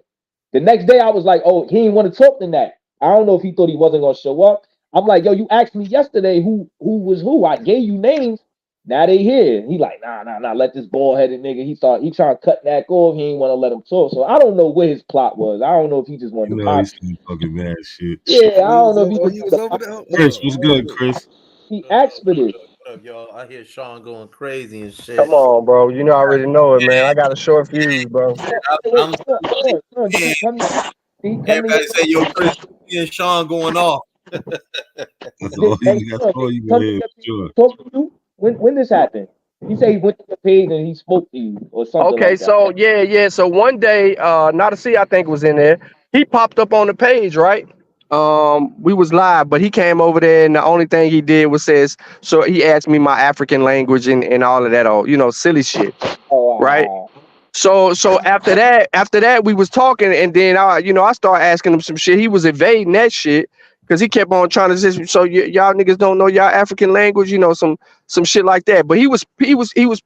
The next day, I was like, oh, he didn't want to talk to Nat. I don't know if he thought he wasn't gonna show up. I'm like, yo, you asked me yesterday who was who. I gave you names. Now they here. He like, nah, let this bald-headed nigga. He trying to cut Nat off. He ain't want to let him talk. So I don't know what his plot was. I don't know if he just wanted to pop. He's still fucking mad shit. Yeah, I don't know if he was over there. Chris, what's good, Chris? He asked for this. What up, y'all? I hear Sean going crazy and shit. Come on, bro. You know I already know it, man. I got a short fuse, bro. Everybody say, yo, Chris, me and Sean going off. Talk to you when this happened. He said he went to the page and he spoke to you or something. Okay, like that. so yeah. So one day, Odyssey, I think, was in there. He popped up on the page, right? We was live, but he came over there, and the only thing he did was so he asked me my African language and all of that, silly shit, right? So after that, we was talking, and then I started asking him some shit. He was evading that shit because he kept on trying to say, so y'all niggas don't know y'all African language, some shit like that. But he was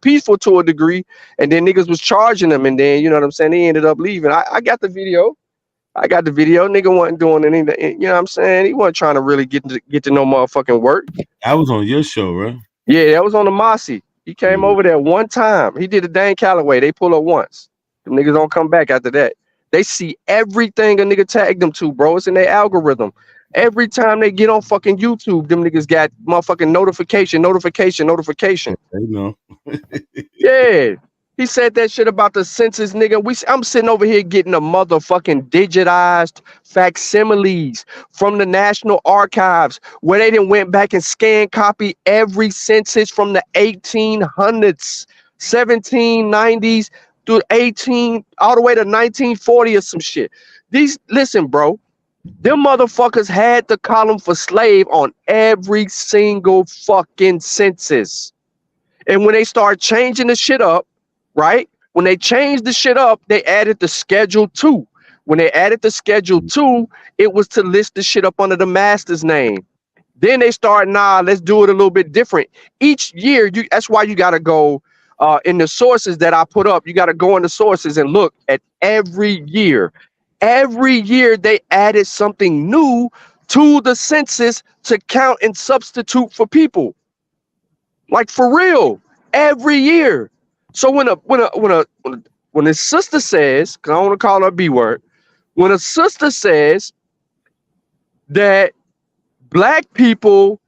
peaceful to a degree, and then niggas was charging him, and then, you know what I'm saying, he ended up leaving. I got the video. Nigga wasn't doing anything. You know what I'm saying? He wasn't trying to really get to no motherfucking work. I was on your show, right? Yeah, that was on the Mossy. He came over there one time. He did a Dane Calloway. They pull up once. Them niggas don't come back after that. They see everything a nigga tagged them to, bro. It's in their algorithm. Every time they get on fucking YouTube, them niggas got motherfucking notification. They know. Yeah. He said that shit about the census, nigga. I'm sitting over here getting the motherfucking digitized facsimiles from the National Archives, where they done went back and scan copy every census from the 1800s, 1790s through 18 all the way to 1940 or some shit. Listen, bro. Them motherfuckers had the column for slave on every single fucking census. And when they start changing the shit up, right? When they changed the shit up, they added the Schedule 2. When they added the Schedule 2, it was to list the shit up under the master's name. Then they start, let's do it a little bit different. Each year, that's why you got to go in the sources that I put up. You got to go in the sources and look at every year. Every year, they added something new to the census to count and substitute for people. Like for real, every year. So when a sister says, because I don't want to call her a B word, when a sister says that black people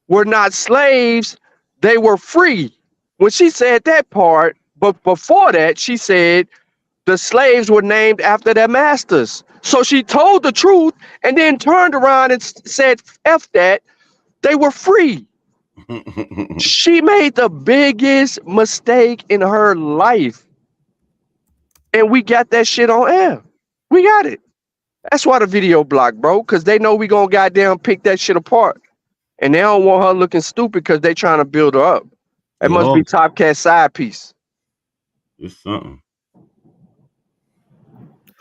were not slaves, they were free. When she said that part, but before that, she said the slaves were named after their masters. So she told the truth and then turned around and said, F that, they were free. She made the biggest mistake in her life. And we got that shit on air. We got it. That's why the video blocked, bro, because they know we gonna goddamn pick that shit apart. And they don't want her looking stupid because they trying to build her up. It must be Top Cat side piece. It's something.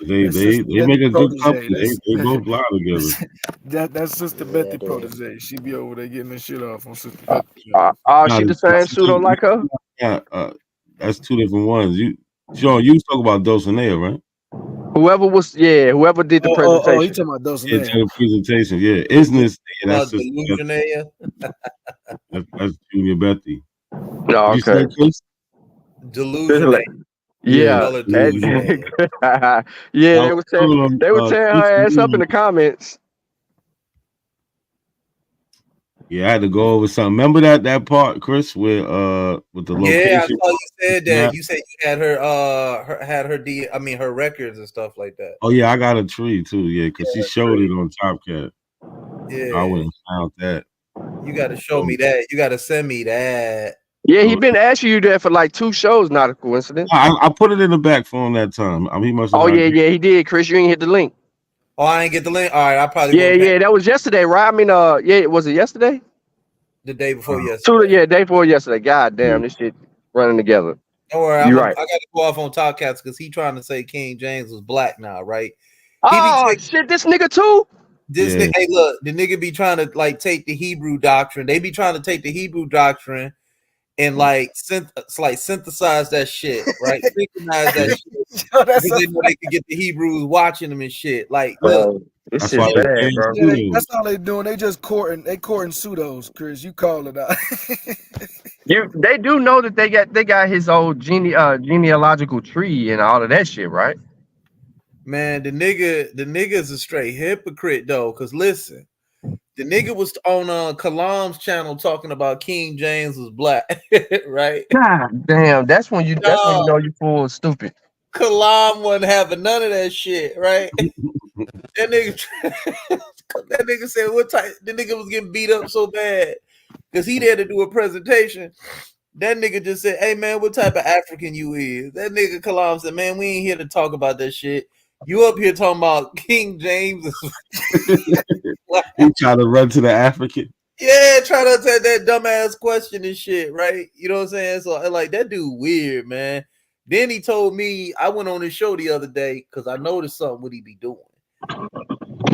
They make a good couple. They both lie together. That's Sister Betty protege. She be over there getting the shit off on Sister Betty. She the same pseudo like her? Yeah, that's two different ones. Sean, you was talking about Dulcinea, right? Whoever did the presentation. Oh, you talking about Dulcinea? Yeah, the presentation. Yeah, Isness. Yeah, that's Delusionaire. That's Junior Betty. No, okay. Delusional. Yeah. Yeah, they were tearing her ass up in the comments. Yeah, I had to go over something. Remember that part, Chris, with the location? Yeah, I saw you said that. You said you had her records and stuff like that. Oh yeah, I got a tree too. Yeah, because she showed it on Top Cat. Yeah, I wouldn't found that. You got to show me that. You got to send me that. Yeah, he been asking you that for like 2 shows. Not a coincidence. I put it in the back for him that time. I mean, he must have. Oh yeah, he did. Chris, you ain't hit the link. Oh, I ain't get the link. All right, I probably. Yeah, that was yesterday, right? I mean, was it yesterday? The day before yesterday. Day before yesterday. God damn, this shit running together. Don't worry, You're right. I got to go off on Top Cats because he trying to say King James was black now, right? Shit, this nigga too. Nigga, hey, look, the nigga be trying to like take the Hebrew doctrine. They be trying to take the Hebrew doctrine and like synthesize that shit, right? Synchronize that shit. Because they know they can get the Hebrews watching them and shit. Like, look, this is bad, bro. That's all they doing. They just courting pseudos, Chris. You call it out. They do know that they got his old genealogical tree and all of that shit, right? Man, the nigga's a straight hypocrite though. Cause listen, the nigga was on Kalam's channel talking about King James was black, right? God damn, that's when you know you full of stupid. Kalam wasn't having none of that shit, right? that nigga said what type? The nigga was getting beat up so bad because he had to do a presentation. That nigga just said, "Hey man, what type of African you is?" That nigga Kalam said, "Man, we ain't here to talk about that shit. You up here talking about King James?" He trying to run to the African. Yeah, try to take that dumbass question and shit, right? You know what I'm saying? So like that dude weird, man. Then he told me, I went on his show the other day because I noticed something what he be doing.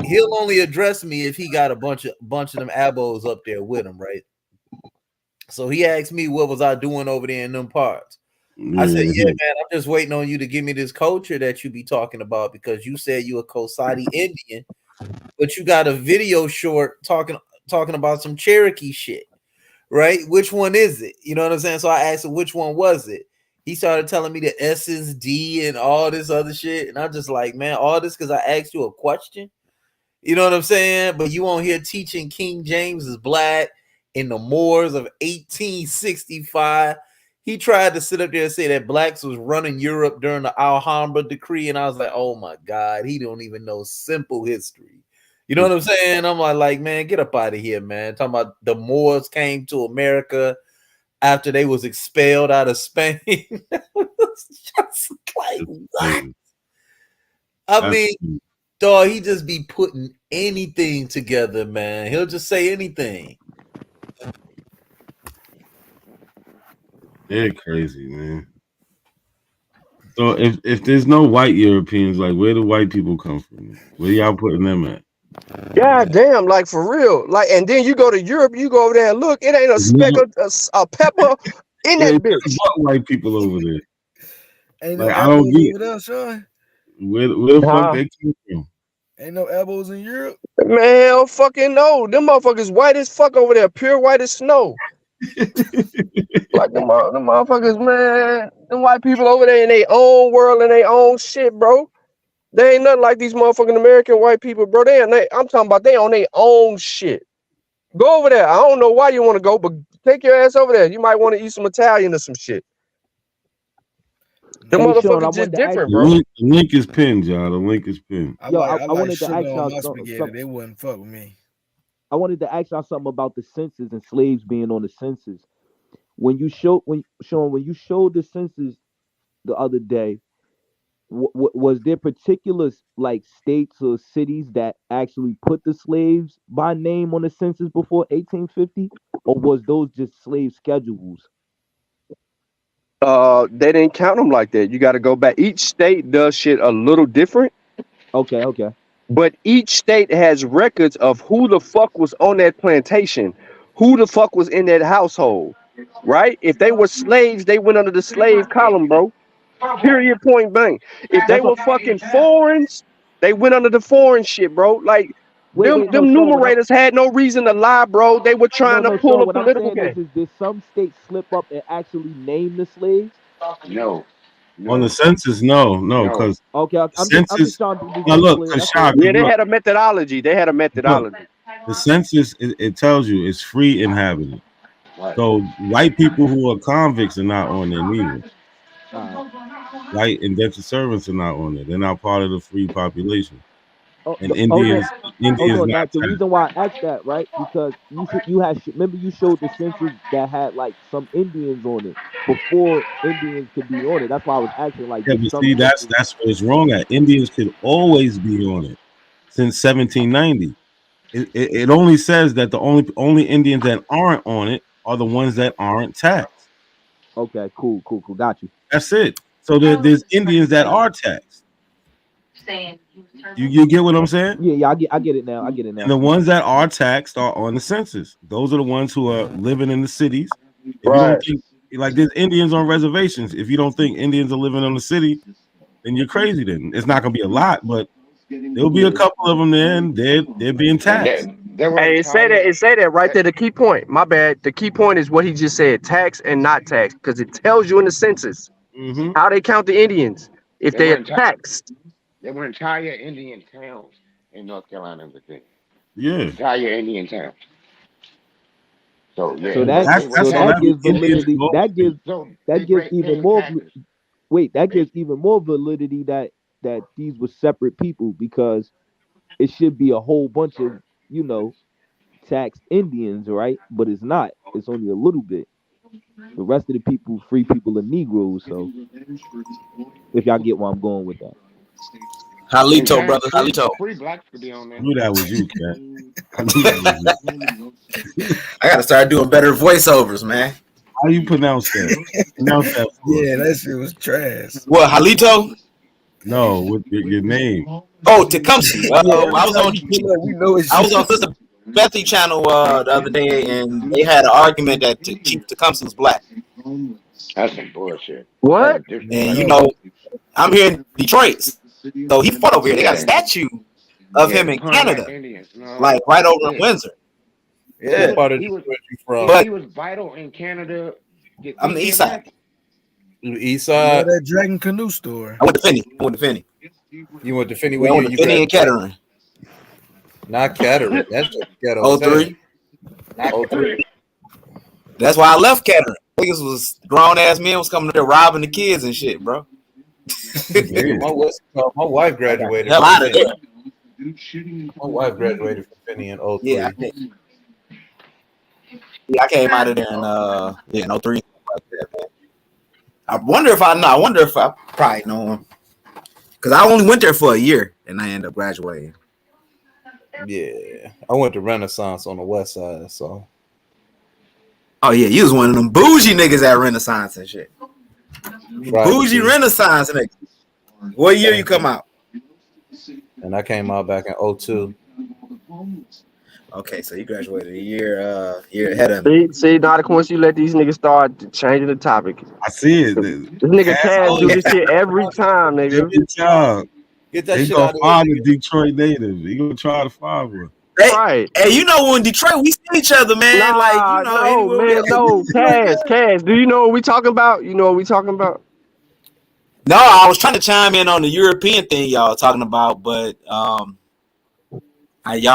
He'll only address me if he got a bunch of them abos up there with him, right? So he asked me what was I doing over there in them parts. I said, yeah, man, I'm just waiting on you to give me this culture that you be talking about because you said you a Coasati Indian, but you got a video short talking about some Cherokee shit, right? Which one is it? You know what I'm saying? So I asked him which one was it. He started telling me the SSD and all this other shit, and I'm just like, man, all this because I asked you a question. You know what I'm saying? But you on here teaching King James is black in the Moors of 1865. he tried to sit up there and say that blacks was running Europe during the Alhambra decree, and I was like, oh my God, he don't even know simple history. You know what I'm saying? I'm like, man, get up out of here, man. Talking about the Moors came to America after they was expelled out of Spain. Just like, what? I mean, dog, he just be putting anything together, man. He'll just say anything. They're crazy, man. So if there's no white Europeans, like where do white people come from? Where y'all putting them at? God damn, like for real. Like, and then you go to Europe, you go over there and look, it ain't a speck of a pepper in that bitch. White people over there. Ain't Like, no I don't elbows get over there, Sean. where the fuck they came from. Ain't no elbows in Europe. Man, hell fucking no. Them motherfuckers white as fuck over there, pure white as snow. Like them motherfuckers, man. Them white people over there in their own world and their own shit, bro. They ain't nothing like these motherfucking American white people, bro. I'm talking about they on their own shit. Go over there. I don't know why you want to go, but take your ass over there. You might want to eat some Italian or some shit. The motherfuckers just different, bro. The link is pinned, y'all. The link is pinned. I wanted to ask y'all something. They wouldn't fuck with me. I wanted to ask y'all something about the census and slaves being on the census. When you showed the census the other day, was there particular like states or cities that actually put the slaves by name on the census before 1850, or was those just slave schedules? They didn't count them like that. You got to go back. Each state does shit a little different. Okay. But each state has records of who the fuck was on that plantation, who the fuck was in that household, right? If they were slaves, they went under the slave column, bro. Period, point blank. If they were fucking foreigners, they went under the foreign shit, bro. Like them numerators had no reason to lie, bro. They were trying to pull a political game. Did some states slip up and actually name the slaves? No. On the census, no, because okay, I'm just trying to now look, yeah, they had a methodology. The census it tells you it's free inhabited. So white people who are convicts are not on there neither. White indentured servants are not on there. They're not part of the free population. And Indians not. The reason why I asked that, right? Because remember you showed the census that had like some Indians on it before Indians could be on it. That's why I was asking. Like, yeah, but see, that's what it's wrong at. Indians could always be on it since 1790. It only says that the only Indians that aren't on it are the ones that aren't taxed. Okay, cool. Got you. That's it. So there's Indians that are taxed. You get what I'm saying? Yeah, I get it now. And the ones that are taxed are on the census. Those are the ones who are living in the cities. If you don't think, like, there's Indians on reservations. If you don't think Indians are living in the city, then you're crazy. Then it's not gonna be a lot, but there'll be a couple of them there, and they're being taxed. Hey, it say that right there. The key point. My bad. The key point is what he just said: tax and not tax, because it tells you in the census how they count the Indians if they are taxed. There were entire Indian towns in North Carolina and Virginia. Yeah. Entire Indian towns. So yeah. So that gives validity. That gives even more. Wait, that gives even more validity that these were separate people, because it should be a whole bunch of taxed Indians, right? But it's not. It's only a little bit. The rest of the people, free people, are Negroes. So if y'all get where I'm going with that. Halito, brother. Halito. Free blacks could be on there. I knew that was you, Cat. I gotta start doing better voiceovers, man. How you pronounce that? Yeah, that shit was trash. What, Halito? No, with your name. Oh, Tecumseh. I was on Sister Bethy channel the other day, and they had an argument that Chief Tecumseh was black. That's some bullshit. What? And I'm here in Detroit, so he fought over here. They got a statue of him in Canada, like right over in Windsor. Yeah, he was vital in Canada. I'm the east side. East side. That Dragon Canoe store. I went to Finney. You went to Finney? Where you Finney and Kettering. Not Kettering. That's just ghetto. 03. 03. That's why I left Kettering. niggas was grown ass men was coming there robbing the kids and shit, bro. My wife graduated. Hell out of there. My wife graduated from Finney in 03. Yeah, I came out of there in 03. I wonder if I probably know him. Because I only went there for a year and I ended up graduating. Yeah. I went to Renaissance on the west side, so. Oh yeah, you was one of them bougie niggas at Renaissance and shit. Bougie Renaissance niggas. What year you come out? And I came out back in 02. Okay, so you graduated a year ahead of me. See, now once you let these niggas start changing the topic. I see it. This nigga Cass do this shit every time, nigga. Every time. Get that He shit gonna out of find a Detroit native. He gonna try to find one. Hey, you know, in Detroit, we see each other, man. Nah, like, you know, no, man, no. Cass. Do you know what we talking about? You know what we talking about? No, I was trying to chime in on the European thing y'all talking about, but y'all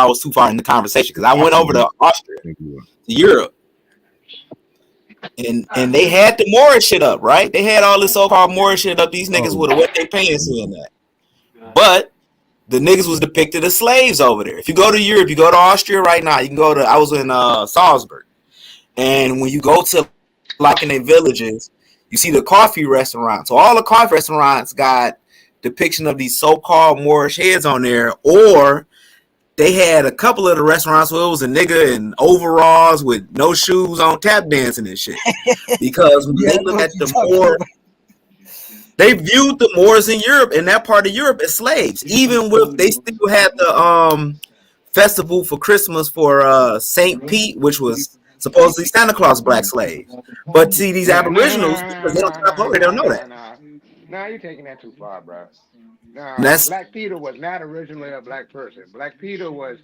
was too far in the conversation because I went over to Austria, to Europe, and they had the Moorish shit up, right? They had all this so-called Moorish shit up. These niggas would have what they paying seeing that, but the niggas was depicted as slaves over there. If you go to Europe, you go to Austria right now, you can go to. I was in Salzburg, and when you go to like in their villages, you see the coffee restaurants. So all the coffee restaurants got depiction of these so-called Moorish heads on there, or they had a couple of the restaurants where it was a nigga in overalls with no shoes on tap dancing and shit. Because when they look at the Moor, they viewed the Moors in Europe, in that part of Europe, as slaves. Even with they still had the festival for Christmas for St. Pete, which was supposedly Santa Claus black slaves. But see, these Aboriginals, because they don't stop over, they don't know that. Nah, you're taking that too far, bro. Nah, That's- Black Peter was not originally a black person. Black Peter was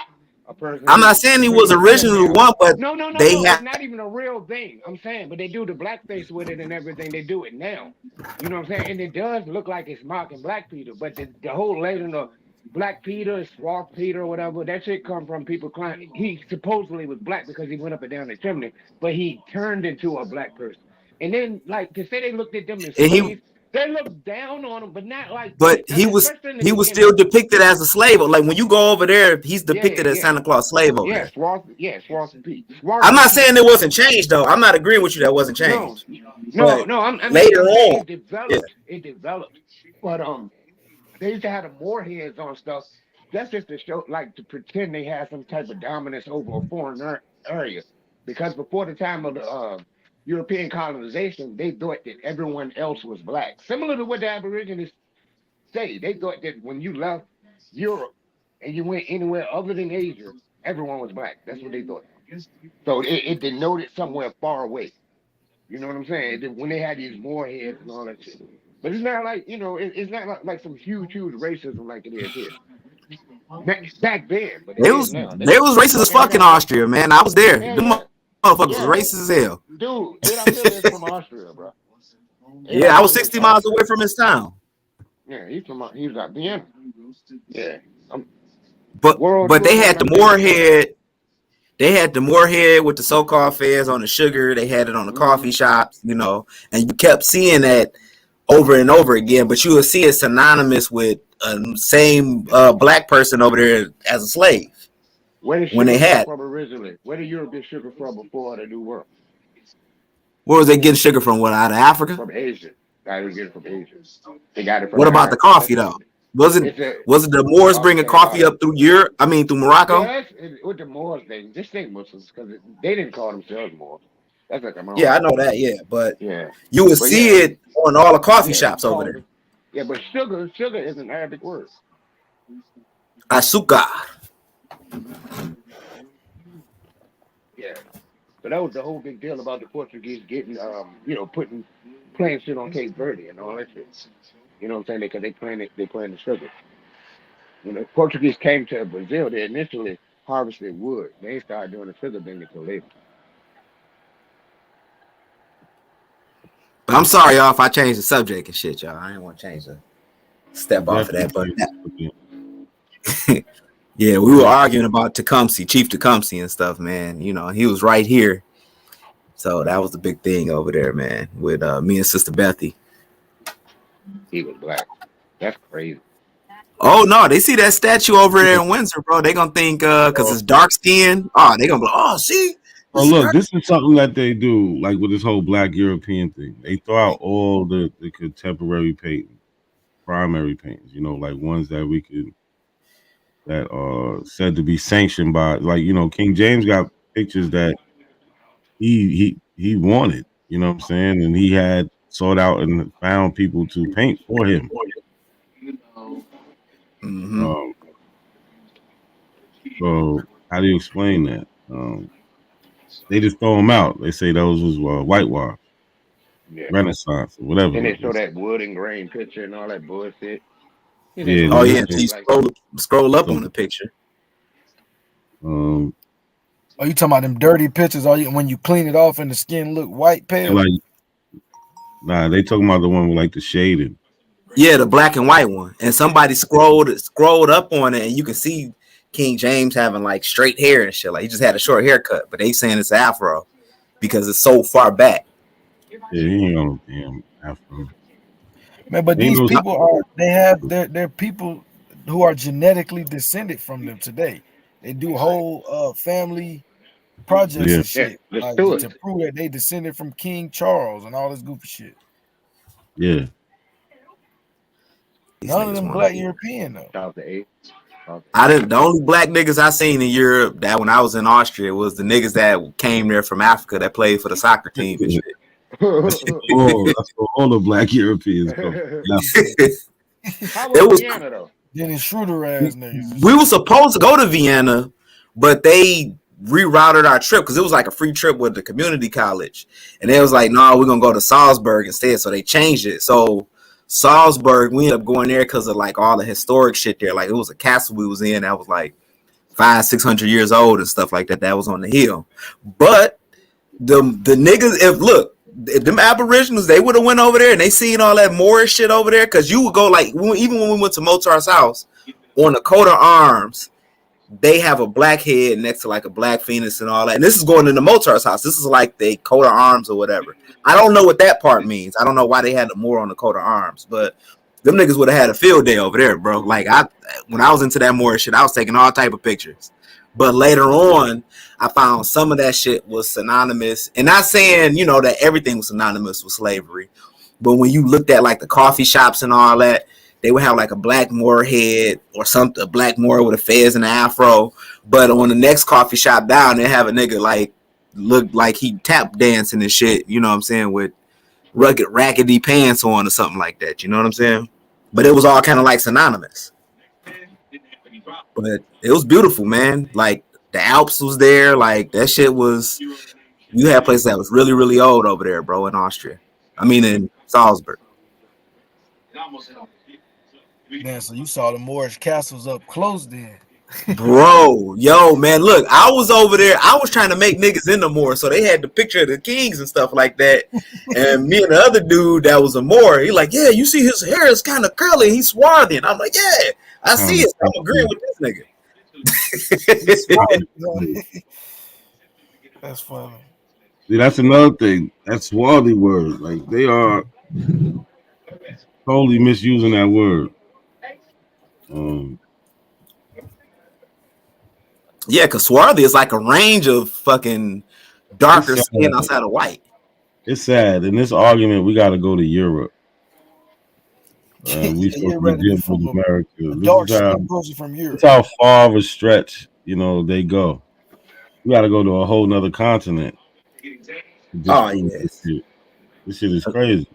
a person. I'm not saying he was originally one, but no, they it's have. not even a real thing. I'm saying, but they do the blackface with it and everything. They do it now. You know what I'm saying? And it does look like it's mocking Black Peter, but the whole legend of Black Peter, Swart Peter, or whatever, that shit come from people claiming he supposedly was black because he went up and down the chimney, but he turned into a black person. And then, like, to say they looked at them as slaves, they looked down on him, but not like. But he was still depicted as a slave. Like when you go over there, he's depicted as Santa Claus slave over there. Swart Pete. I'm not saying it wasn't changed though. I'm not agreeing with you that wasn't changed. No, I'm later on, it developed. But they used to have the Moorheads on stuff. That's just to show, like, to pretend they had some type of dominance over a foreign area. Because before the time of the European colonization, they thought that everyone else was black. Similar to what the Aborigines say. They thought that when you left Europe and you went anywhere other than Asia, everyone was black. That's what they thought. So it denoted somewhere far away. You know what I'm saying? When they had these Moorheads and all that shit. But it's not like, you know, it's not like some huge racism like it is here. Back then. But they was racist as fuck in Austria, man. I was there. Them motherfuckers was racist as hell. Dude, Adolf Hitler is from Austria, bro. Yeah, I was 60 miles away from his town. Yeah, he was out Vienna. Yeah. But they had the Moorhead. They had the Moorhead with the so-called feds on the sugar. They had it on the coffee shops, you know, and you kept seeing that over and over again. But you would see it synonymous with same black person over there as a slave. When they had from originally, where did Europe get sugar from before the New World? Where was they getting sugar from? What, out of Africa? From Asia. They get it from Asia. They got it from. What about the coffee though? Was it the Moors bringing coffee up through Europe? I mean, through Morocco? Yeah, with the Moors, they think Muslims because they didn't call themselves Moors. That's like yeah, I know that. Yeah, but yeah, you would see it on all the coffee shops over there. Yeah, but sugar is an Arabic word. Azúcar. Yeah, so that was the whole big deal about the Portuguese getting, playing shit on Cape Verde and all that shit. You know what I'm saying? Because they playing the sugar. When the Portuguese came to Brazil, they initially harvested wood. They ain't started doing the sugar thing until later. I'm sorry, y'all, if I change the subject and shit, y'all. I didn't want to change the step off of that, but yeah, we were arguing about Tecumseh, Chief Tecumseh and stuff, man. You know, he was right here So that was the big thing over there, man, with me and Sister Bethy. He was black. That's crazy. Oh no, they see that statue over there in Windsor, bro. They gonna think because it's dark skin. Oh, they gonna be like, oh, see. Oh, look, this is something that they do, like with this whole Black European thing. They throw out all the contemporary paintings, primary paintings, you know, like ones that we could, that are said to be sanctioned by, like, you know, King James got pictures that he wanted, you know what I'm saying? And he had sought out and found people to paint for him. Mm-hmm. So how do you explain that? They just throw them out. They say those was whitewash, Renaissance, or whatever. And they show that wood and grain picture and all that bullshit. Yeah. Oh yeah. So you scroll up on the picture. Are you talking about them dirty pictures? Are you when you clean it off and the skin look white pale? Like, nah, they talking about the one with like the shading. Yeah, the black and white one. And somebody scrolled up on it, and you can see King James having like straight hair and shit. Like he just had a short haircut, but they saying it's afro because it's so far back. Yeah, he ain't on damn afro. Man, but these people they're people who are genetically descended from them today. They do whole family projects and shit like, to prove that they descended from King Charles and all this goofy shit. Yeah. None of them black European though. The only black niggas I seen in Europe that when I was in Austria was the niggas that came there from Africa that played for the soccer team and shit. Oh, that's for all the black Europeans. How was Vienna though? Dennis Schroeder ass niggas. We were supposed to go to Vienna, but they rerouted our trip because it was like a free trip with the community college, and they was like, "No, we're gonna go to Salzburg instead." So they changed it. So Salzburg, we ended up going there because of like all the historic shit there. Like it was a castle we was in that was like 500-600 years old and stuff like that. That was on the hill. But the niggas, if them Aboriginals, they would have went over there and they seen all that Moorish shit over there. Because you would go like even when we went to Mozart's house on the coat of arms, they have a black head next to like a black phoenix and all that. And this is going into Mozart's house. This is like the coat of arms or whatever. I don't know what that part means. I don't know why they had the Moor on the coat of arms, but them niggas would have had a field day over there, bro. Like when I was into that Moorish shit, I was taking all type of pictures. But later on, I found some of that shit was synonymous. And not saying, you know, that everything was synonymous with slavery. But when you looked at like the coffee shops and all that, they would have like a black Moor head or something, a black Moor with a fez and an afro. But on the next coffee shop down, they have a nigga like look like he tap dancing and shit, you know what I'm saying, with rugged rackety pants on or something like that, you know what I'm saying? But it was all kind of like synonymous. But it was beautiful, man. Like the Alps was there, like that shit was. You had places that was really, really old over there, bro, in Austria. I mean, in Salzburg. Man, so you saw the Moorish castles up close then. Bro, yo, man, look, I was over there. I was trying to make niggas into Moor, so they had the picture of the kings and stuff like that. And me and the other dude that was a Moor, he like, yeah, you see his hair is kind of curly. He's swarthy. And I'm like, yeah, I see it. I'm agreeing with this nigga. That's funny. See, that's another thing. That swarthy word. Like they are totally misusing that word. Yeah, because swarthy is like a range of fucking darker skin outside of white. It's sad. In this argument, we got to go to Europe. We supposed to be dealing with America. From Europe. This is how far of a stretch, you know, they go. We got to go to a whole nother continent. Oh, yes. This shit is crazy.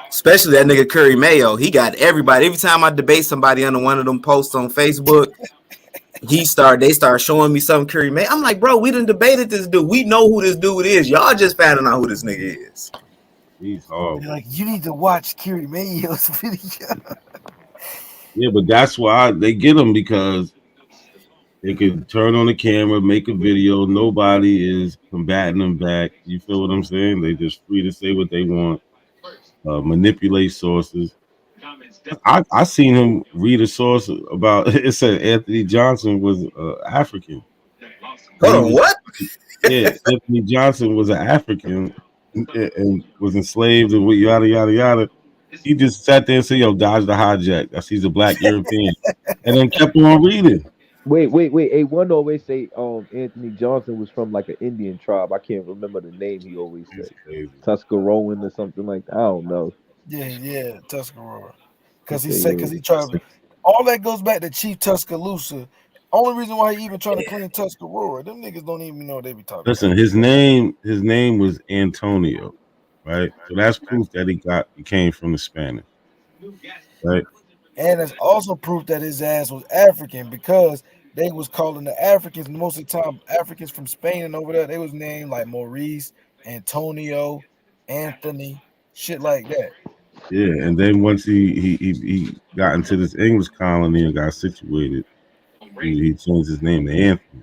Especially that nigga Curry Mayo. He got everybody. Every time I debate somebody under one of them posts on Facebook, they start showing me some Curry Mayo. I'm like, bro, we done debated this dude. We know who this dude is. Y'all just finding out who this nigga is. He's horrible. They're like, you need to watch Curry Mayo's video. Yeah, but that's why they get him, because they can turn on the camera, make a video. Nobody is combating them back. You feel what I'm saying? They just free to say what they want, manipulate sources. I seen him read a source about it said Anthony Johnson was African. Hold on, what? Yeah, Anthony Johnson was an African and was enslaved and yada yada yada. He just sat there and said, "Yo, dodge the hijack." That's he's a black European, and then kept on reading. Wait. A1 always say Anthony Johnson was from like an Indian tribe. I can't remember the name he always said. Tuscaroran or something like that. I don't know. Yeah, Tuscarora. Because Okay, he tried. All that goes back to Chief Tuscaloosa. Only reason why he even trying to claim Tuscarora, them niggas don't even know what they be talking Listen, his name was Antonio, right? So that's proof that he came from the Spanish, right? And it's also proof that his ass was African because they was calling the Africans most of the time Africans from Spain and over there. They was named like Maurice, Antonio, Anthony, shit like that. Yeah, and then once he got into this English colony and got situated, he changed his name to Anthony.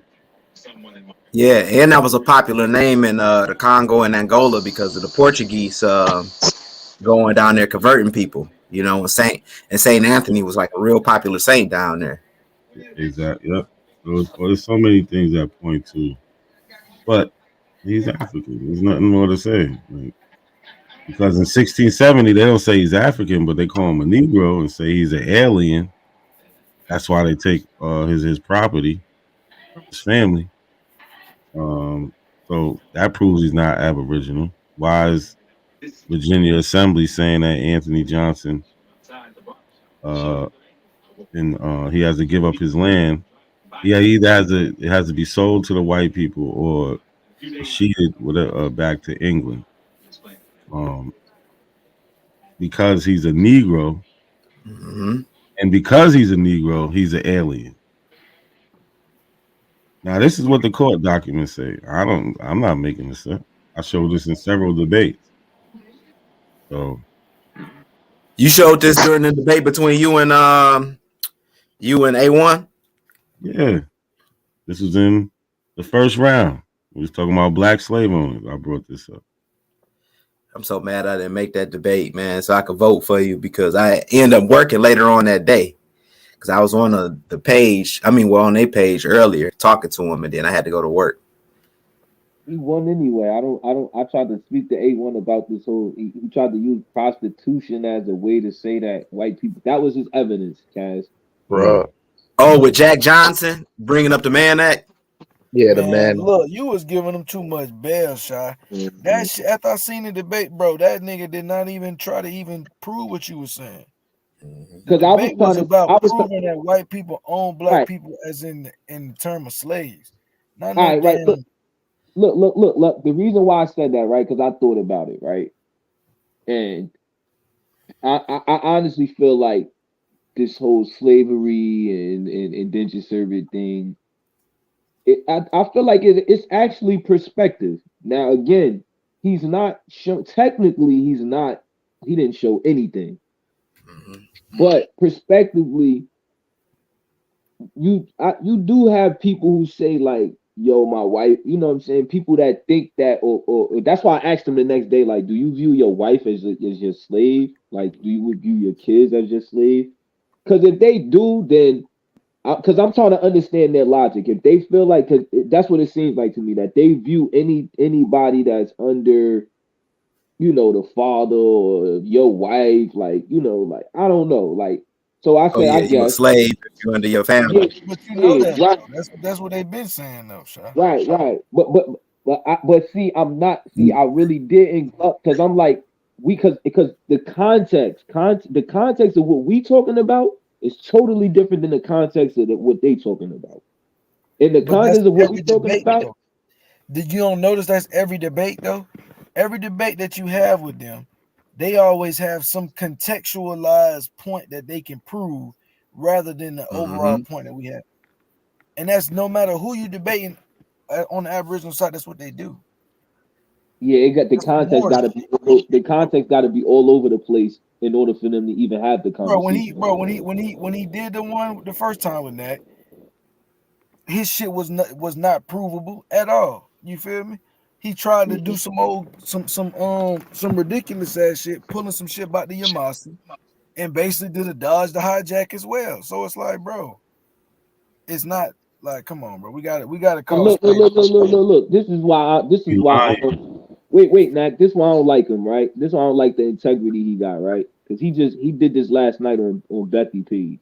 Yeah, and that was a popular name in the Congo and Angola because of the Portuguese going down there converting people. You know, Saint Anthony was like a real popular saint down there. Exactly. Yep. There's so many things that point to, but he's African. There's nothing more to say. Like, because in 1670 they don't say he's African, but they call him a Negro and say he's an alien. That's why they take his property, his family. So that proves he's not Aboriginal. Why is Virginia Assembly saying that Anthony Johnson he has to give up his land? Yeah, he either has to be sold to the white people or sheeted back to England. Because he's a Negro, and because he's a Negro, he's an alien. Now, this is what the court documents say. I'm not making this up. I showed this in several debates. So you showed this during the debate between you and A1? Yeah. This was in the first round. We was talking about black slave owners. I brought this up. I'm so mad I didn't make that debate, man, so I could vote for you because I ended up working later on that day. Because I was on the page, on their page earlier talking to him, and then I had to go to work. He won anyway. I tried to speak to A1 about this whole. He tried to use prostitution as a way to say that white people. That was his evidence, Kaz. Bro. Oh, with Jack Johnson bringing up the Mann Act. Yeah, the Man, man. look, you was giving him too much bail, Shy. That shit, after I seen the debate, bro, that nigga did not even try to even prove what you were saying. Because I was was about trying proving that white people own black people as in the term of slaves. Not All no right, right. damn. Look. The reason why I said that, right? Because I thought about it, right? And I honestly feel like this whole slavery and indentured servant thing, I feel like it's actually perspective. Now, again, he's not show. Technically, he didn't show anything. But prospectively, you do have people who say like, yo, my wife, you know what I'm saying? People that think that, or that's why I asked him the next day, like, do you view your wife as your slave? Like, do you view your kids as your slave? Because if they do, then, because I'm trying to understand their logic. If they feel like, because that's what it seems like to me, that they view anybody that's under, the father or your wife, like, like, I don't know, like, so I said, I you guess a slave if you're under your family. But you know that, right. that's what they've been saying though, Shy. Right. But see, I'm not. See, I really didn't, because I'm like, because the context of what we talking about is totally different than the context of what they talking about. In the context of what we talking about, though. Did you don't notice that's every debate though? Every debate that you have with them, they always have some contextualized point that they can prove rather than the overall point that we have. And that's no matter who you debating on the Aboriginal side, that's what they do. Yeah, it got the context got to be all over the place in order for them to even have the conversation. When he did the one the first time with that, his shit was not provable at all. You feel me? He tried to do some ridiculous ass shit, pulling some shit about the Yamasi, and basically did a dodge the hijack as well. So it's like, bro, it's not Like, come on, bro. We got to call Look. space. This is why. Wait, Mac. This is why I don't like him, right? This is why I don't like the integrity he got, right? Because he did this last night on Becky Page.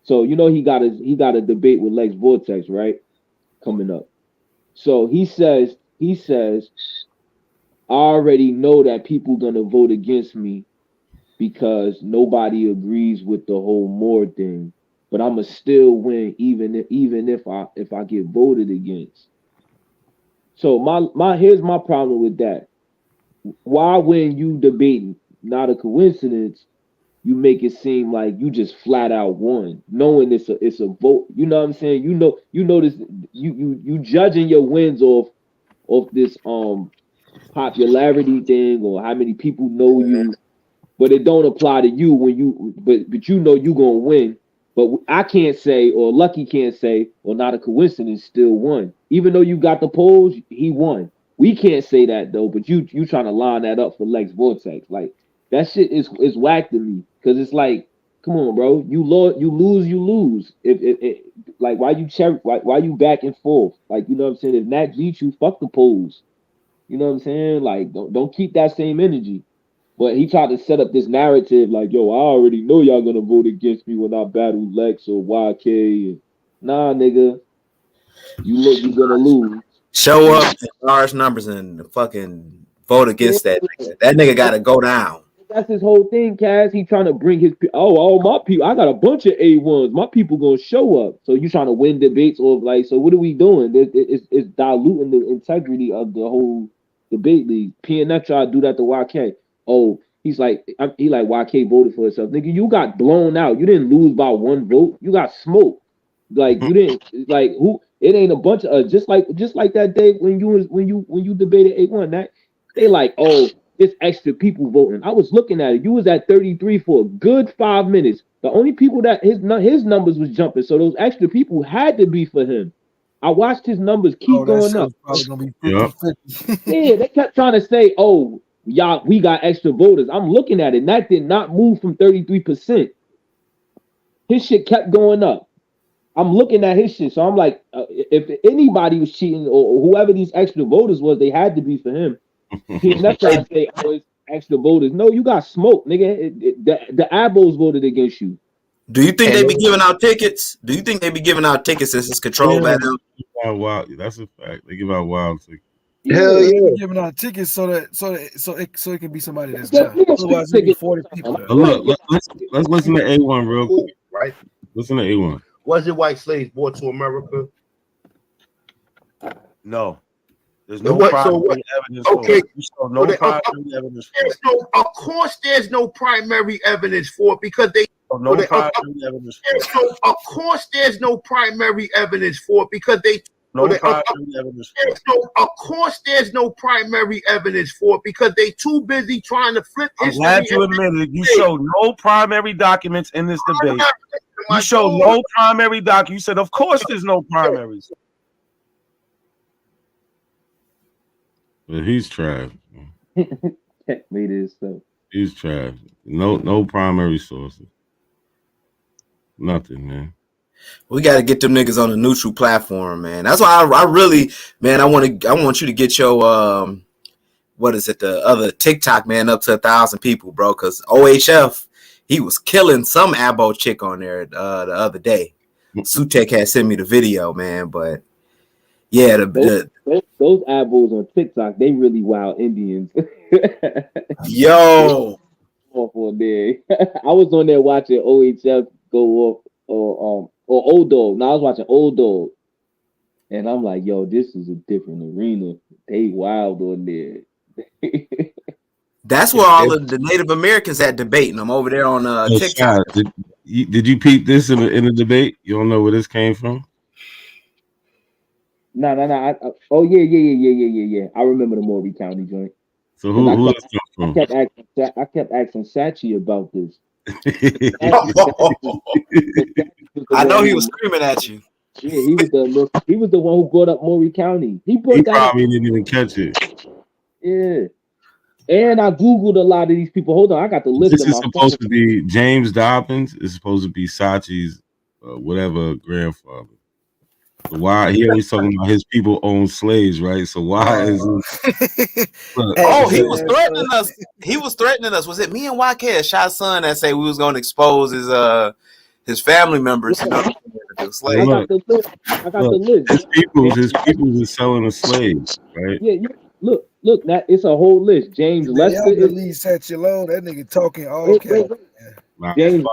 So you know he got a debate with Lex Vortex, right? Coming up. So he says, I already know that people gonna vote against me because nobody agrees with the whole Moor thing, but I'ma still win even if I get voted against. So here's my problem with that. Why, when you debating not a coincidence, you make it seem like you just flat out won, knowing it's a vote. You know what I'm saying? You know this. You judging your wins off this popularity thing or how many people know you, but it don't apply to you when you. But you know you gonna win. But I can't say, or Lucky can't say, or not a coincidence, still won. Even though you got the polls, he won. We can't say that though. But you trying to line that up for Lex Vortex, like that shit is whack to me, because it's like, come on, bro, you lose. If like, why you back and forth? Like, you know what I'm saying? If Nat beats you, fuck the polls. You know what I'm saying? Like, don't keep that same energy. But he tried to set up this narrative like, yo, I already know y'all gonna vote against me when I battle Lex or YK. Nah, nigga, you're gonna lose. Show up in large numbers and fucking vote against that nigga. That nigga gotta go down. That's his whole thing, Kaz. He trying to bring his all my people. I got a bunch of A1s. My people gonna show up. So you trying to win debates or like? So what are we doing? It's diluting the integrity of the whole debate league. PNF tried to do that to YK. Oh, he like YK voted for himself. Nigga, you got blown out. You didn't lose by one vote. You got smoked. Like, you didn't, like, who? It ain't a bunch of just like that day when you debated A1. That they like, oh, it's extra people voting. I was looking at it. You was at 33 for a good 5 minutes. The only people that his numbers was jumping, so those extra people had to be for him. I watched his numbers keep going up. Probably gonna be 50-50. Yeah, they kept trying to say, oh, y'all, we got extra voters. I'm looking at it, and that did not move from 33%. His shit kept going up. I'm looking at his shit, so I'm like, if anybody was cheating or whoever these extra voters was, they had to be for him. He's not trying to say, oh, it's extra voters. No, you got smoked, nigga. The Abos voted against you. Do you think they be giving out tickets? Do you think they be giving out tickets since it's controlled by them? Wow, that's a fact. They give out wild tickets. Hell yeah, giving out tickets so it can be somebody that's not. Otherwise, it'd be 40 people. Look, let's listen to A1 real quick. Right? Listen to A1. Was it white slaves brought to America? No. There's no primary evidence for it. No primary evidence for it. Of course, there's no primary evidence for it because they. No primary evidence for it. Of course, there's no primary evidence for it because they. No primary evidence for it. Of course, there's no primary evidence for it because they too busy trying to flip history. I'm glad you admitted you showed no primary documents in this debate. You showed no primary doc. You said, of course, there's no primaries. But he's trash. Made it so. He's trash. No primary sources. Nothing, man. We got to get them niggas on a neutral platform, man. That's why I really, man, I want you to get your what is it, the other TikTok, man, up to 1,000 people, bro. Because OHF, he was killing some Abo chick on there the other day. Sutek had sent me the video, man. But yeah, those Abos on TikTok, they really wild Indians. Yo, for a day. I was on there watching OHF go off or Old Dog. Now I was watching Old Dog, and I'm like, yo, this is a different arena. They wild on there. That's where all of the Native Americans had debating. I'm over there on TikTok. Did you peep this in the debate? You don't know where this came from? No. Oh yeah. I remember the Maury County joint. So who is this from? I kept asking Sachi about this. I know he was screaming at you. Yeah, he was the one who brought up Maury County. He probably didn't even catch it. Yeah. And I Googled a lot of these people. Hold on, I got the list. This is supposed to be James Dobbins. It's supposed to be Sachi's whatever grandfather. Why he always talking about his people own slaves, right? So why is it? Oh, he was threatening us. He was threatening us. Was it me and YK, Shot's son, that say we was going to expose his family members? You know, the slaves. I got the list. I got the list. His people is selling a slave, right? Yeah, look, that it's a whole list. James Man, Lester y'all is believe Satchelo? That nigga talking all wait, cap. James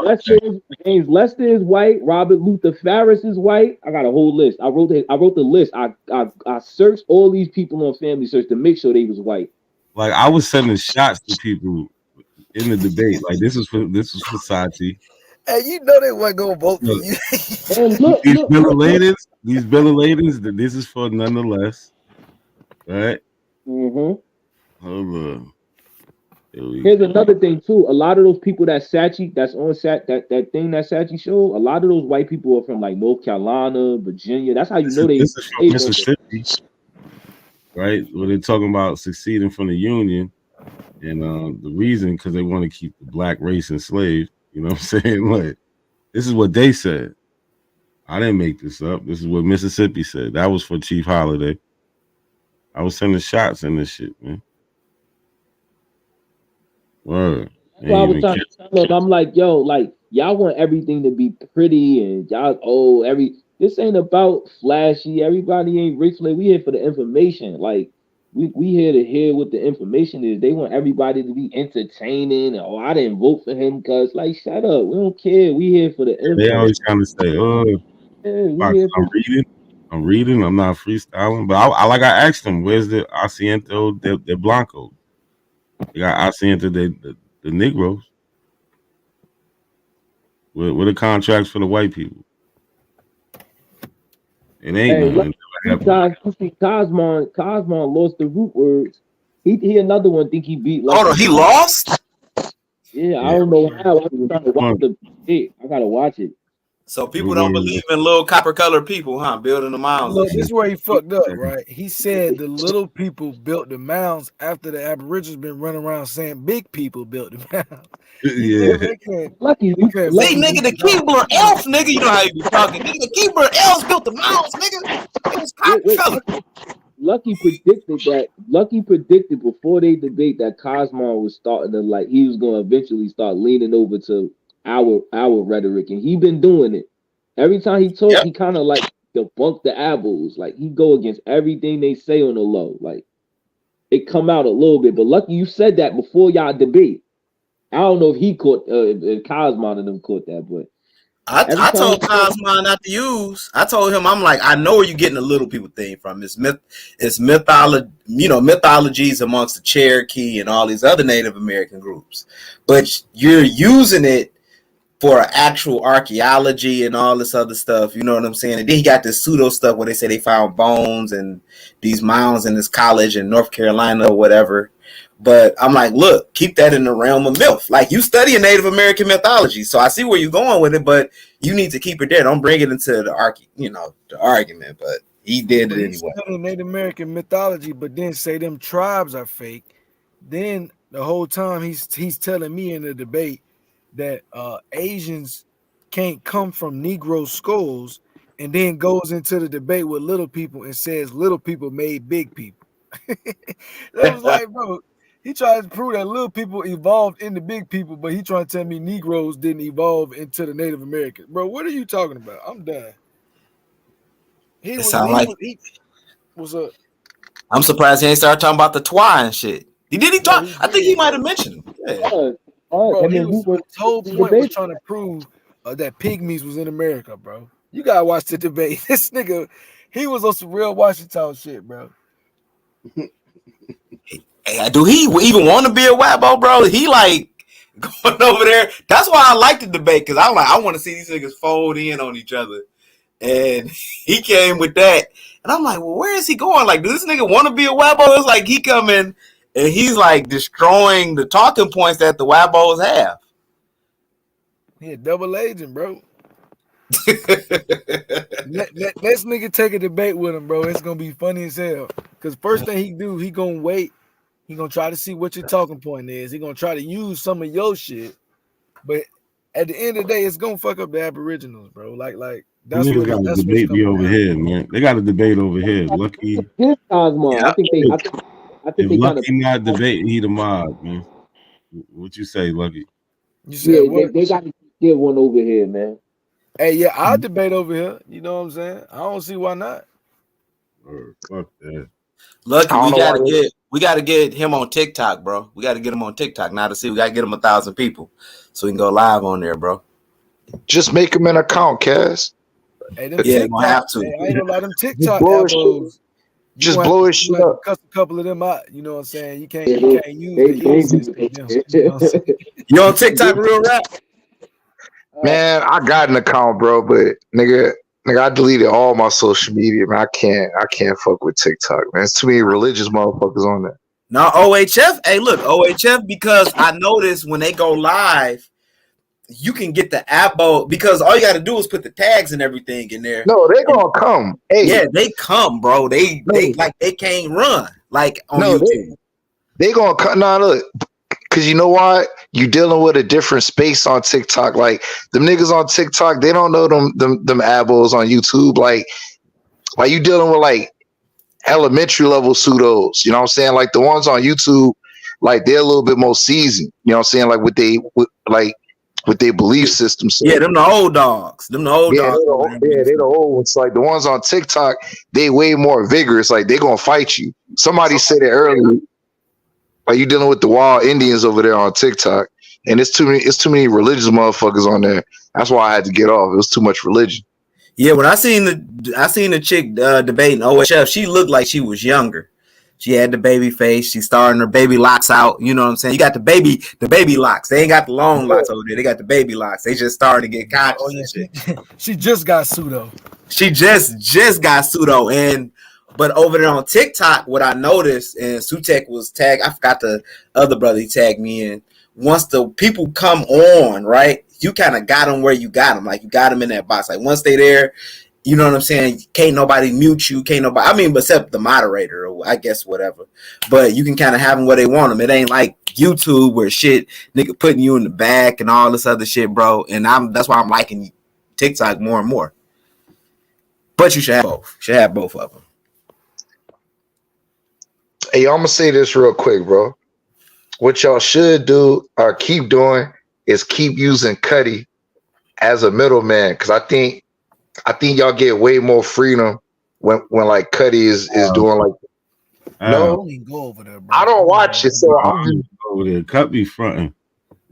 Lester is white. Robert Luther Farris is white. I got a whole list. I wrote the list. I searched all these people on Family Search to make sure they was white. Like I was sending shots to people in the debate. Like this was for Sachi. Hey, you know they wasn't gonna vote for you. These Bill of Ladens, this is for nonetheless. Right? Mm-hmm. Hold on. Here's another thing too. A lot of those people that's on that thing that Sachi showed, a lot of those white people are from like North Carolina, Virginia. That's how you know This is from Mississippi, right? Where they're talking about seceding from the Union, and the reason because they want to keep the black race enslaved. You know what I'm saying? Like, this is what they said. I didn't make this up. This is what Mississippi said. That was for Chief Holiday. I was sending shots in this shit, man. Word. That's why I was trying to tell them. I'm like, yo, like y'all want everything to be pretty and y'all this ain't about flashy. Everybody ain't rich. Like, we here for the information. Like we here to hear what the information is. They want everybody to be entertaining. Oh, I didn't vote for him because like shut up. We don't care. We here for the information. They always trying to say, I'm reading. I'm not freestyling. But I asked them, where's the Asiento de Blanco? You got Asiento the Negroes. Where the contracts for the white people? It ain't nothing. Cosmon lost the root words. He another one think he beat. Hold on, he lost? Yeah, I don't know how. I'm trying to watch the debate. I gotta watch it. So people don't believe in little copper colored people, huh? Building the mounds. Look, this is where he fucked up, right? He said the little people built the mounds after the Aboriginals been running around saying big people built the mounds. Lucky. See, nigga, the Keebler elf, nigga. You know how you be talking. Nigga, the Keebler elves built the mounds, nigga. It was copper colored. Lucky predicted before they debate that Cosmo was starting to he was going to eventually start leaning over to our rhetoric, and he been doing it. Every time he talk, he kind of debunk the abos. Like he go against everything they say on the low. Like it come out a little bit, but Lucky, you said that before y'all debate. I don't know if he caught if Cosmo and them caught that, but I told Cosmo not to use. I told him, I'm like, I know where you're getting the little people thing from. It's mythology, mythologies amongst the Cherokee and all these other Native American groups, but you're using it for actual archaeology and all this other stuff. You know what I'm saying? And then he got this pseudo stuff where they say they found bones and these mounds in this college in North Carolina or whatever. But I'm like, look, keep that in the realm of myth. Like, you study Native American mythology, so I see where you're going with it, but you need to keep it there. Don't bring it into the argument. But he did it anyway. Study Native American mythology, but then say them tribes are fake. Then the whole time he's telling me in the debate that Asians can't come from Negro skulls, and then goes into the debate with little people and says little people made big people. That was like, bro. He tried to prove that little people evolved into big people, but he trying to tell me Negroes didn't evolve into the Native Americans. Bro, what are you talking about? I'm done. I'm surprised he ain't started talking about the Twi and shit. Did he talk? I think he might have mentioned him. Yeah. Bro, his whole point was trying to prove that pygmies was in America, bro. You gotta watch the debate. This nigga, he was on some real Washington shit, bro. Hey, do he even want to be a wabbo, bro? He like going over there. That's why I like the debate, because I'm like, I want to see these niggas fold in on each other. And he came with that. And I'm like, well, where is he going? Like, does this nigga want to be a wabbo? It's like he coming and he's like destroying the talking points that the wabbos have. He a double agent, bro. Let's nigga take a debate with him, bro. It's gonna be funny as hell. Because first thing he do, he gonna wait. He gonna try to see what your talking point is. He gonna try to use some of your shit. But at the end of the day, it's gonna fuck up the Aboriginals, bro. Like Them niggas got a debate be over here, man. They got a debate over here. Lucky. This Cosmo, Yeah. I think they If kind of Lucky not debate, he the mod, man. What you say, Lucky? You said what? they got to get one over here, man. Hey, yeah, I'll debate over here. You know what I'm saying? I don't see why not. Fuck that. Lucky, we gotta get him on TikTok, bro. We gotta get him on TikTok now to see. We gotta get him 1,000 people so we can go live on there, bro. Just make him an account, Cass. Hey, them Yeah, TikTok, gonna have to. Hey, I ain't gonna lie, them Just TikTok blow his shit. elbows. Just blow his shit up. Cuss a couple of them out. You know what I'm saying? You can't use They the ear system. You know what I'm saying? You on TikTok, real rap? Man, I got an account, bro, but nigga, I deleted all my social media, man. I can't fuck with TikTok, man. It's too many religious motherfuckers on there. No, OHF. Hey, look, OHF, because I noticed when they go live, you can get the abo because all you got to do is put the tags and everything in there. No, they gonna come. Hey, yeah, they come, bro. They like they can't run like on YouTube. They gonna come. Nah, look, because you know why? You dealing with a different space on TikTok. Like them niggas on TikTok, they don't know them abos on YouTube. Like you dealing with like elementary level pseudos. You know what I'm saying? Like the ones on YouTube, like they're a little bit more seasoned. You know what I'm saying? Like with their belief system. So, yeah, them the old dogs. Them the old dogs. They're the old ones. Like the ones on TikTok, they way more vigorous. Like they gonna fight you. Somebody said it earlier. Like you dealing with the wild Indians over there on TikTok, and it's too many religious motherfuckers on there. That's why I had to get off. It was too much religion. Yeah, when I seen the chick debating OHF, she looked like she was younger. She had the baby face. She's starting her baby locks out. You know what I'm saying? You got the baby locks. They ain't got the long locks over there. They got the baby locks. They just starting to get conscious. Oh yeah, she just got pseudo. She just got pseudo. But over there on TikTok, what I noticed, and Sutek was tagged, I forgot the other brother he tagged me in. Once the people come on, right, you kind of got them where you got them. Like you got them in that box. Like once they there, you know what I'm saying? Can't nobody mute you. Can't nobody. I mean, except the moderator, or I guess whatever. But you can kind of have them where they want them. It ain't like YouTube where shit nigga putting you in the back and all this other shit, bro. And that's why I'm liking TikTok more and more. But you should have both. Should have both of them. Hey, I'm gonna say this real quick, bro. What y'all should do or keep doing is keep using Cuddy as a middleman, because I think y'all get way more freedom when like Cuddy is doing like. No, go over there, bro. I don't watch it, so I'm just over there. Cut me fronting.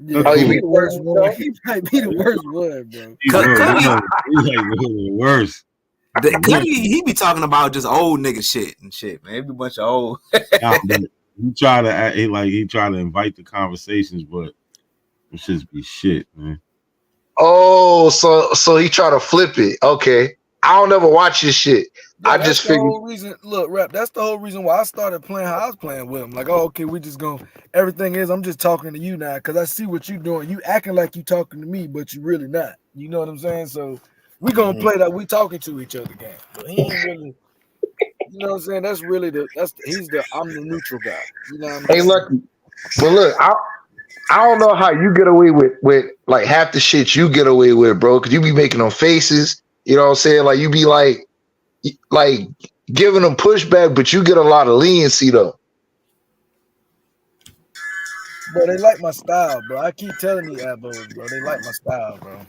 Yeah, Oh, you mean the worst one? He might be the worst one, bro. He's like the worst. He be talking about just old nigga shit and shit, man. Every bunch of old. He try to act like he try to invite the conversations, but it should be shit, man. Oh, so he try to flip it. Okay, I don't ever watch this shit. Yeah, I just figured. Whole reason, look, rap. That's the whole reason why I started playing how I was playing with him. Like, oh, okay, we just gonna. Everything is, I'm just talking to you now because I see what you doing. You acting like you talking to me, but you really not. You know what I'm saying? So we gonna play that we talking to each other game. But he ain't really. You know what I'm saying? That's really I'm the neutral guy. You know what I'm saying? Hey, Lucky. But look, I don't know how you get away with like half the shit you get away with, bro. Because you be making them faces. You know what I'm saying? Like you be like giving them pushback, but you get a lot of leniency though. Bro, they like my style, bro. I keep telling these abos, bro. They like my style, bro.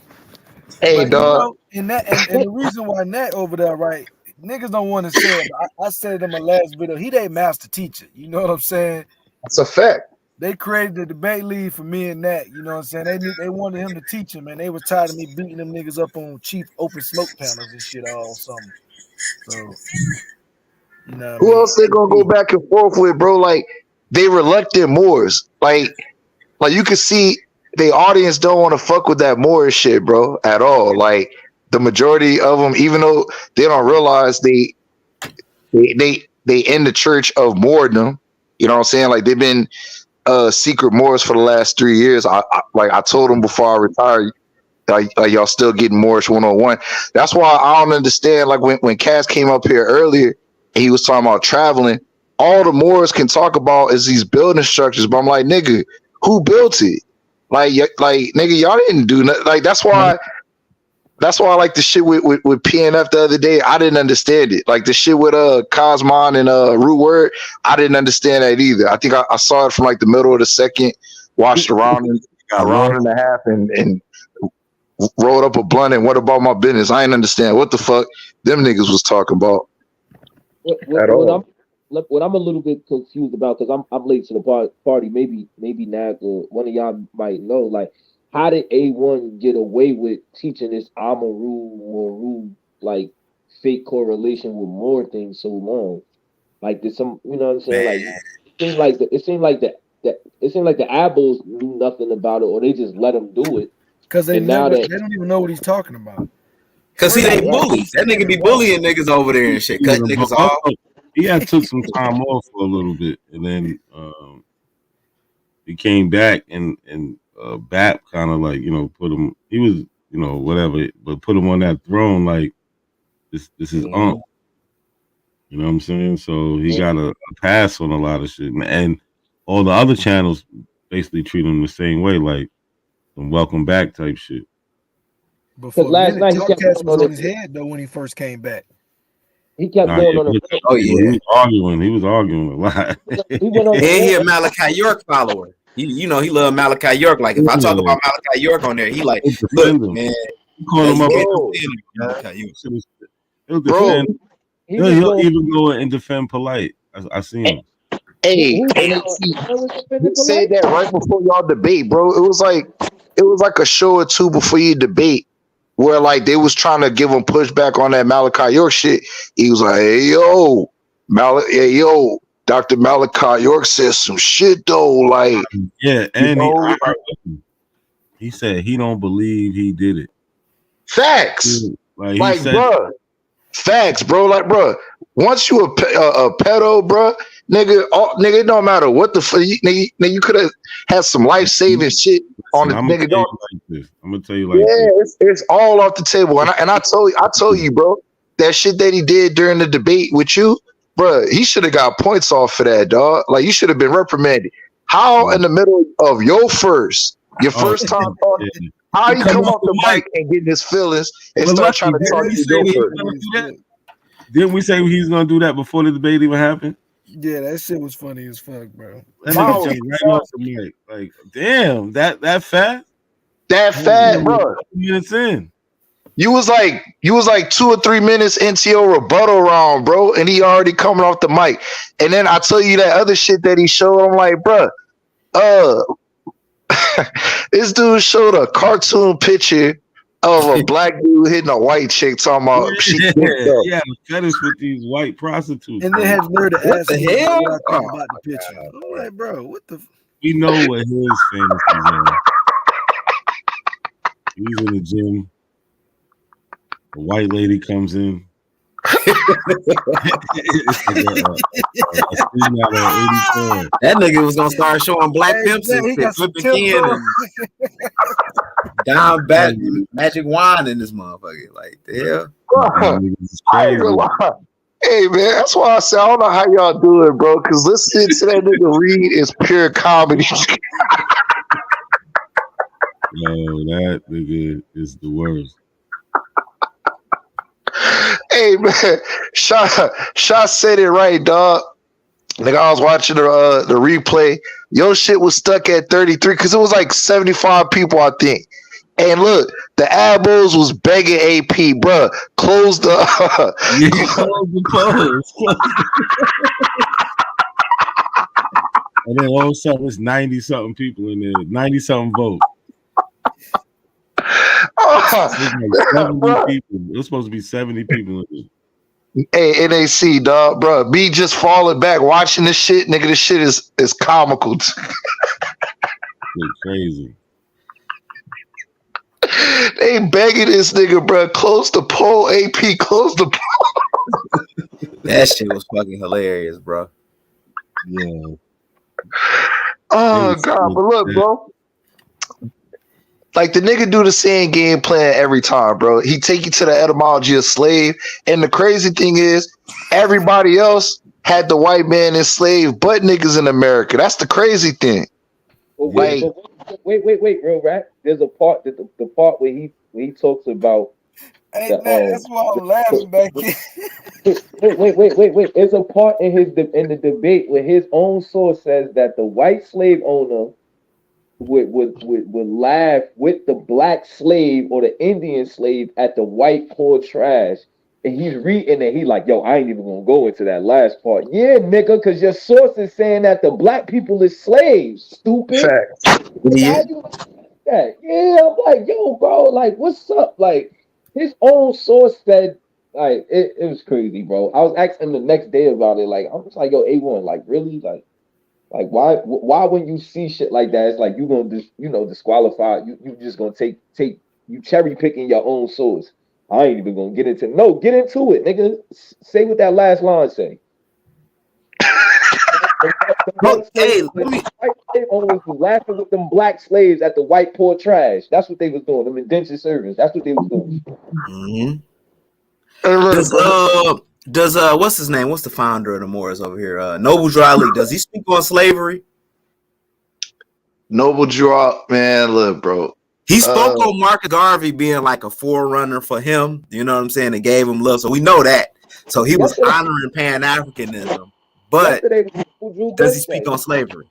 Hey, but, dog. You know, and the reason why Nat over there, right? Niggas don't want to say it. I said it in my last video. He their master teacher. You know what I'm saying? That's a fact. They created the debate league for me and Nat. You know what I'm saying? They wanted him to teach him, and they was tired of me beating them niggas up on cheap open smoke panels and shit all summer. So, you know, who else they gonna go back and forth with, bro? Like they reluctant Moors. Like you can see the audience don't want to fuck with that Moorish shit, bro, at all. Like the majority of them, even though they don't realize they in the church of Moordom. You know what I'm saying? Like they've been secret Moors for the last 3 years. I told them before I retired, y'all still getting Moorish 101. That's why I don't understand. Like when Cass came up here earlier and he was talking about traveling, all the Moors can talk about is these building structures. But I'm like, nigga, who built it? Like nigga, y'all didn't do nothing. Like that's why That's why I like the shit with PNF the other day. I didn't understand it. Like the shit with Cosmon and Root Word, I didn't understand that either. I think I saw it from like the middle of the second, watched a round and a half, and rolled up a blunt and went about my business. I didn't understand what the fuck them niggas was talking about at all. What I'm a little bit confused about, because I'm late to the party. Maybe Nag or one of y'all might know. Like, how did A1 get away with teaching this Amaru like fake correlation with Moor thing so long? Like, did some, you know what I'm saying? Like, it seemed like the Abels knew nothing about it, or they just let them do it. Because they don't even know what he's talking about. Cause he ain't bullies. That nigga be bullying niggas over there and shit, cutting niggas off. He had took some time off for a little bit, and then he came back and BAP kind of like, you know, put him. He was, you know, whatever, but put him on that throne like this is You know what I'm saying? So he got a pass on a lot of shit, and all the other channels basically treat him the same way, like some welcome back type shit. Because last night he kept was on his head though when he first came back. He kept going on the. Oh yeah, he was arguing a lot. He a Malachi York follower. You know he love Malachi York. Like if I talk about Malachi York on there, he like, look, man. Call him up. Bro, he'll even go and defend Polite. I seen him. Hey, you said that right before y'all debate, bro. It was like a show or two before you debate, where like they was trying to give him pushback on that Malachi York shit. He was like, hey yo, Dr. Malachi York says some shit though. Like, yeah, and he said he don't believe he did it. Facts. Like bro. Facts, bro. Like, bro, once you a pedo, bro, nigga, it don't matter what the fuck. You could have had some life saving shit on the nigga. I'm gonna tell you like this. It's all off the table. And I told you, bro, that shit that he did during the debate with you, bro, he should have got points off for that, dog. Like, you should have been reprimanded. How in the middle of your first time talking, how you come off the mic and get his feelings and start trying to talk to you? Didn't we say he was gonna do that before the debate even happened? Yeah, that shit was funny as fuck, bro. That nigga jumped right off the mic. Like, damn, that fast? That fat, bro. Minutes in. You was like 2 or 3 minutes into your rebuttal round, bro, and he already coming off the mic. And then I tell you that other shit that he showed. I'm like, bro, this dude showed a cartoon picture of a black dude hitting a white chick talking about yeah, fetish with these white prostitutes. And they had nerve to ask the me hell? what I think about the picture. I'm like, bro, what the? We know what his fantasies are. He's in the gym. A white lady comes in. That nigga was gonna start showing black pimps and flipping kin and down bad magic wand in this motherfucker. Like, the hell? Hey man, that's why I say I don't know how y'all do it, bro. Because listening to that nigga read is pure comedy. Yo, that nigga is the worst. Hey man, Shaw said it right, dog. Like, I was watching the replay. Your shit was stuck at 33 because it was like 75 people, I think. And look, the Abos was begging AP, bro. Close the close. And then all of a sudden it's 90-something people in there, 90-something votes. Like 70 people. It was supposed to be 70 people in there. Hey, NAC, dog, bro. Me just falling back watching this shit, nigga. This shit is comical. Crazy. They begging this nigga, bro. Close the poll, AP. Close the poll. That shit was fucking hilarious, bro. Yeah. Oh God, but look, bro. Like, the nigga do the same game plan every time, bro. He take you to the etymology of slave. And the crazy thing is, everybody else had the white man and slave but niggas in America. That's the crazy thing. Wait, real rap. There's a part that the part where he talks about Hey man, that's why I'm laughing back here. Wait. There's a part in in the debate where his own source says that the white slave owner would laugh with the black slave or the Indian slave at the white poor trash. And he's reading it. He like, yo, I ain't even gonna go into that last part. Yeah, nigga, because your source is saying that the black people is slaves. Stupid. Fact. Yeah. That? Yeah, I'm like, yo, bro, like, what's up? Like, his own source said, like, it was crazy, bro. I was asking the next day about it. Like, I'm just like, yo, A1, like, really? Like why when you see shit like that, it's like you gonna disqualify, you just gonna take you cherry picking your own source. I ain't even gonna get into it, nigga. Say what that last line say. White slave owners was laughing with them black slaves at the white poor trash. That's what they was doing. Them indentured servants. That's what they was doing. Does what's his name? What's the founder of the Moors over here? Noble Drew Ali. Does he speak on slavery? Noble Drew, man, look, bro. He spoke on Marcus Garvey being like a forerunner for him. You know what I'm saying? And gave him love. So we know that. So he was honoring Pan-Africanism. But does he speak on slavery?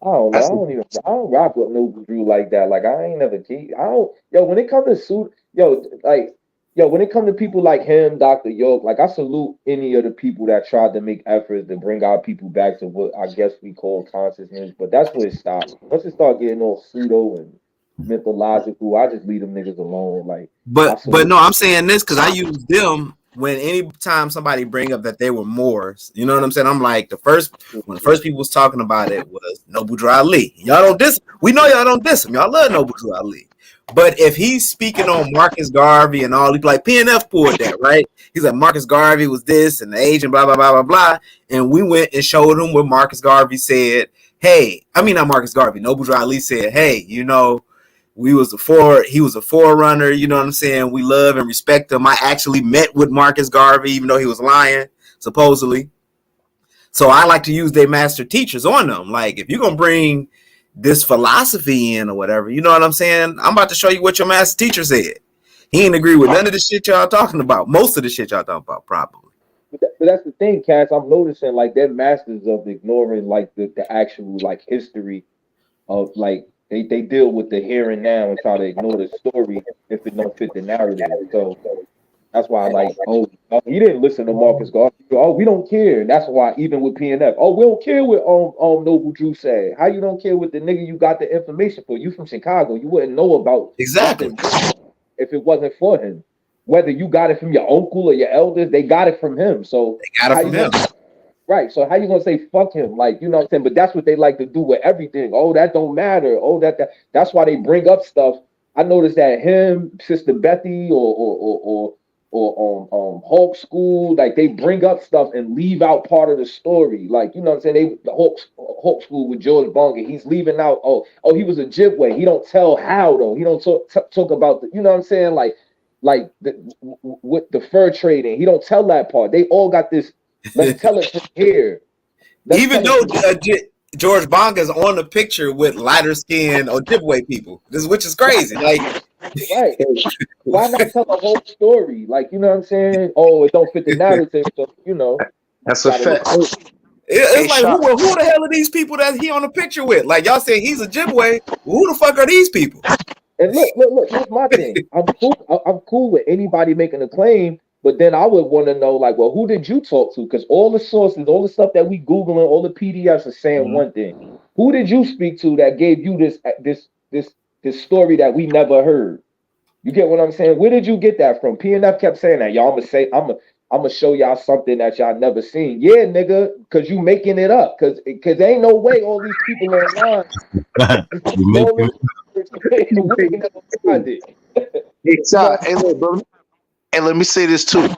I don't rock with Noble Drew like that. Like I ain't never when it comes to suit, when it comes to people like him, Dr. York, like I salute any of the people that tried to make efforts to bring our people back to what I guess we call consciousness, but that's where it stops. Once it start getting all pseudo and mythological, I just leave them niggas alone. Like but no, I'm saying this because I use them when anytime somebody bring up that they were Moors, you know what I'm saying? I'm like when the first people was talking about it was Noble Drew Ali. Y'all don't diss him. We know y'all don't diss him. Y'all love Noble Drew Ali. But if he's speaking on Marcus Garvey and all, he's like PNF pulled that, right? He's like Marcus Garvey was this and the age and blah blah blah blah blah. And we went and showed him what Marcus Garvey said. Hey, I mean not Marcus Garvey. Noble Drew Ali said, hey, you know, he was a forerunner, you know what I'm saying? We love and respect him. I actually met with Marcus Garvey, even though he was lying, supposedly. So I like to use their master teachers on them. Like, if you're going to bring this philosophy in or whatever, you know what I'm saying? I'm about to show you what your master teacher said. He ain't agree with none of the shit y'all talking about. Most of the shit y'all talking about, probably. But that's the thing, Cass. I'm noticing, like, they're masters of ignoring, like, the actual, like, history of, like, they deal with the here and now and try to ignore the story if it don't fit the narrative. So that's why I like, you didn't listen to Marcus Garvey. Oh, we don't care. And that's why even with PNF, we don't care what Noble Drew said. How you don't care what the nigga you got the information for? You from Chicago, you wouldn't know about exactly if it wasn't for him. Whether you got it from your uncle or your elders, they got it from him. So they got it from him. Right. So how you gonna say fuck him? Like, you know what I'm saying? But that's what they like to do with everything. Oh, that don't matter. Oh, that's why they bring up stuff. I noticed that him, Sister Bethy, or Hulk School, like they bring up stuff and leave out part of the story. Like, you know what I'm saying? The Hulk School with George Bonga, he's leaving out, he was a Jibway. He don't tell how though. He don't talk about the, you know what I'm saying? Like with the fur trading, he don't tell that part. They all got this. Let's tell it from here. Even though George Bonga is on the picture with lighter skin Ojibwe people, which is crazy. Like, right? Why not tell the whole story? Like, you know what I'm saying? Oh, it don't fit the narrative, so you know. That's a fact. It's like who the hell are these people that he on the picture with? Like y'all saying he's a Ojibwe. Who the fuck are these people? And look. Here's my thing. I'm cool with anybody making a claim. But then I would want to know, like, well, who did you talk to? Because all the sources, all the stuff that we Googling, all the PDFs are saying one thing. Who did you speak to that gave you this story that we never heard? You get what I'm saying? Where did you get that from? PNF kept saying that. Y'all, I'm gonna show y'all something that y'all never seen. Yeah, nigga, because you making it up. Because there ain't no way all these people online. And let me say this too.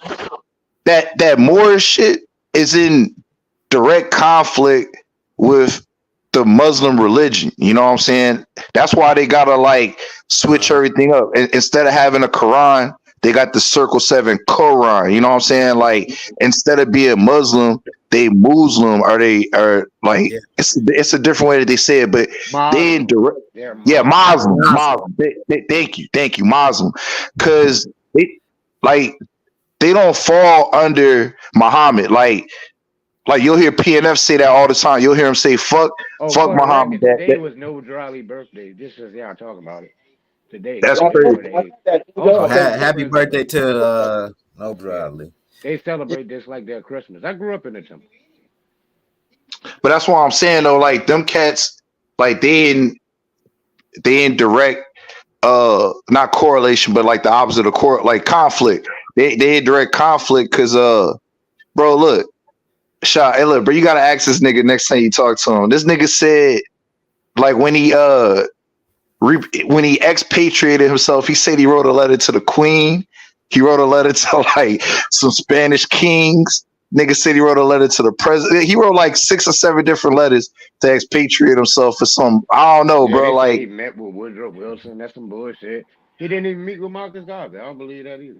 That Moorish shit is in direct conflict with the Muslim religion. You know what I'm saying? That's why they gotta like switch everything up. Instead of having a Quran, they got the Circle 7 Quran. You know what I'm saying? Like instead of being Muslim, they Muslim, or they are like it's a different way that they say it, but they in direct, yeah, Muslim. Thank you, Muslim, because they don't fall under Muhammad. Like you'll hear PNF say that all the time. You'll hear him say fuck For the Muhammad. record, today was no Jolly birthday. Just as y'all talking about it. Today, That's November crazy. the 8th. Also, Happy birthday to no Bradley. They celebrate this like their Christmas. I grew up in the temple. But that's why I'm saying though, like them cats, like they in direct not correlation, but like the opposite of like conflict. They in direct conflict because bro, look, hey, look, bro, you gotta ask this nigga next time you talk to him. This nigga said, like, when he expatriated himself, he said he wrote a letter to the Queen. He wrote a letter to like some Spanish kings. Nigga said he wrote a letter to the president. He wrote like 6 or 7 different letters to expatriate himself for some. I don't know, Yeah, bro. they say Like he met with Woodrow Wilson. That's some bullshit. He didn't even meet with Marcus Garvey. I don't believe that either.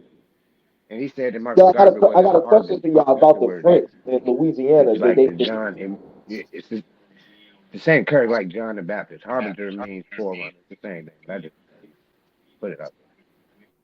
And he said that Marcus Yeah, Garvey I wasn't got a question harbinger. for y'all That's about the the word they French in Louisiana. It's like the John and it's the same curve like John the Baptist. Harbinger means forerunner. It's the same thing. I just put it up.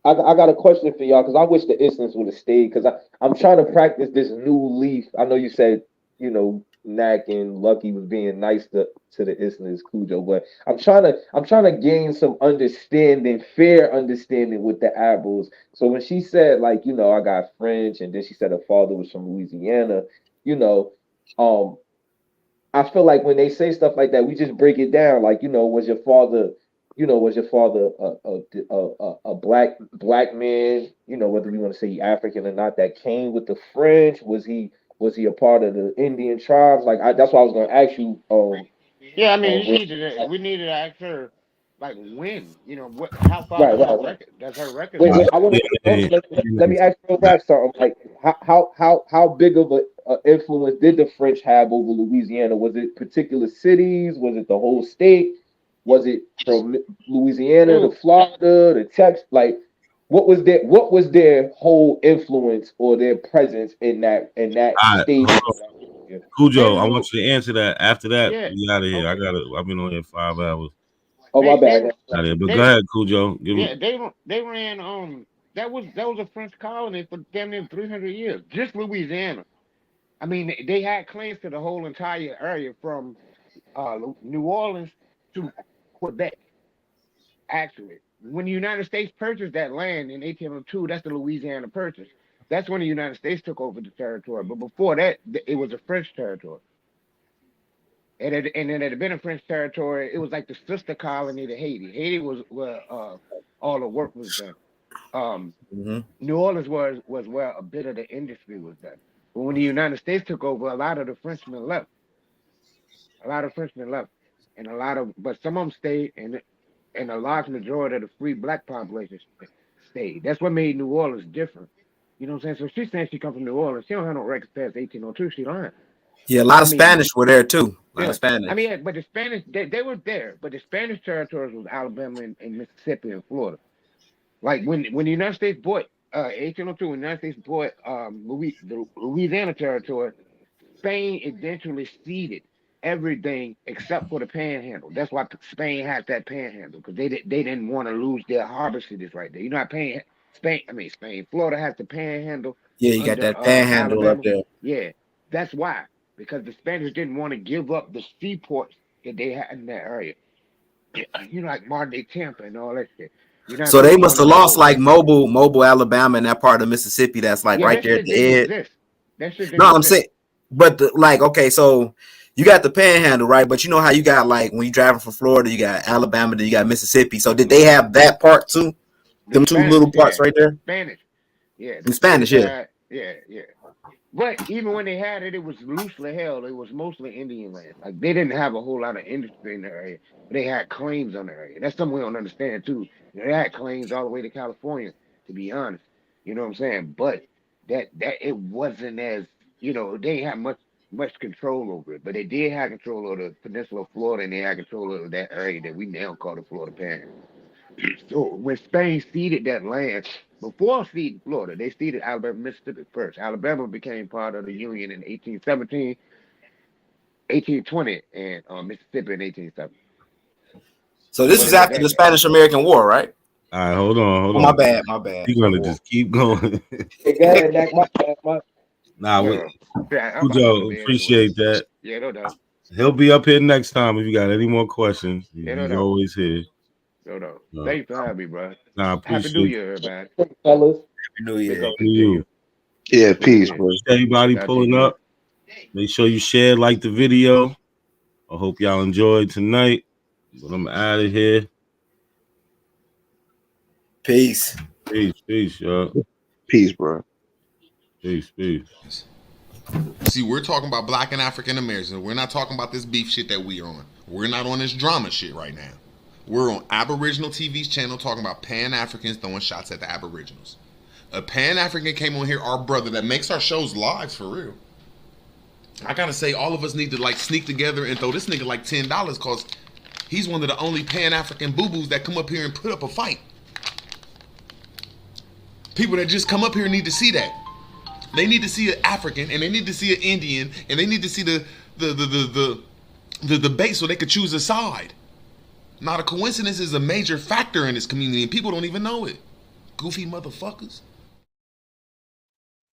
I got a question for y'all because I wish the instance would have stayed because I'm trying to practice this new leaf. I know you said, you know, Knack and Lucky was being nice to the instance Cujo, but I'm trying to gain some understanding, fair understanding with the apples. So when she said, like, you know, I got French, and then she said her father was from Louisiana, you know, I feel like when they say stuff like that, we just break it down. Like, you know, was your father a black man? You know, whether we want to say he African or not, that came with the French. Was he a part of the Indian tribes? Like, that's why I was going to ask you. Yeah, I mean, we needed to ask her, like, when, you know, how far does her record? Does her record? Wait, I want to let me ask you back something. Like, how big of a influence did the French have over Louisiana? Was it particular cities? Was it the whole state? Was it from Louisiana to Florida to Texas? Like, what was their whole influence or their presence in that All right, state? Cujo, I want you to answer that. After that, Yeah. we out of here. I've been on here 5 hours. Oh, my bad. Out here. But go ahead, Cujo. They ran that was a French colony for damn near 300 years. Just Louisiana. I mean, they had claims to the whole entire area from New Orleans to Quebec. Actually, when the United States purchased that land in 1802, that's the Louisiana Purchase. That's when the United States took over the territory. But before that, it was a French territory. And it had been a French territory. It was like the sister colony to Haiti. Haiti was where all the work was done. New Orleans was where a bit of the industry was done. But when the United States took over, a lot of the Frenchmen left. And but some of them stayed, and a large majority of the free black population stayed. That's what made New Orleans different. You know what I'm saying? So she's saying she come from New Orleans. She don't have no records past 1802. She lying. Yeah, a lot of Spanish were there too. A lot of Yeah. Spanish. I mean, but the Spanish, they were there, but the Spanish territories was Alabama and Mississippi and Florida. Like when the United States bought 1802, when the United States bought the Louisiana territory, Spain eventually ceded everything except for the Panhandle. That's why Spain had that Panhandle, because they didn't want to lose their harbor cities right there. You know how Spain, Florida has the Panhandle. Yeah, you got that panhandle Alabama. up there. Yeah, that's why, because the Spanish didn't want to give up the seaports that they had in that area. You know, like modern day Tampa and all that shit. So they must have lost like Mobile, Alabama, and that part of Mississippi that's like right there at the edge. That shit didn't No, I'm exist. saying, but okay, so you got the Panhandle, right? But you know how you got like when you driving from Florida, you got Alabama, then you got Mississippi. So did they have that part too? Them two little parts right there. Spanish, yeah. In Spanish, yeah. Yeah. But even when they had it, it was loosely held. It was mostly Indian land. Like they didn't have a whole lot of industry in the area. But they had claims on the area. That's something we don't understand too. They had claims all the way to California, to be honest. You know what I'm saying? But that it wasn't as, you know, they didn't have much control over it. But they did have control over the peninsula of Florida, and they had control over that area that we now call the Florida Panhandle. So when Spain ceded that land, Before ceding Florida, they ceded Alabama, Mississippi first. Alabama became part of the Union in 1817, 1820, and Mississippi in 1870. So this But is it was after that. the Spanish-American War, right? All right, hold on. Oh, my bad, my bad. You're gonna just keep going. Hey, go ahead, Dak. My bad. Nah, Yeah, I'm about to go to Joe, bed appreciate anyway. that. Yeah, no doubt. He'll be up here next time if you got any more questions. Yeah, no He's doubt. always here. No doubt. No. Thanks for having me, bro. Nah, Happy New appreciate Year, everybody. Fellas. Happy New Year. Big up to you. Yeah, peace, bro. Everybody Got pulling you, up. Make sure you share, like the video. I hope y'all enjoyed tonight. But I'm out of here. Peace. Peace, y'all. Peace, bro. Peace. See, we're talking about Black and African Americans. We're not talking about this beef shit that we are on. We're not on this drama shit right now. We're on Aboriginal TV's channel talking about Pan-Africans throwing shots at the Aboriginals. A Pan-African came on here, our brother, that makes our shows live for real. I gotta say, all of us need to like sneak together and throw this nigga like $10 because he's one of the only Pan-African boo-boos that come up here and put up a fight. People that just come up here need to see that. They need to see an African, and they need to see an Indian, and they need to see the debate so they could choose a side. Not a coincidence is a major factor in this community, and people don't even know it. Goofy motherfuckers.